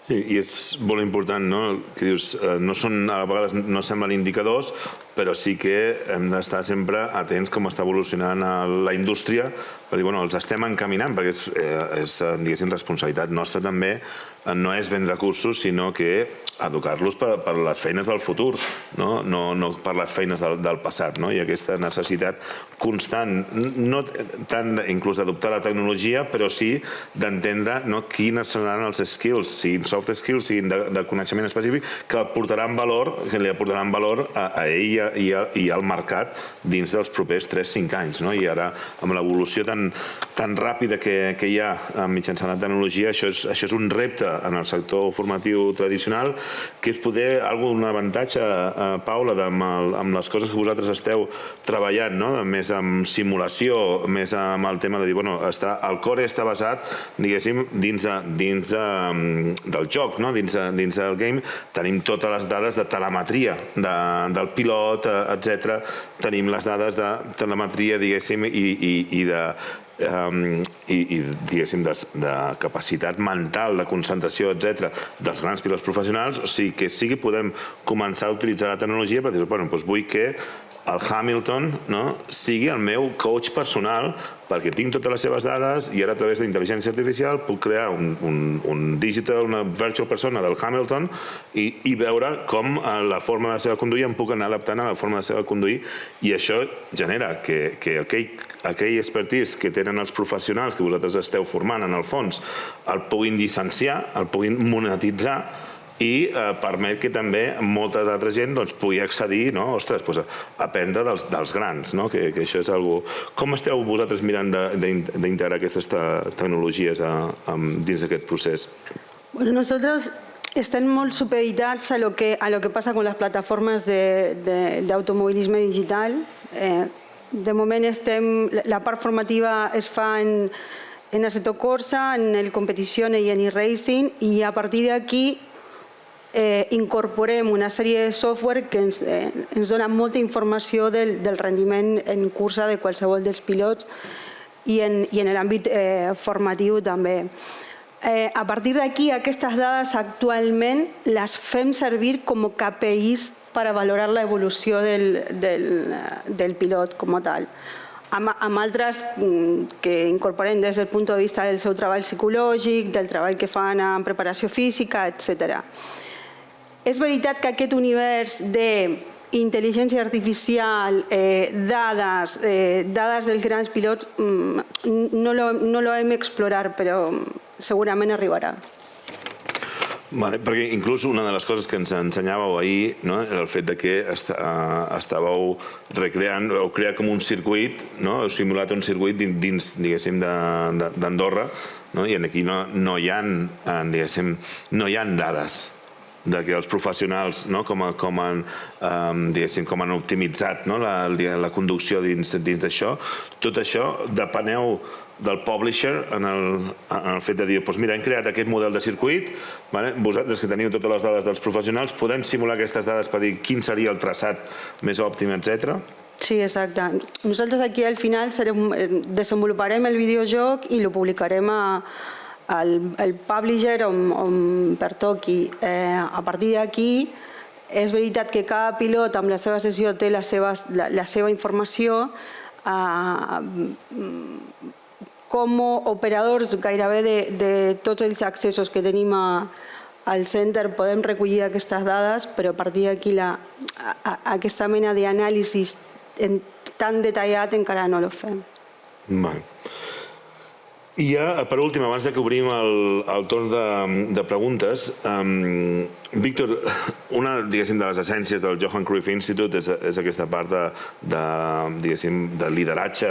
Sí, i és molt important, no? Que dius, a vegades no semblen indicadors, però sí que hem d'estar sempre atents com està evolucionant la indústria, per dir, els estem encaminant, perquè és, diguéssim, responsabilitat nostra també, no és vendre cursos, sinó que educar-los per les feines del futur, no per les feines del passat, i aquesta necessitat constant, no tant inclús d'adoptar la tecnologia, però sí d'entendre quines seran els skills, siguin soft skills, siguin de coneixement específic, que li aportaran valor a ell i al mercat dins dels propers 3-5 anys. I ara, amb l'evolució tan ràpida que hi ha mitjançant la tecnologia, això és un repte en el sector formatiu tradicional, que és poder un avantatge, Paula, amb les coses que vosaltres esteu treballant, més amb simulació, més amb el tema de dir, el core està basat, diguéssim, dins del joc, dins del game, tenim totes les dades de telemetria del pilot, etc. Tenim les dades de telemetria, diguéssim, i de capacitat mental, de concentració, etc., dels grans pilots professionals, o sigui que sí que podem començar a utilitzar la tecnologia per dir, vull que el Hamilton sigui el meu coach personal perquè tinc totes les seves dades i ara a través d'intel·ligència artificial puc crear un digital, una virtual persona del Hamilton i veure com la forma de seva conduir em puc anar adaptant a la forma de seva conduir i això genera que aquell expertise que tenen els professionals que vosaltres esteu formant en el fons el puguin llicenciar, el puguin monetitzar i permet que també molta altra gent pugui accedir a aprendre dels grans, que això és una cosa... Com esteu vosaltres mirant d'integrar aquestes tecnologies dins d'aquest procés? Nosotros están muy supeditados a lo que pasa con las plataformas de automovilisme digital. De moment la part formativa es fa en Assetto Corsa, en el competición y en e-racing y a partir d'aquí incorporem una sèrie de software que ens dona molta informació del rendiment en cursa de qualsevol dels pilots i en l'àmbit formatiu també. A partir d'aquí, aquestes dades actualment les fem servir com a KPIs per a valorar l'evolució del pilot com a tal. Amb altres que incorporem des del punt de vista del seu treball psicològic, del treball que fan en preparació física, etc. És veritat que aquest univers d'intel·ligència artificial, dades dels grans pilots, no lo hem explorat, però segurament arribarà. Perquè inclús una de les coses que ens ensenyàveu ahir era el fet que estàveu recreant o creant com un circuit, heu simulat un circuit dins, diguéssim, d'Andorra, i aquí no hi ha dades de que els professionals com han optimitzat la conducció dins d'això. Tot això depeneu del publisher en el fet de dir, mira, hem creat aquest model de circuit, vosaltres que teniu totes les dades dels professionals, podem simular aquestes dades per dir quin seria el traçat més òptim, etc. Sí, exacte. Nosaltres aquí al final desenvoluparem el videojoc i el publicarem al publisher on pertoqui. A partir d'aquí, és veritat que cada pilot amb la seva sessió té la seva informació. Com a operadors gairebé de tots els accessos que tenim al center podem recollir aquestes dades, però a partir d'aquí aquesta mena d'anàlisi tan detallat encara no ho fem. I ja, per últim, abans que obrim el torn de preguntes, Víctor, una de les essències del Johan Cruyff Institute és aquesta part de lideratge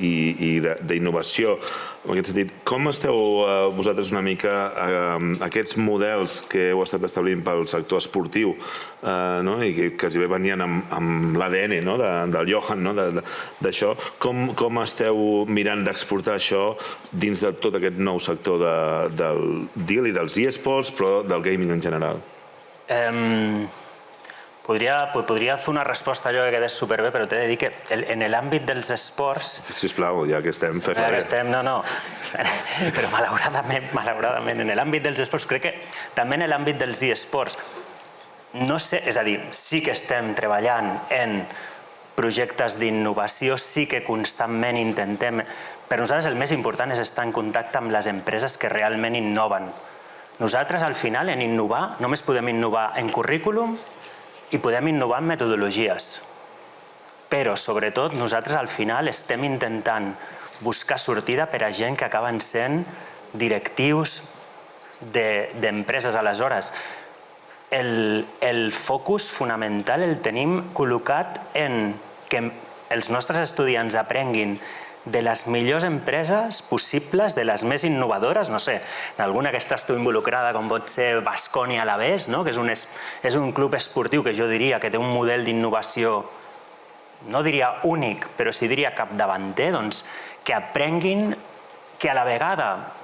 i d'innovació. En aquest sentit, com esteu vosaltres una mica aquests models que heu estat establint pel sector esportiu i que quasi bé venien amb l'ADN del Johan, d'això, com esteu mirant d'exportar això dins de tot aquest nou sector dels eSports, però del gaming en general? Podria fer una resposta allò que quedés superbé, però t'he de dir que en l'àmbit dels esports... Sisplau, ja que estem, fes-la bé. No. Però malauradament, en l'àmbit dels esports, crec que també en l'àmbit dels eSports, no sé, és a dir, sí que estem treballant en projectes d'innovació, sí que constantment intentem... Per nosaltres el més important és estar en contacte amb les empreses que realment innoven. Nosaltres, al final, en innovar, només podem innovar en currículum i podem innovar en metodologies. Però, sobretot, nosaltres, al final, estem intentant buscar sortida per a gent que acaben sent directius d'empreses. Aleshores, el focus fonamental el tenim col·locat en que els nostres estudiants aprenguin de les millors empreses possibles, de les més innovadores, no sé, en alguna que estàs tu involucrada, com pot ser Baskonia Alavés, que és un club esportiu que jo diria que té un model d'innovació, no diria únic, però sí diria capdavanter, doncs que aprenguin que a la vegada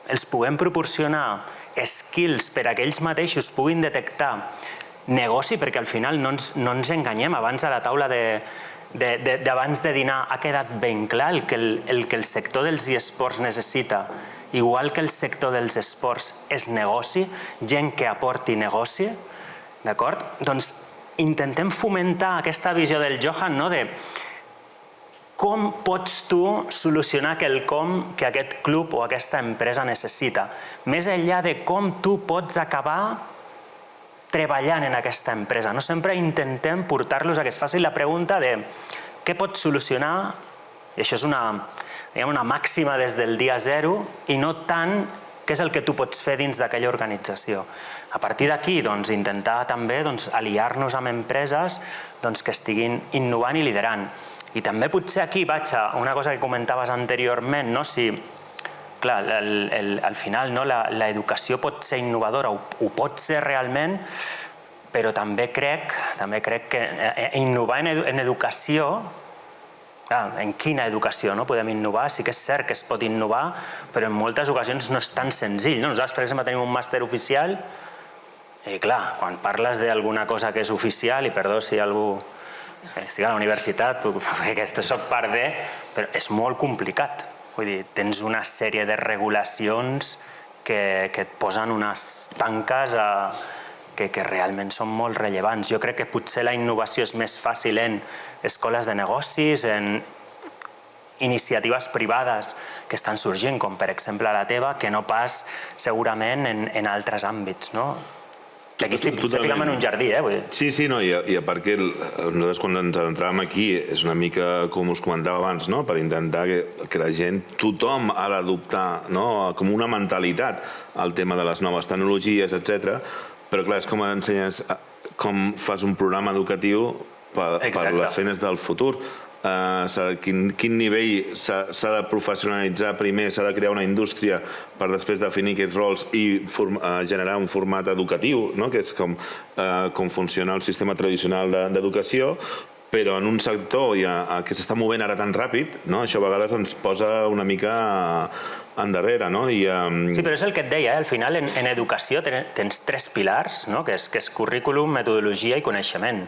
els puguem proporcionar skills per a que ells mateixos puguin detectar negoci, perquè al final no ens enganyem, abans a la taula d'abans de dinar ha quedat ben clar el que el sector dels esports necessita, igual que el sector dels esports és negoci, gent que aporti negoci, d'acord? Doncs intentem fomentar aquesta visió del Johan, de com pots tu solucionar quelcom que aquest club o aquesta empresa necessita, més enllà de com tu pots acabar treballant en aquesta empresa. No sempre intentem portar-los a que es faci la pregunta de què pots solucionar, i això és una màxima des del dia zero, i no tant què és el que tu pots fer dins d'aquella organització. A partir d'aquí, intentar també aliar-nos amb empreses que estiguin innovant i liderant. I també potser aquí vaig a una cosa que comentaves anteriorment, si clar, al final l'educació pot ser innovadora, ho pot ser realment, però també crec que innovar en educació, en quina educació podem innovar? Sí que és cert que es pot innovar, però en moltes ocasions no és tan senzill. Nosaltres, per exemple, tenim un màster oficial i clar, quan parles d'alguna cosa que és oficial, i perdó si algú estic a la universitat, perquè aquesta soc part de, però és molt complicat. Vull dir, tens una sèrie de regulacions que et posen unes tanques que realment són molt rellevants. Jo crec que potser la innovació és més fàcil en escoles de negocis, en iniciatives privades que estan sorgint, com per exemple la teva, que no pas segurament en altres àmbits. Aquí estic ficant en un jardí, Sí, no, i a part que nosaltres quan ens adentràvem aquí és una mica, com us comentava abans, per intentar que la gent, tothom ha d'adoptar com una mentalitat al tema de les noves tecnologies, etc. Però clar, és com ensenyes com fas un programa educatiu per les feines del futur. Quin nivell s'ha de professionalitzar primer, s'ha de crear una indústria per després definir aquests rols i generar un format educatiu, que és com funciona el sistema tradicional d'educació, però en un sector que s'està movent ara tan ràpid, això a vegades ens posa una mica endarrere. Sí, però és el que et deia, al final en educació tens 3 pilars, que és currículum, metodologia i coneixement.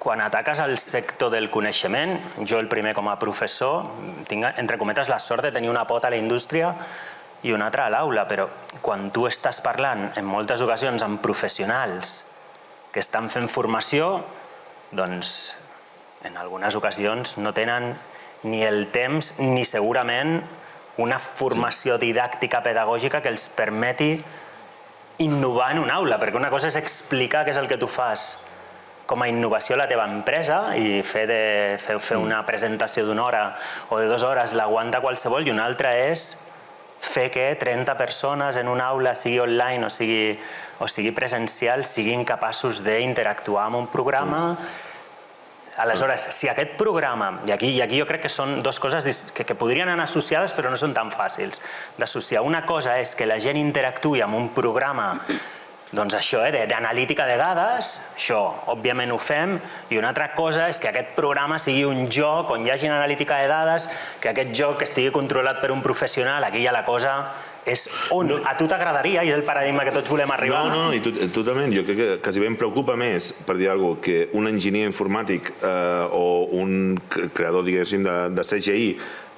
Quan ataques el sector del coneixement, jo el primer com a professor, tinc, entre cometes, la sort de tenir una pota a la indústria i una altra a l'aula, però quan tu estàs parlant en moltes ocasions amb professionals que estan fent formació, doncs en algunes ocasions no tenen ni el temps ni segurament una formació didàctica pedagògica que els permeti innovar en una aula, perquè una cosa és explicar què és el que tu fas com a innovació a la teva empresa i fer una presentació d'una hora o de 2 hores l'aguanta qualsevol, i una altra és fer que 30 persones en una aula, sigui online o sigui presencial, siguin capaços d'interactuar amb un programa. Aleshores, si aquest programa, i aquí jo crec que són 2 coses que podrien anar associades però no són tan fàcils d'associar. Una cosa és que la gent interactuï amb un programa doncs això, d'analítica de dades, això òbviament ho fem, i una altra cosa és que aquest programa sigui un joc on hi hagi analítica de dades, que aquest joc estigui controlat per un professional. Aquí ja la cosa és on a tu t'agradaria, i és el paradigma que tots volem arribar. No, i totalment. Jo crec que quasi bé em preocupa més, per dir alguna cosa, que un enginyer informàtic o un creador, diguéssim, de CGI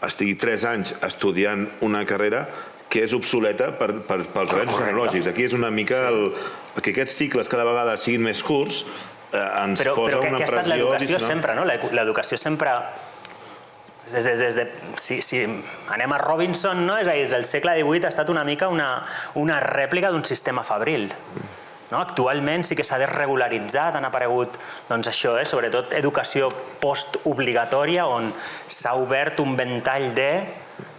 estigui 3 anys estudiant una carrera que és obsoleta pels avenços tecnològics. Aquí és una mica que aquests cicles cada vegada siguin més curts ens posa una pressió. Però que ha estat l'educació sempre, no? L'educació sempre... Si anem a Robinson, és a dir, des del segle XVIII ha estat una mica una rèplica d'un sistema fabril. Actualment sí que s'ha desregularitzat, han aparegut, doncs això, sobretot educació postobligatòria, on s'ha obert un ventall de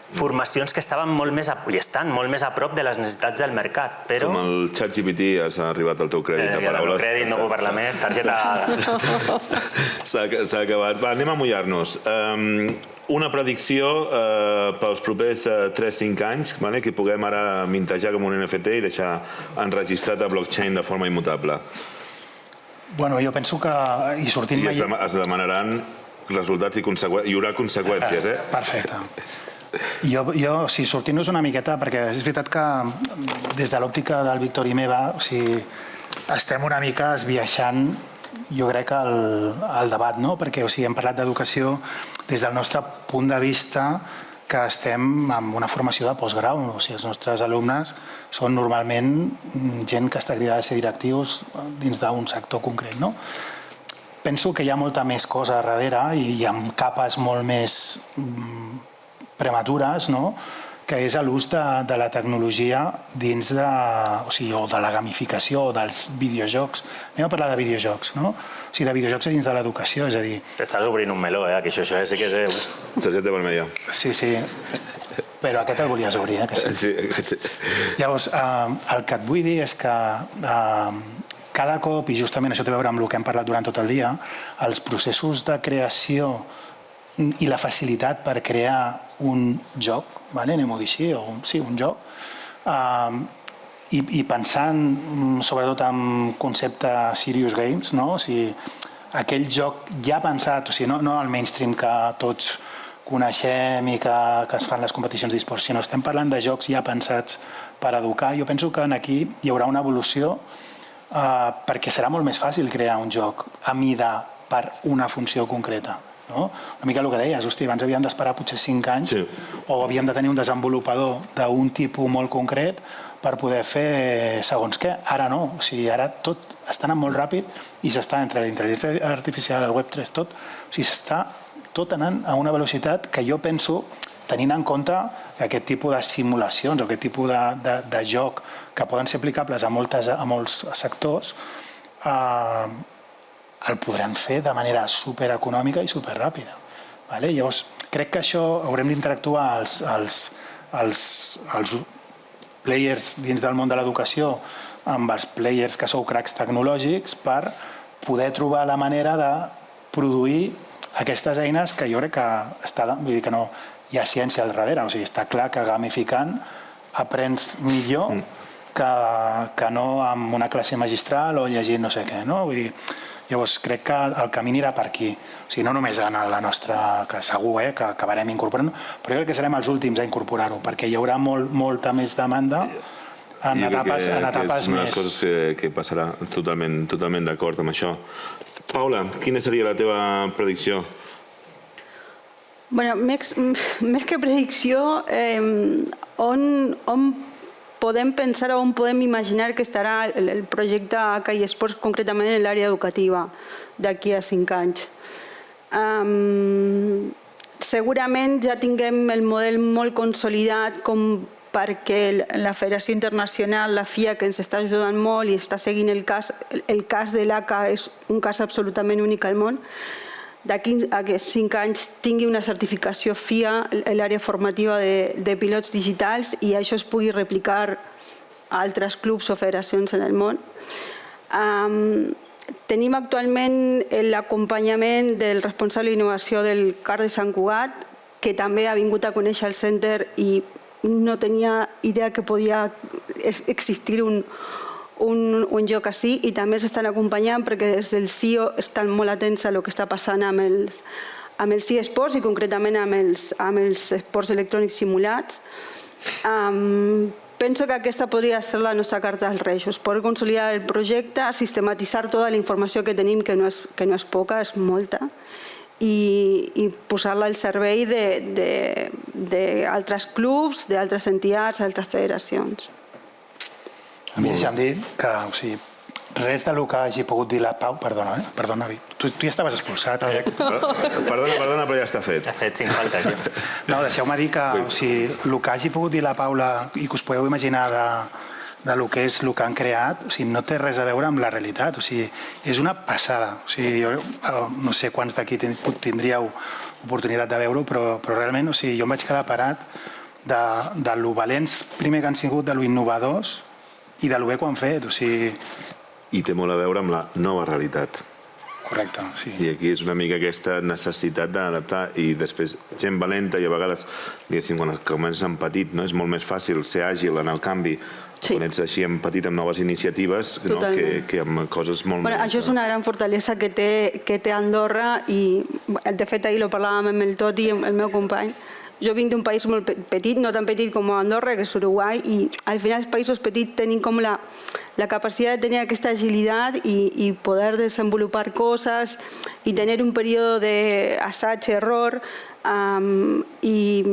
formacions que estaven molt més i estan molt més a prop de les necessitats del mercat, però... Com el ChatGPT has arribat al teu crèdit de paraules. El crèdit no puc parlar més, targeta... S'ha acabat. Va, anem a mullar-nos. Una predicció pels propers 3-5 anys, que puguem ara mintejar com un NFT i deixar enregistrat a blockchain de forma immutable. Bueno, jo penso que... I es demanaran resultats i hi haurà conseqüències, eh? Perfecte. Jo, si sortim-nos una miqueta, perquè és veritat que des de l'òptica del Víctor i meva, estem una mica esbiaixant, jo crec, el debat, perquè hem parlat d'educació des del nostre punt de vista, que estem en una formació de postgrau. Els nostres alumnes són normalment gent que està cridada a ser directius dins d'un sector concret. Penso que hi ha molta més cosa darrere i amb capes molt més prematures, que és l'ús de la tecnologia dins de la gamificació o dels videojocs. Anem a parlar de videojocs, de videojocs dins de l'educació, és a dir... T'estàs obrint un meló, aquí això sí que és... Targeta vermella. Sí, però aquest el volies obrir, que sí. Llavors, el que et vull dir és que cada cop, i justament això té a veure amb el que hem parlat durant tot el dia, els processos de creació i la facilitat per crear un joc, anem-ho a dir així, un joc, i pensant sobretot en concepte serious games, aquell joc ja pensat, no el mainstream que tots coneixem i que es fan les competicions d'esports, sinó estem parlant de jocs ja pensats per educar. Jo penso que aquí hi haurà una evolució perquè serà molt més fàcil crear un joc a mida per una funció concreta. Una mica el que deies, abans havíem d'esperar potser 5 anys o havíem de tenir un desenvolupador d'un tipus molt concret per poder fer segons què. Ara no, ara tot està anant molt ràpid i s'està entre la intel·ligència artificial, el Web3, tot s'està tot anant a una velocitat que jo penso tenint en compte que aquest tipus de simulacions o aquest tipus de joc que poden ser aplicables a molts sectors el podran fer de manera supereconòmica i superràpida. Llavors, crec que això haurem d'interactuar els players dins del món de l'educació amb els players que sou cracs tecnològics per poder trobar la manera de produir aquestes eines que jo crec que no hi ha ciència al darrere. O sigui, està clar que gamificant aprens millor que no amb una classe magistral o llegint no sé què. Llavors, crec que el camí anirà per aquí. O sigui, no només en la nostra, que segur que acabarem incorporant, però jo crec que serem els últims a incorporar-ho, perquè hi haurà molta més demanda en etapes més... És una de les coses que passarà, totalment d'acord amb això. Paula, quina seria la teva predicció? Més que predicció, on podem pensar o on podem imaginar que estarà el projecte CAI Esports concretament en l'àrea educativa d'aquí a 5 anys. Segurament ja tinguem el model molt consolidat com perquè la Federació Internacional, la FIA, que ens està ajudant molt i està seguint el cas de l'ACA, és un cas absolutament únic al món. D'aquí a 5 anys tingui una certificació FIA a l'àrea formativa de pilots digitals i això es pugui replicar a altres clubs o federacions en el món. Tenim actualment l'acompanyament del responsable d'innovació del CAR de Sant Cugat, que també ha vingut a conèixer el center i no tenia idea que podia existir un joc així, i també s'estan acompanyant perquè des del CIO estan molt atents a el que està passant amb els eSports i concretament amb els esports electrònics simulats. Penso que aquesta podria ser la nostra carta als Reis, poder consolidar el projecte, sistematitzar tota la informació que tenim, que no és poca, és molta, i posar-la al servei d'altres clubs, d'altres entitats, d'altres federacions. A mi deixa'm dir que res del que hagi pogut dir la Pau... Perdona, tu ja estaves expulsat. Perdona, però ja està fet. Ha fet 5 faltes, ja. No, deixeu-me dir que el que hagi pogut dir la Paula i que us podeu imaginar del que és el que han creat, no té res a veure amb la realitat. És una passada. Jo no sé quants d'aquí tindríeu oportunitat de veure-ho, però realment jo em vaig quedar parat de lo valents primer que han sigut, de lo innovadors i de lo bé que ho han fet. I té molt a veure amb la nova realitat. Correcte, sí. I aquí és una mica aquesta necessitat d'adaptar i després gent valenta i a vegades, diguéssim, quan comences en petit, és molt més fàcil ser àgil en el canvi quan ets així en petit amb noves iniciatives que amb coses molt més... Això és una gran fortalesa que té Andorra i de fet ahir ho parlàvem amb el Toti, el meu company. Jo vinc d'un país molt petit, no tan petit com Andorra, que és Uruguai, i al final els països petits tenim com la capacitat de tenir aquesta agilitat i poder desenvolupar coses i tenir un període d'assaig, error, i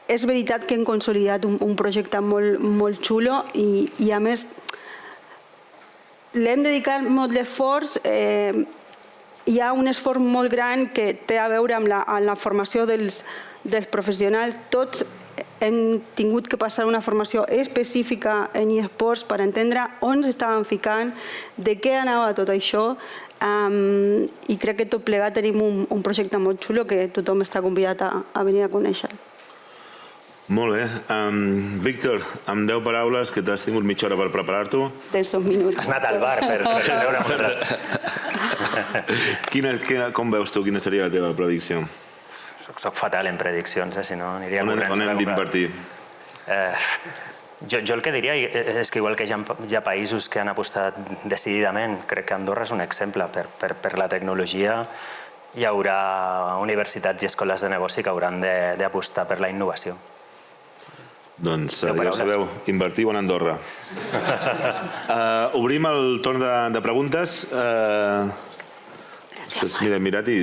és veritat que hem consolidat un projecte molt xulo i a més l'hem dedicat molt d'esforç. Hi ha un esforç molt gran que té a veure amb la formació dels professionals. Tots hem tingut que passar una formació específica en eSports per entendre on s'estaven ficant, de què anava tot això, i crec que tot plegat tenim un projecte molt xulo que tothom està convidat a venir a conèixer. Molt bé. Víctor, amb 10 paraules, que t'has tingut mitja hora per preparar-t'ho. Tens 2 minuts. Has anat al bar per veure un rato. Com veus tu? Quina seria la teva predicció? Soc fatal en prediccions, si no aniria corrents. On hem d'invertir? Jo el que diria és que igual que hi ha països que han apostat decididament, crec que Andorra és un exemple per la tecnologia. Hi haurà universitats i escoles de negoci que hauran d'apostar per la innovació. Doncs ja ho sabeu, invertiu en Andorra. Obrim el torn de preguntes. Mira, he mirat i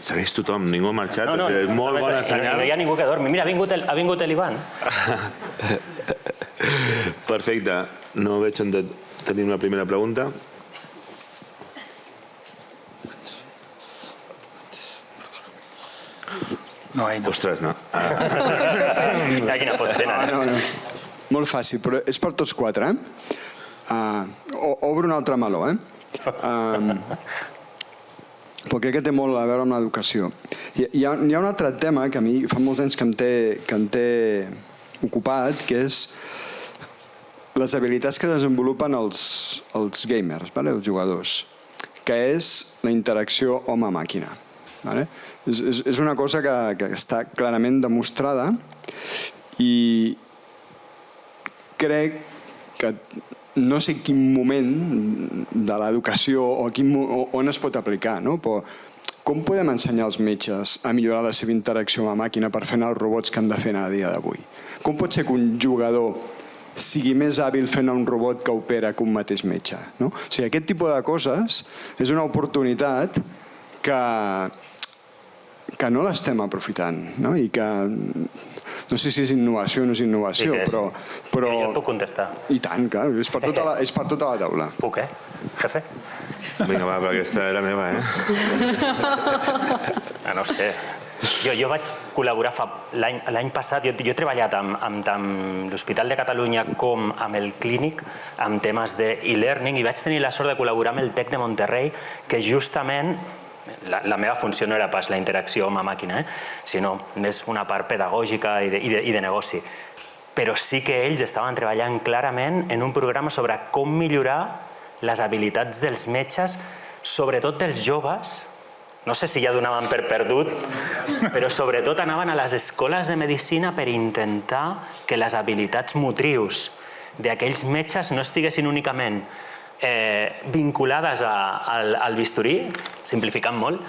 segueix tothom, ningú ha marxat. És molt bona senyal. No hi ha ningú que dormi. Mira, ha vingut l'Ivan. Perfecte. No veig on tenim la primera pregunta. No, ell no. Ostres, no. Quina pot tenen. Molt fàcil, però és per tots quatre. Obro un altre meló, però crec que té molt a veure amb l'educació. Hi ha un altre tema que a mi fa molts anys que em té ocupat, que és les habilitats que desenvolupen els gamers, els jugadors, que és la interacció home-màquina. És una cosa que està clarament demostrada i crec que no sé quin moment de l'educació o on es pot aplicar, però com podem ensenyar als metges a millorar la seva interacció amb la màquina per fer els robots que han de fer a dia d'avui? Com pot ser que un jugador sigui més hàbil fent un robot que opera que un mateix metge? O sigui, aquest tipus de coses és una oportunitat que no l'estem aprofitant i que no sé si és innovació o no és innovació, però... Jo et puc contestar. I tant, clar, és per tota la taula. Puc, jefe? Vinga, va, però aquesta era meva, No sé. Jo vaig col·laborar l'any passat, jo he treballat amb tant l'Hospital de Catalunya com amb el Clínic amb temes d'e-learning i vaig tenir la sort de col·laborar amb el TEC de Monterrey, que justament la meva funció no era pas la interacció home-màquina, sinó més una part pedagògica i de negoci. Però sí que ells estaven treballant clarament en un programa sobre com millorar les habilitats dels metges, sobretot dels joves. No sé si ja donaven per perdut, però sobretot anaven a les escoles de medicina per intentar que les habilitats motrius d'aquells metges no estiguessin únicament vinculades al bisturí, simplificant molt,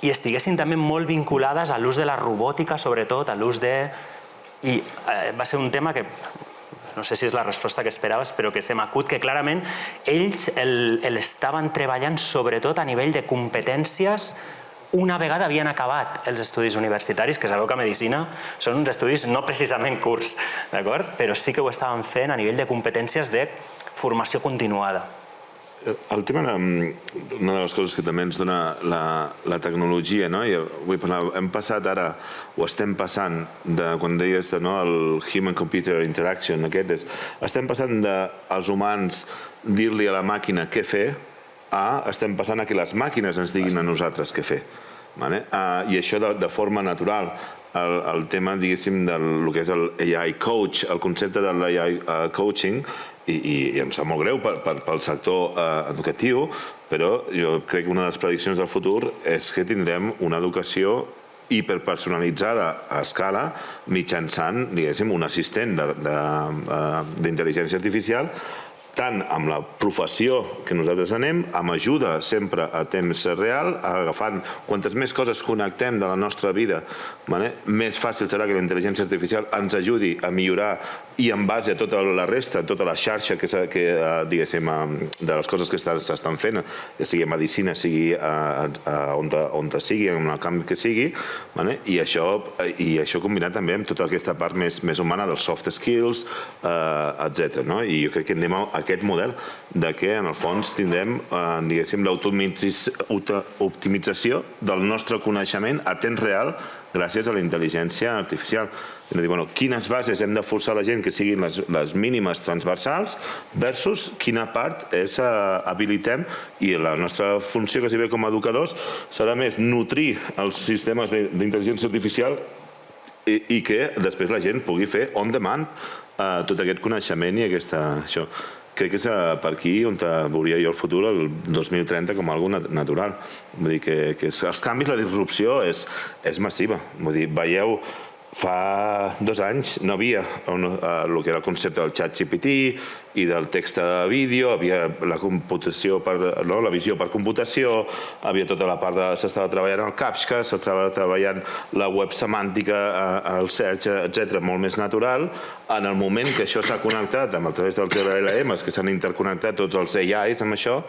i estiguessin també molt vinculades a l'ús de la robòtica, sobretot, a l'ús de... I va ser un tema que, no sé si és la resposta que esperaves, però que se m'acut que clarament ells l'estaven treballant sobretot a nivell de competències una vegada havien acabat els estudis universitaris, que sabeu que a Medicina són uns estudis no precisament curts, d'acord? Però sí que ho estaven fent a nivell de competències de formació continuada. El tema, una de les coses que també ens dona la tecnologia, hem passat ara, o estem passant, quan deies el human-computer interaction, estem passant dels humans dir-li a la màquina què fer, estem passant a que les màquines ens diguin a nosaltres què fer. I això de forma natural. El tema, diguéssim, del que és el AI coach, el concepte de l'AI coaching, i em sap molt greu pel sector educatiu, però jo crec que una de les prediccions del futur és que tindrem una educació hiperpersonalitzada a escala mitjançant, diguéssim, un assistent d'intel·ligència artificial, tant amb la professió que nosaltres anem, amb ajuda sempre a temps real, agafant quantes més coses connectem de la nostra vida, més fàcil serà que la intel·ligència artificial ens ajudi a millorar i en base a tota la resta, tota la xarxa diguéssim, de les coses que s'estan fent, ja sigui a medicina, sigui on sigui, en el camp que sigui, i això combinat també amb tota aquesta part més humana dels soft skills, etc. I jo crec que anem a aquest model de que en el fons tindrem, diguéssim, l'optimització del nostre coneixement a temps real gràcies a la intel·ligència artificial. Quines bases hem de forçar la gent que siguin les mínimes transversals versus quina part habilitem, i la nostra funció que s'hi ve com a educadors serà més nutrir els sistemes d'intel·ligència artificial i que després la gent pugui fer on demand tot aquest coneixement i això. Crec que és per aquí on veuria jo el futur, el 2030, com algo natural. Vull dir que els canvis, la disrupció és massiva. Vull dir, veieu, fa 2 anys no havia el que era el concepte del xat GPT i del text a vídeo, havia la computació, la visió per computació, havia tota la part de... s'estava treballant el CAPTCHA, s'estava treballant la web semàntica, el search, etc., molt més natural. En el moment que això s'ha connectat a través dels LLMs, que s'han interconnectat tots els AIs amb això,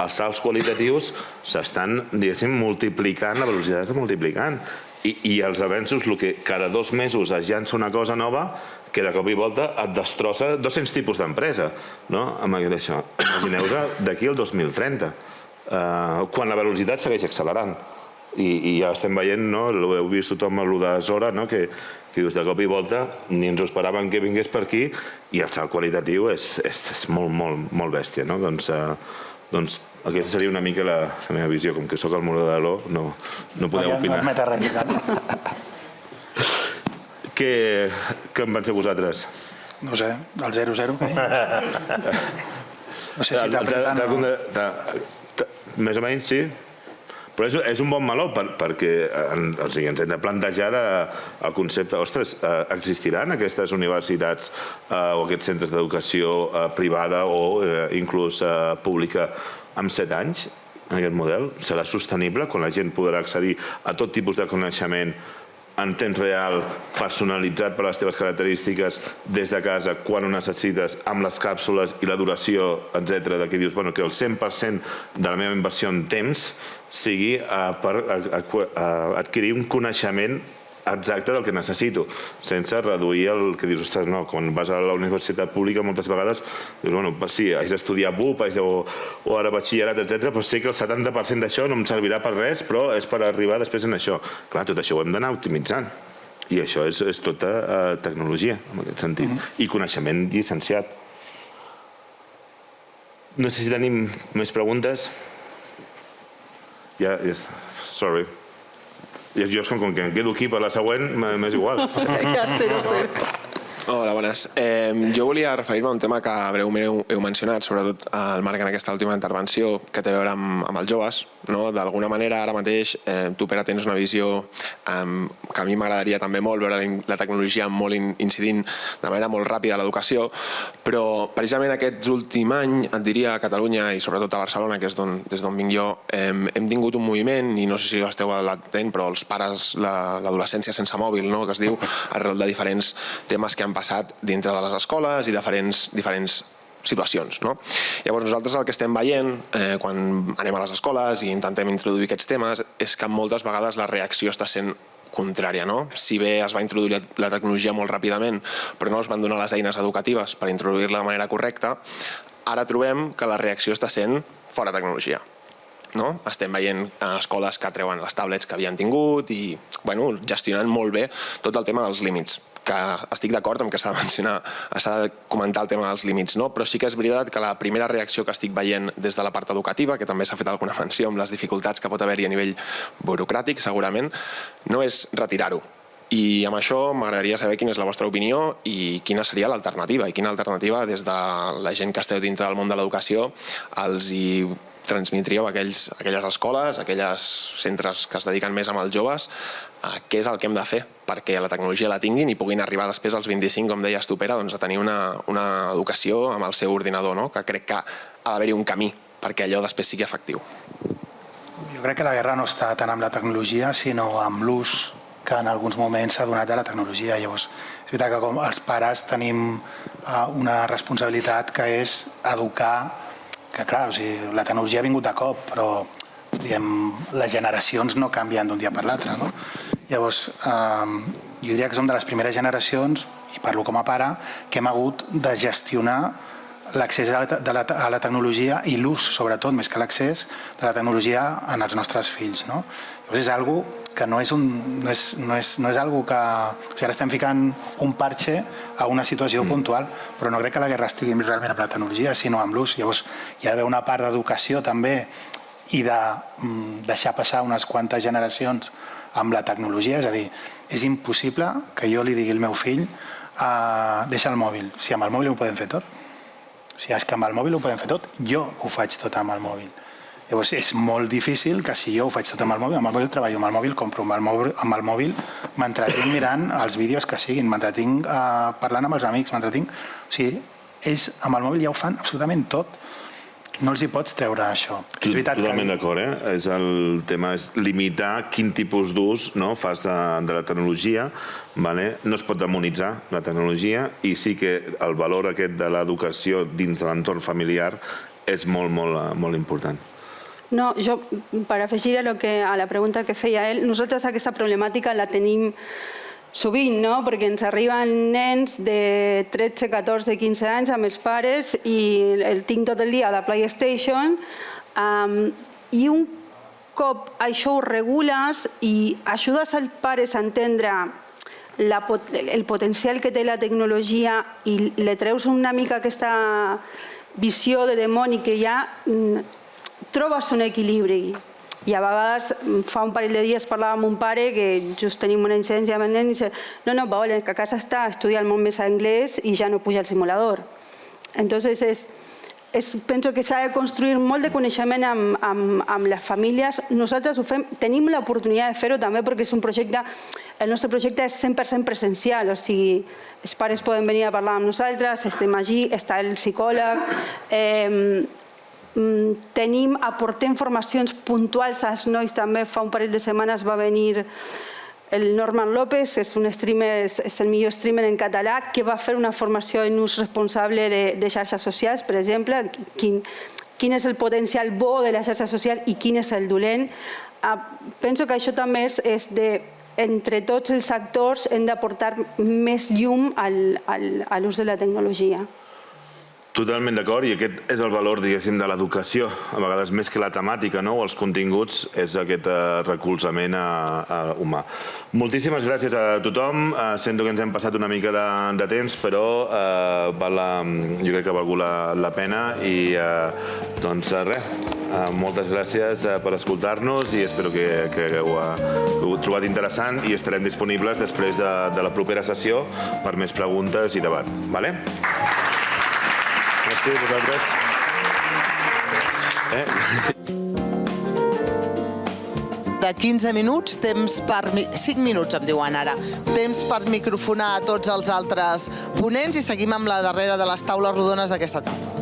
els salts qualitatius s'estan, diguéssim, multiplicant, la velocitat està multiplicant. I els avenços, el que cada 2 mesos es llança una cosa nova, que de cop i volta et destrossa 200 tipus d'empresa. Imagineu-vos d'aquí al 2030, quan la velocitat segueix accelerant. I ja estem veient, ho heu vist tothom a lo de Zora, que dius de cop i volta ni ens ho esperàvem que vingués per aquí i el salt qualitatiu és molt bèstia. Doncs aquesta seria una mica la meva visió. Com que sóc el moderador, no podeu opinar. No admet res. Què en penseu vosaltres? No sé, el 0-0 què? No sé si t'apretant o... Més o menys, sí. Però és un bon meló perquè ens hem de plantejar el concepte, ostres, existiran aquestes universitats o aquests centres d'educació privada o inclús pública amb 7 anys en aquest model? Serà sostenible quan la gent podrà accedir a tot tipus de coneixement en temps real, personalitzat per les teves característiques des de casa, quan ho necessites, amb les càpsules i la duració, etc. Que dius que el 100% de la meva inversió en temps sigui per adquirir un coneixement exacte del que necessito, sense reduir el que dius, ostres, no, quan vas a la universitat pública moltes vegades dius, bueno, sí, haig d'estudiar BUP o ara batxillerat, etc., però sé que el 70% d'això no em servirà per res, però és per arribar després en això. Clar, tot això ho hem d'anar optimitzant. I això és tota tecnologia, en aquest sentit. I coneixement llicenciat. No sé si tenim més preguntes. Ja, sorry. Jo, com que em quedo aquí per la següent, m'és igual. Hola, bones. Jo volia referir-me a un tema que breument heu mencionat, sobretot al Marc en aquesta última intervenció, que té a veure amb els joves. D'alguna manera, ara mateix, tu, Pere, tens una visió que a mi m'agradaria també molt veure la tecnologia molt incidint de manera molt ràpida a l'educació, però precisament aquest últim any, et diria, a Catalunya i sobretot a Barcelona, que és des d'on vinc jo, hem tingut un moviment, i no sé si esteu a l'atent, però els pares, l'adolescència sense mòbil, que es diu, arrel de diferents temes que han passat dintre de les escoles i diferents situacions. Llavors nosaltres el que estem veient quan anem a les escoles i intentem introduir aquests temes és que moltes vegades la reacció està sent contrària. Si bé es va introduir la tecnologia molt ràpidament però no es van donar les eines educatives per introduir-la de manera correcta, ara trobem que la reacció està sent fora tecnologia. Estem veient escoles que treuen les tablets que havien tingut i gestionant molt bé tot el tema dels límits, que estic d'acord amb que s'ha de mencionar, s'ha de comentar el tema dels límits, però sí que és veritat que la primera reacció que estic veient des de la part educativa, que també s'ha fet alguna menció amb les dificultats que pot haver-hi a nivell burocràtic, segurament, no és retirar-ho. I amb això m'agradaria saber quina és la vostra opinió i quina seria l'alternativa, i quina alternativa des de la gent que esteu dintre del món de l'educació els hi transmetríeu a aquelles escoles, a aquells centres que es dediquen més amb els joves, què és el que hem de fer perquè la tecnologia la tinguin i puguin arribar després als 25, com deies tu, Pere, a tenir una educació amb el seu ordinador, que crec que ha d'haver-hi un camí perquè allò després sigui efectiu. Jo crec que la guerra no està tant amb la tecnologia, sinó amb l'ús que en alguns moments s'ha donat de la tecnologia. Llavors, és veritat que com els pares tenim una responsabilitat que és educar, que clar, la tecnologia ha vingut a cop, però les generacions no canvien d'un dia per l'altre. Llavors, jo diria que som de les primeres generacions, i parlo com a pare, que hem hagut de gestionar l'accés a la tecnologia i l'ús, sobretot, més que l'accés, de la tecnologia en els nostres fills. Llavors és algo que no és algo que... Ara estem ficant un parche a una situació puntual, però no crec que la guerra estigui realment amb la tecnologia, sinó amb l'ús. Llavors hi ha d'haver una part d'educació també i de deixar passar unes quantes generacions amb la tecnologia. És a dir, és impossible que jo li digui al meu fill deixa el mòbil. Si amb el mòbil ho podem fer tot. Si és que amb el mòbil ho podem fer tot, jo ho faig tot amb el mòbil. Llavors és molt difícil que si jo ho faig tot amb el mòbil treballo amb el mòbil, compro amb el mòbil, m'entretinc mirant els vídeos que siguin, m'entretinc parlant amb els amics, m'entretinc... O sigui, ells amb el mòbil ja ho fan absolutament tot. No els hi pots treure això. Totalment d'acord, el tema és limitar quin tipus d'ús fas de la tecnologia. No es pot demonitzar la tecnologia i sí que el valor aquest de l'educació dins de l'entorn familiar és molt, molt important. No, jo, per afegir a la pregunta que feia ell, nosaltres aquesta problemàtica la tenim sovint, perquè ens arriben nens de 13, 14, 15 anys amb els pares i el tinc tot el dia a la PlayStation i un cop això ho regules i ajudes als pares a entendre el potencial que té la tecnologia i li treus una mica aquesta visió de demoni que hi ha, trobes un equilibri. I a vegades, fa un parell de dies parlava amb un pare que just tenim una incidència amb el nen i dice no, Paola, que a casa està, estudia molt més anglès i ja no puja al simulador. Entonces, penso que s'ha de construir molt de coneixement amb les famílies. Nosaltres ho fem, tenim l'oportunitat de fer-ho també perquè és un projecte, el nostre projecte és 100% presencial, o sigui, els pares poden venir a parlar amb nosaltres, estem allí, està el psicòleg, aportem formacions puntuals als nois també. Fa un parell de setmanes va venir el Norman López, és el millor streamer en català, que va fer una formació en ús responsable de xarxes socials, per exemple, quin és el potencial bo de la xarxa social i quin és el dolent. Penso que això també és de, entre tots els actors, hem d'aportar més llum a l'ús de la tecnologia. Totalment d'acord, i aquest és el valor, diguéssim, de l'educació. A vegades, més que la temàtica o els continguts, és aquest recolzament humà. Moltíssimes gràcies a tothom. Sento que ens hem passat una mica de temps, però jo crec que ha valgut la pena. I doncs res, moltes gràcies per escoltar-nos i espero que ho trobat interessant i estarem disponibles després de la propera sessió per més preguntes i debat. Merci a vosaltres. De 15 minuts, 5 minuts em diuen ara, temps per microfonar a tots els altres ponents i seguim amb la darrera de les taules rodones d'aquesta taula.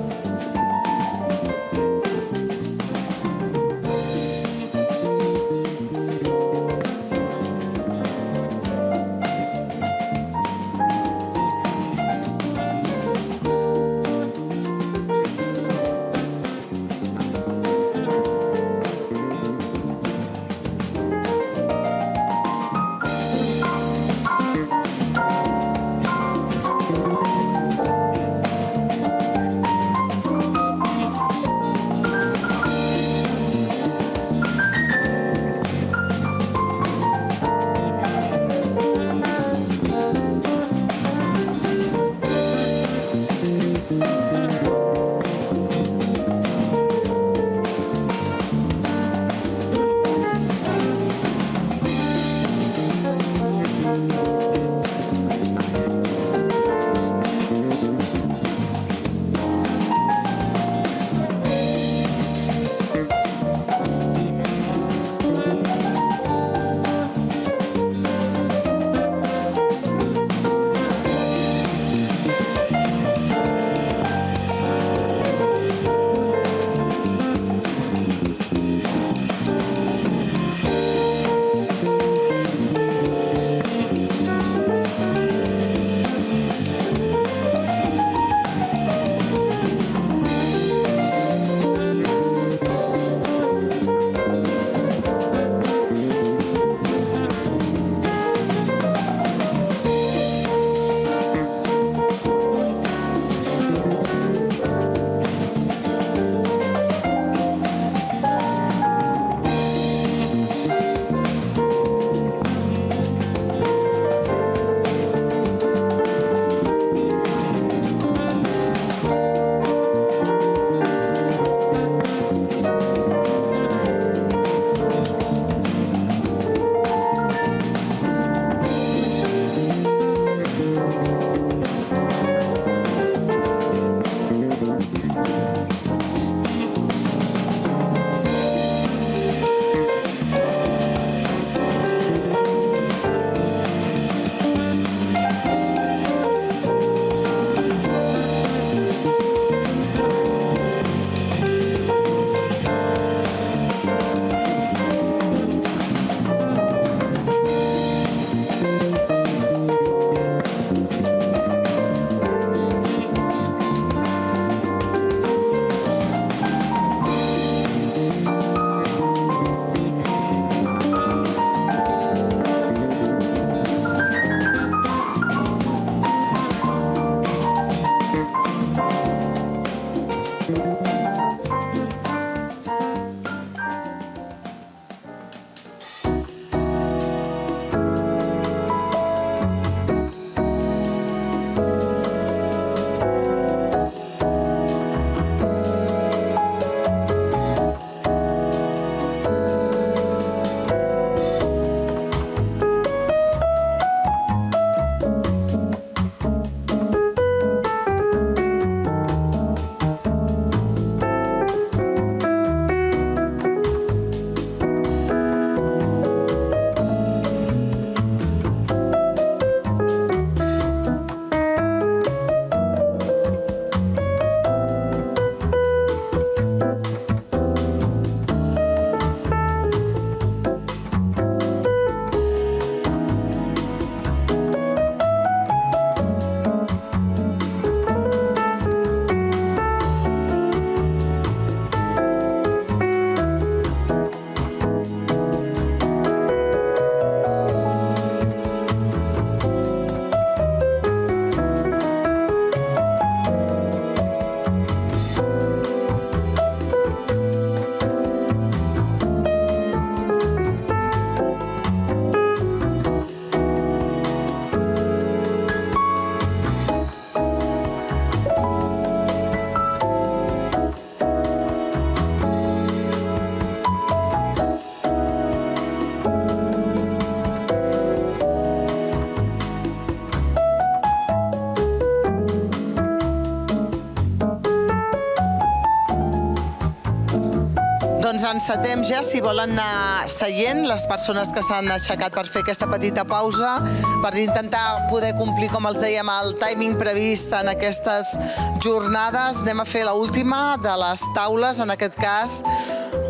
encetem ja, si volen anar seient, les persones que s'han aixecat per fer aquesta petita pausa, per intentar poder complir, com els dèiem, el timing previst en aquestes jornades. Anem a fer l'última de les taules, en aquest cas,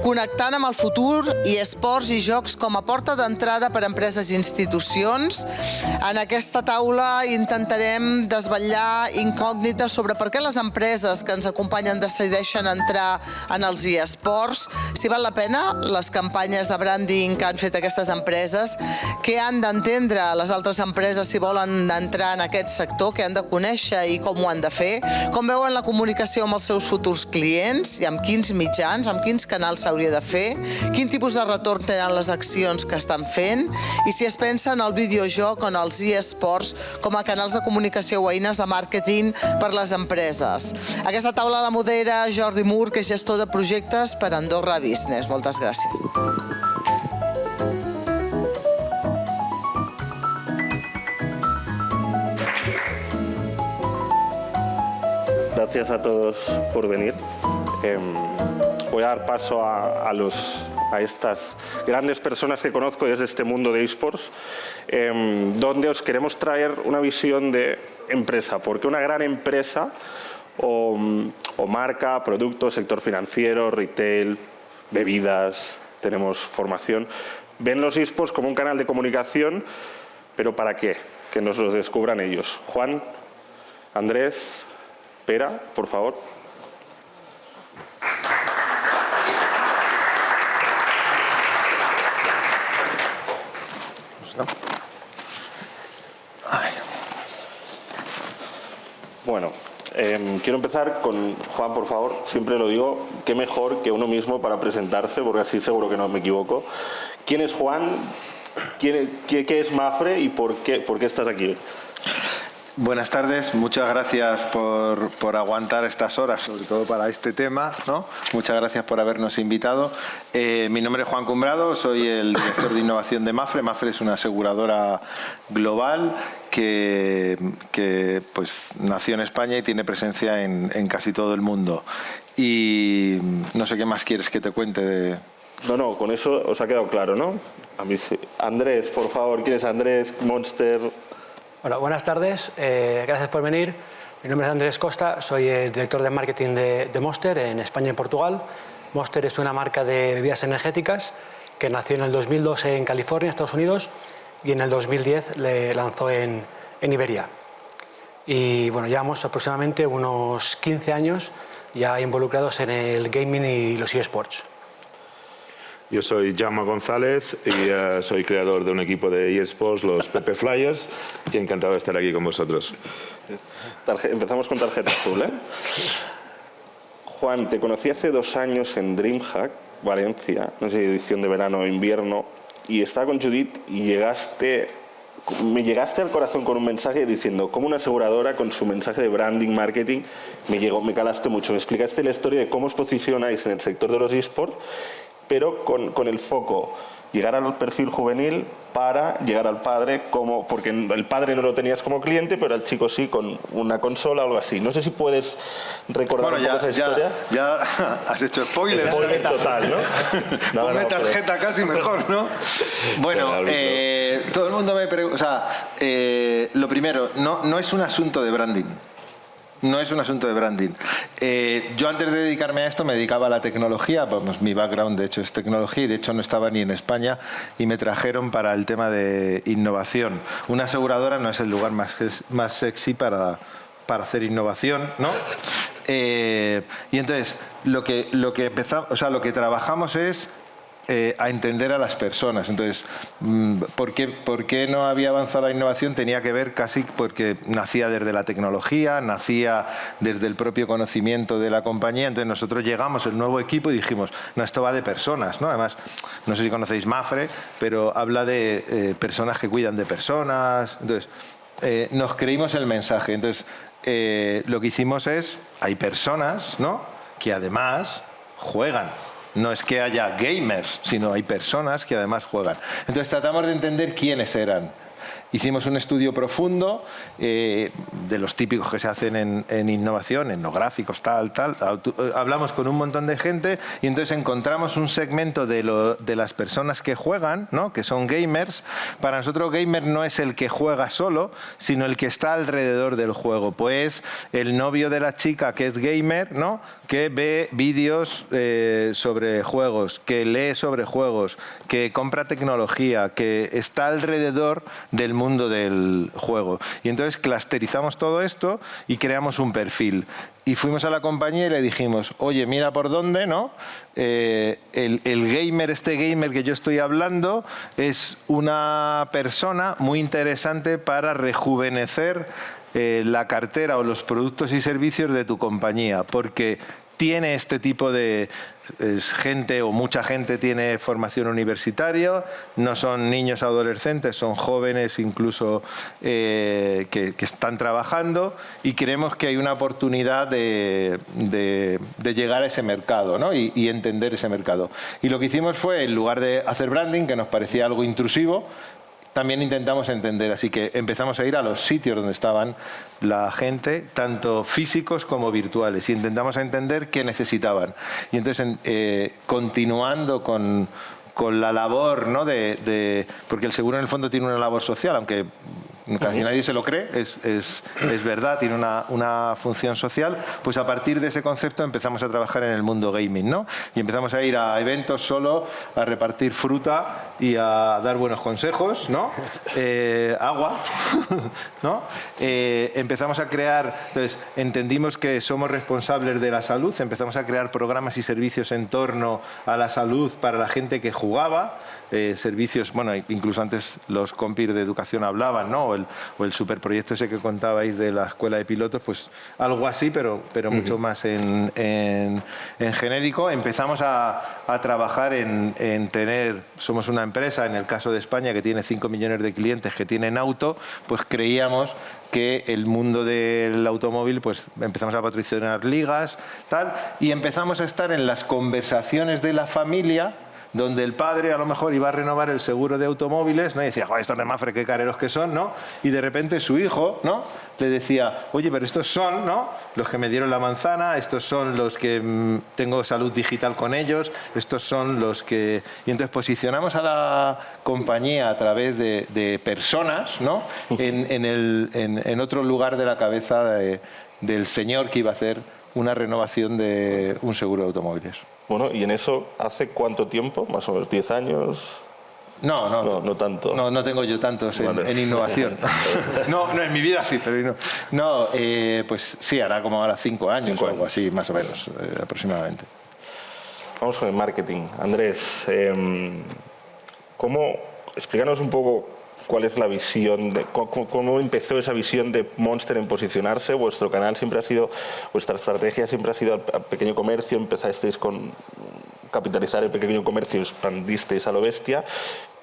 connectant amb el futur i esports i jocs com a porta d'entrada per a empreses i institucions. En aquesta taula intentarem desvetllar incògnites sobre per què les empreses que ens acompanyen decideixen entrar en els esports, si val la pena les campanyes de branding que han fet aquestes empreses, què han d'entendre les altres empreses si volen entrar en aquest sector, què han de conèixer i com ho han de fer, com veuen la comunicació amb els seus futurs clients i amb quins mitjans, amb quins canals s'hauria de fer, quin tipus de retorn tenen les accions que estan fent i si es pensa en el videojoc o en els esports com a canals de comunicació o eines de màrqueting per les empreses. Aquesta taula la modera Jordi Mur, que és gestor de projectes per Andorra Business. Moltes gràcies. Gracias a todos por venir. Voy a dar paso a estas grandes personas que conozco desde este mundo de esports, donde os queremos traer una visión de empresa, porque una gran empresa o marca, producto, sector financiero, retail, bebidas, tenemos formación, ven los esports como un canal de comunicación, pero ¿para qué? Que nos lo descubran ellos. Juan, Andrés, Pera, por favor. Bueno, quiero empezar con Juan, por favor. Siempre lo digo, qué mejor que uno mismo para presentarse, porque así seguro que no me equivoco. ¿Quién es Juan? ¿Qué es Mafre y por qué estás aquí? Buenas tardes, muchas gracias por aguantar estas horas, sobre todo para este tema, ¿no? Muchas gracias por habernos invitado. Mi nombre es Juan Cumbrado, soy el director de innovación de Mafre. Mafre es una aseguradora global que pues, nació en España y tiene presencia en casi todo el mundo. Y no sé qué más quieres que te cuente de... No, con eso os ha quedado claro, ¿no? A mí sí. Andrés, por favor, ¿quién es Andrés? Monster... Hola, buenas tardes, gracias por venir. Mi nombre es Andrés Costa, soy el director de marketing de Monster en España y Portugal. Monster es una marca de bebidas energéticas que nació en el 2002 en California, Estados Unidos, y en el 2010 le lanzó en Iberia. Y bueno, llevamos aproximadamente unos 15 años ya involucrados en el gaming y los eSports. Yo soy Jaume González y soy creador de un equipo de eSports, los Pepe Flyers, y encantado de estar aquí con vosotros. Empezamos con tarjeta azul, ¿eh? Juan, te conocí hace 2 años en DreamHack, Valencia, no sé, edición de verano o invierno, y estaba con Judith y me llegaste al corazón con un mensaje diciendo, como una aseguradora con su mensaje de branding, marketing, me calaste mucho. Me explicaste la historia de cómo os posicionáis en el sector de los eSports, pero con el foco, llegar al perfil juvenil para llegar al padre, porque el padre no lo tenías como cliente, pero al chico sí, con una consola o algo así. No sé si puedes recordar un poco esa historia. Ya has hecho spoiler. Spoiler total, ¿no? Ponme tarjeta casi mejor, ¿no? Bueno, todo el mundo me pregunta, o sea, lo primero, no es un asunto de branding. No es un asunto de branding. Yo antes de dedicarme a esto me dedicaba a la tecnología, pues mi background de hecho es tecnología y de hecho no estaba ni en España y me trajeron para el tema de innovación. Una aseguradora no es el lugar más sexy para hacer innovación, ¿no? Y entonces lo que trabajamos es a entender a las personas. Entonces, ¿por qué no había avanzado la innovación? Tenía que ver casi porque nacía desde la tecnología, nacía desde el propio conocimiento de la compañía. Entonces nosotros llegamos, el nuevo equipo, y dijimos, no, esto va de personas, ¿no? Además, no sé si conocéis Mafre, pero habla de personas que cuidan de personas. Entonces, nos creímos el mensaje. Entonces, lo que hicimos es, hay personas, ¿no?, que además juegan. No es que haya gamers, sino hay personas que además juegan. Entonces tratamos de entender quiénes eran. hicimos un estudio profundo de los típicos que se hacen en innovación, etnográficos, tal. Hablamos con un montón de gente y entonces encontramos un segmento de las personas que juegan, ¿no? Que son gamers. Para nosotros gamer no es el que juega solo, sino el que está alrededor del juego. Pues el novio de la chica que es gamer, ¿no? Que ve vídeos sobre juegos, que lee sobre juegos, que compra tecnología, que está alrededor del mundo del juego. Y entonces clusterizamos todo esto y creamos un perfil. Y fuimos a la compañía y le dijimos, oye, mira por dónde, ¿no? El gamer, este gamer que yo estoy hablando, es una persona muy interesante para rejuvenecer la cartera o los productos y servicios de tu compañía, porque tiene este tipo de gente, o mucha gente tiene formación universitaria, no son niños adolescentes, son jóvenes incluso que están trabajando, y creemos que hay una oportunidad de llegar a ese mercado, ¿no? y entender ese mercado. Y lo que hicimos fue, en lugar de hacer branding, que nos parecía algo intrusivo, también intentamos entender, así que empezamos a ir a los sitios donde estaban la gente, tanto físicos como virtuales, y intentamos entender qué necesitaban. Y entonces, continuando con la labor, ¿no? Porque el seguro en el fondo tiene una labor social, aunque casi nadie se lo cree, es verdad, tiene una función social. Pues a partir de ese concepto empezamos a trabajar en el mundo gaming, ¿no? Y empezamos a ir a eventos solo a repartir fruta y a dar buenos consejos, ¿no? Agua, ¿no? Empezamos a crear, entonces entendimos que somos responsables de la salud, empezamos a crear programas y servicios en torno a la salud para la gente que jugaba, servicios, bueno, incluso antes los compis de educación hablaban, ¿no? O el superproyecto ese que contabais de la escuela de pilotos, pues algo así, pero mucho más en genérico. Empezamos a trabajar en tener, somos una empresa, en el caso de España, que tiene 5 millones de clientes que tienen auto, pues creíamos que el mundo del automóvil, pues empezamos a patrocinar ligas, tal, y empezamos a estar en las conversaciones de la familia, donde el padre a lo mejor iba a renovar el seguro de automóviles, ¿no? Y decía, joder, estos de Mafre, qué careros que son, ¿no? Y de repente su hijo, ¿no? Le decía, oye, pero estos son, ¿no? Los que me dieron la manzana, estos son los que tengo salud digital con ellos, estos son los que... Y entonces posicionamos a la compañía a través de personas, ¿no? En otro lugar de la cabeza del señor que iba a hacer una renovación de un seguro de automóviles. Bueno, ¿y en eso hace cuánto tiempo? ¿Más o menos 10 años? No tanto. No tengo yo tantos en innovación. No, en mi vida sí, pero no. Pues sí, hará como ahora 5 años o algo así, más o menos, aproximadamente. Vamos con el marketing. Andrés, explícanos un poco cuál es la visión, cómo empezó esa visión de Monster en posicionarse. Vuestro canal siempre ha sido, vuestra estrategia siempre ha sido al pequeño comercio, empezasteis con capitalizar el pequeño comercio y expandisteis a lo bestia,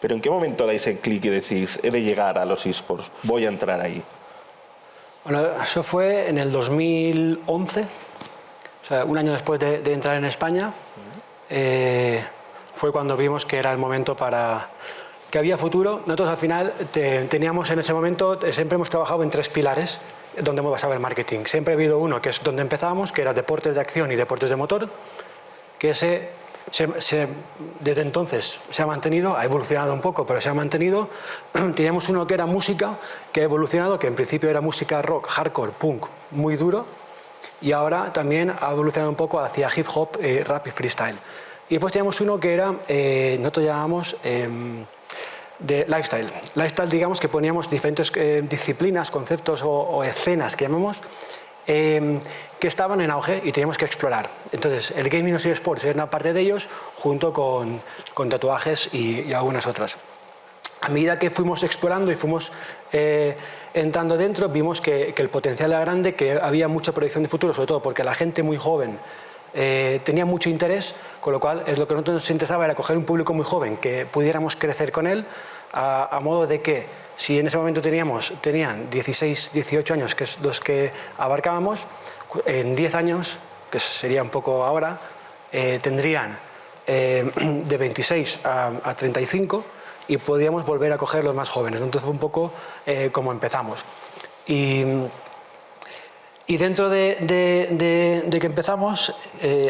pero ¿en qué momento dais el clic y decís, he de llegar a los esports, voy a entrar ahí? Bueno, eso fue en el 2011, o sea, un año después de entrar en España, fue cuando vimos que era el momento que había futuro. Nosotros al final teníamos en ese momento, siempre hemos trabajado en 3 pilares donde hemos basado el marketing. Siempre ha habido uno que es donde empezamos, que era deportes de acción y deportes de motor, que desde entonces se ha mantenido, ha evolucionado un poco, pero se ha mantenido. Teníamos uno que era música, que ha evolucionado, que en principio era música rock, hardcore, punk, muy duro, y ahora también ha evolucionado un poco hacia hip hop, rap y freestyle. Y después teníamos uno que era, nosotros llamamos de lifestyle. Lifestyle, digamos que poníamos diferentes disciplinas, conceptos o escenas que llamamos, que estaban en auge y teníamos que explorar. Entonces, el gaming y esports era una parte de ellos, junto con tatuajes y algunas otras. A medida que fuimos explorando y fuimos entrando dentro, vimos que el potencial era grande, que había mucha proyección de futuro, sobre todo porque la gente muy joven tenía mucho interés, con lo cual es lo que a nosotros nos interesaba, era coger un público muy joven, que pudiéramos crecer con él, a modo de que si en ese momento tenían 16, 18 años, que es los que abarcábamos, en 10 años, que sería un poco ahora, tendrían de 26 a 35, y podíamos volver a coger los más jóvenes. Entonces fue un poco como empezamos. Y dentro de que empezamos,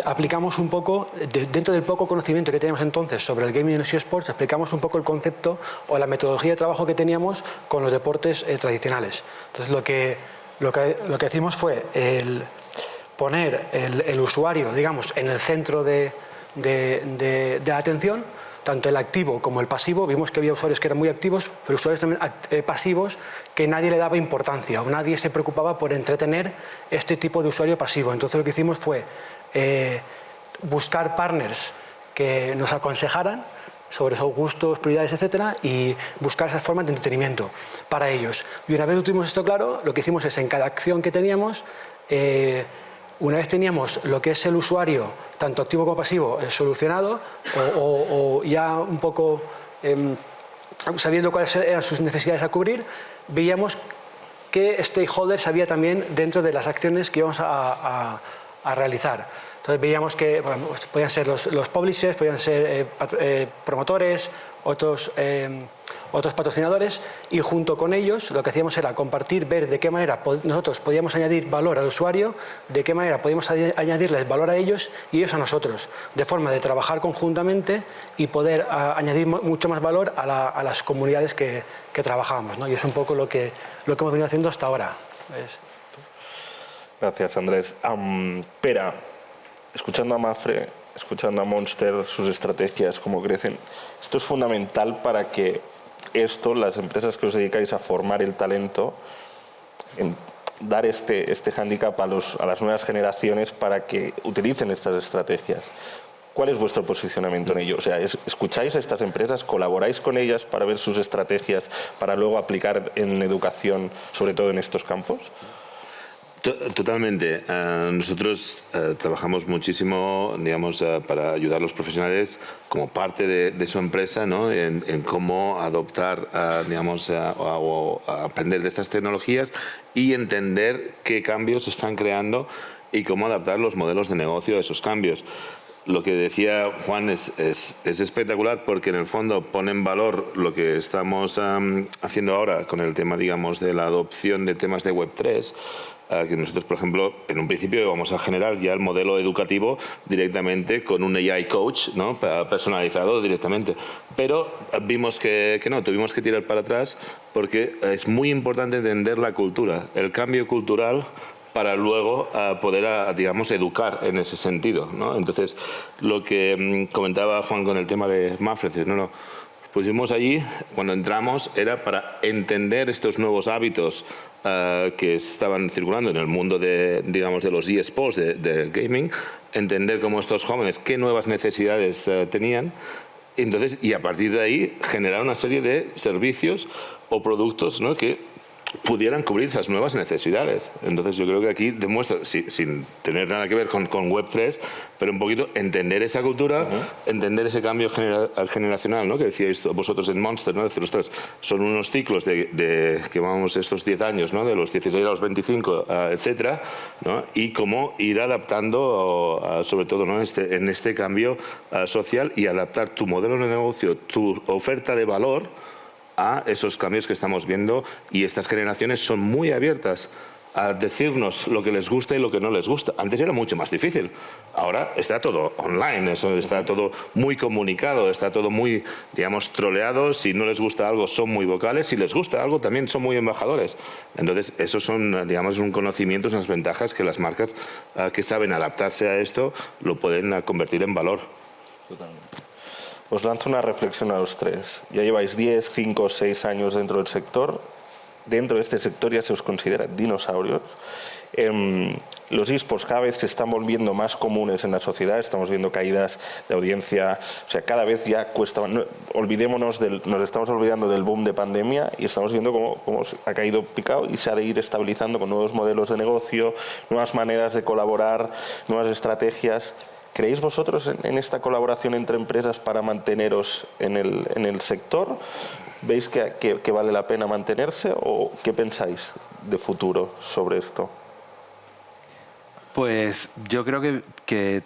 aplicamos un poco, dentro del poco conocimiento que teníamos entonces sobre el gaming y los eSports, explicamos un poco el concepto o la metodología de trabajo que teníamos con los deportes tradicionales. Entonces lo que hicimos fue poner el usuario, digamos, en el centro de la atención, tanto el activo como el pasivo. Vimos que había usuarios que eran muy activos, pero usuarios también pasivos que nadie le daba importancia o nadie se preocupaba por entretener este tipo de usuario pasivo. Entonces lo que hicimos fue buscar partners que nos aconsejaran sobre sus gustos, prioridades, etcétera, y buscar esas formas de entretenimiento para ellos. Y una vez que tuvimos esto claro, lo que hicimos es en cada acción que teníamos, una vez teníamos lo que es el usuario, tanto activo como pasivo, solucionado o ya un poco sabiendo cuáles eran sus necesidades a cubrir, veíamos qué stakeholders había también dentro de las acciones que íbamos a realizar. Entonces veíamos que bueno, podían ser los publishers, podían ser promotores, otros patrocinadores, y junto con ellos lo que hacíamos era compartir, ver de qué manera nosotros podíamos añadir valor al usuario, de qué manera podíamos añadirles valor a ellos y ellos a nosotros, de forma de trabajar conjuntamente y poder añadir mucho más valor a las comunidades que trabajábamos, ¿no? Y es un poco lo que hemos venido haciendo hasta ahora. Gracias, Andrés. Pera, escuchando a Mafre, escuchando a Monster, sus estrategias, cómo crecen, esto es fundamental para que las empresas que os dedicáis a formar el talento, dar este hándicap a las nuevas generaciones para que utilicen estas estrategias. ¿Cuál es vuestro posicionamiento en ello? O sea, ¿escucháis a estas empresas, colaboráis con ellas para ver sus estrategias, para luego aplicar en educación, sobre todo en estos campos? Totalmente. Nosotros trabajamos muchísimo, digamos, para ayudar a los profesionales como parte de su empresa, ¿no? en cómo adoptar, digamos, o aprender de estas tecnologías y entender qué cambios se están creando y cómo adaptar los modelos de negocio a esos cambios. Lo que decía Juan es espectacular porque en el fondo pone en valor lo que estamos haciendo ahora con el tema, digamos, de la adopción de temas de Web3, que nosotros, por ejemplo, en un principio vamos a generar ya el modelo educativo directamente con un AI coach, ¿no? Personalizado directamente. Pero vimos que no, tuvimos que tirar para atrás porque es muy importante entender la cultura, el cambio cultural para luego poder, digamos, educar en ese sentido, ¿no? Entonces, lo que comentaba Juan con el tema de Mafre, no, pusimos allí, cuando entramos, era para entender estos nuevos hábitos que estaban circulando en el mundo de, digamos, de los eSports, de gaming, entender cómo estos jóvenes, qué nuevas necesidades tenían, entonces, y a partir de ahí generar una serie de servicios o productos, ¿no? que pudieran cubrir esas nuevas necesidades. Entonces yo creo que aquí demuestra, sin tener nada que ver con Web3, pero un poquito entender esa cultura, entender ese cambio generacional, ¿no? que decíais vosotros en Monster, ¿no? Decir, ostras, son unos ciclos de que vamos estos 10 años, ¿no? de los 16 a los 25, etcétera, ¿no? y cómo ir adaptando, sobre todo, ¿no? en este cambio social y adaptar tu modelo de negocio, tu oferta de valor a esos cambios que estamos viendo, y estas generaciones son muy abiertas a decirnos lo que les gusta y lo que no les gusta. Antes era mucho más difícil. Ahora está todo online, está todo muy comunicado, está todo muy, digamos, troleado. Si no les gusta algo, son muy vocales. Si les gusta algo, también son muy embajadores. Entonces, esos son, digamos, un conocimiento, unas ventajas que las marcas que saben adaptarse a esto lo pueden convertir en valor. Totalmente. Os lanzo una reflexión a los tres. Ya lleváis 10, 5, 6 años dentro del sector. Dentro de este sector ya se os considera dinosaurios. Los esports cada vez se están volviendo más comunes en la sociedad. Estamos viendo caídas de audiencia. O sea, cada vez ya cuesta. Nos estamos olvidando del boom de pandemia y estamos viendo cómo ha caído picado y se ha de ir estabilizando con nuevos modelos de negocio, nuevas maneras de colaborar, nuevas estrategias. ¿Creéis vosotros en esta colaboración entre empresas para manteneros en el sector? ¿Veis que vale la pena mantenerse o qué pensáis de futuro sobre esto? Pues yo creo que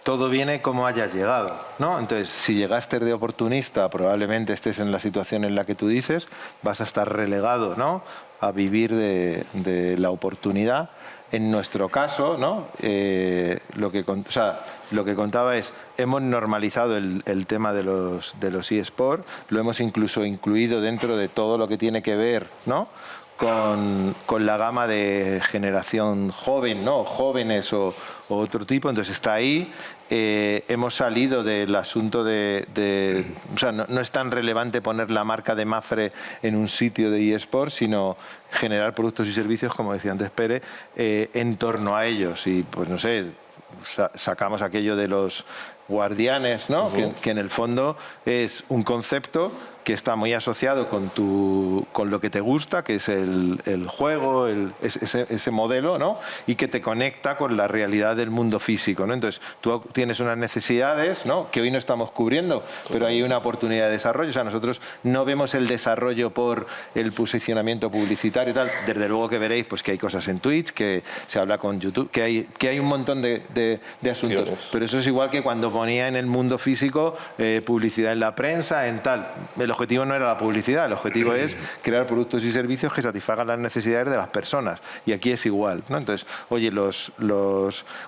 todo viene como hayas llegado, ¿no? Entonces, si llegaste de oportunista, probablemente estés en la situación en la que tú dices, vas a estar relegado, ¿no?, a vivir de la oportunidad. En nuestro caso, ¿no?, lo que contaba es, hemos normalizado el tema de los eSports, lo hemos incluso incluido dentro de todo lo que tiene que ver, ¿no?, con la gama de generación joven, ¿no?, jóvenes o otro tipo. Entonces está ahí. Hemos salido del asunto o sea, no es tan relevante poner la marca de Mafre en un sitio de eSports, sino generar productos y servicios, como decía antes Pere, en torno a ellos. Y pues no sé, sacamos aquello de los guardianes, ¿no?, que en el fondo es un concepto que está muy asociado con lo que te gusta, que es el juego, ese modelo, ¿no?, y que te conecta con la realidad del mundo físico, ¿no? Entonces, tú tienes unas necesidades, ¿no?, que hoy no estamos cubriendo, pero hay una oportunidad de desarrollo. O sea, nosotros no vemos el desarrollo por el posicionamiento publicitario y tal. Desde luego que veréis pues que hay cosas en Twitch, que se habla con YouTube, que hay un montón de asuntos. Pero eso es igual que cuando ponía en el mundo físico publicidad en la prensa, en tal. El objetivo no era la publicidad, el objetivo es crear productos y servicios que satisfagan las necesidades de las personas. Y aquí es igual, ¿no? Entonces, oye, los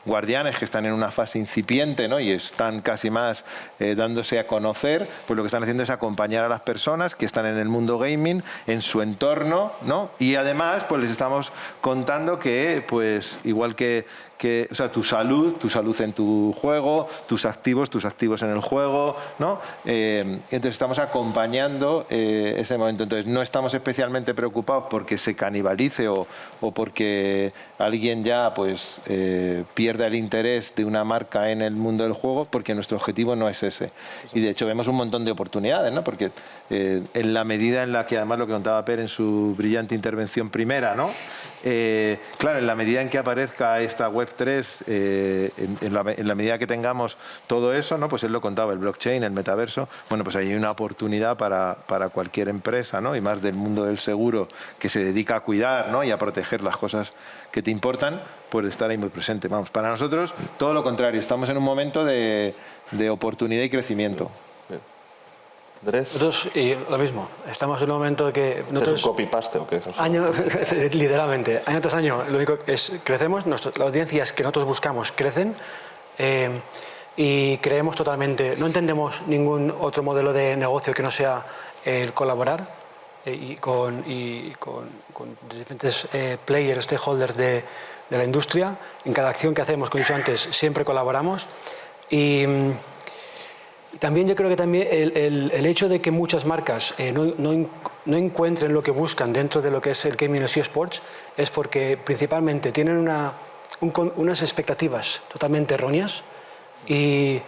guardianes que están en una fase incipiente, ¿no?, y están casi más dándose a conocer, pues lo que están haciendo es acompañar a las personas que están en el mundo gaming, en su entorno, ¿no? Y además, pues les estamos contando que, pues, igual que o sea, tu salud en tu juego, tus activos en el juego, ¿no? Entonces estamos acompañando ese momento. Entonces no estamos especialmente preocupados porque se canibalice o porque alguien ya pues pierda el interés de una marca en el mundo del juego, porque nuestro objetivo no es ese. Y de hecho vemos un montón de oportunidades, ¿no? Porque en la medida en la que, además lo que contaba Per en su brillante intervención primera, ¿no? Claro, en la medida en que aparezca esta Web3, en la medida que tengamos todo eso, ¿no?, pues él lo contaba, el blockchain, el metaverso, bueno, pues ahí hay una oportunidad para cualquier empresa, ¿no?, y más del mundo del seguro, que se dedica a cuidar, ¿no?, y a proteger las cosas que te importan, pues estar ahí muy presente. Vamos, para nosotros todo lo contrario, estamos en un momento de oportunidad y crecimiento. Nosotros, y lo mismo, estamos en un momento que nosotros... ¿Es un copy-paste o qué? Literalmente, año tras año, lo único es crecemos, las audiencias que nosotros buscamos crecen y creemos totalmente, no entendemos ningún otro modelo de negocio que no sea el colaborar y con diferentes players, stakeholders de la industria. En cada acción que hacemos, como he dicho antes, siempre colaboramos. Y también yo creo que también el hecho de que muchas marcas no encuentren lo que buscan dentro de lo que es el gaming y los eSports es porque principalmente tienen unas expectativas totalmente erróneas y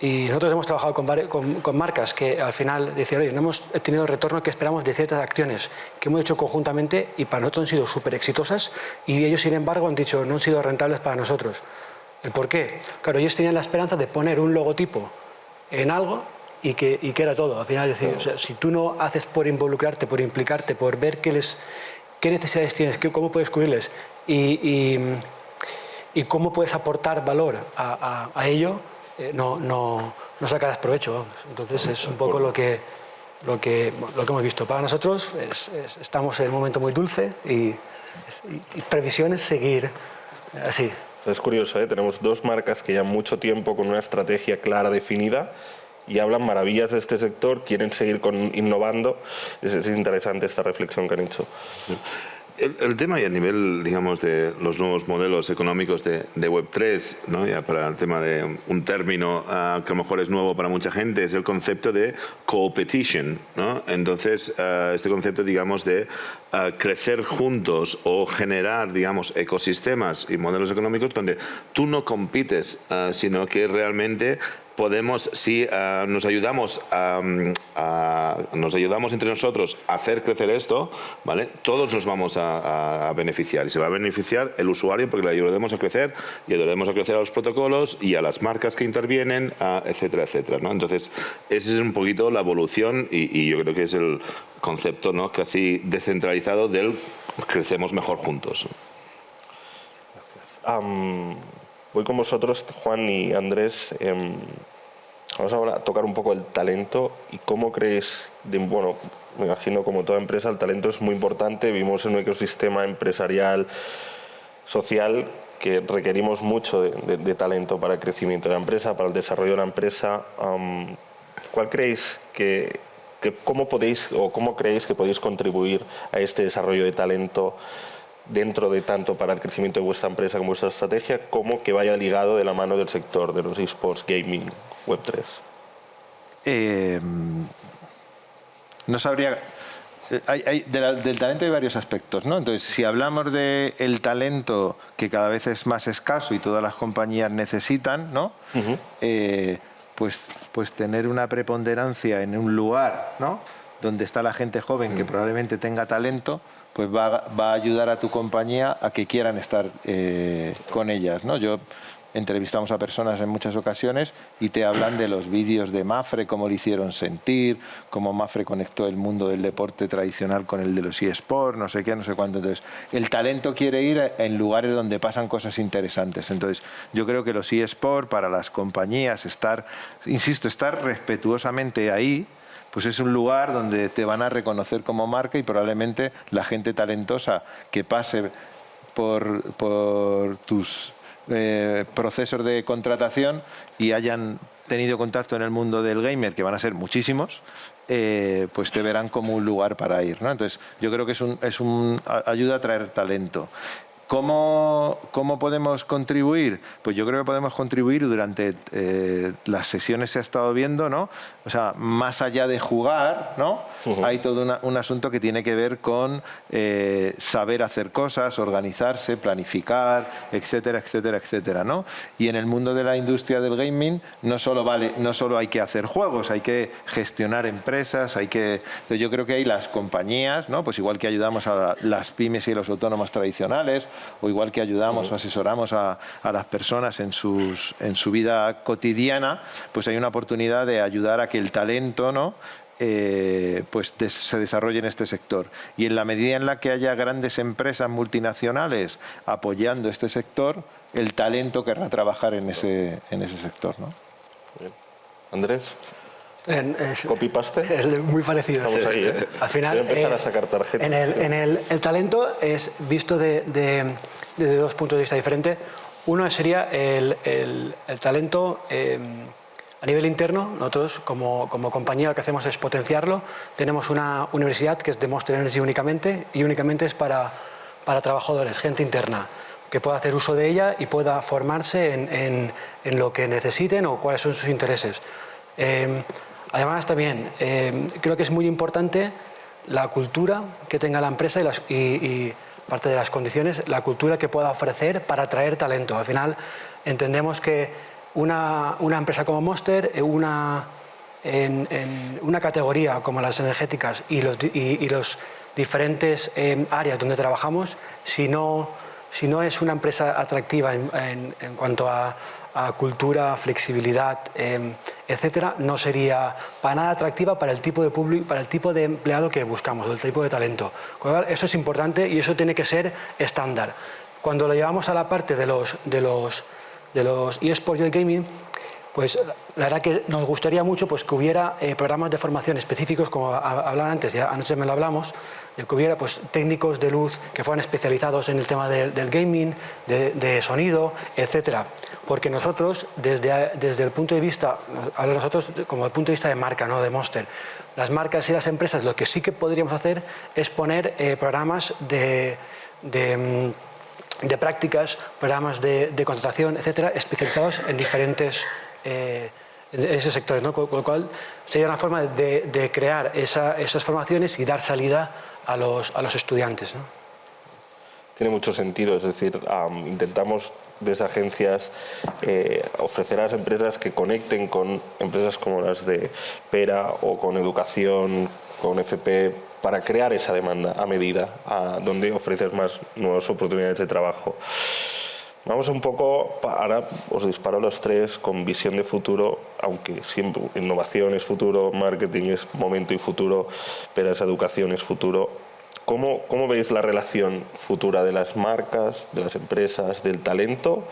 nosotros hemos trabajado con marcas que al final decían, oye, no hemos tenido el retorno que esperamos de ciertas acciones que hemos hecho conjuntamente y para nosotros han sido súper exitosas y ellos, sin embargo, han dicho no han sido rentables para nosotros. ¿El por qué? Claro, ellos tenían la esperanza de poner un logotipo en algo y que era todo. Al final, decir, o sea, si tú no haces por involucrarte, por implicarte, por ver qué necesidades tienes, cómo puedes cubrirles y cómo puedes aportar valor a ello, no sacarás provecho. Vamos. Entonces es un poco lo que hemos visto. Para nosotros estamos en un momento muy dulce y previsiones seguir así. Es curioso, ¿eh? Tenemos dos marcas que llevan mucho tiempo con una estrategia clara, definida, y hablan maravillas de este sector, quieren seguir innovando. Es interesante esta reflexión que han hecho. El tema y a nivel, digamos, de los nuevos modelos económicos de Web3, ¿no?, ya para el tema de un término que a lo mejor es nuevo para mucha gente, es el concepto de competition, ¿no? Entonces, este concepto, digamos, de crecer juntos o generar, digamos, ecosistemas y modelos económicos donde tú no compites, sino que realmente podemos, si nos ayudamos entre nosotros a hacer crecer esto, ¿vale?, todos nos vamos a beneficiar y se va a beneficiar el usuario porque le ayudaremos a crecer y ayudaremos a crecer a los protocolos y a las marcas que intervienen, etcétera, etcétera, ¿no? Entonces, esa es un poquito la evolución y yo creo que es el concepto, ¿no?, casi descentralizado del crecemos mejor juntos. Voy con vosotros, Juan y Andrés. Vamos ahora a tocar un poco el talento y cómo creéis, bueno, me imagino como toda empresa el talento es muy importante, vivimos en un ecosistema empresarial, social, que requerimos mucho de talento para el crecimiento de la empresa, para el desarrollo de la empresa. ¿Cuál creéis cómo creéis que podéis contribuir a este desarrollo de talento dentro de tanto para el crecimiento de vuestra empresa como vuestra estrategia, como que vaya ligado de la mano del sector de los esports, gaming, Web3? No sabría... del talento hay varios aspectos, ¿no? Entonces, si hablamos del talento que cada vez es más escaso y todas las compañías necesitan, ¿no? Pues tener una preponderancia en un lugar, ¿no? Donde está la gente joven que probablemente tenga talento, pues va a ayudar a tu compañía a que quieran estar con ellas, ¿no? Yo entrevistamos a personas en muchas ocasiones y te hablan de los vídeos de Mafre, cómo le hicieron sentir, cómo Mafre conectó el mundo del deporte tradicional con el de los eSports, no sé qué, no sé cuánto. Entonces, el talento quiere ir en lugares donde pasan cosas interesantes. Entonces, yo creo que los eSports, para las compañías, estar respetuosamente ahí, pues es un lugar donde te van a reconocer como marca y probablemente la gente talentosa que pase por tus procesos de contratación y hayan tenido contacto en el mundo del gamer, que van a ser muchísimos, pues te verán como un lugar para ir, ¿no? Entonces, yo creo que ayuda a traer talento. ¿Cómo podemos contribuir? Pues yo creo que podemos contribuir durante las sesiones se ha estado viendo, ¿no? O sea, más allá de jugar, ¿no? Hay todo un asunto que tiene que ver con saber hacer cosas, organizarse, planificar, etcétera, etcétera, etcétera, ¿no? Y en el mundo de la industria del gaming no solo hay que hacer juegos, hay que gestionar empresas, entonces yo creo que hay las compañías, ¿no? Pues igual que ayudamos a las pymes y los autónomos tradicionales, o igual que ayudamos o asesoramos a las personas en su vida cotidiana, pues hay una oportunidad de ayudar a que el talento, ¿no? Pues se desarrolle en este sector. Y en la medida en la que haya grandes empresas multinacionales apoyando este sector, el talento querrá trabajar en ese sector, ¿no? Bien. Andrés. ¿Copy-paste? Es muy parecido. Estamos ahí, ¿eh? Al final, voy a empezar a sacar tarjetas. El talento es visto desde dos puntos de vista diferentes. Uno sería el talento a nivel interno. Nosotros, como compañía, lo que hacemos es potenciarlo. Tenemos una universidad que es de Monster Energy únicamente, y únicamente es para trabajadores, gente interna, que pueda hacer uso de ella y pueda formarse en lo que necesiten o cuáles son sus intereses. Además, también creo que es muy importante la cultura que tenga la empresa y parte de las condiciones, la cultura que pueda ofrecer para atraer talento. Al final, entendemos que una empresa como Monster, en una categoría como las energéticas y los diferentes áreas donde trabajamos, si no es una empresa atractiva en cuanto a cultura, flexibilidad, etcétera, no sería para nada atractiva para el tipo de público, para el tipo de empleado que buscamos, el tipo de talento. Eso es importante y eso tiene que ser estándar. Cuando lo llevamos a la parte de los eSports y el gaming, pues la verdad que nos gustaría mucho pues, que hubiera programas de formación específicos, como hablaba antes, ya anoche me lo hablamos, de que hubiera pues, técnicos de luz que fueran especializados en el tema del gaming, de sonido, etcétera. Porque nosotros, desde el punto de vista, hablo nosotros como el punto de vista de marca, ¿no? De Monster, las marcas y las empresas, lo que sí que podríamos hacer es poner programas de prácticas, programas de contratación, etcétera, especializados en diferentes en esos sectores, ¿no? Con lo cual sería una forma de crear esas formaciones y dar salida a los estudiantes, ¿no? Tiene mucho sentido, es decir, intentamos desde agencias ofrecer a las empresas que conecten con empresas como las de Pera o con educación, con FP, para crear esa demanda a medida, donde ofreces más nuevas oportunidades de trabajo. Vamos un poco, ahora os disparo a los tres con visión de futuro, aunque siempre innovación es futuro, marketing es momento y futuro, pero esa educación es futuro. ¿Cómo veis la relación futura de las marcas, de las empresas, del talento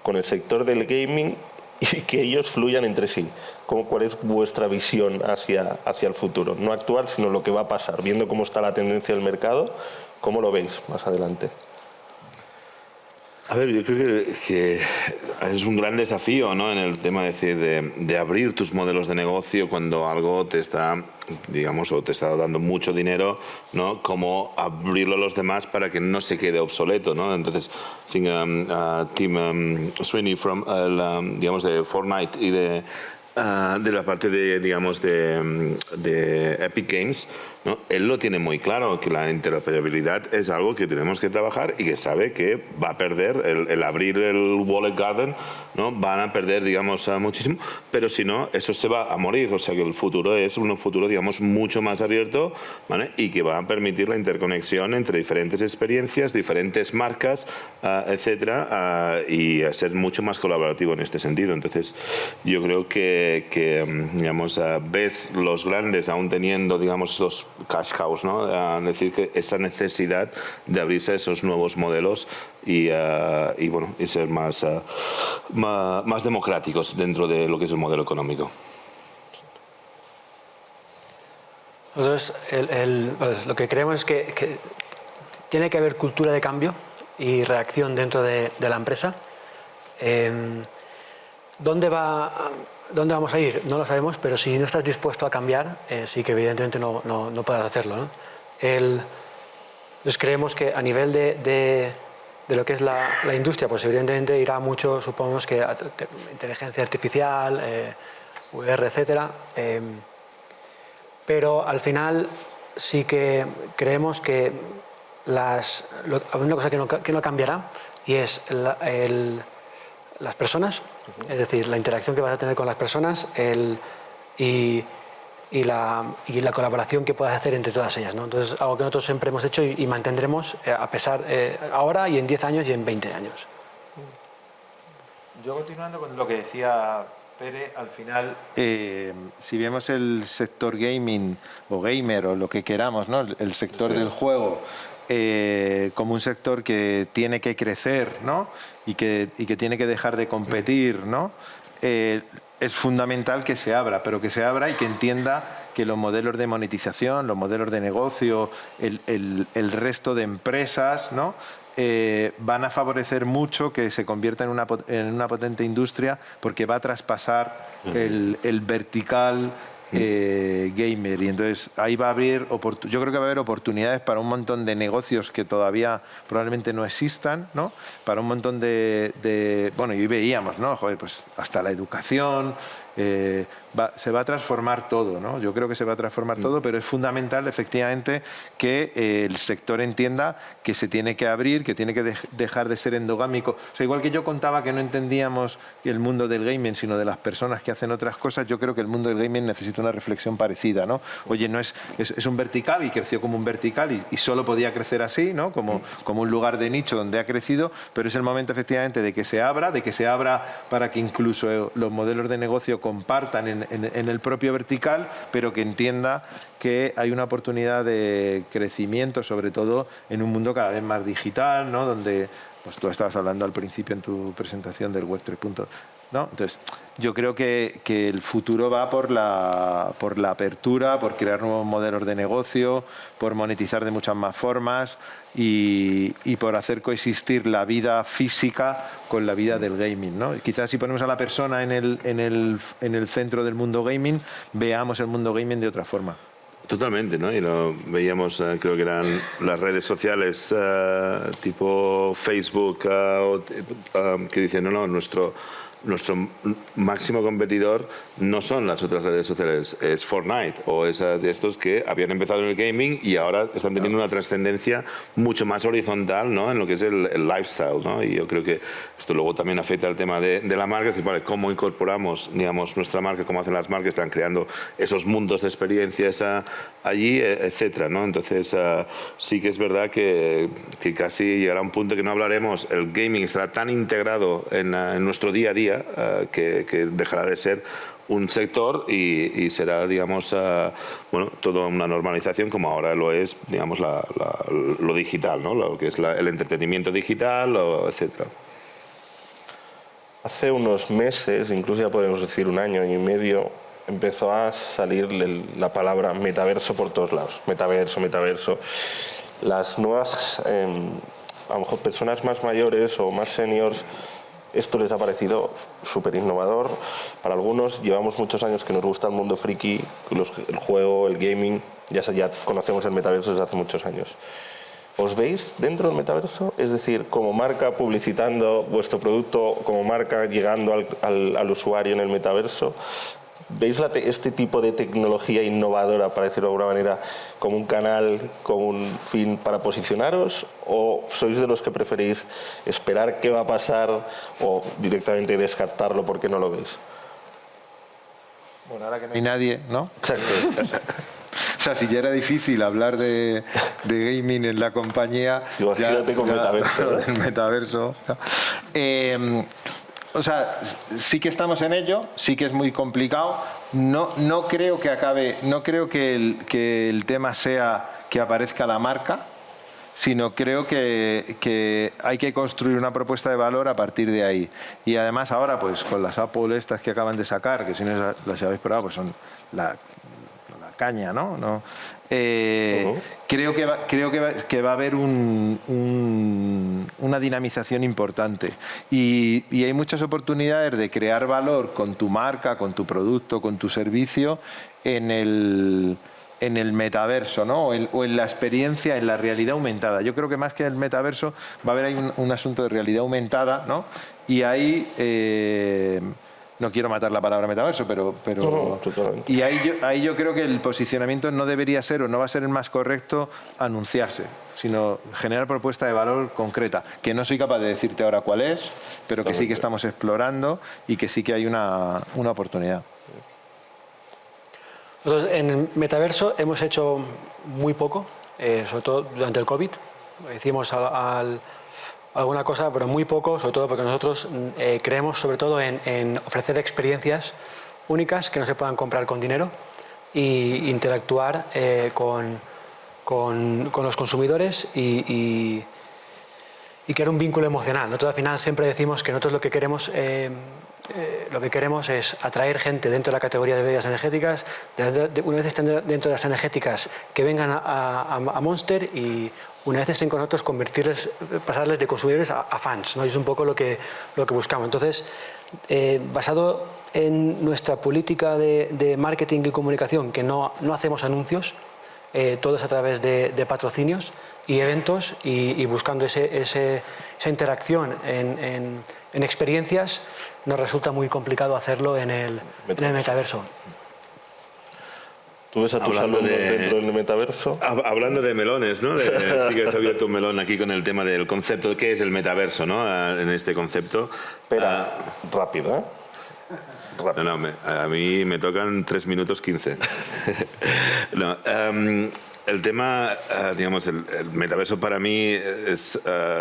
con el sector del gaming y que ellos fluyan entre sí. ¿Cuál es vuestra visión hacia el futuro? No actual, sino lo que va a pasar, viendo cómo está la tendencia del mercado. ¿Cómo lo veis más adelante? A ver, yo creo que es un gran desafío, ¿no? En el tema de abrir tus modelos de negocio cuando algo te está, digamos, o te está dando mucho dinero, ¿no? Cómo abrirlo a los demás para que no se quede obsoleto, ¿no? Entonces, Tim Sweeney digamos, de Fortnite y de la parte de, digamos, de Epic Games, ¿no? Él lo tiene muy claro, que la interoperabilidad es algo que tenemos que trabajar y que sabe que va a perder el abrir el Wallet Garden, ¿no? Van a perder, digamos, muchísimo, pero si no, eso se va a morir. O sea que el futuro es un futuro, digamos, mucho más abierto, ¿vale? Y que va a permitir la interconexión entre diferentes experiencias, diferentes marcas, etcétera, y a ser mucho más colaborativo en este sentido. Entonces, yo creo que digamos, ves los grandes aún teniendo, digamos, los cash cows, ¿no? Decir que esa necesidad de abrirse a esos nuevos modelos y ser más democráticos dentro de lo que es el modelo económico. Nosotros pues, lo que creemos es que tiene que haber cultura de cambio y reacción dentro de la empresa. ¿Dónde vamos a ir? No lo sabemos, pero si no estás dispuesto a cambiar, sí que evidentemente no podrás hacerlo, ¿no? Entonces creemos que a nivel de lo que es la industria, pues evidentemente irá mucho, supongamos que a inteligencia artificial, VR, etcétera. Pero al final sí que creemos que una cosa que no cambiará y es las personas, es decir, la interacción que vas a tener con las personas y la colaboración que puedas hacer entre todas ellas, ¿no? Entonces, algo que nosotros siempre hemos hecho y mantendremos a pesar ahora y en 10 años y en 20 años. Yo continuando con lo que decía Pere, al final, si vemos el sector gaming o gamer o lo que queramos, ¿no? El sector del juego como un sector que tiene que crecer, ¿no? y que tiene que dejar de competir, ¿no? Es fundamental que se abra, pero que se abra y que entienda que los modelos de monetización, los modelos de negocio, el resto de empresas, ¿no? Van a favorecer mucho que se convierta en una potente industria, porque va a traspasar el vertical gamer, y entonces ahí va a haber, yo creo que va a haber oportunidades para un montón de negocios que todavía probablemente no existan, ¿no? Para un montón bueno, y veíamos, ¿no? Joder, pues hasta la educación, se va a transformar todo, ¿no? Yo creo que se va a transformar todo, pero es fundamental efectivamente que el sector entienda que se tiene que abrir, que tiene que dejar de ser endogámico. O sea, igual que yo contaba que no entendíamos el mundo del gaming, sino de las personas que hacen otras cosas, yo creo que el mundo del gaming necesita una reflexión parecida, ¿no? Oye, no es un vertical y creció como un vertical y solo podía crecer así, ¿no? Como un lugar de nicho donde ha crecido, pero es el momento efectivamente de que se abra para que incluso los modelos de negocio compartan en el propio vertical, pero que entienda que hay una oportunidad de crecimiento, sobre todo en un mundo cada vez más digital, ¿no? Donde pues, tú estabas hablando al principio en tu presentación del Web 3.0, ¿no? Entonces, yo creo que el futuro va por la apertura, por crear nuevos modelos de negocio, por monetizar de muchas más formas y por hacer coexistir la vida física con la vida del gaming, ¿no? Quizás si ponemos a la persona en el centro del mundo gaming, veamos el mundo gaming de otra forma. Totalmente, ¿no? Y lo veíamos, creo que eran las redes sociales tipo Facebook que dicen, no, nuestro máximo competidor no son las otras redes sociales, es Fortnite o es de estos que habían empezado en el gaming y ahora están teniendo una trascendencia mucho más horizontal, ¿no? En lo que es el lifestyle, ¿no? Y yo creo que esto luego también afecta al tema de la marca, es decir, vale, cómo incorporamos, digamos, nuestra marca, cómo hacen las marcas, están creando esos mundos de experiencias allí, etcétera, ¿no? Entonces sí que es verdad que casi llegará un punto que no hablaremos, el gaming estará tan integrado en nuestro día a día que dejará de ser un sector y será, digamos, bueno, toda una normalización como ahora lo es, digamos, lo digital, ¿no? Lo que es el entretenimiento digital, etcétera. hace unos meses, incluso ya podemos decir un año y medio, empezó a salir la palabra metaverso por todos lados. Metaverso, metaverso. Las nuevas, a lo mejor personas más mayores o más seniors, esto les ha parecido súper innovador. Para algunos llevamos muchos años que nos gusta el mundo friki, el juego, el gaming, ya conocemos el metaverso desde hace muchos años. ¿Os veis dentro del metaverso? Es decir, como marca publicitando vuestro producto, como marca llegando al usuario en el metaverso. ¿Veis este tipo de tecnología innovadora, para decirlo de alguna manera, como un canal, como un fin para posicionaros? ¿O sois de los que preferís esperar qué va a pasar o directamente descartarlo porque no lo veis? Bueno, ahora que no hay nadie, ¿no? Exacto. O sea, si ya era difícil hablar de gaming en la compañía, imagínate con metaverso. El metaverso. O sea, sí que estamos en ello, sí que es muy complicado. No creo que acabe, no creo que el tema sea que aparezca la marca, sino creo que hay que construir una propuesta de valor a partir de ahí. Y además ahora, pues con las Apple estas que acaban de sacar, que si no las habéis probado, pues son la caña, ¿no? Creo que va a haber una dinamización importante y hay muchas oportunidades de crear valor con tu marca, con tu producto, con tu servicio en el metaverso, ¿no? o en la experiencia, en la realidad aumentada. Yo creo que más que el metaverso va a haber ahí un asunto de realidad aumentada, ¿no? Y ahí no quiero matar la palabra metaverso, pero y ahí yo creo que el posicionamiento no debería ser o no va a ser el más correcto anunciarse, sino generar propuesta de valor concreta, que no soy capaz de decirte ahora cuál es, pero que sí que estamos explorando y que sí que hay una oportunidad. Nosotros en el metaverso hemos hecho muy poco, sobre todo durante el COVID. Hicimos alguna cosa, pero muy poco, sobre todo porque nosotros creemos sobre todo en ofrecer experiencias únicas que no se puedan comprar con dinero e interactuar con los consumidores y crear un vínculo emocional. Nosotros al final siempre decimos que nosotros lo que queremos es atraer gente dentro de la categoría de bebidas energéticas, una vez estén dentro de las energéticas, que vengan a Monster y una vez estén con nosotros, pasarles de consumidores a fans, ¿no? Y es un poco lo que buscamos. Entonces, basado en nuestra política de marketing y comunicación, que no hacemos anuncios, todo es a través de patrocinios y eventos y buscando esa interacción en experiencias, nos resulta muy complicado hacerlo en el metaverso. ¿Tú ves a tus alumnos dentro del metaverso? Hablando de melones, ¿no? Sí que has abierto un melón aquí con el tema del concepto de qué es el metaverso, ¿no? En este concepto. Espera, rápido, ¿eh? Rápido. No, a mí me tocan 3 minutos 15. No, el tema, digamos, el metaverso para mí es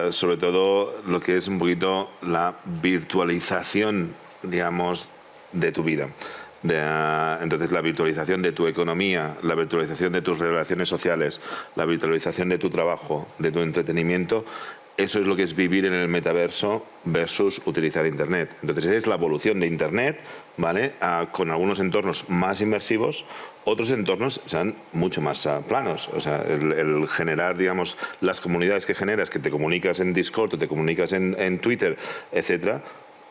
sobre todo lo que es un poquito la virtualización, digamos, de tu vida. Entonces la virtualización de tu economía, la virtualización de tus relaciones sociales, la virtualización de tu trabajo, de tu entretenimiento, eso es lo que es vivir en el metaverso versus utilizar Internet. Entonces es la evolución de Internet, ¿vale? Con algunos entornos más inmersivos, otros entornos sean mucho más planos. O sea, el generar, digamos, las comunidades que generas, que te comunicas en Discord o te comunicas en Twitter, etcétera.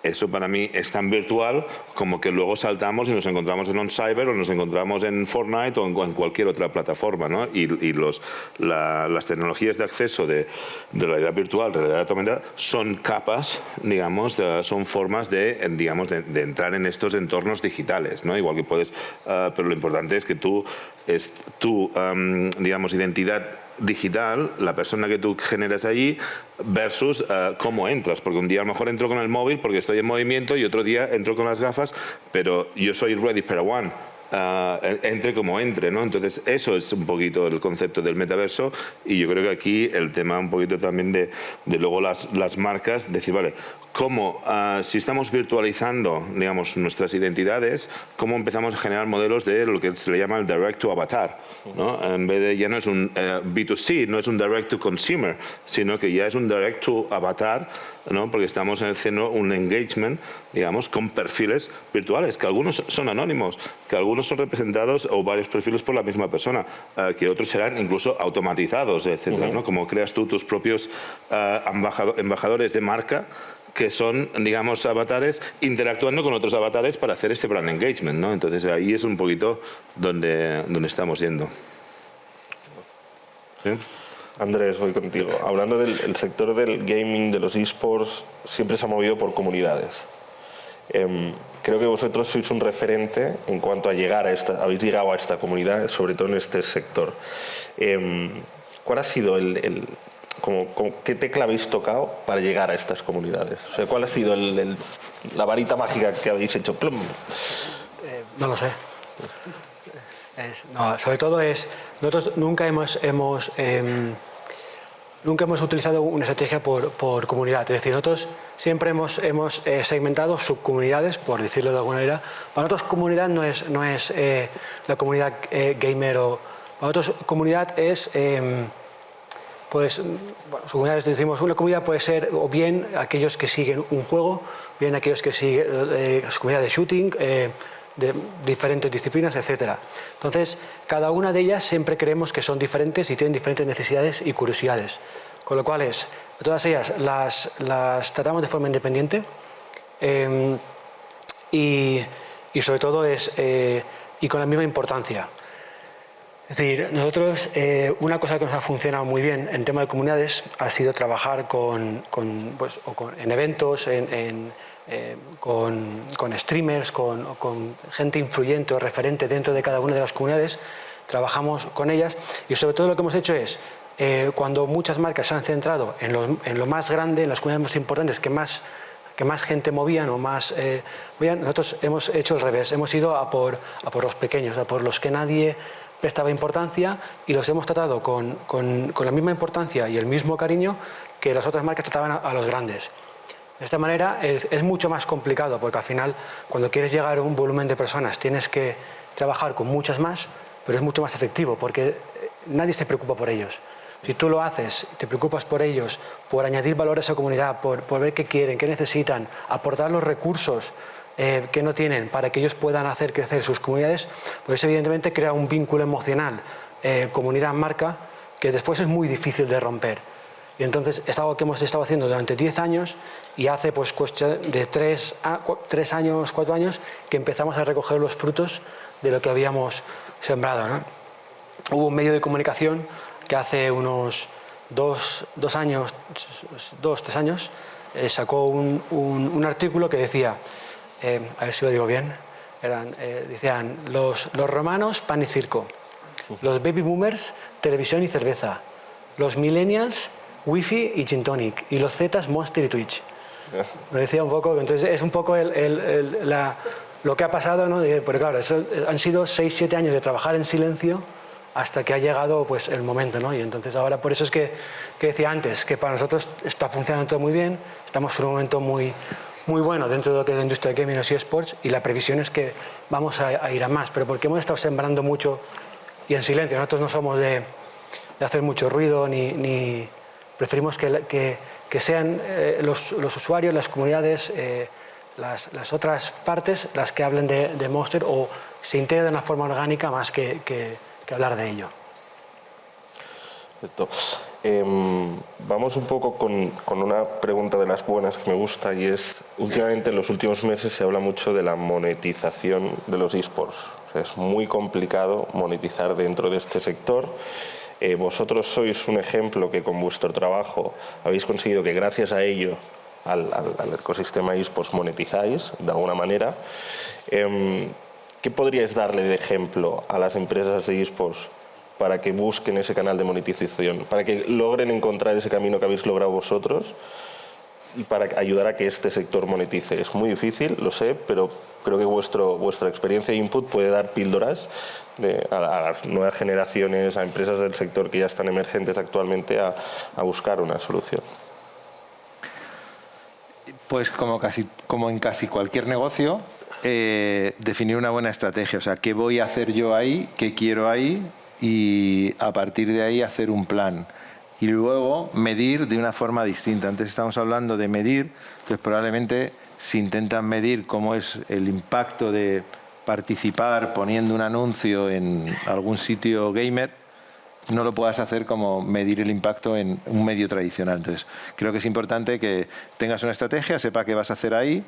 Eso para mí es tan virtual como que luego saltamos y nos encontramos en OnCyber o nos encontramos en Fortnite o en cualquier otra plataforma, ¿no? Y las tecnologías de acceso de realidad virtual, realidad aumentada, son capas, digamos, son formas de entrar en estos entornos digitales, ¿no? Igual que puedes, pero lo importante es que tu digamos, identidad digital, la persona que tú generas allí versus cómo entras, porque un día a lo mejor entro con el móvil porque estoy en movimiento y otro día entro con las gafas, pero yo soy Ready Player One, entre como entre, ¿no? Entonces, eso es un poquito el concepto del metaverso, y yo creo que aquí el tema un poquito también de luego las marcas, decir, vale, cómo, si estamos virtualizando, digamos, nuestras identidades, cómo empezamos a generar modelos de lo que se le llama el direct to avatar, ¿no? En vez de, ya no es un B2C, no es un direct to consumer, sino que ya es un direct to avatar, ¿no? Porque estamos haciendo un engagement, digamos, con perfiles virtuales, que algunos son anónimos, que algunos son representados o varios perfiles por la misma persona, que otros serán incluso automatizados, etcétera, ¿no? Como creas tú tus propios embajadores de marca, que son, digamos, avatares interactuando con otros avatares para hacer este brand engagement, ¿no? Entonces ahí es un poquito donde estamos yendo. ¿Sí? Andrés, voy contigo. Hablando del sector del gaming, de los esports, siempre se ha movido por comunidades. Creo que vosotros sois un referente en cuanto a habéis llegado a esta comunidad, sobre todo en este sector. ¿Cuál ha sido qué tecla habéis tocado para llegar a estas comunidades? O sea, ¿cuál ha sido la varita mágica que habéis hecho? ¡Plum! No lo sé. Sobre todo nosotros nunca hemos utilizado una estrategia por comunidad. Es decir, nosotros siempre hemos segmentado subcomunidades, por decirlo de alguna manera. Para nosotros comunidad no es la comunidad gamer, para nosotros comunidad es... decimos, una comunidad puede ser o bien aquellos que siguen un juego, bien aquellos que siguen comunidad de shooting, de diferentes disciplinas, etc. Entonces, cada una de ellas siempre creemos que son diferentes y tienen diferentes necesidades y curiosidades. Con lo cual, todas ellas las tratamos de forma independiente y sobre todo y con la misma importancia. Es decir, nosotros, una cosa que nos ha funcionado muy bien en tema de comunidades ha sido trabajar en eventos, con streamers, con gente influyente o referente dentro de cada una de las comunidades. Trabajamos con ellas y sobre todo lo que hemos hecho es, cuando muchas marcas se han centrado en lo más grande, en las comunidades más importantes que más gente movían o más nosotros hemos hecho al revés, hemos ido a por los pequeños, a por los que nadie prestaba importancia, y los hemos tratado con la misma importancia y el mismo cariño que las otras marcas trataban a los grandes. De esta manera es mucho más complicado, porque al final, cuando quieres llegar a un volumen de personas, tienes que trabajar con muchas más, pero es mucho más efectivo, porque nadie se preocupa por ellos. Si tú lo haces, te preocupas por ellos, por añadir valor a esa comunidad, por ver qué quieren, qué necesitan, aportar los recursos que no tienen para que ellos puedan hacer crecer sus comunidades, pues evidentemente crea un vínculo emocional comunidad-marca que después es muy difícil de romper. Y entonces es algo que hemos estado haciendo durante 10 años y hace pues cuestión de 3 años, 4 años que empezamos a recoger los frutos de lo que habíamos sembrado, ¿no? Hubo un medio de comunicación que hace unos 3 años sacó un artículo que decía, a ver si lo digo bien, decían los romanos pan y circo, los baby boomers televisión y cerveza, los millennials wifi y gin tonic, y los zetas Monster y Twitch. Me decía un poco, entonces es un poco lo que ha pasado, ¿no? Pero claro, han sido 6-7 años de trabajar en silencio hasta que ha llegado pues el momento, ¿no? Y entonces ahora por eso es que decía antes que para nosotros está funcionando todo muy bien, estamos en un momento muy bueno dentro de lo que es la industria de gaming y esports, y la previsión es que vamos a ir a más, pero porque hemos estado sembrando mucho y en silencio. Nosotros no somos de hacer mucho ruido ni preferimos que sean los usuarios, las comunidades, las otras partes las que hablen de Monster o se integren de una forma orgánica más que hablar de ello. Perfecto. Vamos un poco con una pregunta de las buenas que me gusta, y es, últimamente en los últimos meses se habla mucho de la monetización de los esports. O sea, es muy complicado monetizar dentro de este sector. Vosotros sois un ejemplo que con vuestro trabajo habéis conseguido que gracias a ello, al ecosistema esports, monetizáis de alguna manera. ¿Qué podríais darle de ejemplo a las empresas de esports para que busquen ese canal de monetización, para que logren encontrar ese camino que habéis logrado vosotros y para ayudar a que este sector monetice. Es muy difícil, lo sé, pero creo que vuestra experiencia e input puede dar píldoras a las nuevas generaciones, a empresas del sector que ya están emergentes actualmente a buscar una solución. Pues como en casi cualquier negocio, definir una buena estrategia. O sea, ¿qué voy a hacer yo ahí? ¿Qué quiero ahí? Y a partir de ahí hacer un plan. Y luego medir de una forma distinta. Antes estamos hablando de medir, pues probablemente si intentan medir cómo es el impacto de participar poniendo un anuncio en algún sitio gamer, no lo puedas hacer como medir el impacto en un medio tradicional. Entonces, creo que es importante que tengas una estrategia, sepa qué vas a hacer ahí,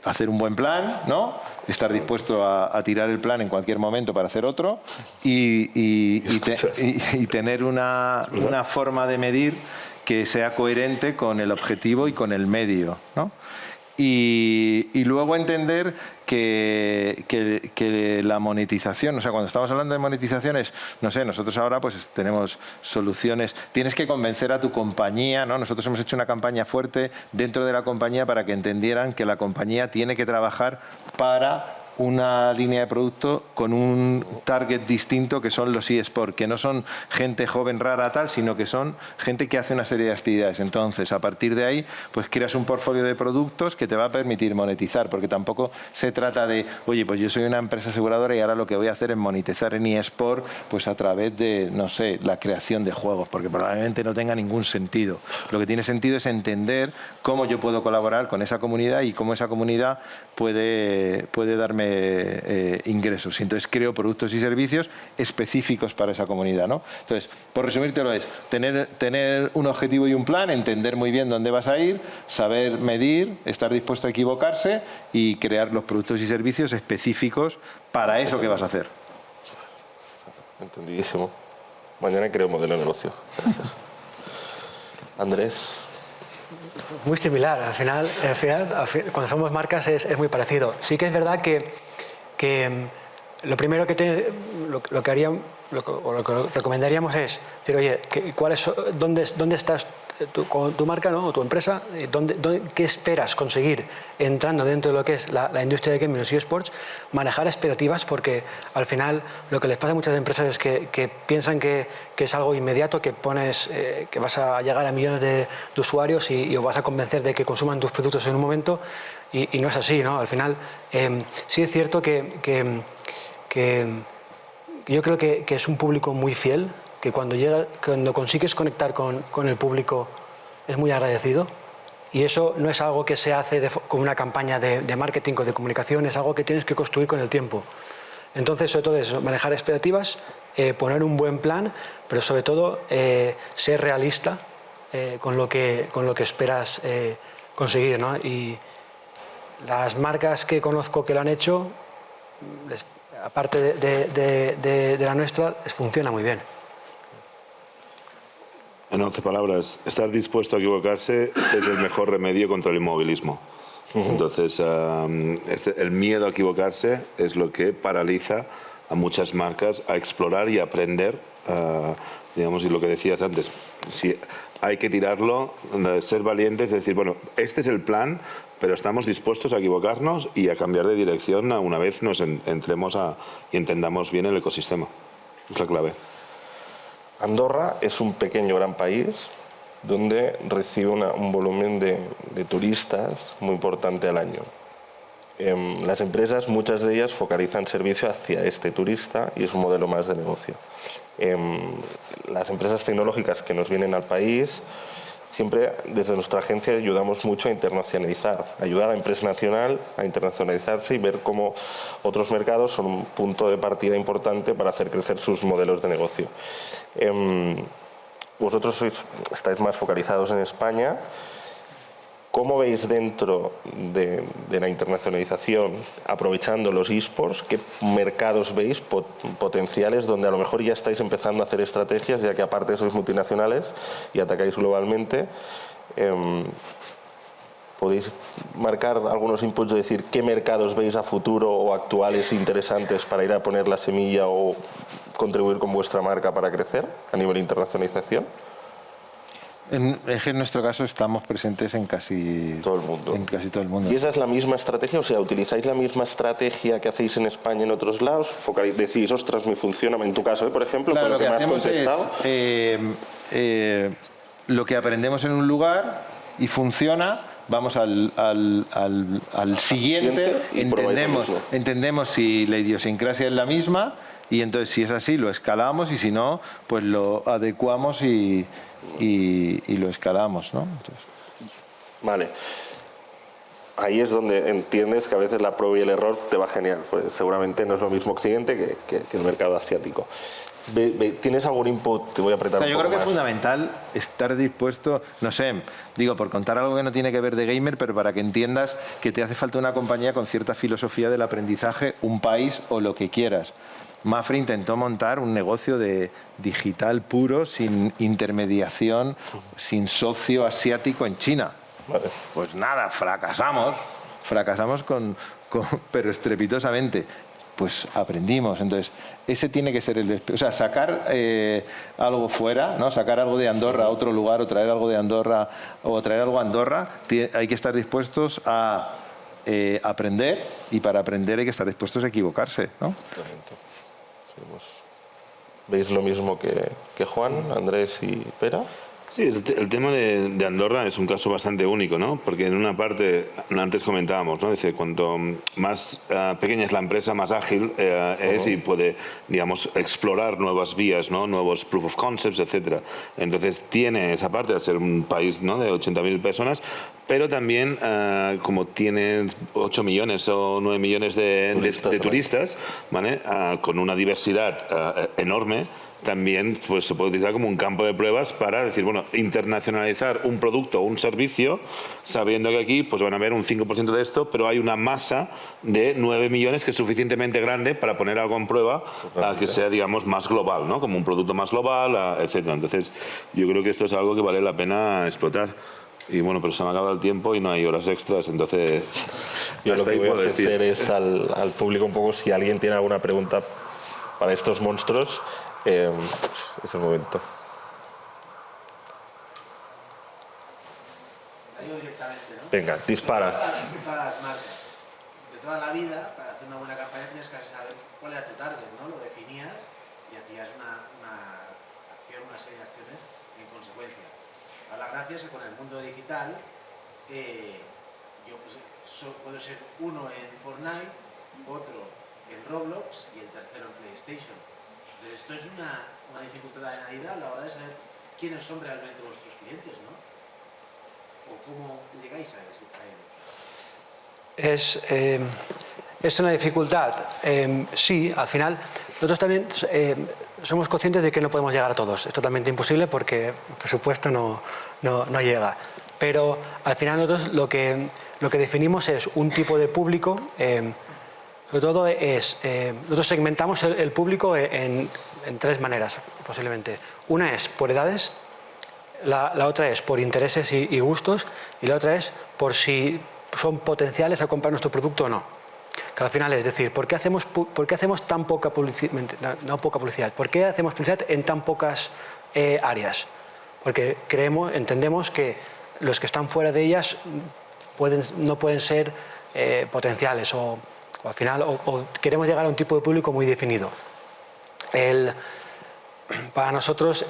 hacer un buen plan, ¿no? Estar dispuesto a tirar el plan en cualquier momento para hacer otro y tener una forma de medir que sea coherente con el objetivo y con el medio, ¿no? Y luego entender que la monetización, o sea, cuando estamos hablando de monetización es, no sé, nosotros ahora pues tenemos soluciones, tienes que convencer a tu compañía, ¿no? Nosotros hemos hecho una campaña fuerte dentro de la compañía para que entendieran que la compañía tiene que trabajar para una línea de producto con un target distinto que son los eSports, que no son gente joven rara tal, sino que son gente que hace una serie de actividades. Entonces, a partir de ahí, pues creas un portfolio de productos que te va a permitir monetizar, porque tampoco se trata de, oye, pues yo soy una empresa aseguradora y ahora lo que voy a hacer es monetizar en eSport pues a través de, no sé, la creación de juegos, porque probablemente no tenga ningún sentido. Lo que tiene sentido es entender cómo yo puedo colaborar con esa comunidad y cómo esa comunidad puede darme ingresos. Y entonces creo productos y servicios específicos para esa comunidad, ¿no? Entonces, por resumírtelo es tener un objetivo y un plan, entender muy bien dónde vas a ir, saber medir, estar dispuesto a equivocarse y crear los productos y servicios específicos para eso que vas a hacer. Entendidísimo. Mañana creo modelo de negocio. Gracias. Andrés. Muy similar, al final, cuando somos marcas es muy parecido. Sí que es verdad que lo primero que recomendaríamos es decir, oye, ¿dónde estás tu marca, ¿no? O tu empresa? ¿Qué esperas conseguir entrando dentro de lo que es la industria de gaming y eSports? Manejar expectativas, porque al final lo que les pasa a muchas empresas es que piensan que es algo inmediato, que que vas a llegar a millones de usuarios y os vas a convencer de que consuman tus productos en un momento, y no es así, ¿no? Al final sí es cierto que yo creo que es un público muy fiel, que cuando consigues conectar con el público es muy agradecido, y eso no es algo que se hace con una campaña de marketing o de comunicación, es algo que tienes que construir con el tiempo. Entonces, sobre todo eso, manejar expectativas, poner un buen plan, pero sobre todo ser realista con lo que esperas conseguir, ¿no? Y las marcas que conozco que lo han hecho, aparte de la nuestra, les funciona muy bien. En 11 palabras, estar dispuesto a equivocarse es el mejor remedio contra el inmovilismo. Entonces, el miedo a equivocarse es lo que paraliza a muchas marcas a explorar y aprender, digamos, y lo que decías antes, si hay que tirarlo, ser valientes, decir, bueno, este es el plan, pero estamos dispuestos a equivocarnos y a cambiar de dirección una vez nos entremos y entendamos bien el ecosistema. Es la clave. Andorra es un pequeño gran país donde recibe un volumen de turistas muy importante al año. Las empresas, muchas de ellas, focalizan servicio hacia este turista y es un modelo más de negocio. Las empresas tecnológicas que nos vienen al país, siempre desde nuestra agencia ayudamos mucho a internacionalizar, ayudar a la empresa nacional a internacionalizarse y ver cómo otros mercados son un punto de partida importante para hacer crecer sus modelos de negocio. Vosotros estáis más focalizados en España. ¿Cómo veis dentro de la internacionalización, aprovechando los eSports, qué mercados veis potenciales donde a lo mejor ya estáis empezando a hacer estrategias, ya que aparte sois multinacionales y atacáis globalmente? ¿Podéis marcar algunos inputs de decir qué mercados veis a futuro o actuales interesantes para ir a poner la semilla o contribuir con vuestra marca para crecer a nivel de internacionalización? Es que en nuestro caso estamos presentes en casi todo el mundo. En casi todo el mundo. ¿Y esa es la misma estrategia? O sea, ¿utilizáis la misma estrategia que hacéis en España en otros lados? Decís, ostras, me funciona. En tu caso, por ejemplo, Claro, con lo que me has contestado. Lo que aprendemos en un lugar y funciona, vamos al siguiente, entendemos si la idiosincrasia es la misma y entonces si es así lo escalamos y si no, pues lo adecuamos y lo escalamos, ¿no? Entonces. Vale. Ahí es donde entiendes que a veces la prueba y el error te va genial. Pues seguramente no es lo mismo Occidente que el mercado asiático. ¿Tienes algún input? Te voy a apretar un poco. Yo creo que más. es fundamental estar dispuesto, no sé, digo, por contar algo que no tiene que ver de gamer, pero para que entiendas que te hace falta una compañía con cierta filosofía del aprendizaje, un país o lo que quieras. Mafre intentó montar un negocio de digital puro, sin intermediación, sin socio asiático en China. Vale. Pues nada, fracasamos pero estrepitosamente. Pues aprendimos. Entonces, ese tiene que ser o sea, sacar algo fuera, ¿no? Sacar algo de Andorra a otro lugar o traer algo de Andorra o traer algo a Andorra, hay que estar dispuestos a aprender y para aprender hay que estar dispuestos a equivocarse, ¿no? ¿Veis lo mismo que Juan, Andrés y Pera? Sí, el tema de Andorra es un caso bastante único, ¿no? Porque en una parte, antes comentábamos, ¿no? Dice, cuanto más pequeña es la empresa, más ágil es y puede, digamos, explorar nuevas vías, ¿no? Nuevos proof of concepts, etcétera. Entonces tiene esa parte de ser un país, ¿no? De 80.000 personas, pero también como tiene 8 millones o 9 millones de turistas, ¿vale? Con una diversidad enorme, también pues, se puede utilizar como un campo de pruebas para decir, bueno, internacionalizar un producto o un servicio, sabiendo que aquí pues, van a haber un 5% de esto, pero hay una masa de 9 millones que es suficientemente grande para poner algo en prueba a que sea, digamos, más global, ¿no? Como un producto más global, etcétera. Entonces, yo creo que esto es algo que vale la pena explotar. Y bueno, pero se me ha acabado el tiempo y no hay horas extras, entonces... Yo lo que voy a ofrecer es al público un poco, si alguien tiene alguna pregunta para estos monstruos, es el momento. Venga, dispara. Para las marcas. De toda la vida, para hacer una buena campaña tienes que saber cuál era tu target, ¿no? Lo definías y hacías una acción, una serie de acciones en consecuencia. Ahora, gracias que con el mundo digital, yo puedo ser uno en Fortnite, otro en Roblox y el tercero en PlayStation. Pero esto es una dificultad añadida a la hora de saber quiénes son realmente vuestros clientes, ¿no? ¿O cómo llegáis a ellos? Es una dificultad. Sí, al final, nosotros también somos conscientes de que no podemos llegar a todos. Es totalmente imposible porque el presupuesto no llega. Pero al final nosotros lo que definimos es un tipo de público. Sobre todo nosotros segmentamos el público en tres maneras, posiblemente. Una es por edades, la otra es por intereses y gustos, y la otra es por si son potenciales a comprar nuestro producto o no. Que al final es decir, ¿por qué hacemos tan poca publicidad? No poca publicidad, ¿por qué hacemos publicidad en tan pocas áreas? Porque entendemos que los que están fuera de ellas no pueden ser potenciales o al final queremos llegar a un tipo de público muy definido. Para nosotros,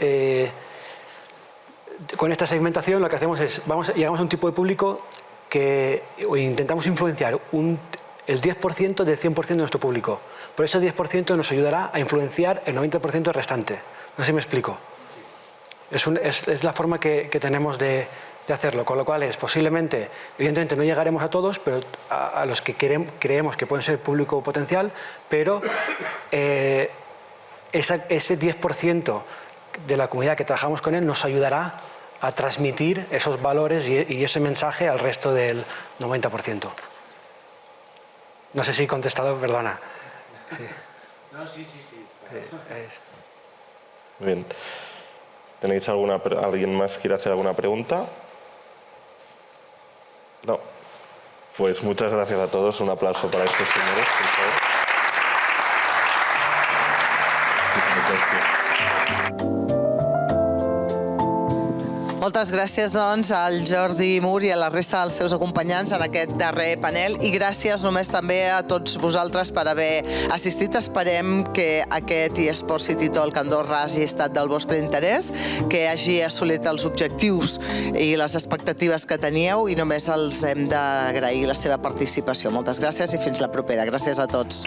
con esta segmentación lo que hacemos es, llegamos a un tipo de público que intentamos influenciar el 10% del 100% de nuestro público. Por ese 10% nos ayudará a influenciar el 90% restante. No sé si me explico. Es la forma que tenemos de hacerlo, con lo cual posiblemente, evidentemente no llegaremos a todos, pero a los que creemos que pueden ser público potencial, pero ese 10% de la comunidad que trabajamos con él nos ayudará a transmitir esos valores y ese mensaje al resto del 90%. No sé si he contestado, perdona. Sí. No, sí. Bien. ¿Tenéis alguien más que quiera hacer alguna pregunta? No. Pues muchas gracias a todos. Un aplauso para estos señores, por favor. Moltes gràcies, doncs, al Jordi Mur i a la resta dels seus acompanyants en aquest darrer panel i gràcies només també a tots vosaltres per haver assistit. Esperem que aquest eSports City Talk Andorra hagi estat del vostre interès, que hagi assolit els objectius i les expectatives que teníeu i només els hem d'agrair la seva participació. Moltes gràcies i fins la propera. Gràcies a tots.